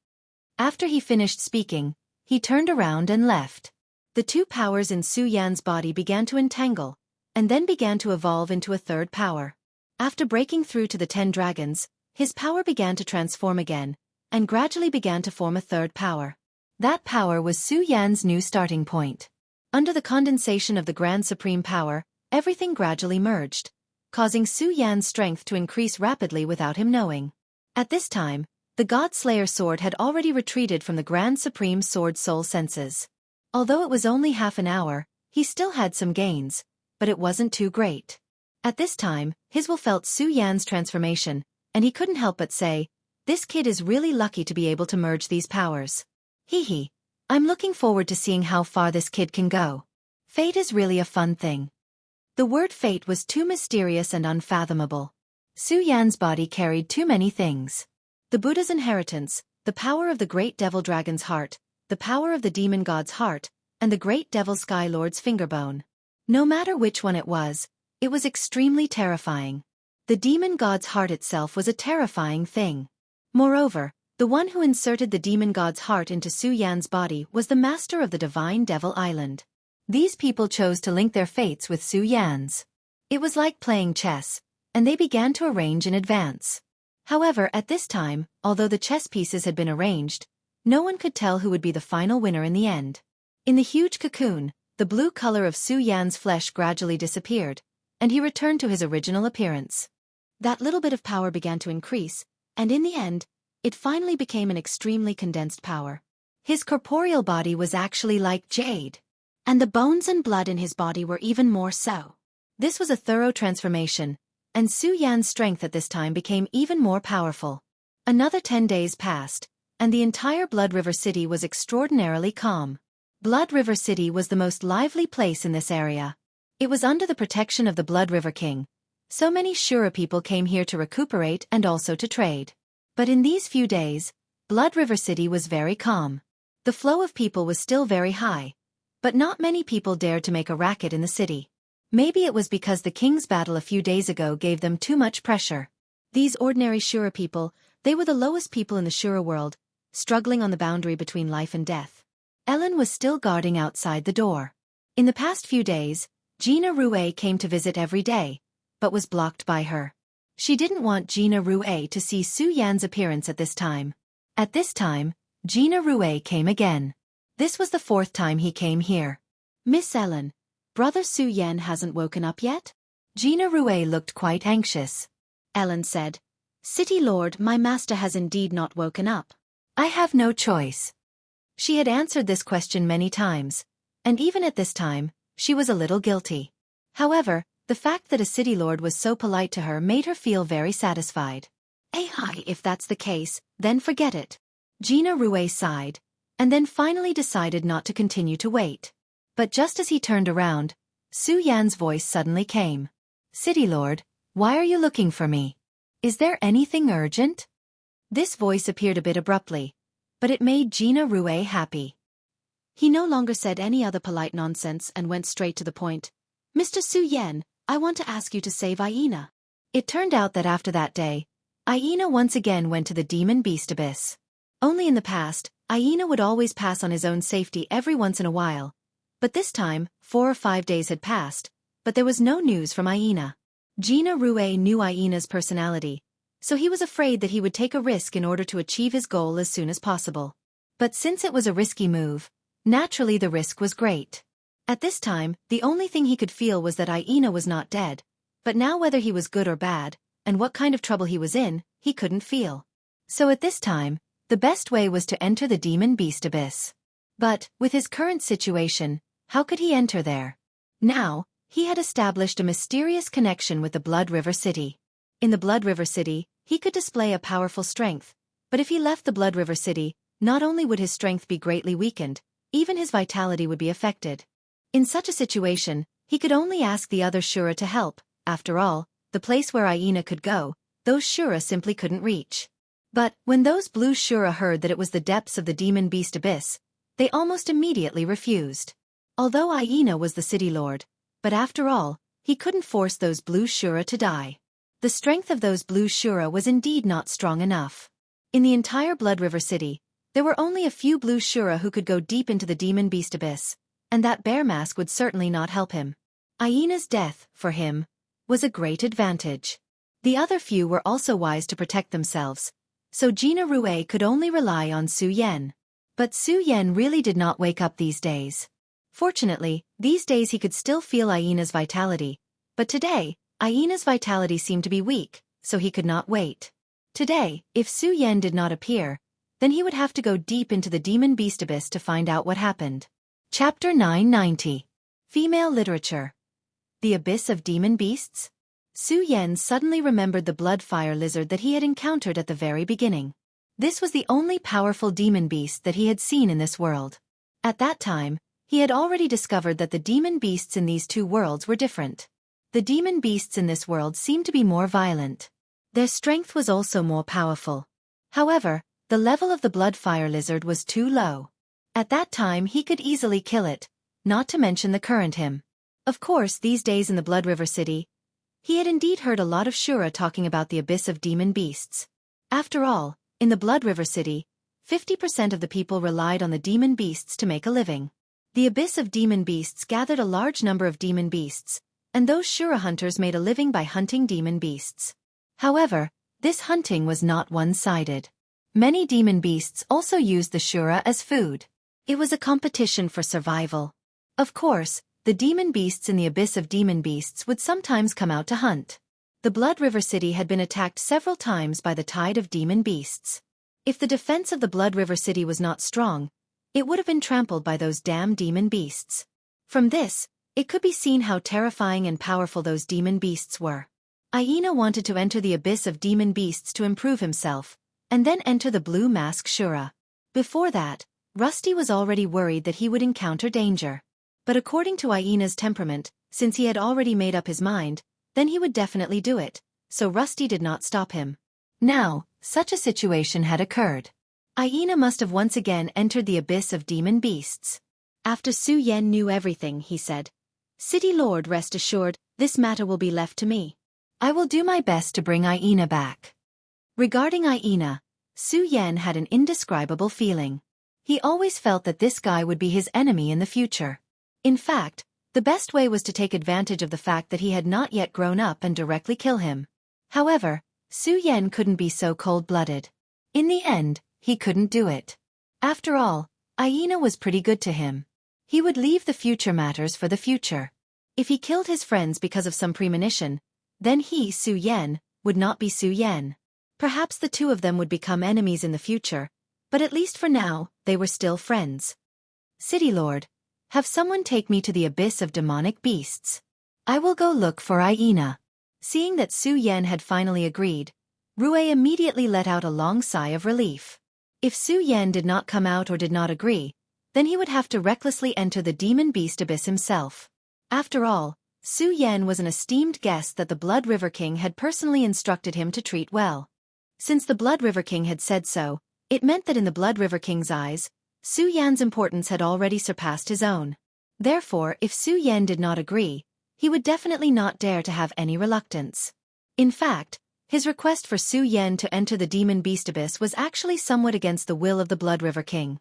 After he finished speaking, he turned around and left. The two powers in Su Yan's body began to entangle, and then began to evolve into a third power. After breaking through to the 10 dragons, his power began to transform again, and gradually began to form a third power. That power was Su Yan's new starting point. Under the condensation of the Grand Supreme Power, everything gradually merged, causing Su Yan's strength to increase rapidly without him knowing. At this time, the God Slayer sword had already retreated from the Grand Supreme Sword Soul senses. Although it was only half an hour, he still had some gains, but it wasn't too great. At this time, his will felt Su Yan's transformation, and he couldn't help but say, "This kid is really lucky to be able to merge these powers. Hee. I'm looking forward to seeing how far this kid can go. Fate is really a fun thing." The word fate was too mysterious and unfathomable. Su Yan's body carried too many things. The Buddha's inheritance, the power of the great devil dragon's heart, the power of the demon god's heart, and the great devil sky lord's fingerbone. No matter which one it was extremely terrifying. The demon god's heart itself was a terrifying thing. Moreover, the one who inserted the demon god's heart into Su Yan's body was the master of the divine devil island. These people chose to link their fates with Su Yan's. It was like playing chess, and they began to arrange in advance. However, at this time, although the chess pieces had been arranged, no one could tell who would be the final winner in the end. In the huge cocoon, the blue color of Su Yan's flesh gradually disappeared, and he returned to his original appearance. That little bit of power began to increase, and in the end, it finally became an extremely condensed power. His corporeal body was actually like jade, and the bones and blood in his body were even more so. This was a thorough transformation, and Su Yan's strength at this time became even more powerful. Another 10 days passed, and the entire Blood River City was extraordinarily calm. Blood River City was the most lively place in this area. It was under the protection of the Blood River King. So many Shura people came here to recuperate and also to trade. But in these few days, Blood River City was very calm. The flow of people was still very high, but not many people dared to make a racket in the city. Maybe it was because the king's battle a few days ago gave them too much pressure. These ordinary Shura people, they were the lowest people in the Shura world, struggling on the boundary between life and death. Ellen was still guarding outside the door. In the past few days, Gina Rue came to visit every day, but was blocked by her. She didn't want Gina Rue to see Su Yan's appearance at this time. At this time, Gina Rue came again. This was the 4th time he came here. Miss Ellen, Brother Su Yan hasn't woken up yet? Gina Rue looked quite anxious. Ellen said, City Lord, my master has indeed not woken up. I have no choice. She had answered this question many times, and even at this time, she was a little guilty. However, the fact that a city lord was so polite to her made her feel very satisfied. Hi, if that's the case, then forget it. Gina Rue sighed, and then finally decided not to continue to wait. But just as he turned around, Su Yan's voice suddenly came. City Lord, why are you looking for me? Is there anything urgent? This voice appeared a bit abruptly, but it made Gina Rue happy. He no longer said any other polite nonsense and went straight to the point. Mr. Su Yan, I want to ask you to save Aina. It turned out that after that day, Aina once again went to the Demon Beast Abyss. Only in the past, Aina would always pass on his own safety every once in a while. But this time, 4 or 5 days had passed, but there was no news from Aina. Gina Rue knew Aina's personality, so he was afraid that he would take a risk in order to achieve his goal as soon as possible. But since it was a risky move, naturally the risk was great. At this time, the only thing he could feel was that Aina was not dead, but now whether he was good or bad, and what kind of trouble he was in, he couldn't feel. So at this time, the best way was to enter the Demon Beast Abyss. But, with his current situation, how could he enter there? Now, he had established a mysterious connection with the Blood River City. In the Blood River City, he could display a powerful strength, but if he left the Blood River City, not only would his strength be greatly weakened, even his vitality would be affected. In such a situation, he could only ask the other Shura to help. After all, the place where Aina could go, those Shura simply couldn't reach. But, when those blue Shura heard that it was the depths of the Demon Beast Abyss, they almost immediately refused. Although Aina was the city lord, but after all, he couldn't force those blue Shura to die. The strength of those blue Shura was indeed not strong enough. In the entire Blood River City, there were only a few blue Shura who could go deep into the Demon Beast Abyss, and that bear mask would certainly not help him. Aina's death, for him, was a great advantage. The other few were also wise to protect themselves, so Gina Rue could only rely on Su Yan. But Su Yan really did not wake up these days. Fortunately, these days he could still feel Aina's vitality, but today, Aina's vitality seemed to be weak, so he could not wait. Today, if Su Yan did not appear, then he would have to go deep into the Demon Beast Abyss to find out what happened. Chapter 990. Female Literature. The Abyss of Demon Beasts? Su Yan suddenly remembered the blood-fire lizard that he had encountered at the very beginning. This was the only powerful demon beast that he had seen in this world. At that time, he had already discovered that the demon beasts in these two worlds were different. The demon beasts in this world seemed to be more violent. Their strength was also more powerful. However, the level of the blood-fire lizard was too low. At that time he could easily kill it, not to mention the current him. Of course, these days in the Blood River City, he had indeed heard a lot of Shura talking about the abyss of demon beasts. After all, in the Blood River City, 50% of the people relied on the demon beasts to make a living. The abyss of demon beasts gathered a large number of demon beasts, and those Shura hunters made a living by hunting demon beasts. However, this hunting was not one-sided. Many demon beasts also used the Shura as food. It was a competition for survival. Of course, the demon beasts in the abyss of demon beasts would sometimes come out to hunt. The Blood River City had been attacked several times by the tide of demon beasts. If the defense of the Blood River City was not strong, it would have been trampled by those damn demon beasts. From this, it could be seen how terrifying and powerful those demon beasts were. Aina wanted to enter the abyss of demon beasts to improve himself, and then enter the Blue Mask Shura. Before that, Rusty was already worried that he would encounter danger. But according to Aina's temperament, since he had already made up his mind, then he would definitely do it, so Rusty did not stop him. Now, such a situation had occurred. Aina must have once again entered the abyss of demon beasts. After Su Yen knew everything, he said, "City Lord, rest assured, this matter will be left to me. I will do my best to bring Aina back." Regarding Aina, Su Yen had an indescribable feeling. He always felt that this guy would be his enemy in the future. In fact, the best way was to take advantage of the fact that he had not yet grown up and directly kill him. However, Su Yen couldn't be so cold-blooded. In the end, he couldn't do it. After all, Aina was pretty good to him. He would leave the future matters for the future. If he killed his friends because of some premonition, then he, Su Yen, would not be Su Yen. Perhaps the two of them would become enemies in the future, but at least for now, they were still friends. "City Lord, have someone take me to the abyss of demonic beasts. I will go look for Aina." Seeing that Su Yen had finally agreed, Rue immediately let out a long sigh of relief. If Su Yen did not come out or did not agree, then he would have to recklessly enter the demon beast abyss himself. After all, Su Yen was an esteemed guest that the Blood River King had personally instructed him to treat well. Since the Blood River King had said so, it meant that in the Blood River King's eyes, Su Yan's importance had already surpassed his own. Therefore, if Su Yen did not agree, he would definitely not dare to have any reluctance. In fact, his request for Su Yen to enter the demon beast abyss was actually somewhat against the will of the Blood River King.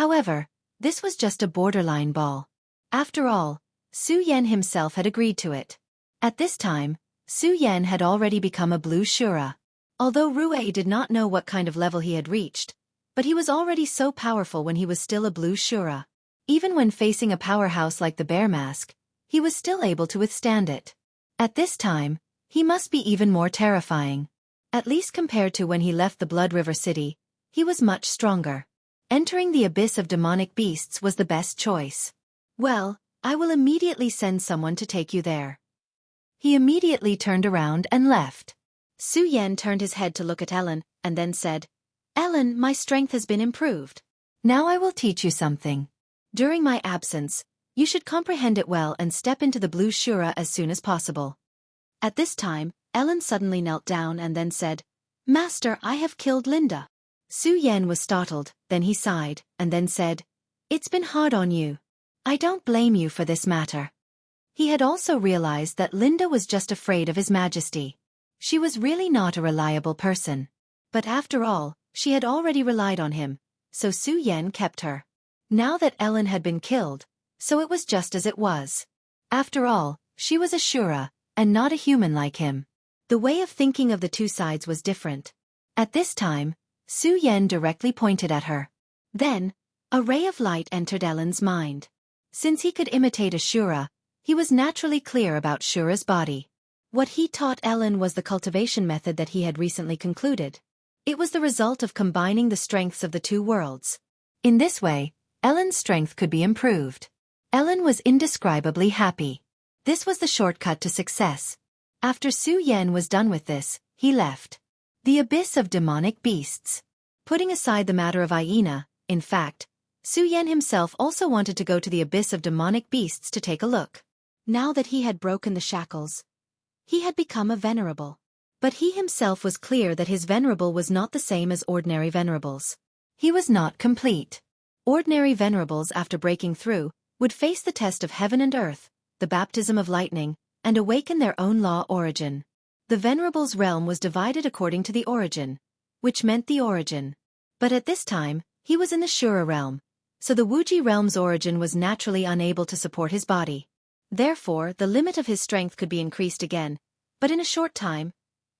However, this was just a borderline ball. After all, Su Yen himself had agreed to it. At this time, Su Yen had already become a Blue Shura. Although Rue did not know what kind of level he had reached, but he was already so powerful when he was still a Blue Shura. Even when facing a powerhouse like the Bear Mask, he was still able to withstand it. At this time, he must be even more terrifying. At least compared to when he left the Blood River City, he was much stronger. Entering the abyss of demonic beasts was the best choice. "Well, I will immediately send someone to take you there." He immediately turned around and left. Su Yen turned his head to look at Ellen, and then said, "Ellen, my strength has been improved. Now I will teach you something. During my absence, you should comprehend it well and step into the Blue Shura as soon as possible." At this time, Ellen suddenly knelt down and then said, "Master, I have killed Linda." Su Yen was startled, then he sighed, and then said, "It's been hard on you. I don't blame you for this matter." He had also realized that Linda was just afraid of His Majesty. She was really not a reliable person. But after all, she had already relied on him, so Su Yen kept her. Now that Ellen had been killed, so it was just as it was. After all, she was a Shura, and not a human like him. The way of thinking of the two sides was different. At this time, Su Yen directly pointed at her. Then, a ray of light entered Ellen's mind. Since he could imitate a Shura, he was naturally clear about Shura's body. What he taught Ellen was the cultivation method that he had recently concluded. It was the result of combining the strengths of the two worlds. In this way, Ellen's strength could be improved. Ellen was indescribably happy. This was the shortcut to success. After Su Yen was done with this, he left. The abyss of demonic beasts. Putting aside the matter of Aina, in fact, Su Yen himself also wanted to go to the abyss of demonic beasts to take a look. Now that he had broken the shackles, he had become a venerable. But he himself was clear that his venerable was not the same as ordinary venerables. He was not complete. Ordinary venerables, after breaking through, would face the test of heaven and earth, the baptism of lightning, and awaken their own law origin. The venerable's realm was divided according to the origin, which meant the origin. But at this time, he was in the Shura realm, so the Wuji realm's origin was naturally unable to support his body. Therefore, the limit of his strength could be increased again, but in a short time,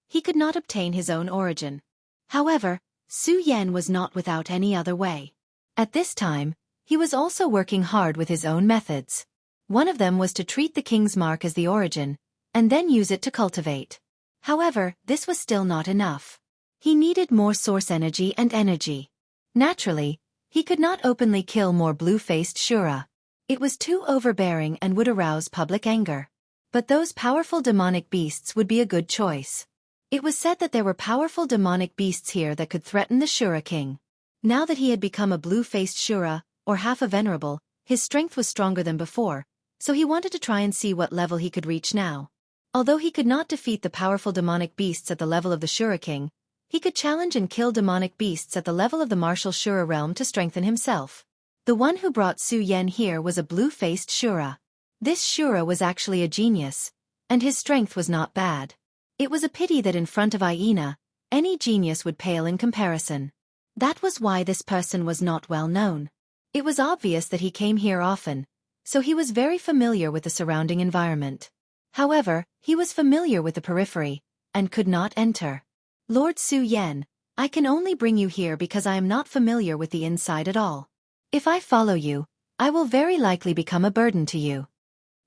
he could not obtain his own origin. However, Su Yen was not without any other way. At this time, he was also working hard with his own methods. One of them was to treat the king's mark as the origin, and then use it to cultivate. However, this was still not enough. He needed more source energy and energy. Naturally, he could not openly kill more blue-faced Shura. It was too overbearing and would arouse public anger. But those powerful demonic beasts would be a good choice. It was said that there were powerful demonic beasts here that could threaten the Shura king. Now that he had become a blue-faced Shura, or half a venerable, his strength was stronger than before, so he wanted to try and see what level he could reach now. Although he could not defeat the powerful demonic beasts at the level of the Shura king, he could challenge and kill demonic beasts at the level of the martial Shura realm to strengthen himself. The one who brought Su Yen here was a blue-faced Shura. This Shura was actually a genius, and his strength was not bad. It was a pity that in front of Aina, any genius would pale in comparison. That was why this person was not well known. It was obvious that he came here often, so he was very familiar with the surrounding environment. However, he was familiar with the periphery, and could not enter. Lord Su Yen, I can only bring you here because I am not familiar with the inside at all. If I follow you, I will very likely become a burden to you.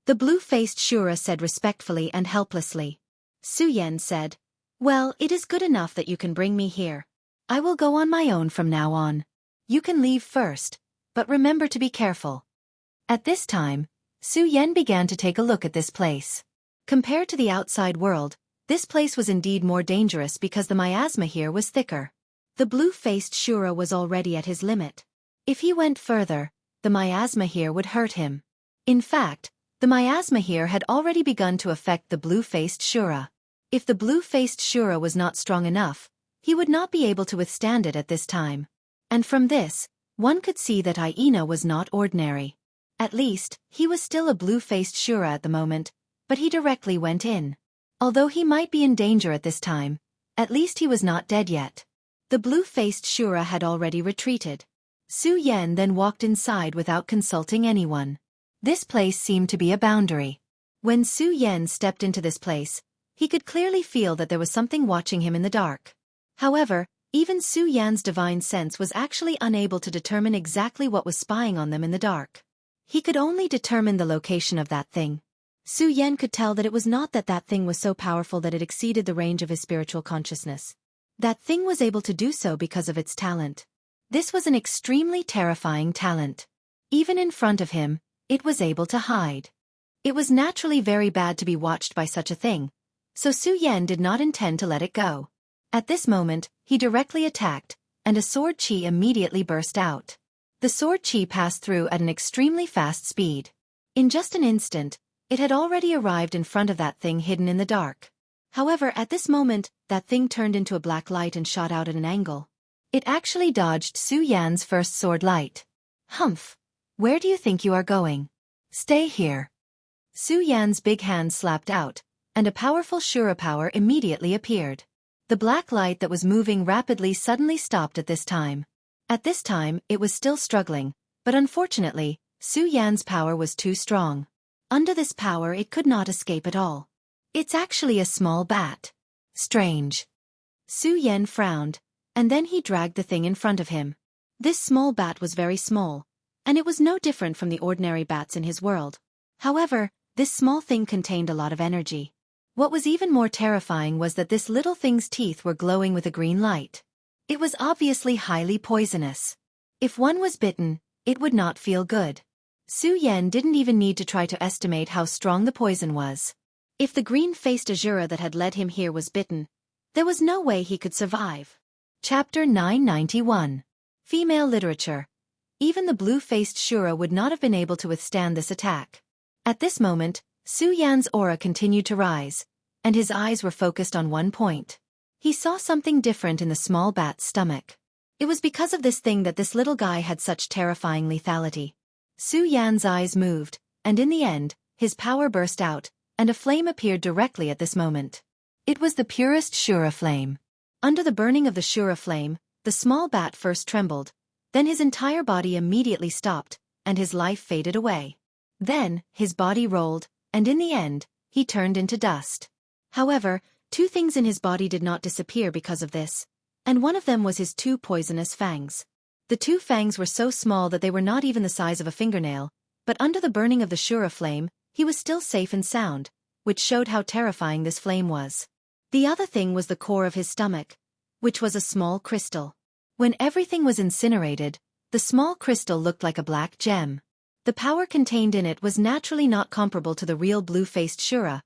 The blue-faced Shura said respectfully and helplessly. Su Yen said, well, it is good enough that you can bring me here. I will go on my own from now on. You can leave first, but remember to be careful. At this time, Su Yen began to take a look at this place. Compared to the outside world, this place was indeed more dangerous because the miasma here was thicker. The blue-faced Shura was already at his limit. If he went further, the miasma here would hurt him. In fact, the miasma here had already begun to affect the blue-faced Shura. If the blue-faced Shura was not strong enough, he would not be able to withstand it at this time. And from this, one could see that Aina was not ordinary. At least, he was still a blue-faced Shura at the moment, but he directly went in. Although he might be in danger at this time, at least he was not dead yet. The blue-faced Shura had already retreated. Su Yen then walked inside without consulting anyone. This place seemed to be a boundary. When Su Yen stepped into this place, he could clearly feel that there was something watching him in the dark. However, even Su Yan's divine sense was actually unable to determine exactly what was spying on them in the dark. He could only determine the location of that thing. Su Yen could tell that it was not that thing was so powerful that it exceeded the range of his spiritual consciousness. That thing was able to do so because of its talent. This was an extremely terrifying talent. Even in front of him, it was able to hide. It was naturally very bad to be watched by such a thing, so Su Yen did not intend to let it go. At this moment, he directly attacked, and a sword chi immediately burst out. The sword chi passed through at an extremely fast speed. In just an instant, it had already arrived in front of that thing hidden in the dark. However, at this moment, that thing turned into a black light and shot out at an angle. It actually dodged Su Yan's first sword light. Humph! Where do you think you are going? Stay here. Su Yan's big hand slapped out, and a powerful Shura power immediately appeared. The black light that was moving rapidly suddenly stopped at this time. At this time, it was still struggling, but unfortunately, Su Yan's power was too strong. Under this power it could not escape at all. It's actually a small bat. Strange. Su Yan frowned, and then he dragged the thing in front of him. This small bat was very small, and it was no different from the ordinary bats in his world. However, this small thing contained a lot of energy. What was even more terrifying was that this little thing's teeth were glowing with a green light. It was obviously highly poisonous. If one was bitten, it would not feel good. Su Yen didn't even need to try to estimate how strong the poison was. If the green-faced Azura that had led him here was bitten, there was no way he could survive. Chapter 991. Female Literature. Even the blue-faced Shura would not have been able to withstand this attack. At this moment, Su Yan's aura continued to rise, and his eyes were focused on one point. He saw something different in the small bat's stomach. It was because of this thing that this little guy had such terrifying lethality. Su Yan's eyes moved, and in the end, his power burst out, and a flame appeared directly at this moment. It was the purest Shura flame. Under the burning of the Shura flame, the small bat first trembled, then his entire body immediately stopped, and his life faded away. Then, his body rolled, and in the end, he turned into dust. However, two things in his body did not disappear because of this, and one of them was his two poisonous fangs. The two fangs were so small that they were not even the size of a fingernail, but under the burning of the Shura flame, he was still safe and sound, which showed how terrifying this flame was. The other thing was the core of his stomach, which was a small crystal. When everything was incinerated, the small crystal looked like a black gem. The power contained in it was naturally not comparable to the real blue-faced Shura,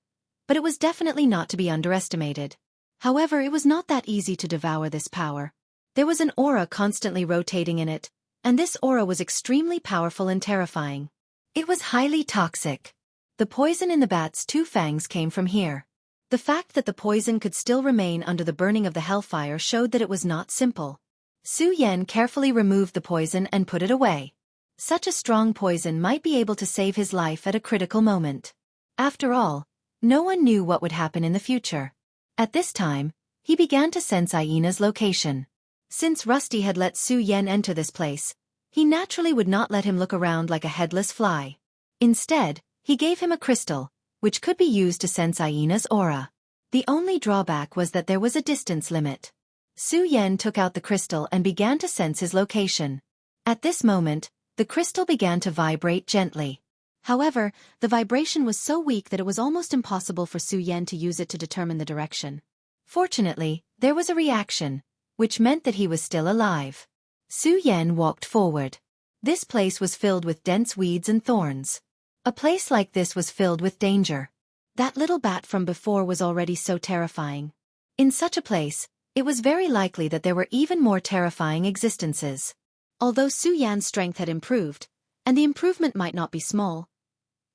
but it was definitely not to be underestimated. However, it was not that easy to devour this power. There was an aura constantly rotating in it, and this aura was extremely powerful and terrifying. It was highly toxic. The poison in the bat's two fangs came from here. The fact that the poison could still remain under the burning of the hellfire showed that it was not simple. Su Yan carefully removed the poison and put it away. Such a strong poison might be able to save his life at a critical moment. After all, no one knew what would happen in the future. At this time, he began to sense Aina's location. Since Rusty had let Su Yan enter this place, he naturally would not let him look around like a headless fly. Instead, he gave him a crystal, which could be used to sense Aina's aura. The only drawback was that there was a distance limit. Su Yan took out the crystal and began to sense his location. At this moment, the crystal began to vibrate gently. However, the vibration was so weak that it was almost impossible for Su Yan to use it to determine the direction. Fortunately, there was a reaction, which meant that he was still alive. Su Yan walked forward. This place was filled with dense weeds and thorns. A place like this was filled with danger. That little bat from before was already so terrifying. In such a place, it was very likely that there were even more terrifying existences. Although Su Yan's strength had improved, and the improvement might not be small,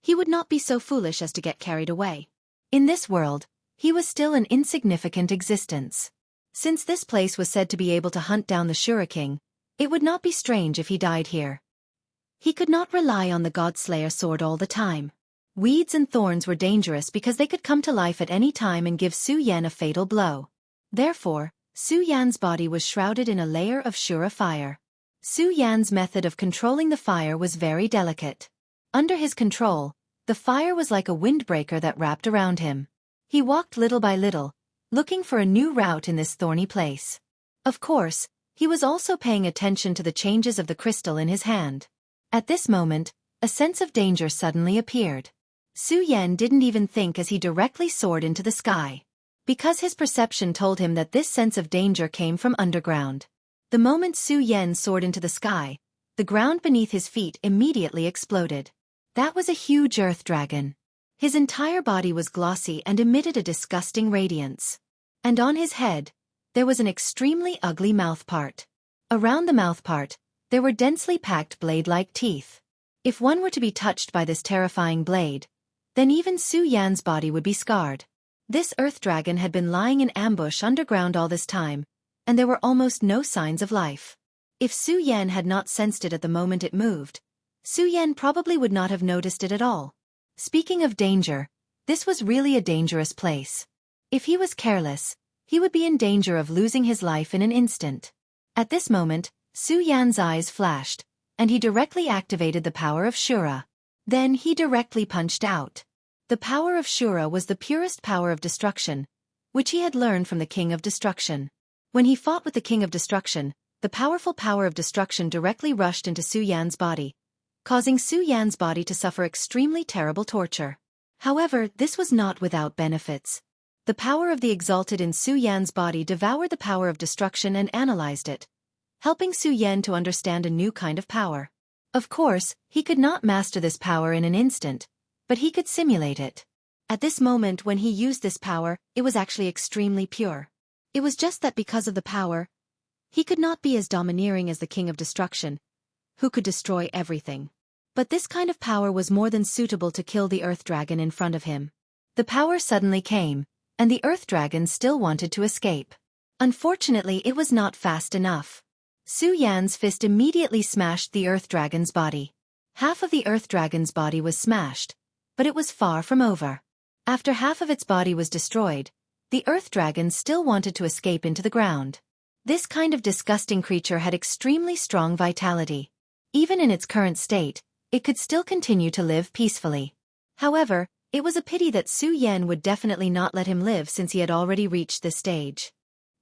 he would not be so foolish as to get carried away. In this world, he was still an insignificant existence. Since this place was said to be able to hunt down the Shura King, it would not be strange if he died here. He could not rely on the God-Slayer sword all the time. Weeds and thorns were dangerous because they could come to life at any time and give Su Yan a fatal blow. Therefore, Su Yan's body was shrouded in a layer of Shura fire. Su Yan's method of controlling the fire was very delicate. Under his control, the fire was like a windbreaker that wrapped around him. He walked little by little, looking for a new route in this thorny place. Of course, he was also paying attention to the changes of the crystal in his hand. At this moment, a sense of danger suddenly appeared. Su Yan didn't even think as he directly soared into the sky. Because his perception told him that this sense of danger came from underground. The moment Su Yan soared into the sky, the ground beneath his feet immediately exploded. That was a huge earth dragon. His entire body was glossy and emitted a disgusting radiance. And on his head, there was an extremely ugly mouthpart. Around the mouthpart, there were densely packed blade-like teeth. If one were to be touched by this terrifying blade, then even Su Yan's body would be scarred. This earth dragon had been lying in ambush underground all this time, and there were almost no signs of life. If Su Yan had not sensed it at the moment it moved, Su Yan probably would not have noticed it at all. Speaking of danger, this was really a dangerous place. If he was careless, he would be in danger of losing his life in an instant. At this moment, Su Yan's eyes flashed, and he directly activated the power of Shura. Then he directly punched out. The power of Shura was the purest power of destruction, which he had learned from the King of Destruction. When he fought with the King of Destruction, the powerful power of destruction directly rushed into Su Yan's body, causing Su Yan's body to suffer extremely terrible torture. However, this was not without benefits. The power of the exalted in Su Yan's body devoured the power of destruction and analyzed it, helping Su Yan to understand a new kind of power. Of course, he could not master this power in an instant, but he could simulate it. At this moment when he used this power, it was actually extremely pure. It was just that because of the power, he could not be as domineering as the King of Destruction, who could destroy everything. But this kind of power was more than suitable to kill the Earth Dragon in front of him. The power suddenly came, and the Earth Dragon still wanted to escape. Unfortunately, it was not fast enough. Su Yan's fist immediately smashed the Earth Dragon's body. Half of the Earth Dragon's body was smashed, but it was far from over. After half of its body was destroyed, the Earth Dragon still wanted to escape into the ground. This kind of disgusting creature had extremely strong vitality. Even in its current state, it could still continue to live peacefully. However, it was a pity that Su Yan would definitely not let him live since he had already reached this stage.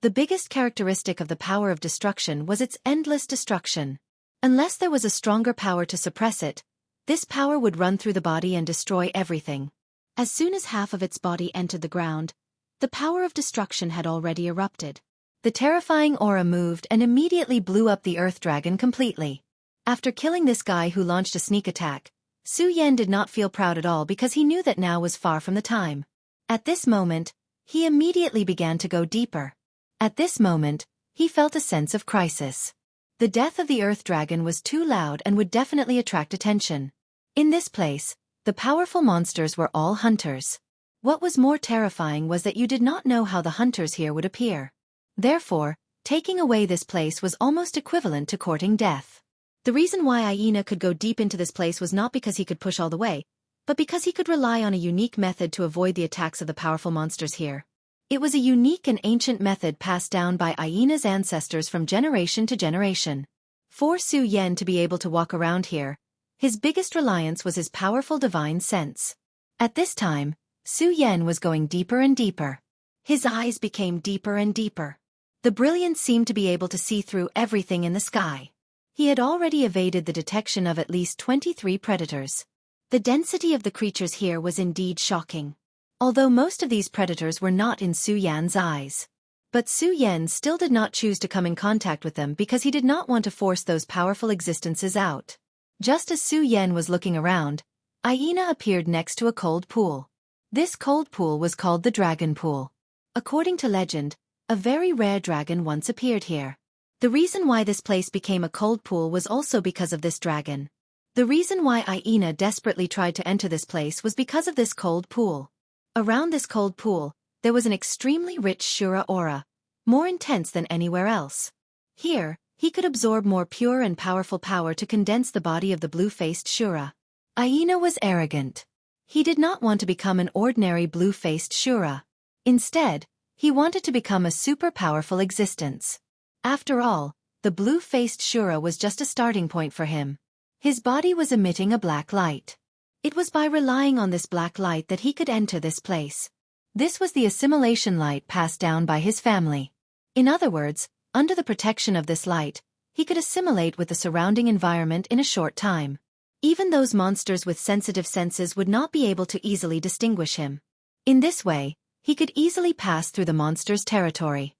The biggest characteristic of the power of destruction was its endless destruction. Unless there was a stronger power to suppress it, this power would run through the body and destroy everything. As soon as half of its body entered the ground, The power of destruction had already erupted. The terrifying aura moved and immediately blew up the Earth Dragon completely. After killing this guy who launched a sneak attack, Su Yen did not feel proud at all because he knew that now was far from the time. At this moment, he immediately began to go deeper. At this moment, he felt a sense of crisis. The death of the Earth Dragon was too loud and would definitely attract attention. In this place, the powerful monsters were all hunters. What was more terrifying was that you did not know how the hunters here would appear. Therefore, taking away this place was almost equivalent to courting death. The reason why Aina could go deep into this place was not because he could push all the way, but because he could rely on a unique method to avoid the attacks of the powerful monsters here. It was a unique and ancient method passed down by Aina's ancestors from generation to generation. For Su Yen to be able to walk around here, his biggest reliance was his powerful divine sense. At this time, Su Yen was going deeper and deeper. His eyes became deeper and deeper. The brilliance seemed to be able to see through everything in the sky. He had already evaded the detection of at least 23 predators. The density of the creatures here was indeed shocking. Although most of these predators were not in Su Yan's eyes. But Su Yen still did not choose to come in contact with them because he did not want to force those powerful existences out. Just as Su Yen was looking around, Aina appeared next to a cold pool. This cold pool was called the Dragon Pool. According to legend, a very rare dragon once appeared here. The reason why this place became a cold pool was also because of this dragon. The reason why Aina desperately tried to enter this place was because of this cold pool. Around this cold pool, there was an extremely rich Shura aura, more intense than anywhere else. Here, he could absorb more pure and powerful power to condense the body of the blue-faced Shura. Aina was arrogant. He did not want to become an ordinary blue-faced Shura. Instead, he wanted to become a super-powerful existence. After all, the blue-faced Shura was just a starting point for him. His body was emitting a black light. It was by relying on this black light that he could enter this place. This was the assimilation light passed down by his family. In other words, under the protection of this light, he could assimilate with the surrounding environment in a short time. Even those monsters with sensitive senses would not be able to easily distinguish him. In this way, he could easily pass through the monster's territory.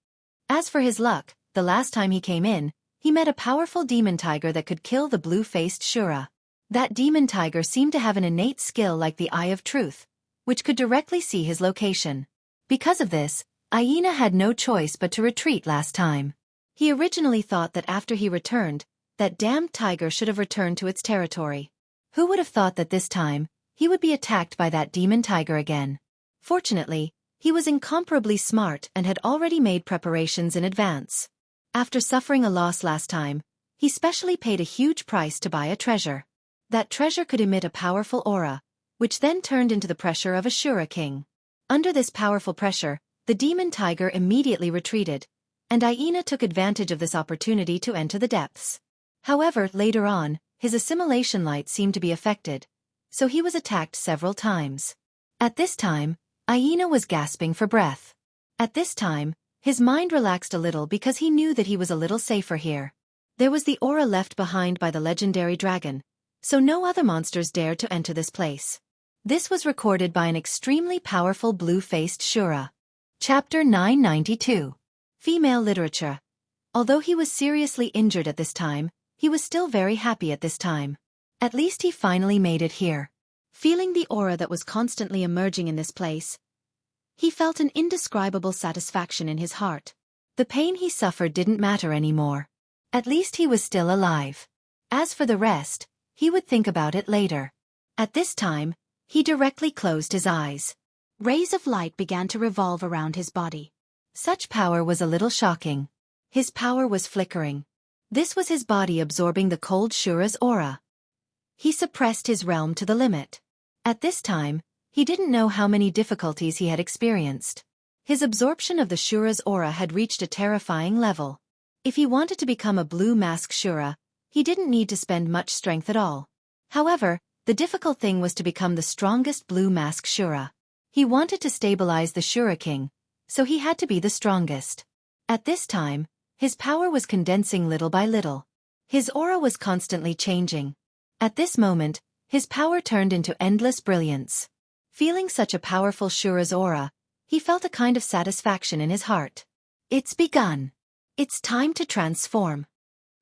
As for his luck, the last time he came in, he met a powerful demon tiger that could kill the blue-faced Shura. That demon tiger seemed to have an innate skill like the Eye of Truth, which could directly see his location. Because of this, Aina had no choice but to retreat last time. He originally thought that after he returned, that damned tiger should have returned to its territory. Who would have thought that this time, he would be attacked by that demon tiger again? Fortunately, he was incomparably smart and had already made preparations in advance. After suffering a loss last time, he specially paid a huge price to buy a treasure. That treasure could emit a powerful aura, which then turned into the pressure of a Shura king. Under this powerful pressure, the demon tiger immediately retreated, and Aina took advantage of this opportunity to enter the depths. However, later on, his assimilation light seemed to be affected, so he was attacked several times. At this time, Aina was gasping for breath. At this time, his mind relaxed a little because he knew that he was a little safer here. There was the aura left behind by the legendary dragon, so no other monsters dared to enter this place. This was recorded by an extremely powerful blue-faced Shura. Chapter 992. Female Literature. Although he was seriously injured at this time, he was still very happy at this time. At least he finally made it here. Feeling the aura that was constantly emerging in this place, he felt an indescribable satisfaction in his heart. The pain he suffered didn't matter anymore. At least he was still alive. As for the rest, he would think about it later. At this time, he directly closed his eyes. Rays of light began to revolve around his body. Such power was a little shocking. His power was flickering. This was his body absorbing the cold Shura's aura. He suppressed his realm to the limit. At this time, he didn't know how many difficulties he had experienced. His absorption of the Shura's aura had reached a terrifying level. If he wanted to become a blue mask Shura, he didn't need to spend much strength at all. However, the difficult thing was to become the strongest blue mask Shura. He wanted to stabilize the Shura king, so he had to be the strongest. At this time, his power was condensing little by little. His aura was constantly changing. At this moment, his power turned into endless brilliance. Feeling such a powerful Shura's aura, he felt a kind of satisfaction in his heart. It's begun. It's time to transform.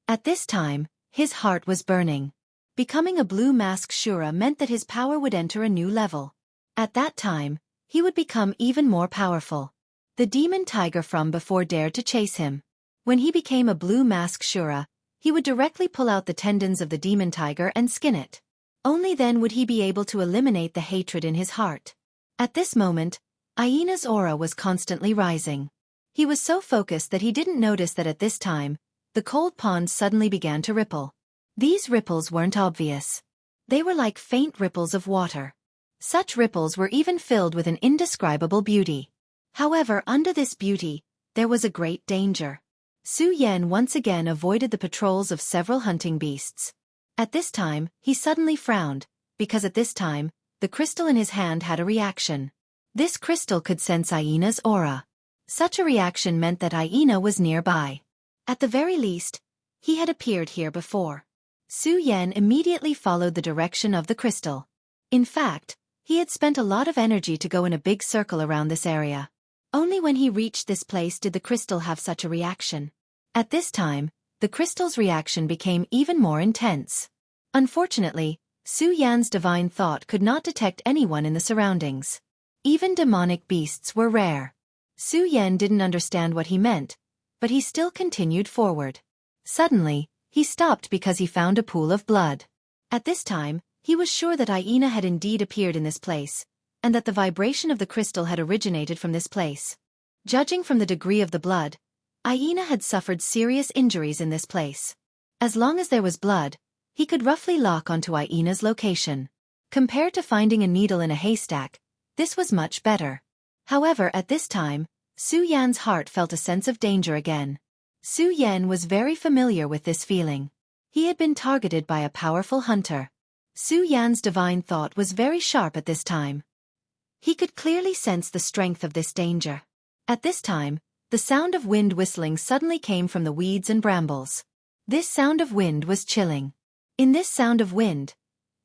At this time, his heart was burning. Becoming a blue mask Shura meant that his power would enter a new level. At that time, he would become even more powerful. The demon tiger from before dared to chase him. When he became a blue mask Shura, he would directly pull out the tendons of the demon tiger and skin it. Only then would he be able to eliminate the hatred in his heart. At this moment, Aina's aura was constantly rising. He was so focused that he didn't notice that at this time, the cold pond suddenly began to ripple. These ripples weren't obvious. They were like faint ripples of water. Such ripples were even filled with an indescribable beauty. However, under this beauty, there was a great danger. Su Yan once again avoided the patrols of several hunting beasts. At this time, he suddenly frowned, because at this time, the crystal in his hand had a reaction. This crystal could sense Aina's aura. Such a reaction meant that Aina was nearby. At the very least, he had appeared here before. Su Yan immediately followed the direction of the crystal. In fact, he had spent a lot of energy to go in a big circle around this area. Only when he reached this place did the crystal have such a reaction. At this time, the crystal's reaction became even more intense. Unfortunately, Su Yan's divine thought could not detect anyone in the surroundings. Even demonic beasts were rare. Su Yan didn't understand what he meant, but he still continued forward. Suddenly, he stopped because he found a pool of blood. At this time, he was sure that Aina had indeed appeared in this place, and that the vibration of the crystal had originated from this place. Judging from the degree of the blood, Aina had suffered serious injuries in this place. As long as there was blood, he could roughly lock onto Aina's location. Compared to finding a needle in a haystack, this was much better. However, at this time, Su Yan's heart felt a sense of danger again. Su Yan was very familiar with this feeling. He had been targeted by a powerful hunter. Su Yan's divine thought was very sharp at this time. He could clearly sense the strength of this danger. At this time, the sound of wind whistling suddenly came from the weeds and brambles. This sound of wind was chilling. In this sound of wind,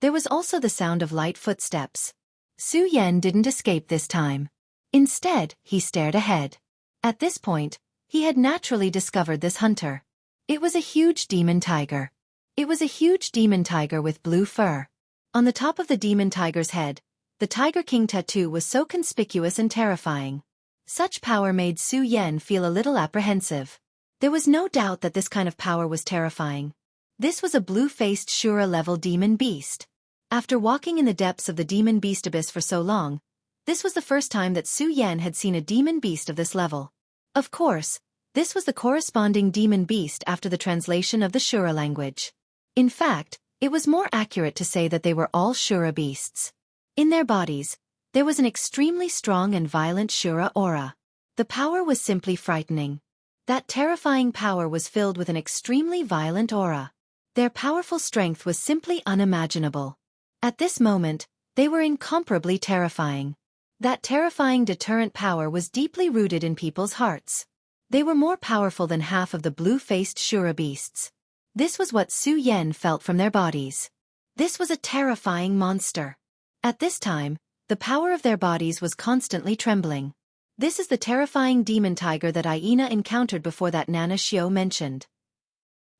there was also the sound of light footsteps. Su Yan didn't escape this time. Instead, he stared ahead. At this point, he had naturally discovered this hunter. It was a huge demon tiger. It was a huge demon tiger with blue fur. On the top of the demon tiger's head, the Tiger King tattoo was so conspicuous and terrifying. Such power made Su Yan feel a little apprehensive. There was no doubt that this kind of power was terrifying. This was a blue-faced Shura-level demon beast. After walking in the depths of the demon beast abyss for so long, this was the first time that Su Yan had seen a demon beast of this level. Of course, this was the corresponding demon beast after the translation of the Shura language. In fact, it was more accurate to say that they were all Shura beasts. In their bodies, there was an extremely strong and violent Shura aura. The power was simply frightening. That terrifying power was filled with an extremely violent aura. Their powerful strength was simply unimaginable. At this moment, they were incomparably terrifying. That terrifying deterrent power was deeply rooted in people's hearts. They were more powerful than half of the blue-faced Shura beasts. This was what Su Yan felt from their bodies. This was a terrifying monster. At this time, the power of their bodies was constantly trembling. This is the terrifying demon tiger that Aina encountered before that Nana Shio mentioned.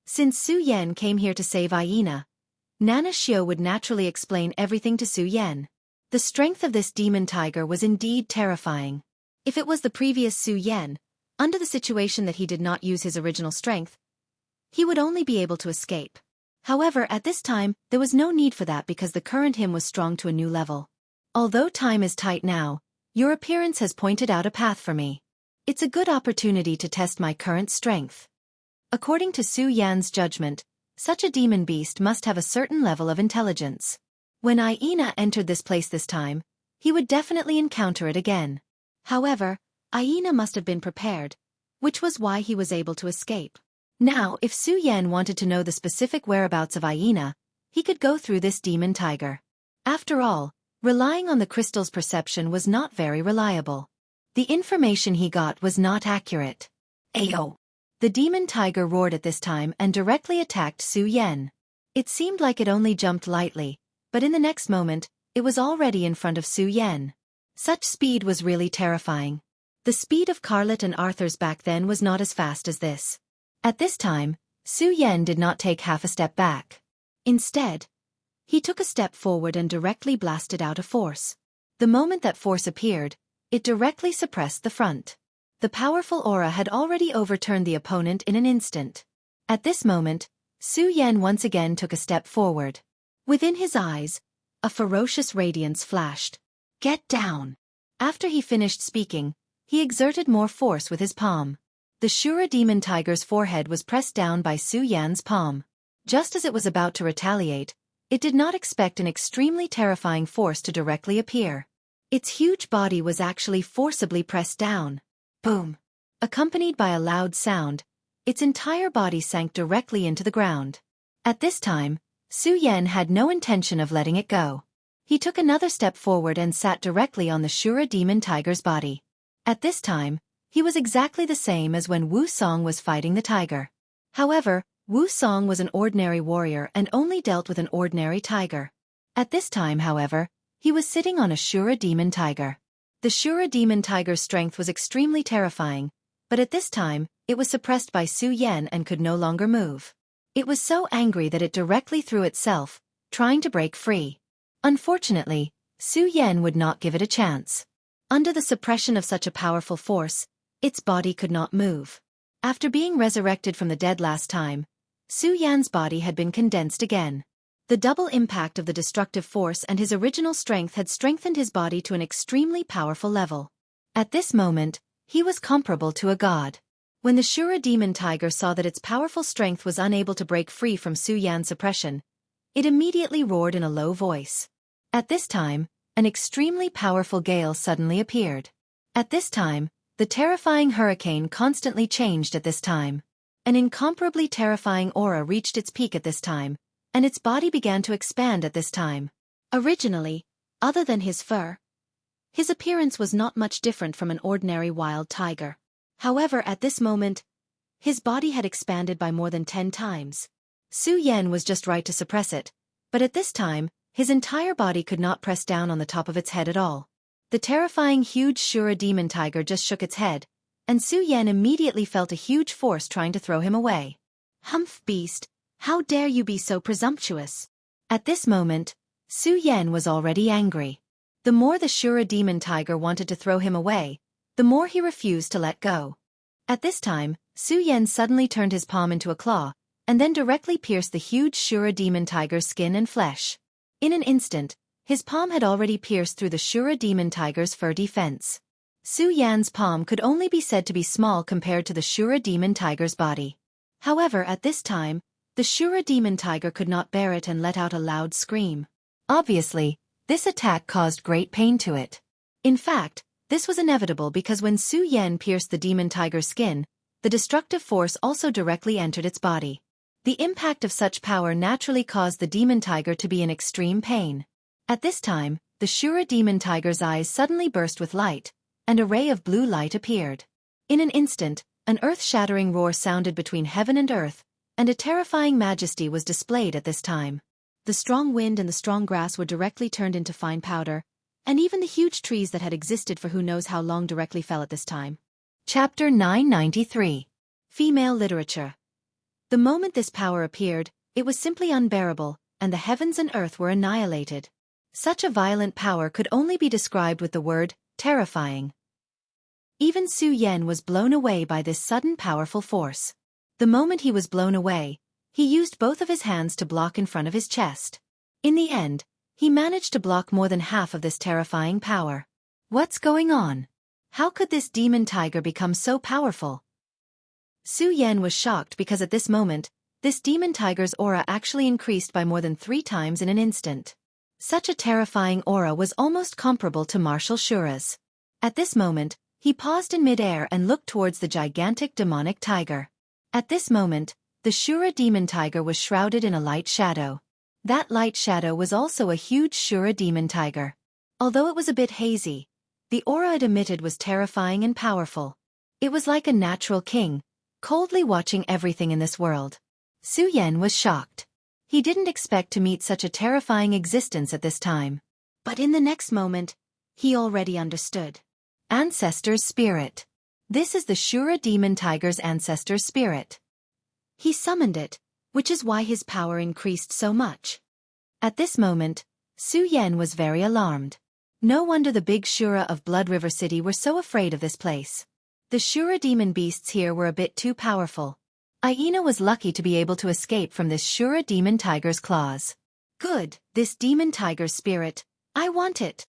Since Su Yan came here to save Aina, Nana Shio would naturally explain everything to Su Yan. The strength of this demon tiger was indeed terrifying. If it was the previous Su Yan, under the situation that he did not use his original strength, he would only be able to escape. However, at this time, there was no need for that because the current him was strong to a new level. Although time is tight now, your appearance has pointed out a path for me. It's a good opportunity to test my current strength. According to Su Yan's judgment, such a demon beast must have a certain level of intelligence. When Aina entered this place this time, he would definitely encounter it again. However, Aina must have been prepared, which was why he was able to escape. Now, if Su Yan wanted to know the specific whereabouts of Aina, he could go through this demon tiger. After all, relying on the crystal's perception was not very reliable. The information he got was not accurate. Ayo! The demon tiger roared at this time and directly attacked Su Yan. It seemed like it only jumped lightly, but in the next moment, it was already in front of Su Yan. Such speed was really terrifying. The speed of Carlet and Arthur's back then was not as fast as this. At this time, Su Yen did not take half a step back. Instead, he took a step forward and directly blasted out a force. The moment that force appeared, it directly suppressed the front. The powerful aura had already overturned the opponent in an instant. At this moment, Su Yen once again took a step forward. Within his eyes, a ferocious radiance flashed. "Get down!" After he finished speaking, he exerted more force with his palm. The Shura demon tiger's forehead was pressed down by Su Yan's palm. Just as it was about to retaliate, it did not expect an extremely terrifying force to directly appear. Its huge body was actually forcibly pressed down. Boom! Accompanied by a loud sound, its entire body sank directly into the ground. At this time, Su Yen had no intention of letting it go. He took another step forward and sat directly on the Shura demon tiger's body. At this time, he was exactly the same as when Wu Song was fighting the tiger. However, Wu Song was an ordinary warrior and only dealt with an ordinary tiger. At this time, however, he was sitting on a Shura demon tiger. The Shura demon tiger's strength was extremely terrifying, but at this time, it was suppressed by Su Yen and could no longer move. It was so angry that it directly threw itself, trying to break free. Unfortunately, Su Yen would not give it a chance. Under the suppression of such a powerful force, its body could not move. After being resurrected from the dead last time, Su Yan's body had been condensed again. The double impact of the destructive force and his original strength had strengthened his body to an extremely powerful level. At this moment, he was comparable to a god. When the Shura demon tiger saw that its powerful strength was unable to break free from Su Yan's suppression, it immediately roared in a low voice. At this time, an extremely powerful gale suddenly appeared. At this time, the terrifying hurricane constantly changed at this time. An incomparably terrifying aura reached its peak at this time, and its body began to expand at this time. Originally, other than his fur, his appearance was not much different from an ordinary wild tiger. However, at this moment, his body had expanded by more than 10 times. Su Yen was just right to suppress it, but at this time, his entire body could not press down on the top of its head at all. The terrifying huge Shura demon tiger just shook its head, and Su Yen immediately felt a huge force trying to throw him away. "Humph, beast, how dare you be so presumptuous?" At this moment, Su Yen was already angry. The more the Shura demon tiger wanted to throw him away, the more he refused to let go. At this time, Su Yen suddenly turned his palm into a claw, and then directly pierced the huge Shura demon tiger's skin and flesh. In an instant, his palm had already pierced through the Shura demon tiger's fur defense. Su Yan's palm could only be said to be small compared to the Shura demon tiger's body. However, at this time, the Shura demon tiger could not bear it and let out a loud scream. Obviously, this attack caused great pain to it. In fact, this was inevitable because when Su Yen pierced the demon tiger's skin, the destructive force also directly entered its body. The impact of such power naturally caused the demon tiger to be in extreme pain. At this time, the Shura demon tiger's eyes suddenly burst with light, and a ray of blue light appeared. In an instant, an earth-shattering roar sounded between heaven and earth, and a terrifying majesty was displayed at this time. The strong wind and the strong grass were directly turned into fine powder, and even the huge trees that had existed for who knows how long directly fell at this time. Chapter 993. Female Literature. The moment this power appeared, it was simply unbearable, and the heavens and earth were annihilated. Such a violent power could only be described with the word, terrifying. Even Su Yen was blown away by this sudden powerful force. The moment he was blown away, he used both of his hands to block in front of his chest. In the end, he managed to block more than half of this terrifying power. What's going on? How could this demon tiger become so powerful? Su Yen was shocked because at this moment, this demon tiger's aura actually increased by more than 3 times in an instant. Such a terrifying aura was almost comparable to martial Shura's. At this moment, he paused in mid-air and looked towards the gigantic demonic tiger. At this moment, the Shura demon tiger was shrouded in a light shadow. That light shadow was also a huge Shura demon tiger. Although it was a bit hazy, the aura it emitted was terrifying and powerful. It was like a natural king, coldly watching everything in this world. Su Yen was shocked. He didn't expect to meet such a terrifying existence at this time. But in the next moment, He already understood. Ancestor's spirit. This is the Shura demon tiger's ancestor's spirit. He summoned it, which is why his power increased so much. At this moment, Su Yen was very alarmed. No wonder the big Shura of Blood River City were so afraid of this place. The Shura demon beasts here were a bit too powerful. Aina was lucky to be able to escape from this Shura demon tiger's claws. Good, this demon tiger's spirit. I want it.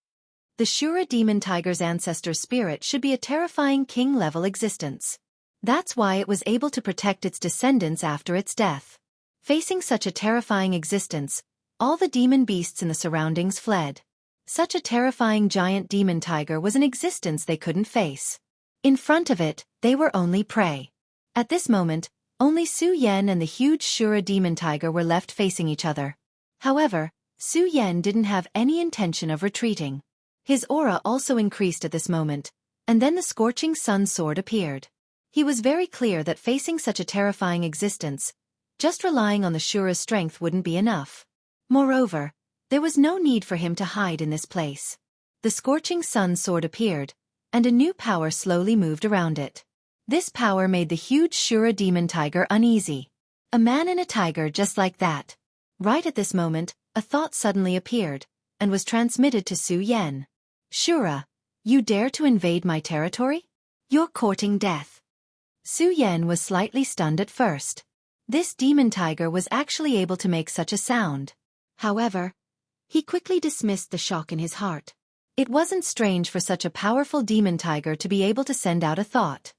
The Shura demon tiger's ancestor spirit should be a terrifying king-level existence. That's why it was able to protect its descendants after its death. Facing such a terrifying existence, all the demon beasts in the surroundings fled. Such a terrifying giant demon tiger was an existence they couldn't face. In front of it, they were only prey. At this moment, only Su Yen and the huge Shura demon tiger were left facing each other. However, Su Yen didn't have any intention of retreating. His aura also increased at this moment, and then the scorching sun sword appeared. He was very clear that facing such a terrifying existence, just relying on the Shura's strength wouldn't be enough. Moreover, there was no need for him to hide in this place. The scorching sun sword appeared, and a new power slowly moved around it. This power made the huge Shura demon tiger uneasy. A man and a tiger just like that. Right at this moment, a thought suddenly appeared, and was transmitted to Su Yen. Shura, you dare to invade my territory? You're courting death. Su Yen was slightly stunned at first. This demon tiger was actually able to make such a sound. However, he quickly dismissed the shock in his heart. It wasn't strange for such a powerful demon tiger to be able to send out a thought.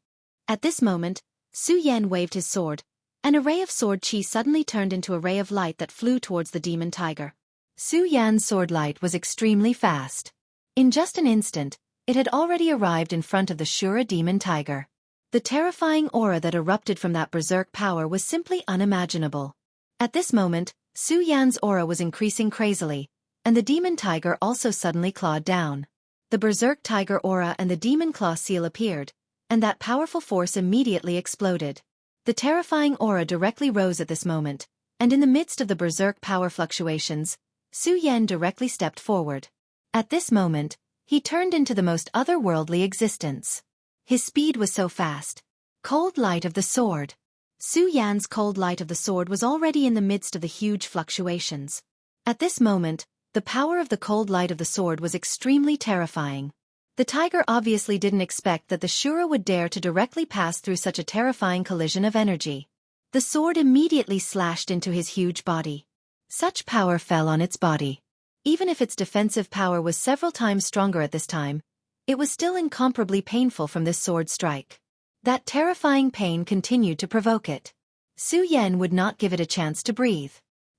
At this moment, Su Yen waved his sword. An array of sword chi suddenly turned into a ray of light that flew towards the demon tiger. Su Yan's sword light was extremely fast. In just an instant, it had already arrived in front of the Shura demon tiger. The terrifying aura that erupted from that berserk power was simply unimaginable. At this moment, Su Yan's aura was increasing crazily, and the demon tiger also suddenly clawed down. The berserk tiger aura and the demon claw seal appeared, and that powerful force immediately exploded. The terrifying aura directly rose at this moment, and in the midst of the berserk power fluctuations, Su Yen directly stepped forward. At this moment, he turned into the most otherworldly existence. His speed was so fast. Cold light of the sword. Su Yan's cold light of the sword was already in the midst of the huge fluctuations. At this moment, the power of the cold light of the sword was extremely terrifying. The tiger obviously didn't expect that the Shura would dare to directly pass through such a terrifying collision of energy. The sword immediately slashed into his huge body. Such power fell on its body. Even if its defensive power was several times stronger at this time, it was still incomparably painful from this sword strike. That terrifying pain continued to provoke it. Su Yen would not give it a chance to breathe.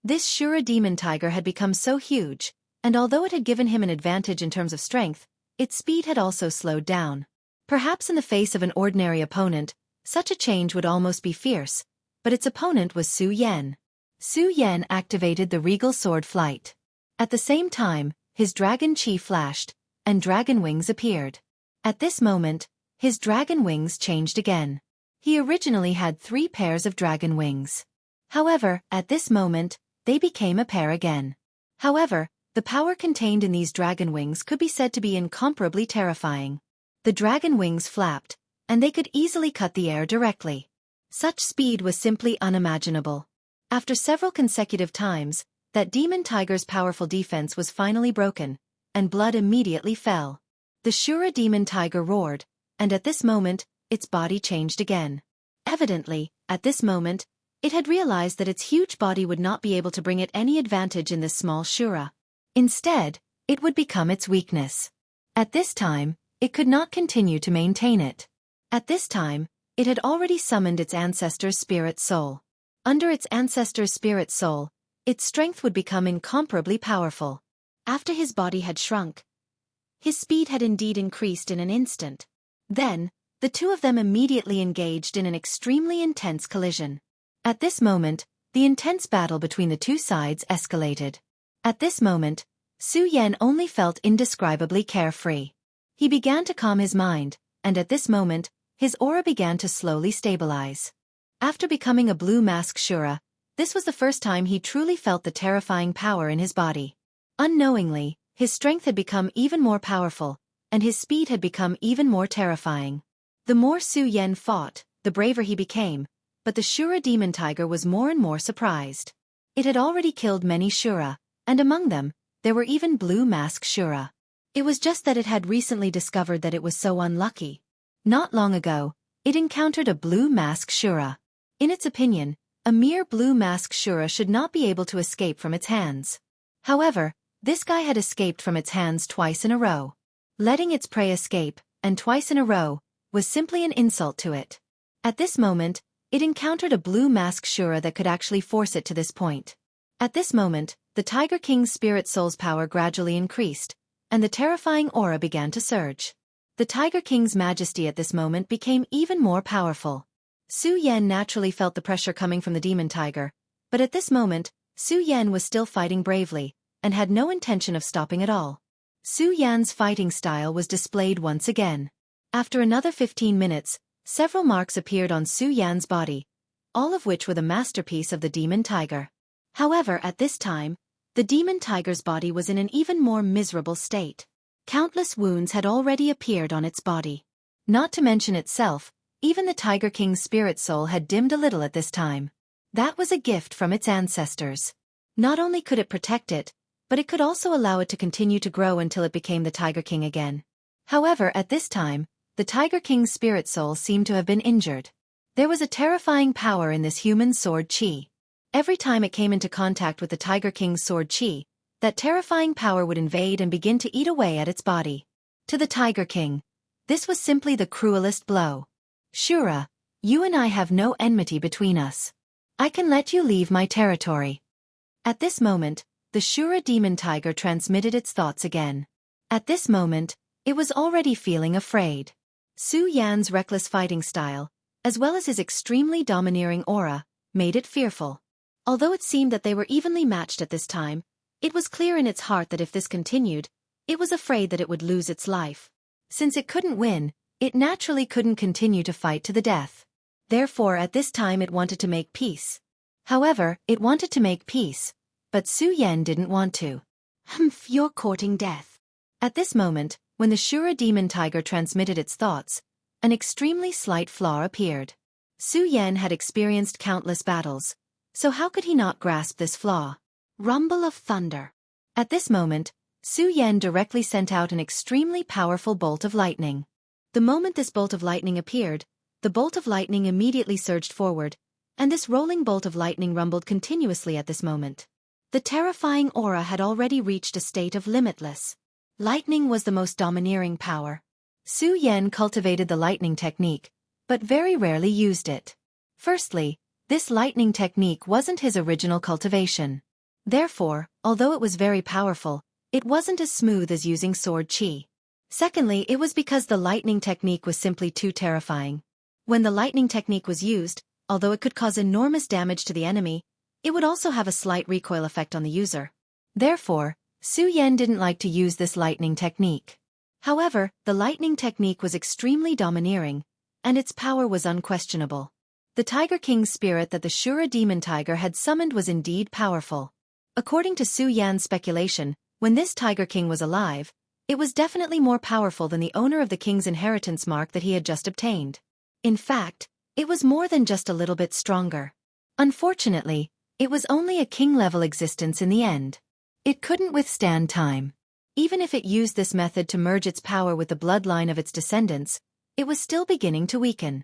This Shura demon tiger had become so huge, and although it had given him an advantage in terms of strength, its speed had also slowed down. Perhaps in the face of an ordinary opponent, such a change would almost be fierce, but its opponent was Su Yen. Su Yen activated the regal sword flight. At the same time, his dragon chi flashed, and dragon wings appeared. At this moment, his dragon wings changed again. He originally had 3 pairs of dragon wings. However, at this moment, they became a pair again. However, the power contained in these dragon wings could be said to be incomparably terrifying. The dragon wings flapped, and they could easily cut the air directly. Such speed was simply unimaginable. After several consecutive times, that demon tiger's powerful defense was finally broken, and blood immediately fell. The Shura demon tiger roared, and at this moment, its body changed again. Evidently, at this moment, it had realized that its huge body would not be able to bring it any advantage in this small Shura. Instead, it would become its weakness. At this time, it could not continue to maintain it. At this time, it had already summoned its ancestor's spirit soul. Under its ancestor's spirit soul, its strength would become incomparably powerful. After his body had shrunk, his speed had indeed increased in an instant. Then, the two of them immediately engaged in an extremely intense collision. At this moment, the intense battle between the two sides escalated. At this moment, Su Yen only felt indescribably carefree. He began to calm his mind, and at this moment, his aura began to slowly stabilize. After becoming a blue mask Shura, this was the first time he truly felt the terrifying power in his body. Unknowingly, his strength had become even more powerful, and his speed had become even more terrifying. The more Su Yan fought, the braver he became, but the Shura demon tiger was more and more surprised. It had already killed many Shura, and among them, there were even blue mask Shura. It was just that it had recently discovered that it was so unlucky. Not long ago, it encountered a blue mask Shura. In its opinion, a mere blue mask Shura should not be able to escape from its hands. However, this guy had escaped from its hands twice in a row. Letting its prey escape, and twice in a row, was simply an insult to it. At this moment, it encountered a blue mask Shura that could actually force it to this point. At this moment, the Tiger King's spirit soul's power gradually increased, and the terrifying aura began to surge. The Tiger King's majesty at this moment became even more powerful. Su Yan naturally felt the pressure coming from the demon tiger, but at this moment, Su Yan was still fighting bravely, and had no intention of stopping at all. Su Yan's fighting style was displayed once again. After another 15 minutes, several marks appeared on Su Yan's body, all of which were the masterpiece of the demon tiger. However, at this time, the demon tiger's body was in an even more miserable state. Countless wounds had already appeared on its body. Not to mention itself, even the Tiger King's spirit soul had dimmed a little at this time. That was a gift from its ancestors. Not only could it protect it, but it could also allow it to continue to grow until it became the Tiger King again. However, at this time, the Tiger King's spirit soul seemed to have been injured. There was a terrifying power in this human sword chi. Every time it came into contact with the Tiger King's sword chi, that terrifying power would invade and begin to eat away at its body. To the Tiger King, this was simply the cruelest blow. Shura, you and I have no enmity between us. I can let you leave my territory. At this moment, the Shura demon tiger transmitted its thoughts again. At this moment, it was already feeling afraid. Su Yan's reckless fighting style, as well as his extremely domineering aura, made it fearful. Although it seemed that they were evenly matched at this time, it was clear in its heart that if this continued, it was afraid that it would lose its life. Since it couldn't win, it naturally couldn't continue to fight to the death. Therefore, at this time it wanted to make peace. However, it wanted to make peace, but Su Yan didn't want to. Humph, you're courting death. At this moment, when the Shura demon tiger transmitted its thoughts, an extremely slight flaw appeared. Su Yan had experienced countless battles, so how could he not grasp this flaw? Rumble of thunder. At this moment, Su Yan directly sent out an extremely powerful bolt of lightning. The moment this bolt of lightning appeared, the bolt of lightning immediately surged forward, and this rolling bolt of lightning rumbled continuously at this moment. The terrifying aura had already reached a state of limitless. Lightning was the most domineering power. Su Yan cultivated the lightning technique, but very rarely used it. Firstly, this lightning technique wasn't his original cultivation. Therefore, although it was very powerful, it wasn't as smooth as using sword chi. Secondly, it was because the lightning technique was simply too terrifying. When the lightning technique was used, although it could cause enormous damage to the enemy, it would also have a slight recoil effect on the user. Therefore, Su Yan didn't like to use this lightning technique. However, the lightning technique was extremely domineering, and its power was unquestionable. The Tiger King's spirit that the Shura demon tiger had summoned was indeed powerful. According to Su Yan's speculation, when this Tiger King was alive, it was definitely more powerful than the owner of the king's inheritance mark that he had just obtained. In fact, it was more than just a little bit stronger. Unfortunately, it was only a king-level existence in the end. It couldn't withstand time. Even if it used this method to merge its power with the bloodline of its descendants, it was still beginning to weaken.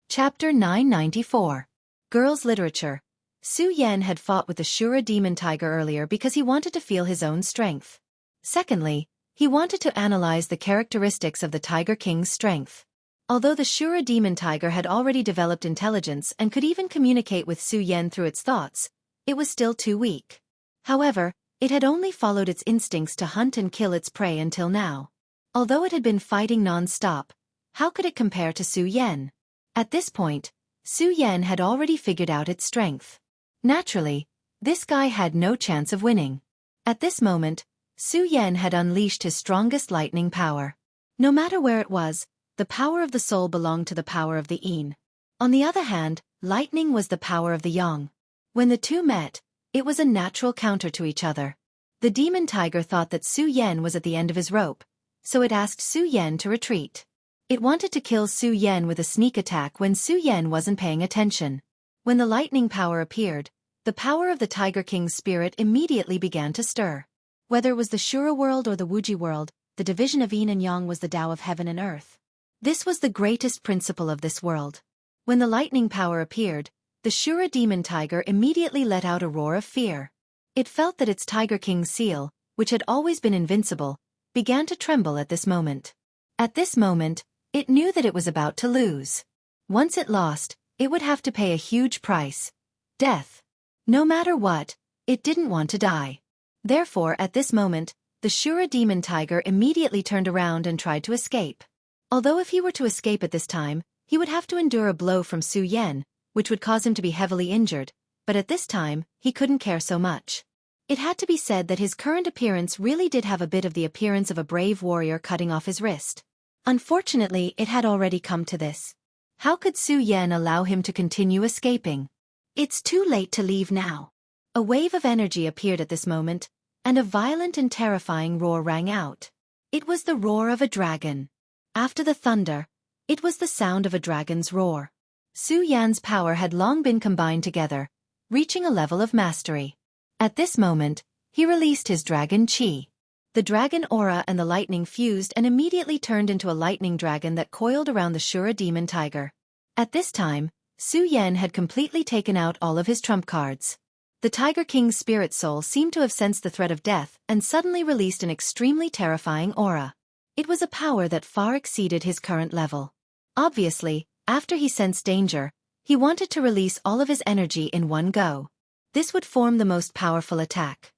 Chapter 994. Girls' Literature. Su Yan had fought with the Shura demon tiger earlier because he wanted to feel his own strength. Secondly, he wanted to analyze the characteristics of the Tiger King's strength. Although the Shura demon tiger had already developed intelligence and could even communicate with Su Yan through its thoughts, it was still too weak. However, it had only followed its instincts to hunt and kill its prey until now. Although it had been fighting non-stop, how could it compare to Su Yan? At this point, Su Yan had already figured out its strength. Naturally, this guy had no chance of winning. At this moment, Su Yan had unleashed his strongest lightning power. No matter where it was, the power of the soul belonged to the power of the yin. On the other hand, lightning was the power of the yang. When the two met, it was a natural counter to each other. The demon tiger thought that Su Yan was at the end of his rope, so it asked Su Yan to retreat. It wanted to kill Su Yan with a sneak attack when Su Yan wasn't paying attention. When the lightning power appeared, the power of the Tiger King's spirit immediately began to stir. Whether it was the Shura world or the Wuji world, the division of yin and yang was the Tao of heaven and earth. This was the greatest principle of this world. When the lightning power appeared, the Shura demon tiger immediately let out a roar of fear. It felt that its Tiger King's seal, which had always been invincible, began to tremble at this moment. At this moment, it knew that it was about to lose. Once it lost, it would have to pay a huge price. Death. No matter what, it didn't want to die. Therefore, at this moment, the Shura demon tiger immediately turned around and tried to escape. Although if he were to escape at this time, he would have to endure a blow from Su Yan, which would cause him to be heavily injured, but at this time, he couldn't care so much. It had to be said that his current appearance really did have a bit of the appearance of a brave warrior cutting off his wrist. Unfortunately, it had already come to this. How could Su Yan allow him to continue escaping? It's too late to leave now. A wave of energy appeared at this moment, and a violent and terrifying roar rang out. It was the roar of a dragon. After the thunder, it was the sound of a dragon's roar. Su Yan's power had long been combined together, reaching a level of mastery. At this moment, he released his dragon chi. The dragon aura and the lightning fused and immediately turned into a lightning dragon that coiled around the Shura demon tiger. At this time, Su Yan had completely taken out all of his trump cards. The Tiger King's spirit soul seemed to have sensed the threat of death and suddenly released an extremely terrifying aura. It was a power that far exceeded his current level. Obviously, after he sensed danger, he wanted to release all of his energy in one go. This would form the most powerful attack.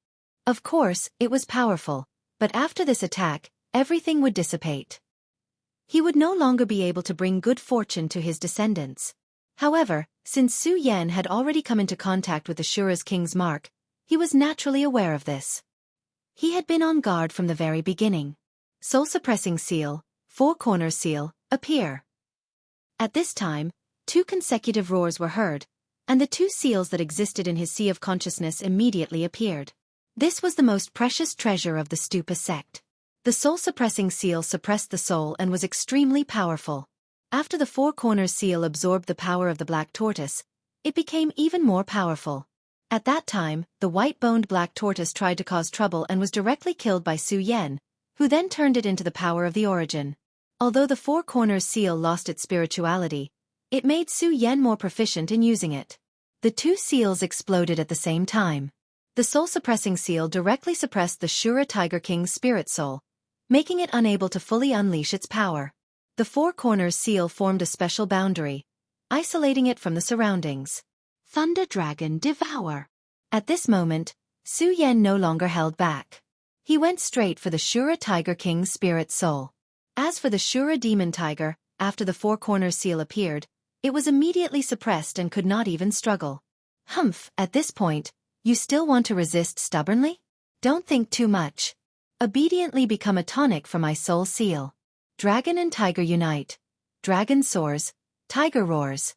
Of course, it was powerful. But after this attack, everything would dissipate. He would no longer be able to bring good fortune to his descendants. However, since Su Yan had already come into contact with the Shura's king's mark, he was naturally aware of this. He had been on guard from the very beginning. Soul-suppressing seal, four-corner seal, appear. At this time, 2 consecutive roars were heard, and the 2 seals that existed in his sea of consciousness immediately appeared. This was the most precious treasure of the Stupa sect. The soul-suppressing seal suppressed the soul and was extremely powerful. After the Four Corners seal absorbed the power of the black tortoise, it became even more powerful. At that time, the white-boned black tortoise tried to cause trouble and was directly killed by Su Yan, who then turned it into the power of the origin. Although the Four Corners seal lost its spirituality, it made Su Yan more proficient in using it. The 2 seals exploded at the same time. The soul-suppressing seal directly suppressed the Shura Tiger King's spirit soul, making it unable to fully unleash its power. The Four Corners seal formed a special boundary, isolating it from the surroundings. Thunder Dragon Devour. At this moment, Su Yan no longer held back. He went straight for the Shura Tiger King's spirit soul. As for the Shura Demon Tiger, after the Four Corners seal appeared, it was immediately suppressed and could not even struggle. Humph, at this point, you still want to resist stubbornly? Don't think too much. Obediently become a tonic for my soul seal. Dragon and tiger unite. Dragon soars, tiger roars.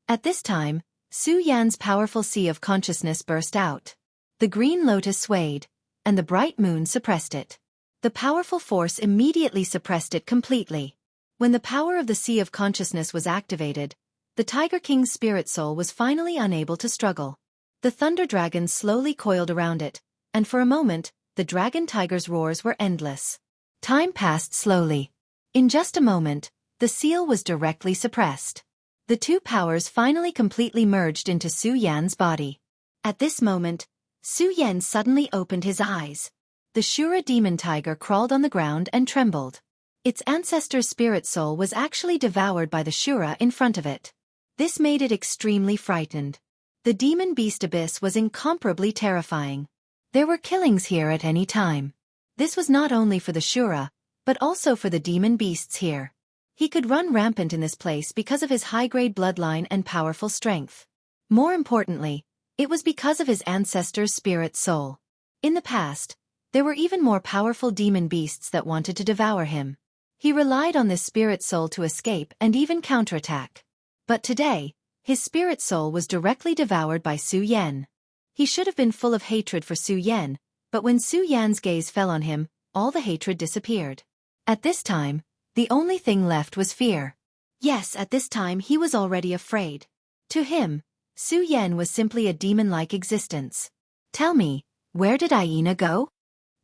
At this time, Su Yan's powerful sea of consciousness burst out. The green lotus swayed, and the bright moon suppressed it. The powerful force immediately suppressed it completely. When the power of the sea of consciousness was activated, the Tiger King's spirit soul was finally unable to struggle. The thunder dragon slowly coiled around it, and for a moment, the dragon tiger's roars were endless. Time passed slowly. In just a moment, the seal was directly suppressed. The 2 powers finally completely merged into Su Yan's body. At this moment, Su Yan suddenly opened his eyes. The Shura demon tiger crawled on the ground and trembled. Its ancestor's spirit soul was actually devoured by the Shura in front of it. This made it extremely frightened. The demon beast abyss was incomparably terrifying. There were killings here at any time. This was not only for the Shura, but also for the demon beasts here. He could run rampant in this place because of his high-grade bloodline and powerful strength. More importantly, it was because of his ancestor's spirit soul. In the past, there were even more powerful demon beasts that wanted to devour him. He relied on this spirit soul to escape and even counterattack. But today, his spirit soul was directly devoured by Su Yan. He should have been full of hatred for Su Yan, but when Su Yan's gaze fell on him, all the hatred disappeared. At this time, the only thing left was fear. Yes, at this time he was already afraid. To him, Su Yan was simply a demon-like existence. Tell me, where did Aina go?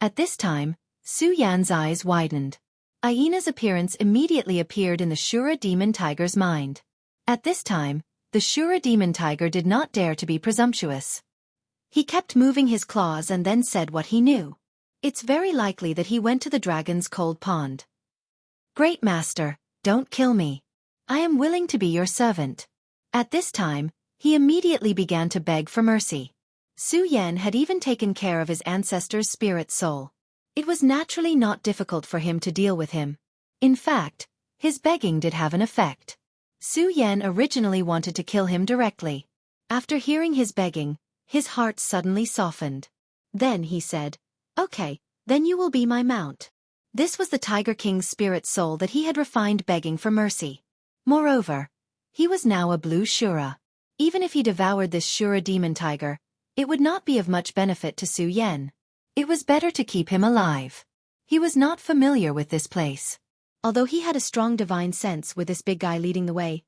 At this time, Su Yan's eyes widened. Aina's appearance immediately appeared in the Shura demon tiger's mind. At this time, the Shura demon tiger did not dare to be presumptuous. He kept moving his claws and then said what he knew. It's very likely that he went to the dragon's cold pond. Great master, don't kill me. I am willing to be your servant. At this time, he immediately began to beg for mercy. Su Yan had even taken care of his ancestor's spirit soul. It was naturally not difficult for him to deal with him. In fact, his begging did have an effect. Su Yan originally wanted to kill him directly. After hearing his begging, his heart suddenly softened. Then he said, "Okay, then you will be my mount." This was the Tiger King's spirit soul that he had refined begging for mercy. Moreover, he was now a blue Shura. Even if he devoured this Shura demon tiger, it would not be of much benefit to Su Yan. It was better to keep him alive. He was not familiar with this place. Although he had a strong divine sense with this big guy leading the way,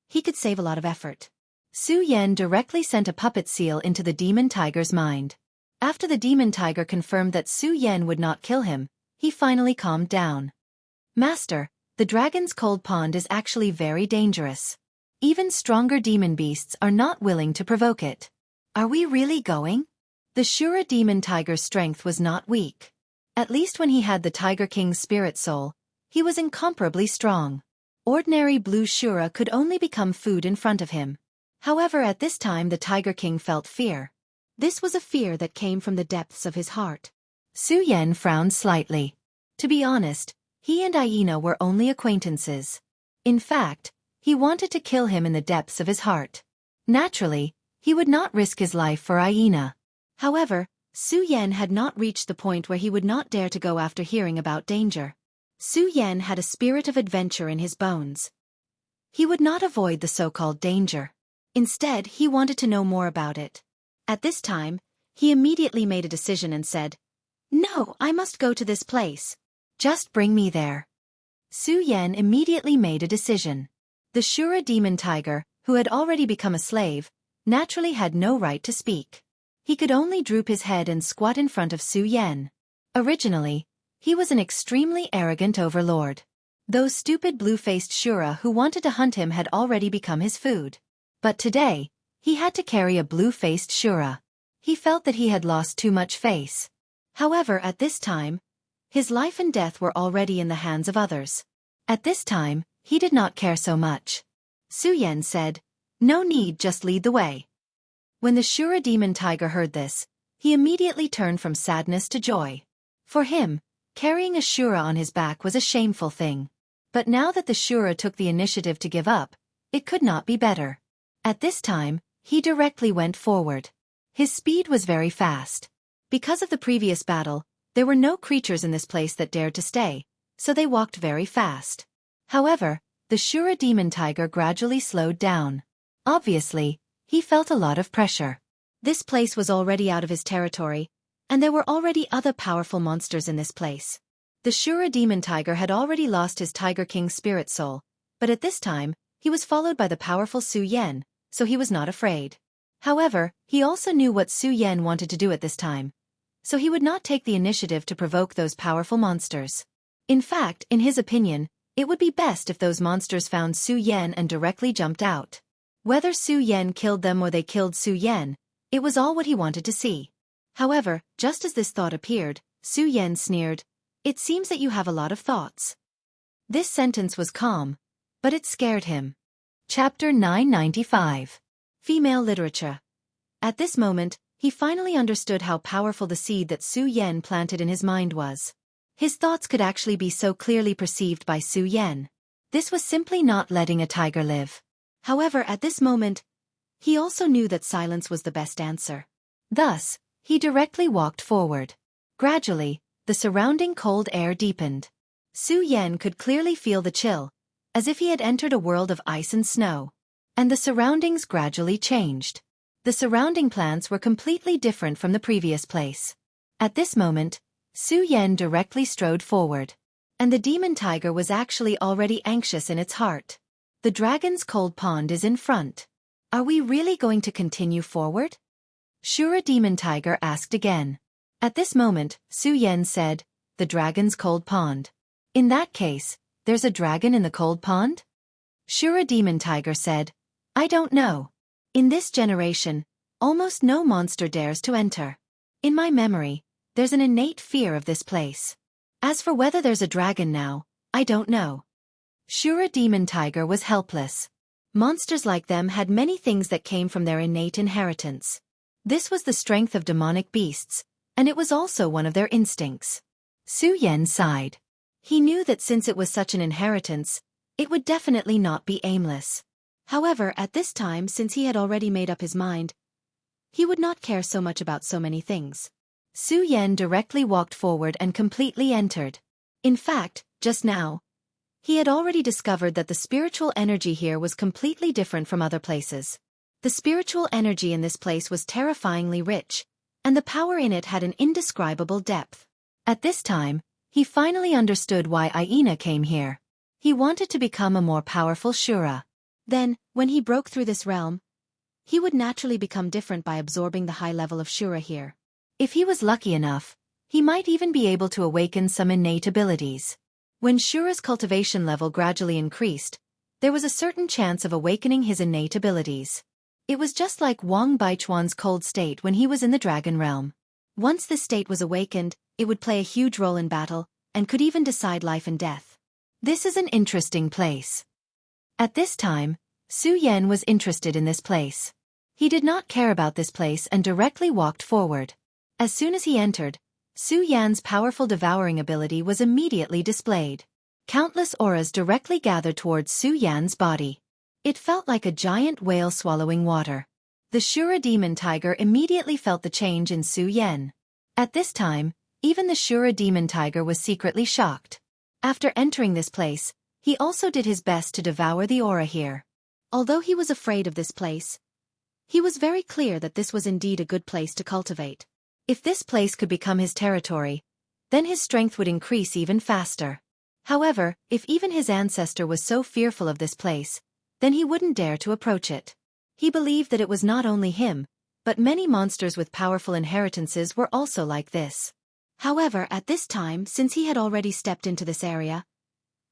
he could save a lot of effort. Su Yan directly sent a puppet seal into the demon tiger's mind. After the demon tiger confirmed that Su Yan would not kill him, he finally calmed down. Master, the dragon's cold pond is actually very dangerous. Even stronger demon beasts are not willing to provoke it. Are we really going? The Shura demon tiger's strength was not weak. At least when he had the Tiger King's spirit soul, he was incomparably strong. Ordinary blue Shura could only become food in front of him. However, at this time the Tiger King felt fear. This was a fear that came from the depths of his heart. Su Yan frowned slightly. To be honest, he and Aina were only acquaintances. In fact, he wanted to kill him in the depths of his heart. Naturally, he would not risk his life for Aina. However, Su Yan had not reached the point where he would not dare to go after hearing about danger. Su Yan had a spirit of adventure in his bones. He would not avoid the so-called danger. Instead, he wanted to know more about it. At this time, he immediately made a decision and said, "No, I must go to this place. Just bring me there." Su Yan immediately made a decision. The Shura demon tiger, who had already become a slave, naturally had no right to speak. He could only droop his head and squat in front of Su Yan. Originally, he was an extremely arrogant overlord. Those stupid blue-faced Shura who wanted to hunt him had already become his food. But today, he had to carry a blue-faced Shura. He felt that he had lost too much face. However, at this time, his life and death were already in the hands of others. At this time, he did not care so much. Su Yan said, "No need, just lead the way." When the Shura demon tiger heard this, he immediately turned from sadness to joy. For him, carrying a Shura on his back was a shameful thing. But now that the Shura took the initiative to give up, it could not be better. At this time, he directly went forward. His speed was very fast. Because of the previous battle, there were no creatures in this place that dared to stay, so they walked very fast. However, the Shura demon tiger gradually slowed down. Obviously, he felt a lot of pressure. This place was already out of his territory, and there were already other powerful monsters in this place. The Shura demon tiger had already lost his Tiger King's spirit soul, but at this time, he was followed by the powerful Su Yan, so he was not afraid. However, he also knew what Su Yan wanted to do at this time, so he would not take the initiative to provoke those powerful monsters. In fact, in his opinion, it would be best if those monsters found Su Yan and directly jumped out. Whether Su Yan killed them or they killed Su Yan, it was all what he wanted to see. However, just as this thought appeared, Su Yan sneered, "It seems that you have a lot of thoughts." This sentence was calm, but it scared him. Chapter 995. Female Literature. At this moment, he finally understood how powerful the seed that Su Yan planted in his mind was. His thoughts could actually be so clearly perceived by Su Yan. This was simply not letting a tiger live. However, at this moment, he also knew that silence was the best answer. Thus, he directly walked forward. Gradually, the surrounding cold air deepened. Su Yan could clearly feel the chill, as if he had entered a world of ice and snow. And the surroundings gradually changed. The surrounding plants were completely different from the previous place. At this moment, Su Yan directly strode forward. And the demon tiger was actually already anxious in its heart. The dragon's cold pond is in front. Are we really going to continue forward? Shura demon tiger asked again. At this moment, Su Yen said, the dragon's cold pond. In that case, there's a dragon in the cold pond? Shura demon tiger said, I don't know. In this generation, almost no monster dares to enter. In my memory, there's an innate fear of this place. As for whether there's a dragon now, I don't know. Shura demon tiger was helpless. Monsters like them had many things that came from their innate inheritance. This was the strength of demonic beasts, and it was also one of their instincts. Su Yen sighed. He knew that since it was such an inheritance, it would definitely not be aimless. However, at this time, since he had already made up his mind, he would not care so much about so many things. Su Yen directly walked forward and completely entered. In fact, just now, he had already discovered that the spiritual energy here was completely different from other places. The spiritual energy in this place was terrifyingly rich, and the power in it had an indescribable depth. At this time, he finally understood why Aina came here. He wanted to become a more powerful Shura. Then, when he broke through this realm, he would naturally become different by absorbing the high level of Shura here. If he was lucky enough, he might even be able to awaken some innate abilities. When Shura's cultivation level gradually increased, there was a certain chance of awakening his innate abilities. It was just like Wang Baichuan's cold state when he was in the dragon realm. Once this state was awakened, it would play a huge role in battle, and could even decide life and death. This is an interesting place. At this time, Su Yen was interested in this place. He did not care about this place and directly walked forward. As soon as he entered, Su Yan's powerful devouring ability was immediately displayed. Countless auras directly gathered towards Su Yan's body. It felt like a giant whale swallowing water. The Shura demon tiger immediately felt the change in Su Yen. At this time, even the Shura demon tiger was secretly shocked. After entering this place, he also did his best to devour the aura here. Although he was afraid of this place, he was very clear that this was indeed a good place to cultivate. If this place could become his territory, then his strength would increase even faster. However, if even his ancestor was so fearful of this place, then he wouldn't dare to approach it. He believed that it was not only him, but many monsters with powerful inheritances were also like this. However, at this time, since he had already stepped into this area,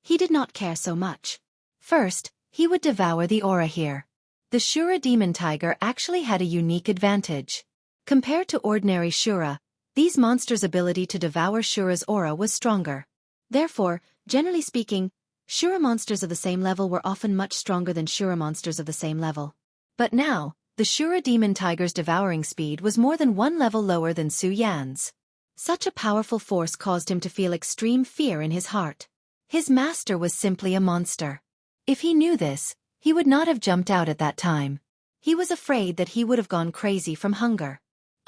he did not care so much. First, he would devour the aura here. The Shura demon tiger actually had a unique advantage. Compared to ordinary Shura, these monsters' ability to devour Shura's aura was stronger. Therefore, generally speaking, Shura monsters of the same level were often much stronger than Shura monsters of the same level. But now, the Shura demon tiger's devouring speed was more than one level lower than Su Yan's. Such a powerful force caused him to feel extreme fear in his heart. His master was simply a monster. If he knew this, he would not have jumped out at that time. He was afraid that he would have gone crazy from hunger.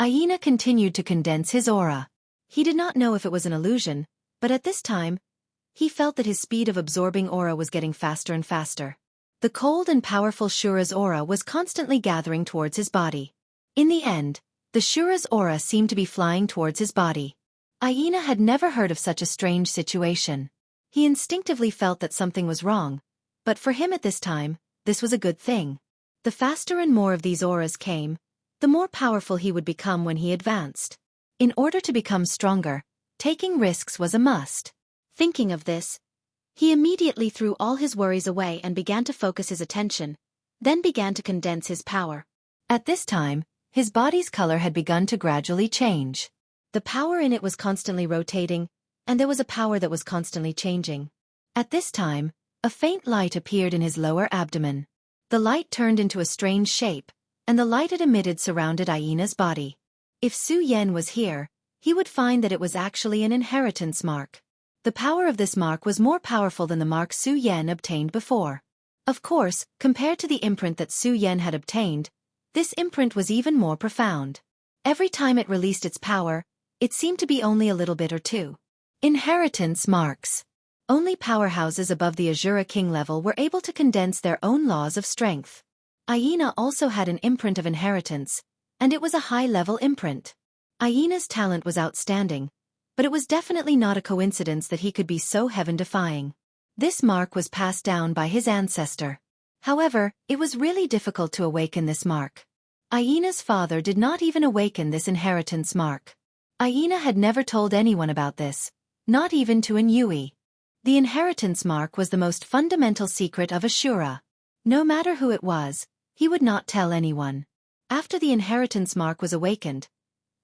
Aina continued to condense his aura. He did not know if it was an illusion, but at this time, he felt that his speed of absorbing aura was getting faster and faster. The cold and powerful Shura's aura was constantly gathering towards his body. In the end, the Shura's aura seemed to be flying towards his body. Aina had never heard of such a strange situation. He instinctively felt that something was wrong, but for him at this time, this was a good thing. The faster and more of these auras came, the more powerful he would become when he advanced. In order to become stronger, taking risks was a must. Thinking of this, he immediately threw all his worries away and began to focus his attention, then began to condense his power. At this time, his body's color had begun to gradually change. The power in it was constantly rotating, and there was a power that was constantly changing. At this time, a faint light appeared in his lower abdomen. The light turned into a strange shape, and the light it emitted surrounded Aina's body. If Su Yen was here, he would find that it was actually an inheritance mark. The power of this mark was more powerful than the mark Su Yen obtained before. Of course, compared to the imprint that Su Yen had obtained, this imprint was even more profound. Every time it released its power, it seemed to be only a little bit or two. Inheritance marks. Only powerhouses above the Azura King level were able to condense their own laws of strength. Aina also had an imprint of inheritance, and it was a high-level imprint. Aina's talent was outstanding, But it was definitely not a coincidence that he could be so heaven-defying. This mark was passed down by his ancestor. However, it was really difficult to awaken this mark. Aina's father did not even awaken this inheritance mark. Aina had never told anyone about this, not even to Yui. The inheritance mark was the most fundamental secret of Ashura. No matter who it was, he would not tell anyone. After the inheritance mark was awakened,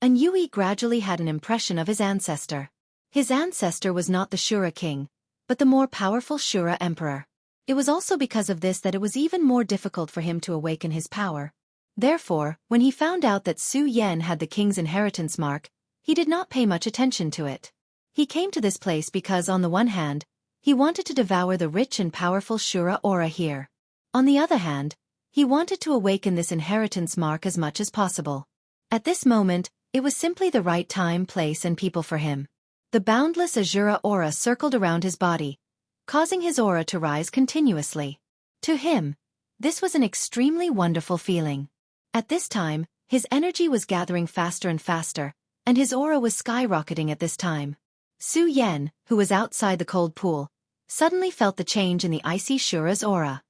Yui gradually had an impression of his ancestor. His ancestor was not the Shura king, but the more powerful Shura emperor. It was also because of this that it was even more difficult for him to awaken his power. Therefore, when he found out that Su Yen had the king's inheritance mark, he did not pay much attention to it. He came to this place because, on the one hand, he wanted to devour the rich and powerful Shura aura here. On the other hand, he wanted to awaken this inheritance mark as much as possible. At this moment, it was simply the right time, place and people for him. The boundless Azura aura circled around his body, causing his aura to rise continuously. To him, this was an extremely wonderful feeling. At this time, his energy was gathering faster and faster, and his aura was skyrocketing at this time. Su Yen, who was outside the cold pool, suddenly felt the change in the icy Shura's aura.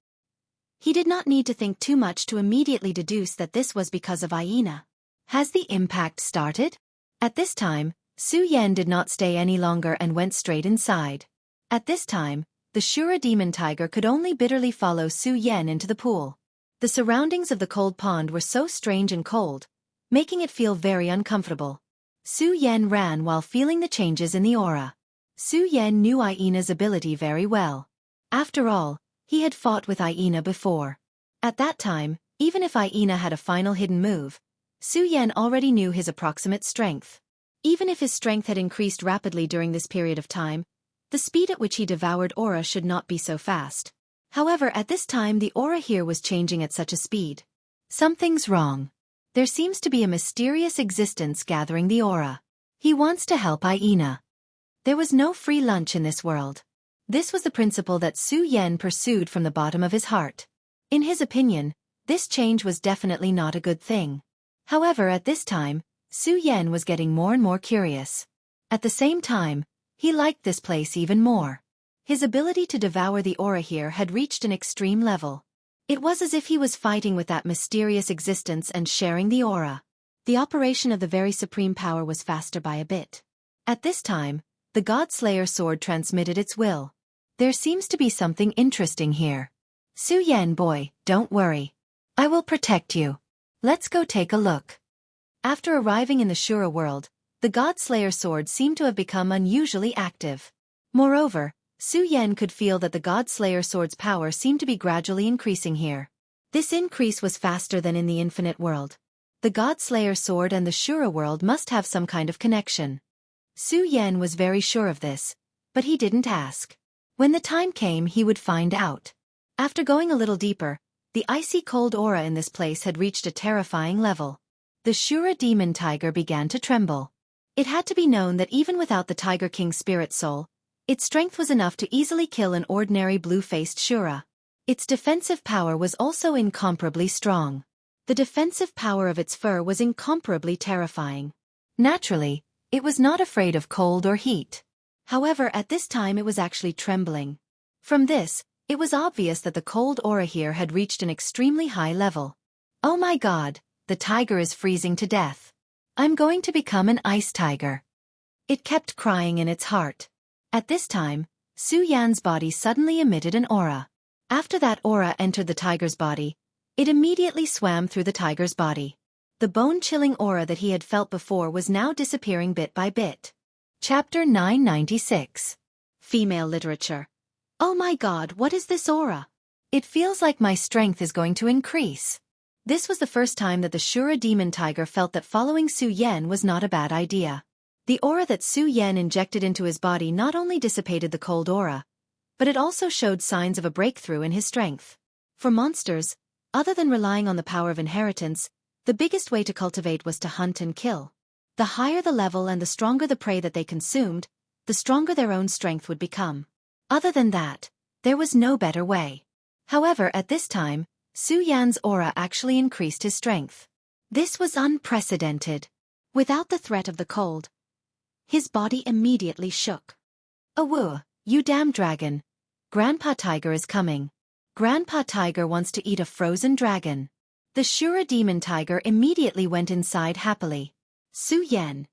He did not need to think too much to immediately deduce that this was because of Aina. Has the impact started? At this time, Su Yen did not stay any longer and went straight inside. At this time, the Shura demon tiger could only bitterly follow Su Yen into the pool. The surroundings of the cold pond were so strange and cold, making it feel very uncomfortable. Su Yen ran while feeling the changes in the aura. Su Yen knew Aina's ability very well. After all, he had fought with Aina before. At that time, even if Aina had a final hidden move, Su Yen already knew his approximate strength. Even if his strength had increased rapidly during this period of time, the speed at which he devoured aura should not be so fast. However, at this time the aura here was changing at such a speed. Something's wrong. There seems to be a mysterious existence gathering the aura. He wants to help Aina. There was no free lunch in this world. This was the principle that Su Yen pursued from the bottom of his heart. In his opinion, this change was definitely not a good thing. However, at this time, Su Yen was getting more and more curious. At the same time, he liked this place even more. His ability to devour the aura here had reached an extreme level. It was as if he was fighting with that mysterious existence and sharing the aura. The operation of the very supreme power was faster by a bit. At this time, the God-Slayer sword transmitted its will. There seems to be something interesting here. Su Yen boy, don't worry. I will protect you. Let's go take a look. After arriving in the Shura world, the God-Slayer sword seemed to have become unusually active. Moreover, Su Yen could feel that the God-Slayer sword's power seemed to be gradually increasing here. This increase was faster than in the infinite world. The God-Slayer sword and the Shura world must have some kind of connection. Su Yen was very sure of this, but he didn't ask. When the time came, he would find out. After going a little deeper, the icy cold aura in this place had reached a terrifying level. The Shura demon tiger began to tremble. It had to be known that even without the Tiger King's spirit soul, its strength was enough to easily kill an ordinary blue-faced Shura. Its defensive power was also incomparably strong. The defensive power of its fur was incomparably terrifying. Naturally, it was not afraid of cold or heat. However, at this time it was actually trembling. From this, it was obvious that the cold aura here had reached an extremely high level. Oh my God, the tiger is freezing to death. I'm going to become an ice tiger. It kept crying in its heart. At this time, Su Yan's body suddenly emitted an aura. After that aura entered the tiger's body, it immediately swam through the tiger's body. The bone-chilling aura that he had felt before was now disappearing bit by bit. Chapter 996. Female Literature. Oh my God, what is this aura? It feels like my strength is going to increase. This was the first time that the Shura demon tiger felt that following Su Yen was not a bad idea. The aura that Su Yen injected into his body not only dissipated the cold aura, but it also showed signs of a breakthrough in his strength. For monsters, other than relying on the power of inheritance, the biggest way to cultivate was to hunt and kill. The higher the level and the stronger the prey that they consumed, the stronger their own strength would become. Other than that, there was no better way. However, at this time, Su Yan's aura actually increased his strength. This was unprecedented. Without the threat of the cold, His body immediately shook. "Awoo, you damn dragon. Grandpa Tiger is coming. Grandpa Tiger wants to eat a frozen dragon." The Shura demon tiger immediately went inside happily. Su Yan.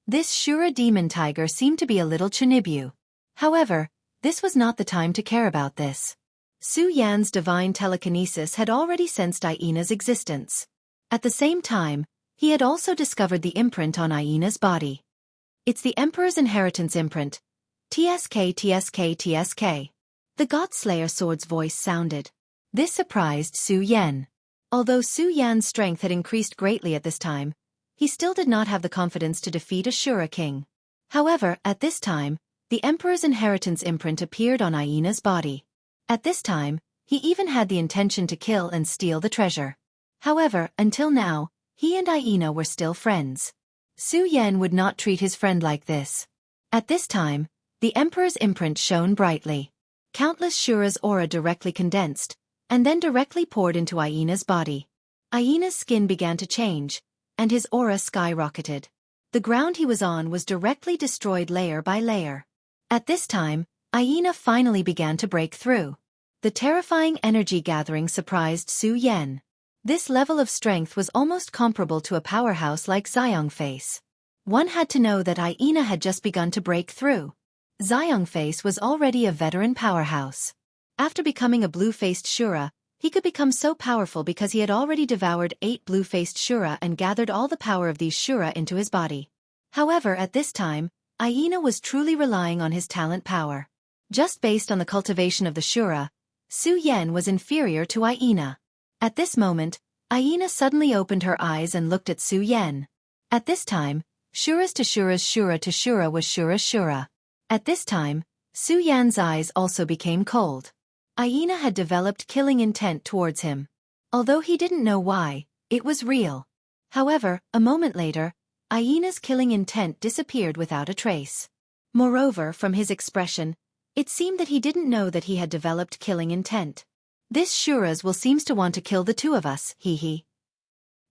This Shura demon tiger seemed to be a little chunibu. However, this was not the time to care about this. Su Yan's divine telekinesis had already sensed Aina's existence. At the same time, he had also discovered the imprint on Aina's body. "It's the Emperor's inheritance imprint. TSK TSK TSK. The Godslayer sword's voice sounded. This surprised Su Yan. Although Su Yan's strength had increased greatly at this time, he still did not have the confidence to defeat a Shura king. However, at this time, the Emperor's inheritance imprint appeared on Aina's body. At this time, he even had the intention to kill and steal the treasure. However, until now, he and Aina were still friends. Su Yan would not treat his friend like this. At this time, the Emperor's imprint shone brightly. Countless Shura's aura directly condensed, and then directly poured into Aina's body. Aina's skin began to change, and his aura skyrocketed. The ground he was on was directly destroyed layer by layer. At this time, Aina finally began to break through. The terrifying energy gathering surprised Su Yan. This level of strength was almost comparable to a powerhouse like Xiongface. One had to know that Aina had just begun to break through. Xiongface was already a veteran powerhouse. After becoming a blue-faced Shura, he could become so powerful because he had already devoured 8 blue-faced Shura and gathered all the power of these Shura into his body. However, at this time, Aina was truly relying on his talent power. Just based on the cultivation of the Shura, Su Yan was inferior to Aina. At this moment, Aina suddenly opened her eyes and looked at Su Yan. At this time, Shura's to Shura's Shura to Shura was Shura's Shura. At this time, Su Yan's eyes also became cold. Aina had developed killing intent towards him. Although he didn't know why, it was real. However, a moment later, Aina's killing intent disappeared without a trace. Moreover, from his expression, it seemed that he didn't know that he had developed killing intent. "This Shura's will seems to want to kill the two of us, he.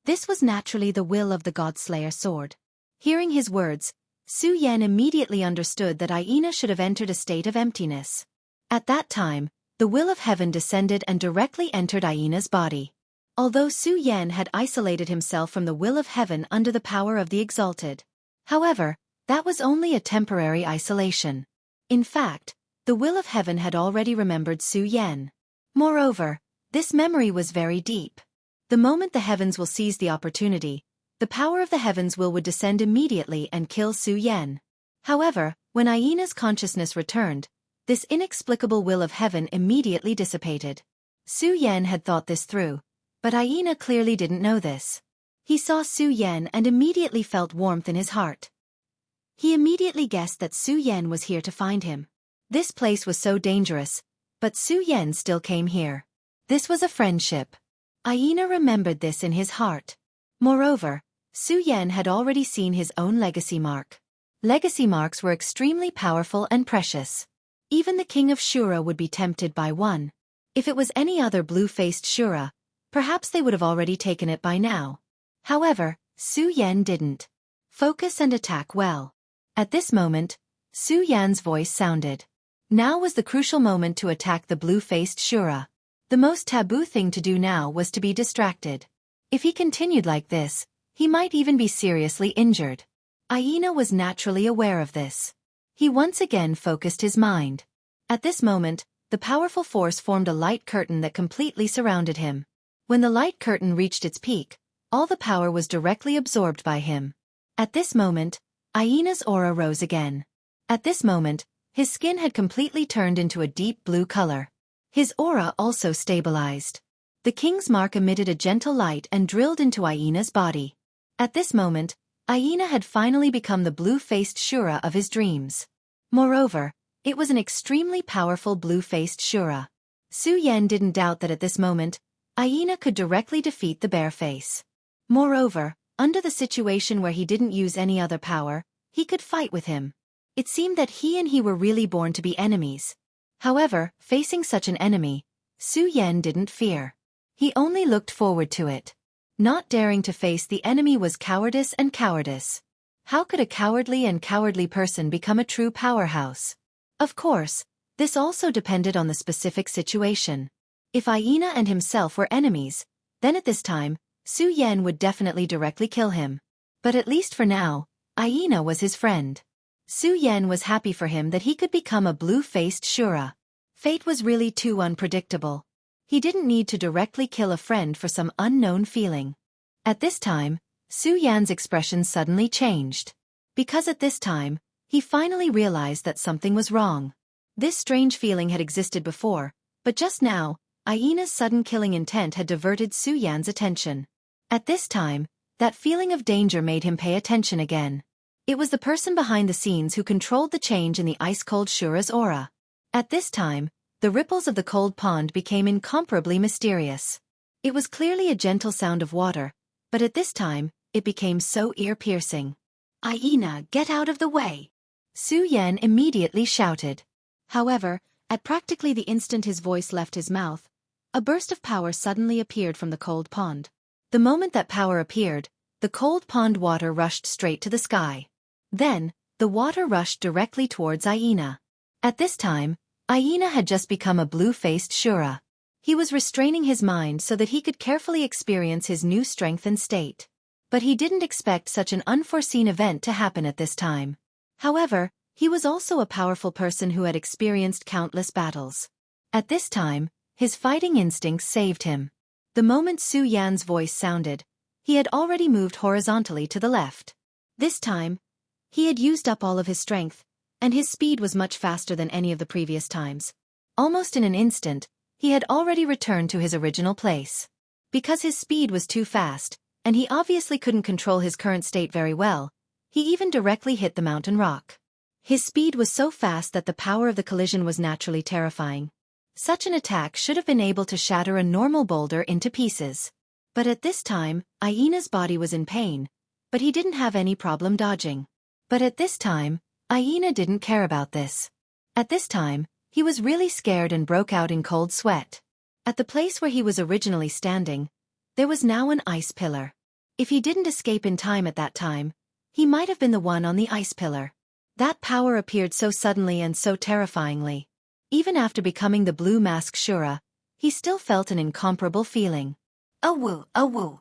This was naturally the will of the Godslayer sword. Hearing his words, Su Yan immediately understood that Aina should have entered a state of emptiness. At that time, the will of heaven descended and directly entered Aina's body. Although Su Yan had isolated himself from the will of heaven under the power of the exalted. However, that was only a temporary isolation. In fact, the will of heaven had already remembered Su Yan. Moreover, this memory was very deep. The moment the heavens will seize the opportunity, the power of the heavens would descend immediately and kill Su Yan. However, when Aina's consciousness returned, this inexplicable will of heaven immediately dissipated. Su Yan had thought this through, but Aina clearly didn't know this. He saw Su Yan and immediately felt warmth in his heart. He immediately guessed that Su Yan was here to find him. This place was so dangerous, but Su Yan still came here. This was a friendship. Aina remembered this in his heart. Moreover, Su Yan had already seen his own legacy mark. Legacy marks were extremely powerful and precious. Even the king of Shura would be tempted by one. If it was any other blue-faced Shura, perhaps they would have already taken it by now. However, Su Yan didn't. Focus and attack well. At this moment, Su Yan's voice sounded. Now was the crucial moment to attack the blue-faced Shura. The most taboo thing to do now was to be distracted. If he continued like this, he might even be seriously injured. Aina was naturally aware of this. He once again focused his mind. At this moment, the powerful force formed a light curtain that completely surrounded him. When the light curtain reached its peak, all the power was directly absorbed by him. At this moment, Aina's aura rose again. At this moment, his skin had completely turned into a deep blue color. His aura also stabilized. The king's mark emitted a gentle light and drilled into Aina's body. At this moment, Aina had finally become the blue-faced Shura of his dreams. Moreover, it was an extremely powerful blue-faced Shura. Su Yan didn't doubt that at this moment, Aina could directly defeat the Bearface. Moreover, under the situation where he didn't use any other power, he could fight with him. It seemed that he were really born to be enemies. However, facing such an enemy, Su Yan didn't fear. He only looked forward to it. Not daring to face the enemy was cowardice and cowardice. How could a cowardly person become a true powerhouse? Of course, this also depended on the specific situation. If Aina and himself were enemies, then at this time, Su Yan would definitely directly kill him. But at least for now, Aina was his friend. Su Yan was happy for him that he could become a blue-faced Shura. Fate was really too unpredictable. He didn't need to directly kill a friend for some unknown feeling. At this time, Su Yan's expression suddenly changed. Because at this time, he finally realized that something was wrong. This strange feeling had existed before, but just now, Aina's sudden killing intent had diverted Su Yan's attention. At this time, that feeling of danger made him pay attention again. It was the person behind the scenes who controlled the change in the ice-cold Shura's aura. At this time, the ripples of the cold pond became incomparably mysterious. It was clearly a gentle sound of water, but at this time, it became so ear-piercing. "Aina, get out of the way!" Su Yan immediately shouted. However, at practically the instant his voice left his mouth, a burst of power suddenly appeared from the cold pond. The moment that power appeared, the cold pond water rushed straight to the sky. Then, the water rushed directly towards Aina. At this time, Aina had just become a blue-faced Shura. He was restraining his mind so that he could carefully experience his new strength and state. But he didn't expect such an unforeseen event to happen at this time. However, he was also a powerful person who had experienced countless battles. At this time, his fighting instincts saved him. The moment Su Yan's voice sounded, he had already moved horizontally to the left. This time, he had used up all of his strength, and his speed was much faster than any of the previous times. Almost in an instant, he had already returned to his original place. Because his speed was too fast, and he obviously couldn't control his current state very well, he even directly hit the mountain rock. His speed was so fast that the power of the collision was naturally terrifying. Such an attack should have been able to shatter a normal boulder into pieces. But at this time, Aina's body was in pain, but he didn't have any problem dodging. But at this time, Aina didn't care about this. At this time, he was really scared and broke out in cold sweat. At the place where he was originally standing, there was now an ice pillar. If he didn't escape in time at that time, he might have been the one on the ice pillar. That power appeared so suddenly and so terrifyingly. Even after becoming the Blue Mask Shura, he still felt an incomparable feeling. "Awoo, awoo."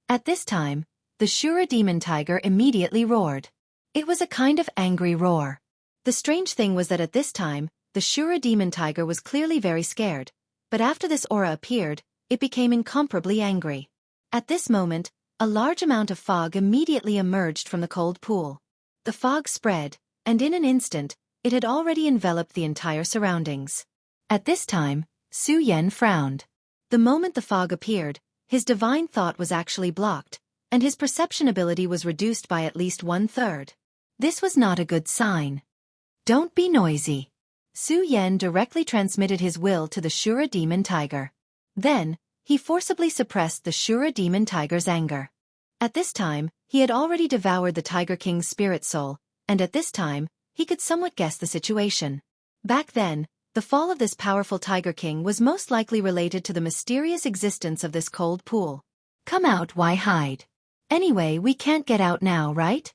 At this time, the Shura demon tiger immediately roared. It was a kind of angry roar. The strange thing was that at this time, the Shura demon tiger was clearly very scared, but after this aura appeared, it became incomparably angry. At this moment, a large amount of fog immediately emerged from the cold pool. The fog spread, and in an instant, it had already enveloped the entire surroundings. At this time, Su Yan frowned. The moment the fog appeared, his divine thought was actually blocked, and his perception ability was reduced by at least 1/3. This was not a good sign. "Don't be noisy." Su Yan directly transmitted his will to the Shura demon tiger. Then, he forcibly suppressed the Shura demon tiger's anger. At this time, he had already devoured the Tiger King's spirit soul, and at this time, he could somewhat guess the situation. Back then, the fall of this powerful Tiger King was most likely related to the mysterious existence of this cold pool. "Come out, why hide? Anyway, we can't get out now, right?"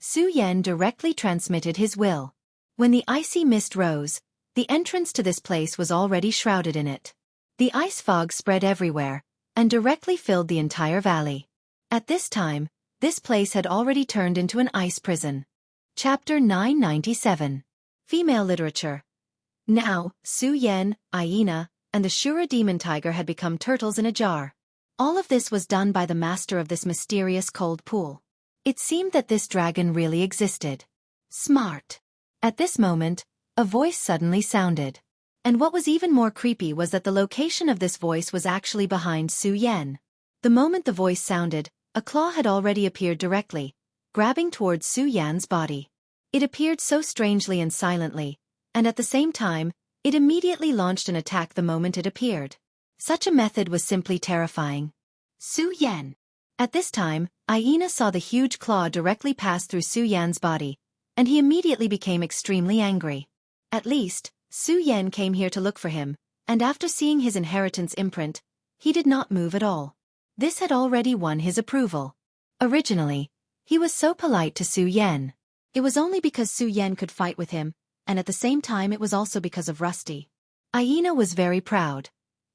Su Yan directly transmitted his will. When the icy mist rose, the entrance to this place was already shrouded in it. The ice fog spread everywhere, and directly filled the entire valley. At this time, this place had already turned into an ice prison. Chapter 997. Female Literature. Now, Su Yan, Aina, and the Shura demon tiger had become turtles in a jar. All of this was done by the master of this mysterious cold pool. It seemed that this dragon really existed. Smart. At this moment, a voice suddenly sounded. And what was even more creepy was that the location of this voice was actually behind Su Yan. The moment the voice sounded, a claw had already appeared directly, grabbing towards Su Yan's body. It appeared so strangely and silently, and at the same time, it immediately launched an attack the moment it appeared. Such a method was simply terrifying. Su Yan. At this time, Aina saw the huge claw directly pass through Su Yan's body, and he immediately became extremely angry. At least, Su Yan came here to look for him, and after seeing his inheritance imprint, he did not move at all. This had already won his approval. Originally, He was so polite to Su Yan. It was only because Su Yan could fight with him, and at the same time it was also because of Rusty. Aina was very proud.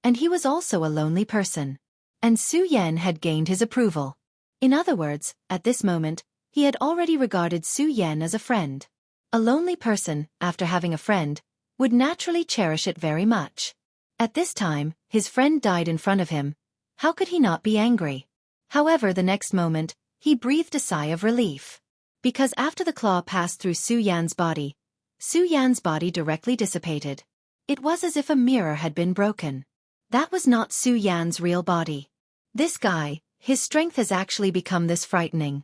And he was also a lonely person. And Su Yan had gained his approval. In other words, at this moment, he had already regarded Su Yan as a friend. A lonely person, after having a friend, would naturally cherish it very much. At this time, his friend died in front of him. How could he not be angry? However, the next moment, he breathed a sigh of relief. Because after the claw passed through Su Yan's body directly dissipated. It was as if a mirror had been broken. That was not Su Yan's real body. This guy, his strength has actually become this frightening.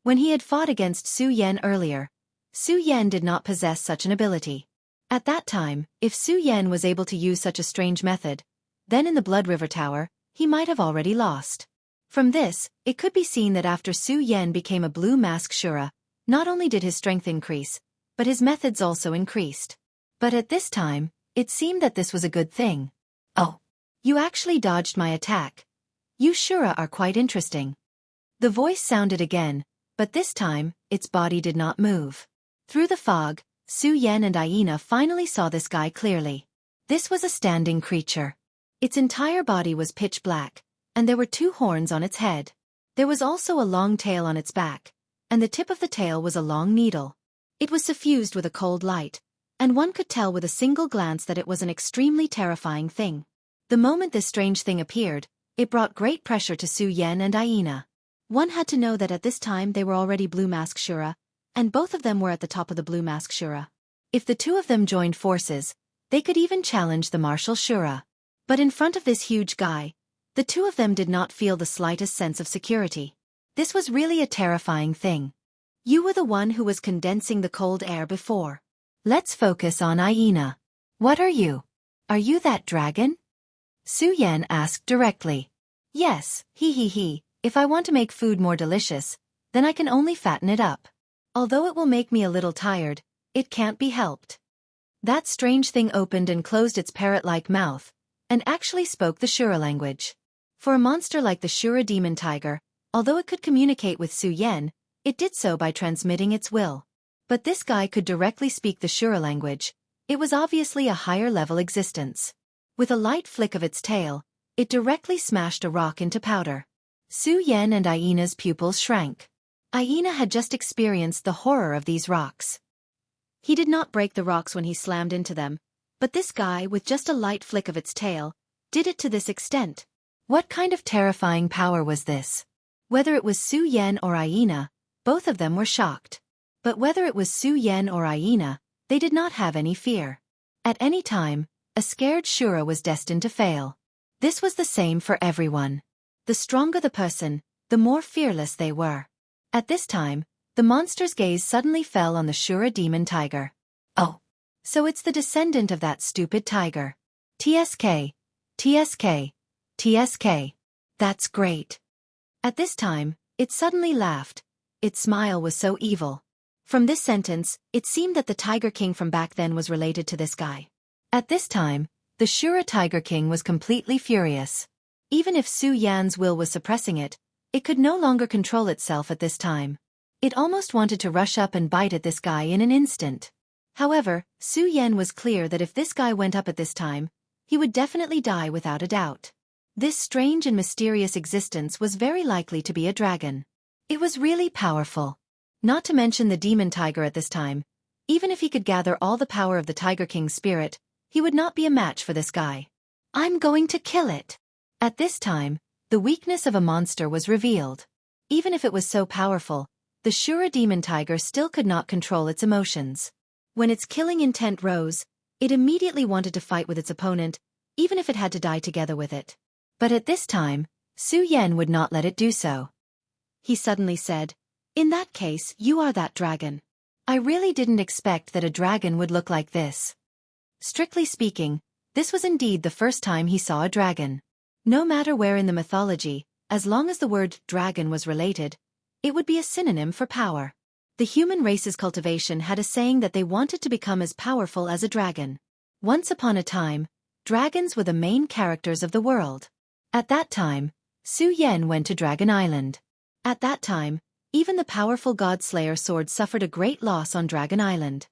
When he had fought against Su Yan earlier, Su Yan did not possess such an ability. At that time, if Su Yan was able to use such a strange method, then in the Blood River Tower, he might have already lost. From this, it could be seen that after Su Yan became a blue mask Shura, not only did his strength increase, but his methods also increased. But at this time, it seemed that this was a good thing. Oh, you actually dodged my attack. You Shura are quite interesting. The voice sounded again, but this time, its body did not move. Through the fog, Su Yan and Aina finally saw this guy clearly. This was a standing creature. Its entire body was pitch black, and there were 2 horns on its head. There was also a long tail on its back, and the tip of the tail was a long needle. It was suffused with a cold light, and one could tell with a single glance that it was an extremely terrifying thing. The moment this strange thing appeared, it brought great pressure to Su Yan and Aina. One had to know that at this time they were already Blue Mask Shura, and both of them were at the top of the Blue Mask Shura. If the 2 of them joined forces, they could even challenge the Martial Shura. But in front of this huge guy, the 2 of them did not feel the slightest sense of security. This was really a terrifying thing. You were the one who was condensing the cold air before. Let's focus on Aina. What are you? Are you that dragon? Su Yan asked directly. Yes, he. If I want to make food more delicious, then I can only fatten it up. Although it will make me a little tired, it can't be helped. That strange thing opened and closed its parrot-like mouth, and actually spoke the Shura language. For a monster like the Shura demon tiger, although it could communicate with Su Yan, it did so by transmitting its will. But this guy could directly speak the Shura language. It was obviously a higher-level existence. With a light flick of its tail, it directly smashed a rock into powder. Su Yan and Aina's pupils shrank. Aina had just experienced the horror of these rocks. He did not break the rocks when he slammed into them, but this guy, with just a light flick of its tail, did it to this extent. What kind of terrifying power was this? Whether it was Su Yan or Aina, both of them were shocked. But whether it was Su Yan or Aina, they did not have any fear. At any time, a scared Shura was destined to fail. This was the same for everyone. The stronger the person, the more fearless they were. At this time, the monster's gaze suddenly fell on the Shura demon tiger. Oh, so it's the descendant of that stupid tiger. TSK. That's great. At this time, it suddenly laughed. Its smile was so evil. From this sentence, it seemed that the Tiger King from back then was related to this guy. At this time, the Shura Tiger King was completely furious. Even if Su Yan's will was suppressing it, it could no longer control itself at this time. It almost wanted to rush up and bite at this guy in an instant. However, Su Yan was clear that if this guy went up at this time, he would definitely die without a doubt. This strange and mysterious existence was very likely to be a dragon. It was really powerful. Not to mention the demon tiger at this time. Even if he could gather all the power of the Tiger King's spirit, he would not be a match for this guy. I'm going to kill it. At this time, the weakness of a monster was revealed. Even if it was so powerful, the Shura demon tiger still could not control its emotions. When its killing intent rose, it immediately wanted to fight with its opponent, even if it had to die together with it. But at this time, Su Yan would not let it do so. He suddenly said, "In that case, you are that dragon. I really didn't expect that a dragon would look like this." Strictly speaking, this was indeed the first time he saw a dragon. No matter where in the mythology, as long as the word dragon was related, it would be a synonym for power. The human race's cultivation had a saying that they wanted to become as powerful as a dragon. Once upon a time, dragons were the main characters of the world. At that time, Su Yan went to Dragon Island. At that time, Even the powerful God-Slayer sword suffered a great loss on Dragon Island.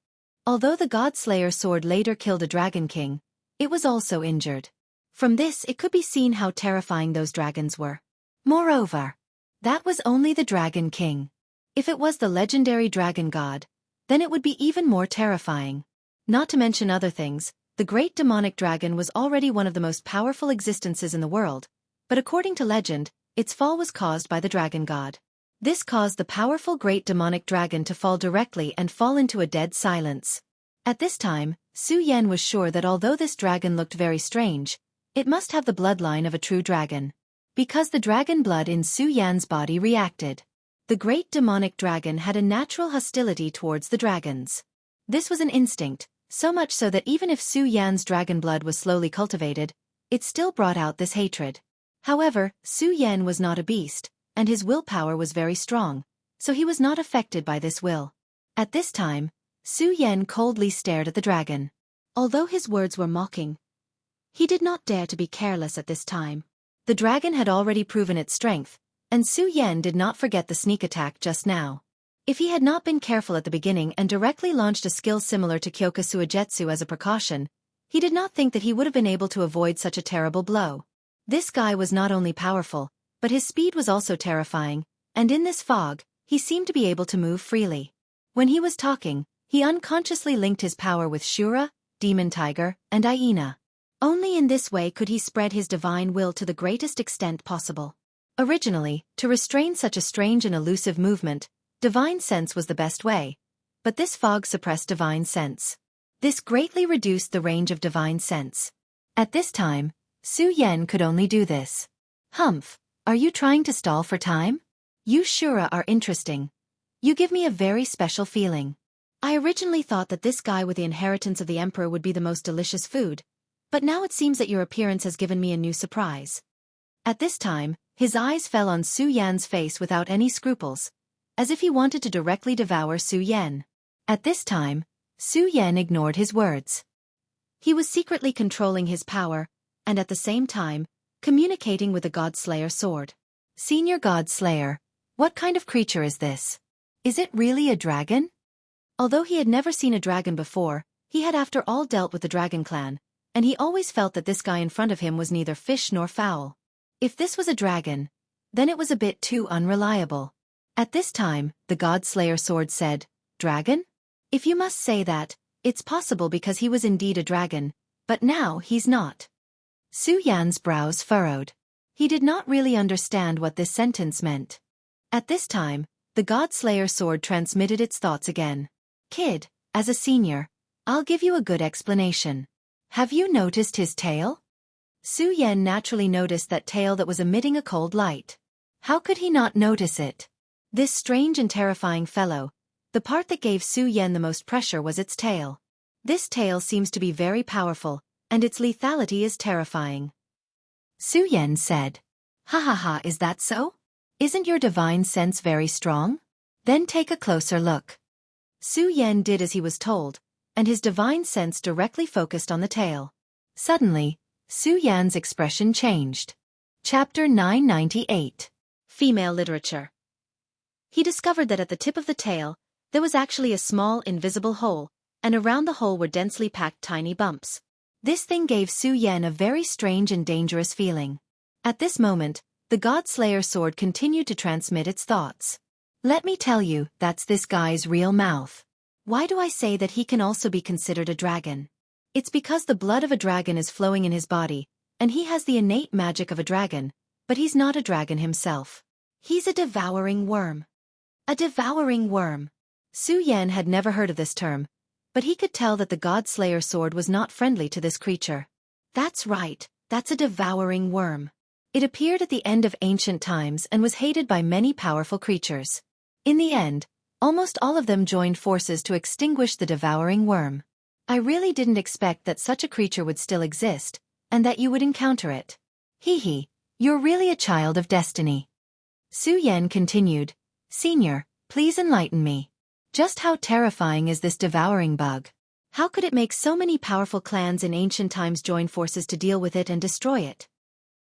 Although the God-Slayer sword later killed a Dragon King, it was also injured. From this it could be seen how terrifying those dragons were. Moreover, that was only the Dragon King. If it was the legendary dragon god, then it would be even more terrifying. Not to mention other things, the great demonic dragon was already one of the most powerful existences in the world, but according to legend, its fall was caused by the dragon god. This caused the powerful great demonic dragon to fall directly and fall into a dead silence. At this time, Su Yan was sure that although this dragon looked very strange, it must have the bloodline of a true dragon. Because the dragon blood in Su Yan's body reacted. The great demonic dragon had a natural hostility towards the dragons. This was an instinct, so much so that even if Su Yan's dragon blood was slowly cultivated, it still brought out this hatred. However, Su Yan was not a beast, and his willpower was very strong, so he was not affected by this will. At this time, Su Yan coldly stared at the dragon. Although his words were mocking, he did not dare to be careless at this time. The dragon had already proven its strength, and Su Yan did not forget the sneak attack just now. If he had not been careful at the beginning and directly launched a skill similar to Kyoka Suigetsu as a precaution, he did not think that he would have been able to avoid such a terrible blow. This guy was not only powerful, but his speed was also terrifying, and in this fog, he seemed to be able to move freely. When he was talking, he unconsciously linked his power with Shura, Demon Tiger, and Hyena. Only in this way could he spread his divine will to the greatest extent possible. Originally, to restrain such a strange and elusive movement, divine sense was the best way, but this fog suppressed divine sense. This greatly reduced the range of divine sense. At this time, Su Yan could only do this. Humph, are you trying to stall for time? You Shura are interesting. You give me a very special feeling. I originally thought that this guy with the inheritance of the emperor would be the most delicious food, but now it seems that your appearance has given me a new surprise. At this time, his eyes fell on Su Yan's face without any scruples, as if he wanted to directly devour Su Yan. At this time, Su Yan ignored his words. He was secretly controlling his power, and at the same time, communicating with the God-Slayer sword. Senior God-Slayer, what kind of creature is this? Is it really a dragon? Although he had never seen a dragon before, he had after all dealt with the dragon clan, and he always felt that this guy in front of him was neither fish nor fowl. If this was a dragon, then it was a bit too unreliable. At this time, the God-Slayer sword said, "Dragon? If you must say that, it's possible because he was indeed a dragon, but now he's not." Su Yan's brows furrowed. He did not really understand what this sentence meant. At this time, the God-Slayer sword transmitted its thoughts again. "Kid, as a senior, I'll give you a good explanation. Have you noticed his tail?" Su Yan naturally noticed that tail that was emitting a cold light. How could he not notice it? This strange and terrifying fellow, the part that gave Su Yan the most pressure was its tail. This tail seems to be very powerful, and its lethality is terrifying. Su Yan said, "Ha ha ha, is that so? Isn't your divine sense very strong? Then take a closer look." Su Yan did as he was told, and his divine sense directly focused on the tail. Suddenly, Su Yan's expression changed. Chapter 998. Female Literature. He discovered that at the tip of the tail, there was actually a small invisible hole, and around the hole were densely packed tiny bumps. This thing gave Su Yan a very strange and dangerous feeling. At this moment, the God-Slayer sword continued to transmit its thoughts. "Let me tell you, that's this guy's real mouth. Why do I say that he can also be considered a dragon? It's because the blood of a dragon is flowing in his body, and he has the innate magic of a dragon, but he's not a dragon himself. He's a devouring worm." A devouring worm. Su Yan had never heard of this term, but he could tell that the God-Slayer sword was not friendly to this creature. That's right, that's a devouring worm. It appeared at the end of ancient times and was hated by many powerful creatures. In the end, almost all of them joined forces to extinguish the devouring worm. I really didn't expect that such a creature would still exist, and that you would encounter it. Hee, you're really a child of destiny. Su Yan continued, "Senior, please enlighten me. Just how terrifying is this devouring bug? How could it make so many powerful clans in ancient times join forces to deal with it and destroy it?"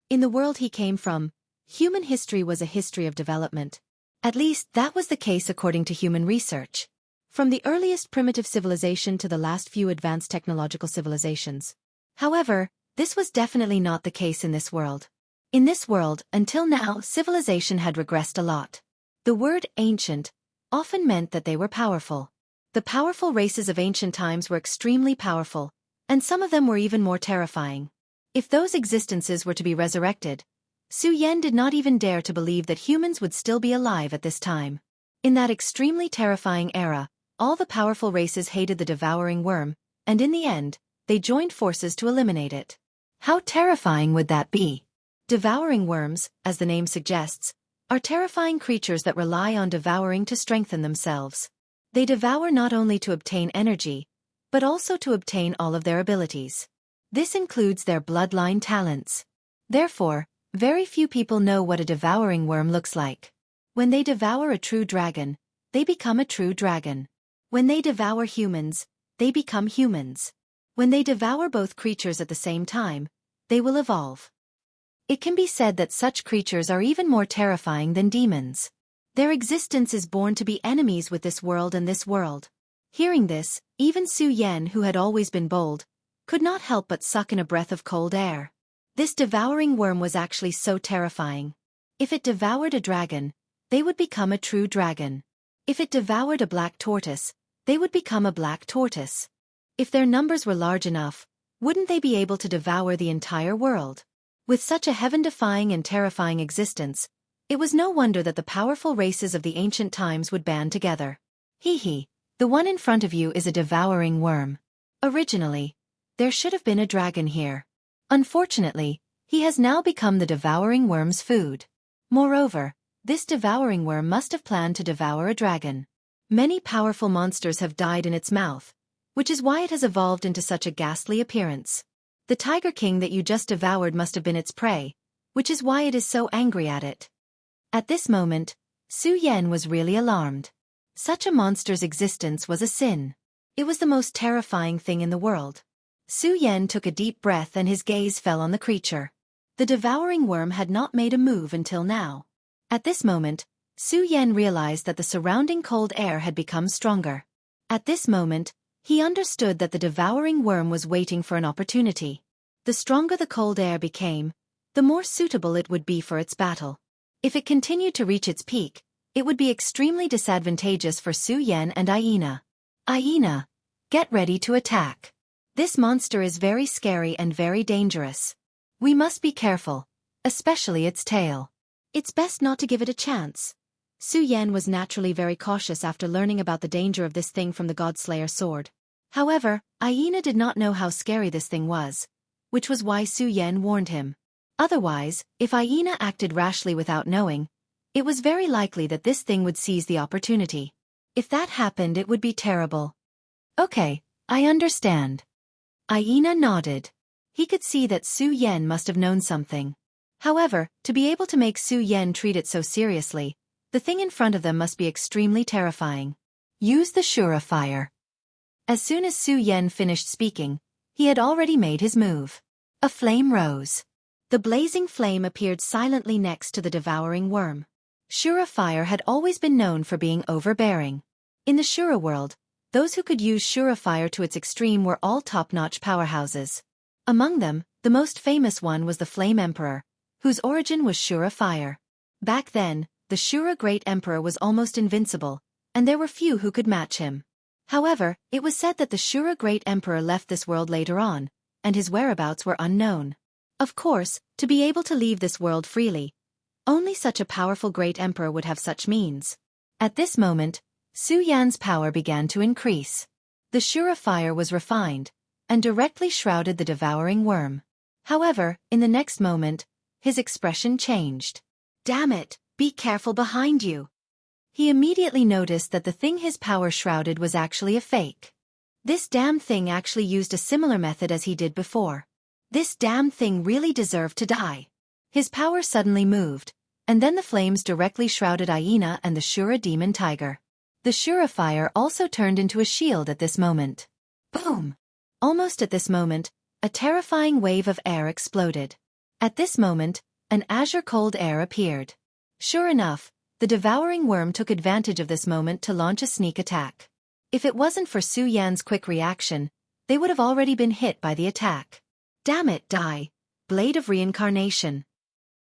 In the world he came from, human history was a history of development. At least, that was the case according to human research. From the earliest primitive civilization to the last few advanced technological civilizations. However, this was definitely not the case in this world. In this world, until now, civilization had regressed a lot. The word ancient often meant that they were powerful. The powerful races of ancient times were extremely powerful, and some of them were even more terrifying. If those existences were to be resurrected, Su Yan did not even dare to believe that humans would still be alive at this time. In that extremely terrifying era, all the powerful races hated the devouring worm, and in the end, they joined forces to eliminate it. How terrifying would that be? Devouring worms, as the name suggests, are terrifying creatures that rely on devouring to strengthen themselves. They devour not only to obtain energy, but also to obtain all of their abilities. This includes their bloodline talents. Therefore, very few people know what a devouring worm looks like. When they devour a true dragon, they become a true dragon. When they devour humans, they become humans. When they devour both creatures at the same time, they will evolve. It can be said that such creatures are even more terrifying than demons. Their existence is born to be enemies with this world and this world. Hearing this, even Su Yan, who had always been bold, could not help but suck in a breath of cold air. This devouring worm was actually so terrifying. If it devoured a dragon, they would become a true dragon. If it devoured a black tortoise, they would become a black tortoise. If their numbers were large enough, wouldn't they be able to devour the entire world? With such a heaven-defying and terrifying existence, it was no wonder that the powerful races of the ancient times would band together. Hee, the one in front of you is a devouring worm. Originally, there should have been a dragon here. Unfortunately, he has now become the devouring worm's food. Moreover, this devouring worm must have planned to devour a dragon. Many powerful monsters have died in its mouth, which is why it has evolved into such a ghastly appearance. The Tiger King that you just devoured must have been its prey, which is why it is so angry at it. At this moment, Su Yan was really alarmed. Such a monster's existence was a sin. It was the most terrifying thing in the world. Su Yan took a deep breath and his gaze fell on the creature. The devouring worm had not made a move until now. At this moment, Su Yan realized that the surrounding cold air had become stronger. At this moment, he understood that the devouring worm was waiting for an opportunity. The stronger the cold air became, the more suitable it would be for its battle. If it continued to reach its peak, it would be extremely disadvantageous for Su Yan and Aina. Aina, get ready to attack. This monster is very scary and very dangerous. We must be careful, especially its tail. It's best not to give it a chance. Su Yan was naturally very cautious after learning about the danger of this thing from the Godslayer sword. However, Aina did not know how scary this thing was, which was why Su Yan warned him. Otherwise, if Aina acted rashly without knowing, it was very likely that this thing would seize the opportunity. If that happened, it would be terrible. Okay, I understand. Aina nodded. He could see that Su Yan must have known something. However, to be able to make Su Yan treat it so seriously, the thing in front of them must be extremely terrifying. Use the Shura fire. As soon as Su Yan finished speaking, he had already made his move. A flame rose. The blazing flame appeared silently next to the devouring worm. Shura fire had always been known for being overbearing. In the Shura world, those who could use Shura fire to its extreme were all top-notch powerhouses. Among them, the most famous one was the Flame Emperor, whose origin was Shura fire. Back then, the Shura Great Emperor was almost invincible, and there were few who could match him. However, it was said that the Shura Great Emperor left this world later on, and his whereabouts were unknown. Of course, to be able to leave this world freely, only such a powerful Great Emperor would have such means. At this moment, Su Yan's power began to increase. The Shura fire was refined, and directly shrouded the devouring worm. However, in the next moment, his expression changed. Damn it! Be careful behind you. He immediately noticed that the thing his power shrouded was actually a fake. This damn thing actually used a similar method as he did before. This damn thing really deserved to die. His power suddenly moved, and then the flames directly shrouded Aina and the Shura demon tiger. The Shura fire also turned into a shield at this moment. Boom! Almost at this moment, a terrifying wave of air exploded. At this moment, an azure cold air appeared. Sure enough, The devouring worm took advantage of this moment to launch a sneak attack. If it wasn't for Su Yan's quick reaction, they would have already been hit by the attack. Damn it, die! Blade of Reincarnation.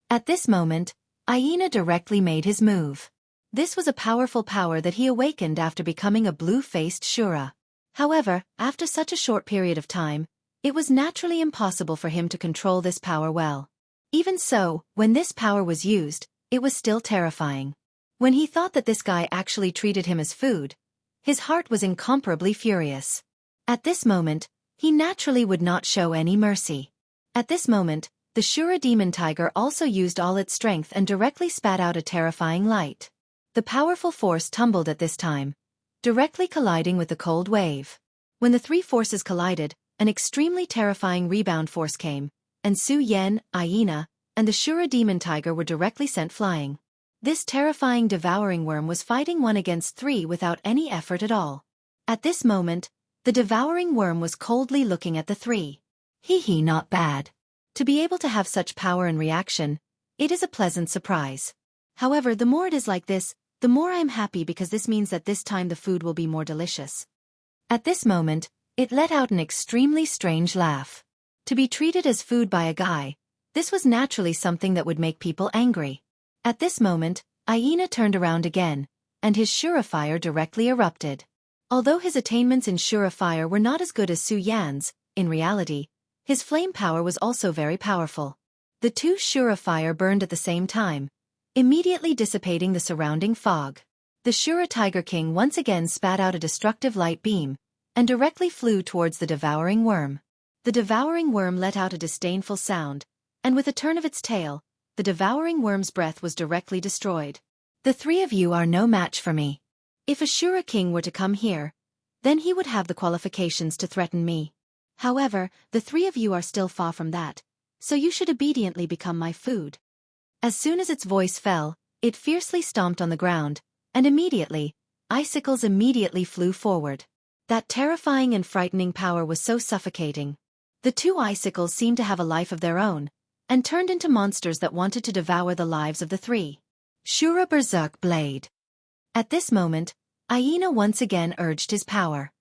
At this moment, Aina directly made his move. This was a powerful power that he awakened after becoming a blue-faced Shura. However, after such a short period of time, it was naturally impossible for him to control this power well. Even so, when this power was used, it was still terrifying. When he thought that this guy actually treated him as food, his heart was incomparably furious. At this moment, he naturally would not show any mercy. At this moment, the Shura demon tiger also used all its strength and directly spat out a terrifying light. The powerful force tumbled at this time, directly colliding with the cold wave. When the three forces collided, an extremely terrifying rebound force came, and Su Yan, Aina, and the Shura demon tiger were directly sent flying. This terrifying devouring worm was fighting 1 against 3 without any effort at all. At this moment, the devouring worm was coldly looking at the three. Hee, not bad. To be able to have such power and reaction, it is a pleasant surprise. However, the more it is like this, the more I am happy because this means that this time the food will be more delicious. At this moment, it let out an extremely strange laugh. To be treated as food by a guy, this was naturally something that would make people angry. At this moment, Aina turned around again, and his Shura fire directly erupted. Although his attainments in Shura fire were not as good as Su Yan's, in reality, his flame power was also very powerful. The two Shura fire burned at the same time, immediately dissipating the surrounding fog. The Shura Tiger King once again spat out a destructive light beam, and directly flew towards the devouring worm. The devouring worm let out a disdainful sound, and with a turn of its tail, the devouring worm's breath was directly destroyed. The three of you are no match for me. If a Shura King were to come here, then he would have the qualifications to threaten me. However, the three of you are still far from that, so you should obediently become my food. As soon as its voice fell, it fiercely stomped on the ground, and immediately, icicles immediately flew forward. That terrifying and frightening power was so suffocating. The two icicles seemed to have a life of their own, and turned into monsters that wanted to devour the lives of the three. Shura Berserk Blade. At this moment, Aina once again urged his power.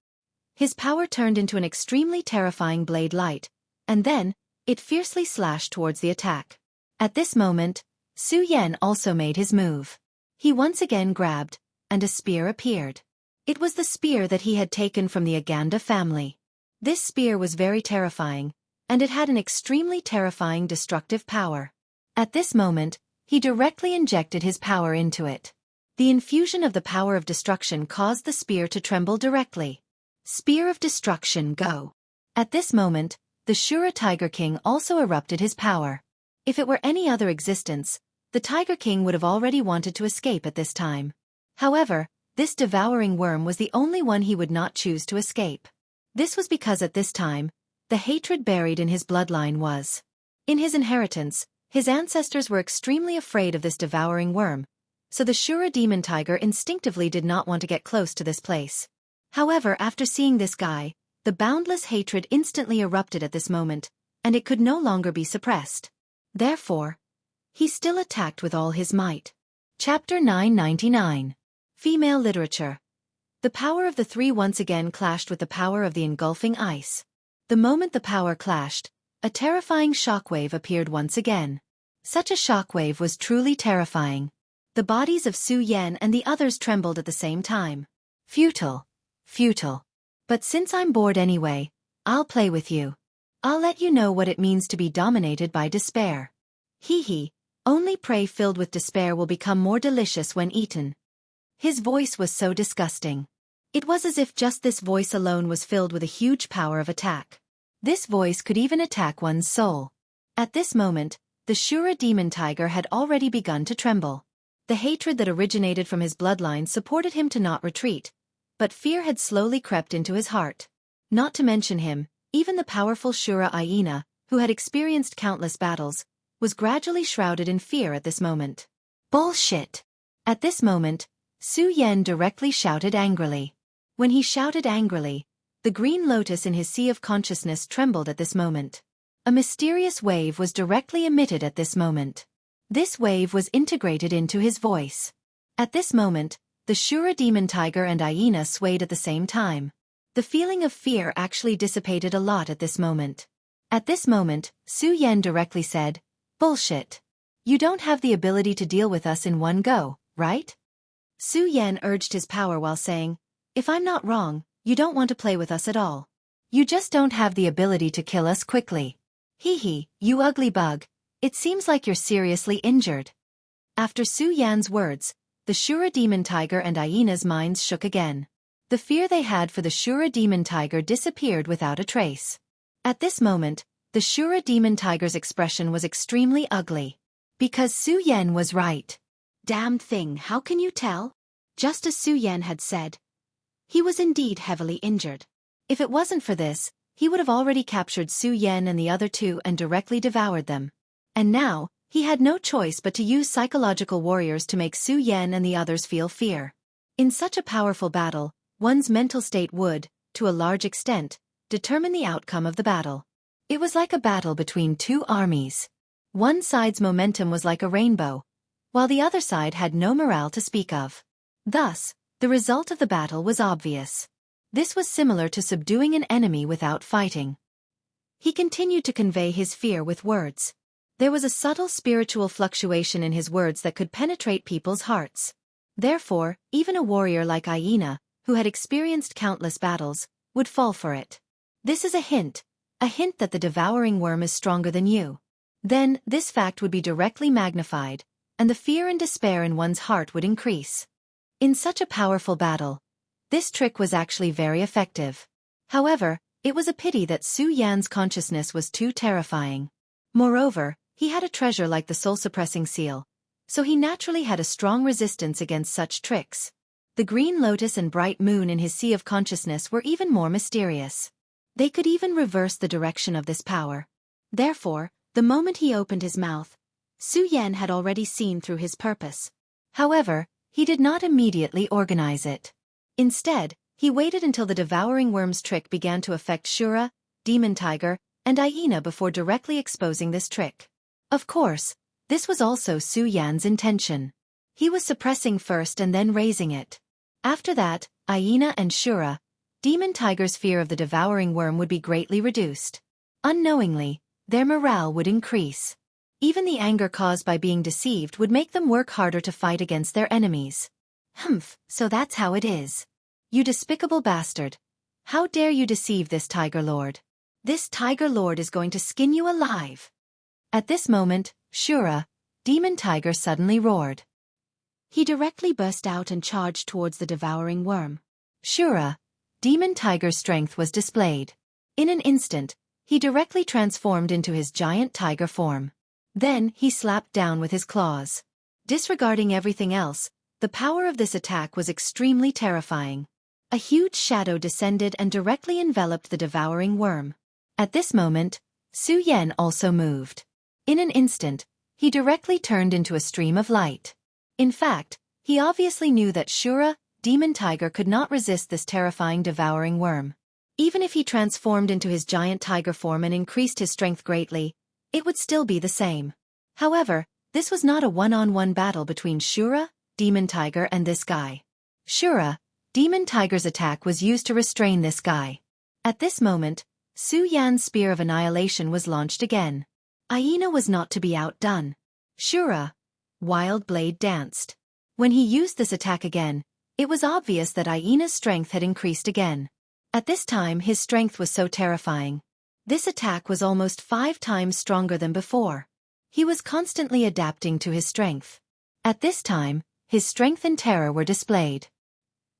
His power turned into an extremely terrifying blade light, and then, it fiercely slashed towards the attack. At this moment, Su Yan also made his move. He once again grabbed, and a spear appeared. It was the spear that he had taken from the Aganda family. This spear was very terrifying, and it had an extremely terrifying destructive power. At this moment, he directly injected his power into it. The infusion of the power of destruction caused the spear to tremble directly. Spear of Destruction, go! At this moment, the Shura Tiger King also erupted his power. If it were any other existence, the Tiger King would have already wanted to escape at this time. However, this devouring worm was the only one he would not choose to escape. This was because at this time, the hatred buried in his bloodline was. In his inheritance, his ancestors were extremely afraid of this devouring worm, so the Shura demon tiger instinctively did not want to get close to this place. However, after seeing this guy, the boundless hatred instantly erupted at this moment, and it could no longer be suppressed. Therefore, he still attacked with all his might. Chapter 999. Female Literature. The power of the three once again clashed with the power of the engulfing ice. The moment the power clashed, a terrifying shockwave appeared once again. Such a shockwave was truly terrifying. The bodies of Su Yan and the others trembled at the same time. Futile. Futile. But since I'm bored anyway, I'll play with you. I'll let you know what it means to be dominated by despair. Hee, only prey filled with despair will become more delicious when eaten. His voice was so disgusting. It was as if just this voice alone was filled with a huge power of attack. This voice could even attack one's soul. At this moment, the Shura demon tiger had already begun to tremble. The hatred that originated from his bloodline supported him to not retreat, but fear had slowly crept into his heart. Not to mention him, even the powerful Shura Aina, who had experienced countless battles, was gradually shrouded in fear at this moment. Bullshit! At this moment, Su Yan directly shouted angrily. When he shouted angrily, the green lotus in his sea of consciousness trembled at this moment. A mysterious wave was directly emitted at this moment. This wave was integrated into his voice. At this moment, the Shura demon tiger and hyena swayed at the same time. The feeling of fear actually dissipated a lot at this moment. At this moment, Su Yan directly said, "Bullshit. You don't have the ability to deal with us in one go, right?" Su Yan urged his power while saying, "If I'm not wrong, you don't want to play with us at all. You just don't have the ability to kill us quickly. Hee hee, you ugly bug. It seems like you're seriously injured." After Su Yan's words, the Shura demon tiger and hyena's minds shook again. The fear they had for the Shura demon tiger disappeared without a trace. At this moment, the Shura demon tiger's expression was extremely ugly. Because Su Yan was right. "Damn thing, how can you tell?" Just as Su Yan had said. He was indeed heavily injured. If it wasn't for this, he would have already captured Su Yan and the other two and directly devoured them. And now, he had no choice but to use psychological warriors to make Su Yan and the others feel fear. In such a powerful battle, one's mental state would, to a large extent, determine the outcome of the battle. It was like a battle between two armies. One side's momentum was like a rainbow, while the other side had no morale to speak of. Thus, the result of the battle was obvious. This was similar to subduing an enemy without fighting. He continued to convey his fear with words. There was a subtle spiritual fluctuation in his words that could penetrate people's hearts. Therefore, even a warrior like Hyena, who had experienced countless battles, would fall for it. This is a hint that the devouring worm is stronger than you. Then, this fact would be directly magnified, and the fear and despair in one's heart would increase. In such a powerful battle, this trick was actually very effective. However, it was a pity that Su Yan's consciousness was too terrifying. Moreover, he had a treasure like the soul-suppressing seal, so he naturally had a strong resistance against such tricks. The green lotus and bright moon in his sea of consciousness were even more mysterious. They could even reverse the direction of this power. Therefore, the moment he opened his mouth, Su Yan had already seen through his purpose. However, he did not immediately organize it. Instead, he waited until the devouring worm's trick began to affect Shura, demon tiger, and hyena before directly exposing this trick. Of course, this was also Su Yan's intention. He was suppressing first and then raising it. After that, hyena and Shura, demon tiger's fear of the devouring worm would be greatly reduced. Unknowingly, their morale would increase. Even the anger caused by being deceived would make them work harder to fight against their enemies. "Humph, so that's how it is. You despicable bastard. How dare you deceive this Tiger Lord? This Tiger Lord is going to skin you alive." At this moment, Shura, demon tiger, suddenly roared. He directly burst out and charged towards the devouring worm. Shura, demon tiger's strength was displayed. In an instant, he directly transformed into his giant tiger form. Then he slapped down with his claws. Disregarding everything else, the power of this attack was extremely terrifying. A huge shadow descended and directly enveloped the devouring worm. At this moment, Su Yan also moved. In an instant, he directly turned into a stream of light. In fact, he obviously knew that Shura, demon tiger, could not resist this terrifying devouring worm. Even if he transformed into his giant tiger form and increased his strength greatly, it would still be the same. However, this was not a one-on-one battle between Shura, demon tiger, and this guy. Shura, demon tiger's attack was used to restrain this guy. At this moment, Su Yan's spear of annihilation was launched again. Hyena was not to be outdone. Shura, wild blade, danced. When he used this attack again, it was obvious that Hyena's strength had increased again. At this time his strength was so terrifying. This attack was almost 5 times stronger than before. He was constantly adapting to his strength. At this time, his strength and terror were displayed.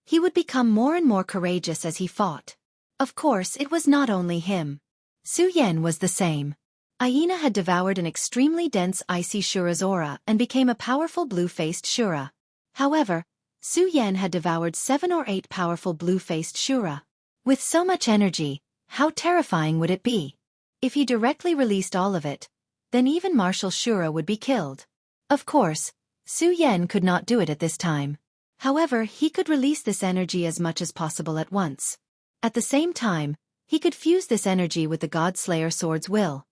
He would become more and more courageous as he fought. Of course, it was not only him. Su Yan was the same. Hyena had devoured an extremely dense icy Shura's aura and became a powerful blue-faced Shura. However, Su Yan had devoured 7 or 8 powerful blue-faced Shura. With so much energy, how terrifying would it be? If he directly released all of it, then even Martial Shura would be killed. Of course, Su Yan could not do it at this time. However, he could release this energy as much as possible at once. At the same time, he could fuse this energy with the God-Slayer sword's will.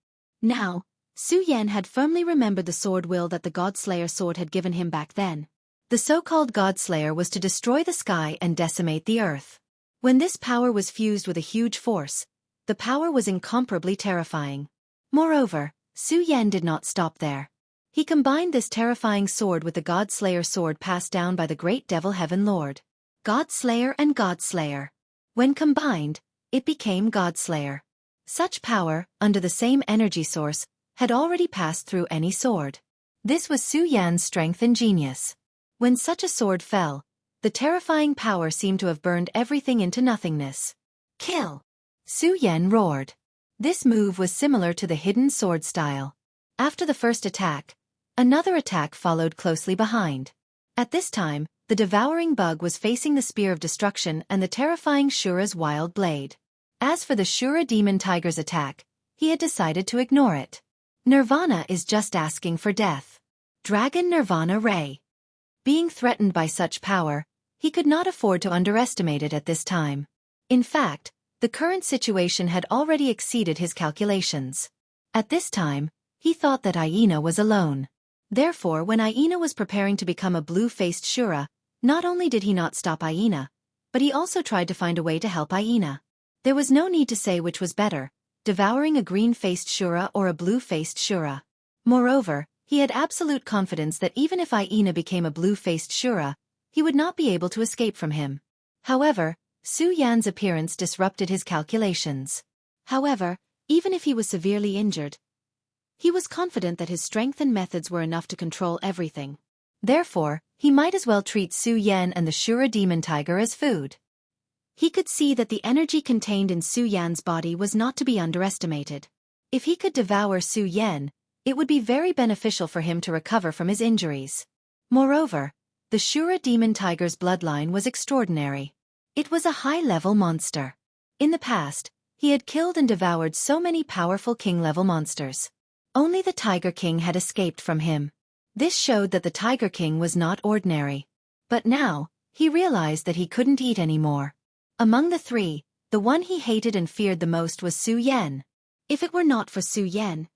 Now, Su Yan had firmly remembered the sword will that the God-Slayer sword had given him back then. The so-called God-Slayer was to destroy the sky and decimate the earth. When this power was fused with a huge force, the power was incomparably terrifying. Moreover, Su Yan did not stop there. He combined this terrifying sword with the God-Slayer sword passed down by the great devil Heaven Lord. God-Slayer and God-Slayer. When combined, it became God-Slayer. Such power, under the same energy source, had already passed through any sword. This was Su Yan's strength and genius. When such a sword fell, the terrifying power seemed to have burned everything into nothingness. Kill! Su Yan roared. This move was similar to the hidden sword style. After the first attack, another attack followed closely behind. At this time, the devouring bug was facing the spear of destruction and the terrifying Shura's wild blade. As for the Shura demon tiger's attack, he had decided to ignore it. Nirvana is just asking for death. Dragon Nirvana Ray. Being threatened by such power, he could not afford to underestimate it at this time. In fact, the current situation had already exceeded his calculations. At this time, he thought that Aina was alone. Therefore, when Aina was preparing to become a blue-faced Shura, not only did he not stop Aina, but he also tried to find a way to help Aina. There was no need to say which was better, devouring a green-faced Shura or a blue-faced Shura. Moreover, he had absolute confidence that even if Aina became a blue-faced Shura, he would not be able to escape from him. However, Su Yan's appearance disrupted his calculations. However, even if he was severely injured, he was confident that his strength and methods were enough to control everything. Therefore, he might as well treat Su Yan and the Shura demon tiger as food. He could see that the energy contained in Su Yan's body was not to be underestimated. If he could devour Su Yan, it would be very beneficial for him to recover from his injuries. Moreover, the Shura demon tiger's bloodline was extraordinary. It was a high-level monster. In the past, he had killed and devoured so many powerful king-level monsters. Only the Tiger King had escaped from him. This showed that the Tiger King was not ordinary. But now, he realized that he couldn't eat anymore. Among the three, the one he hated and feared the most was Su Yan. If it were not for Su Yan,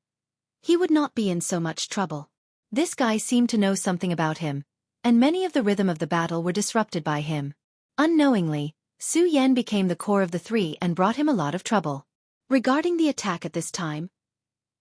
he would not be in so much trouble. This guy seemed to know something about him, and many of the rhythm of the battle were disrupted by him. Unknowingly, Su Yan became the core of the three and brought him a lot of trouble. Regarding the attack at this time,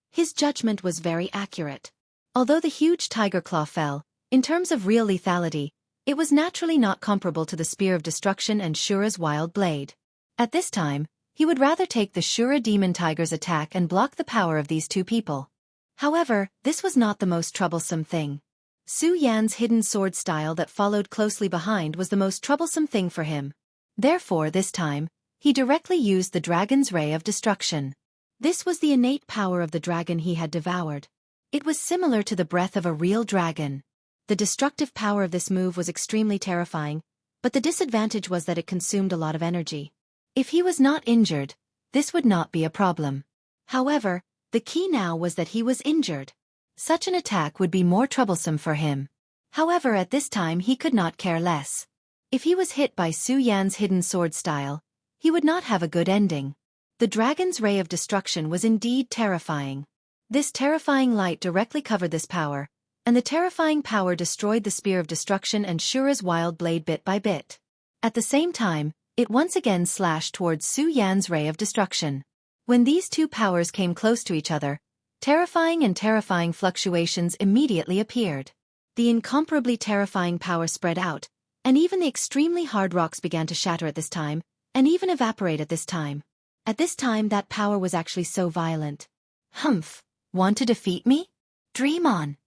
his judgment was very accurate. Although the huge tiger claw fell, in terms of real lethality, it was naturally not comparable to the Spear of Destruction and Shura's wild blade. At this time, he would rather take the Shura demon tiger's attack and block the power of these two people. However, this was not the most troublesome thing. Su Yan's hidden sword style that followed closely behind was the most troublesome thing for him. Therefore, this time, he directly used the dragon's ray of destruction. This was the innate power of the dragon he had devoured. It was similar to the breath of a real dragon. The destructive power of this move was extremely terrifying, but the disadvantage was that it consumed a lot of energy. If he was not injured, this would not be a problem. However, the key now was that he was injured. Such an attack would be more troublesome for him. However, at this time he could not care less. If he was hit by Su Yan's hidden sword style, he would not have a good ending. The dragon's ray of destruction was indeed terrifying. This terrifying light directly covered this power, and the terrifying power destroyed the Spear of Destruction and Shura's wild blade bit by bit. At the same time, it once again slashed towards Su Yan's ray of destruction. When these two powers came close to each other, terrifying fluctuations immediately appeared. The incomparably terrifying power spread out, and even the extremely hard rocks began to shatter at this time, and even evaporate at this time. At this time that power was actually so violent. Humph, want to defeat me? Dream on.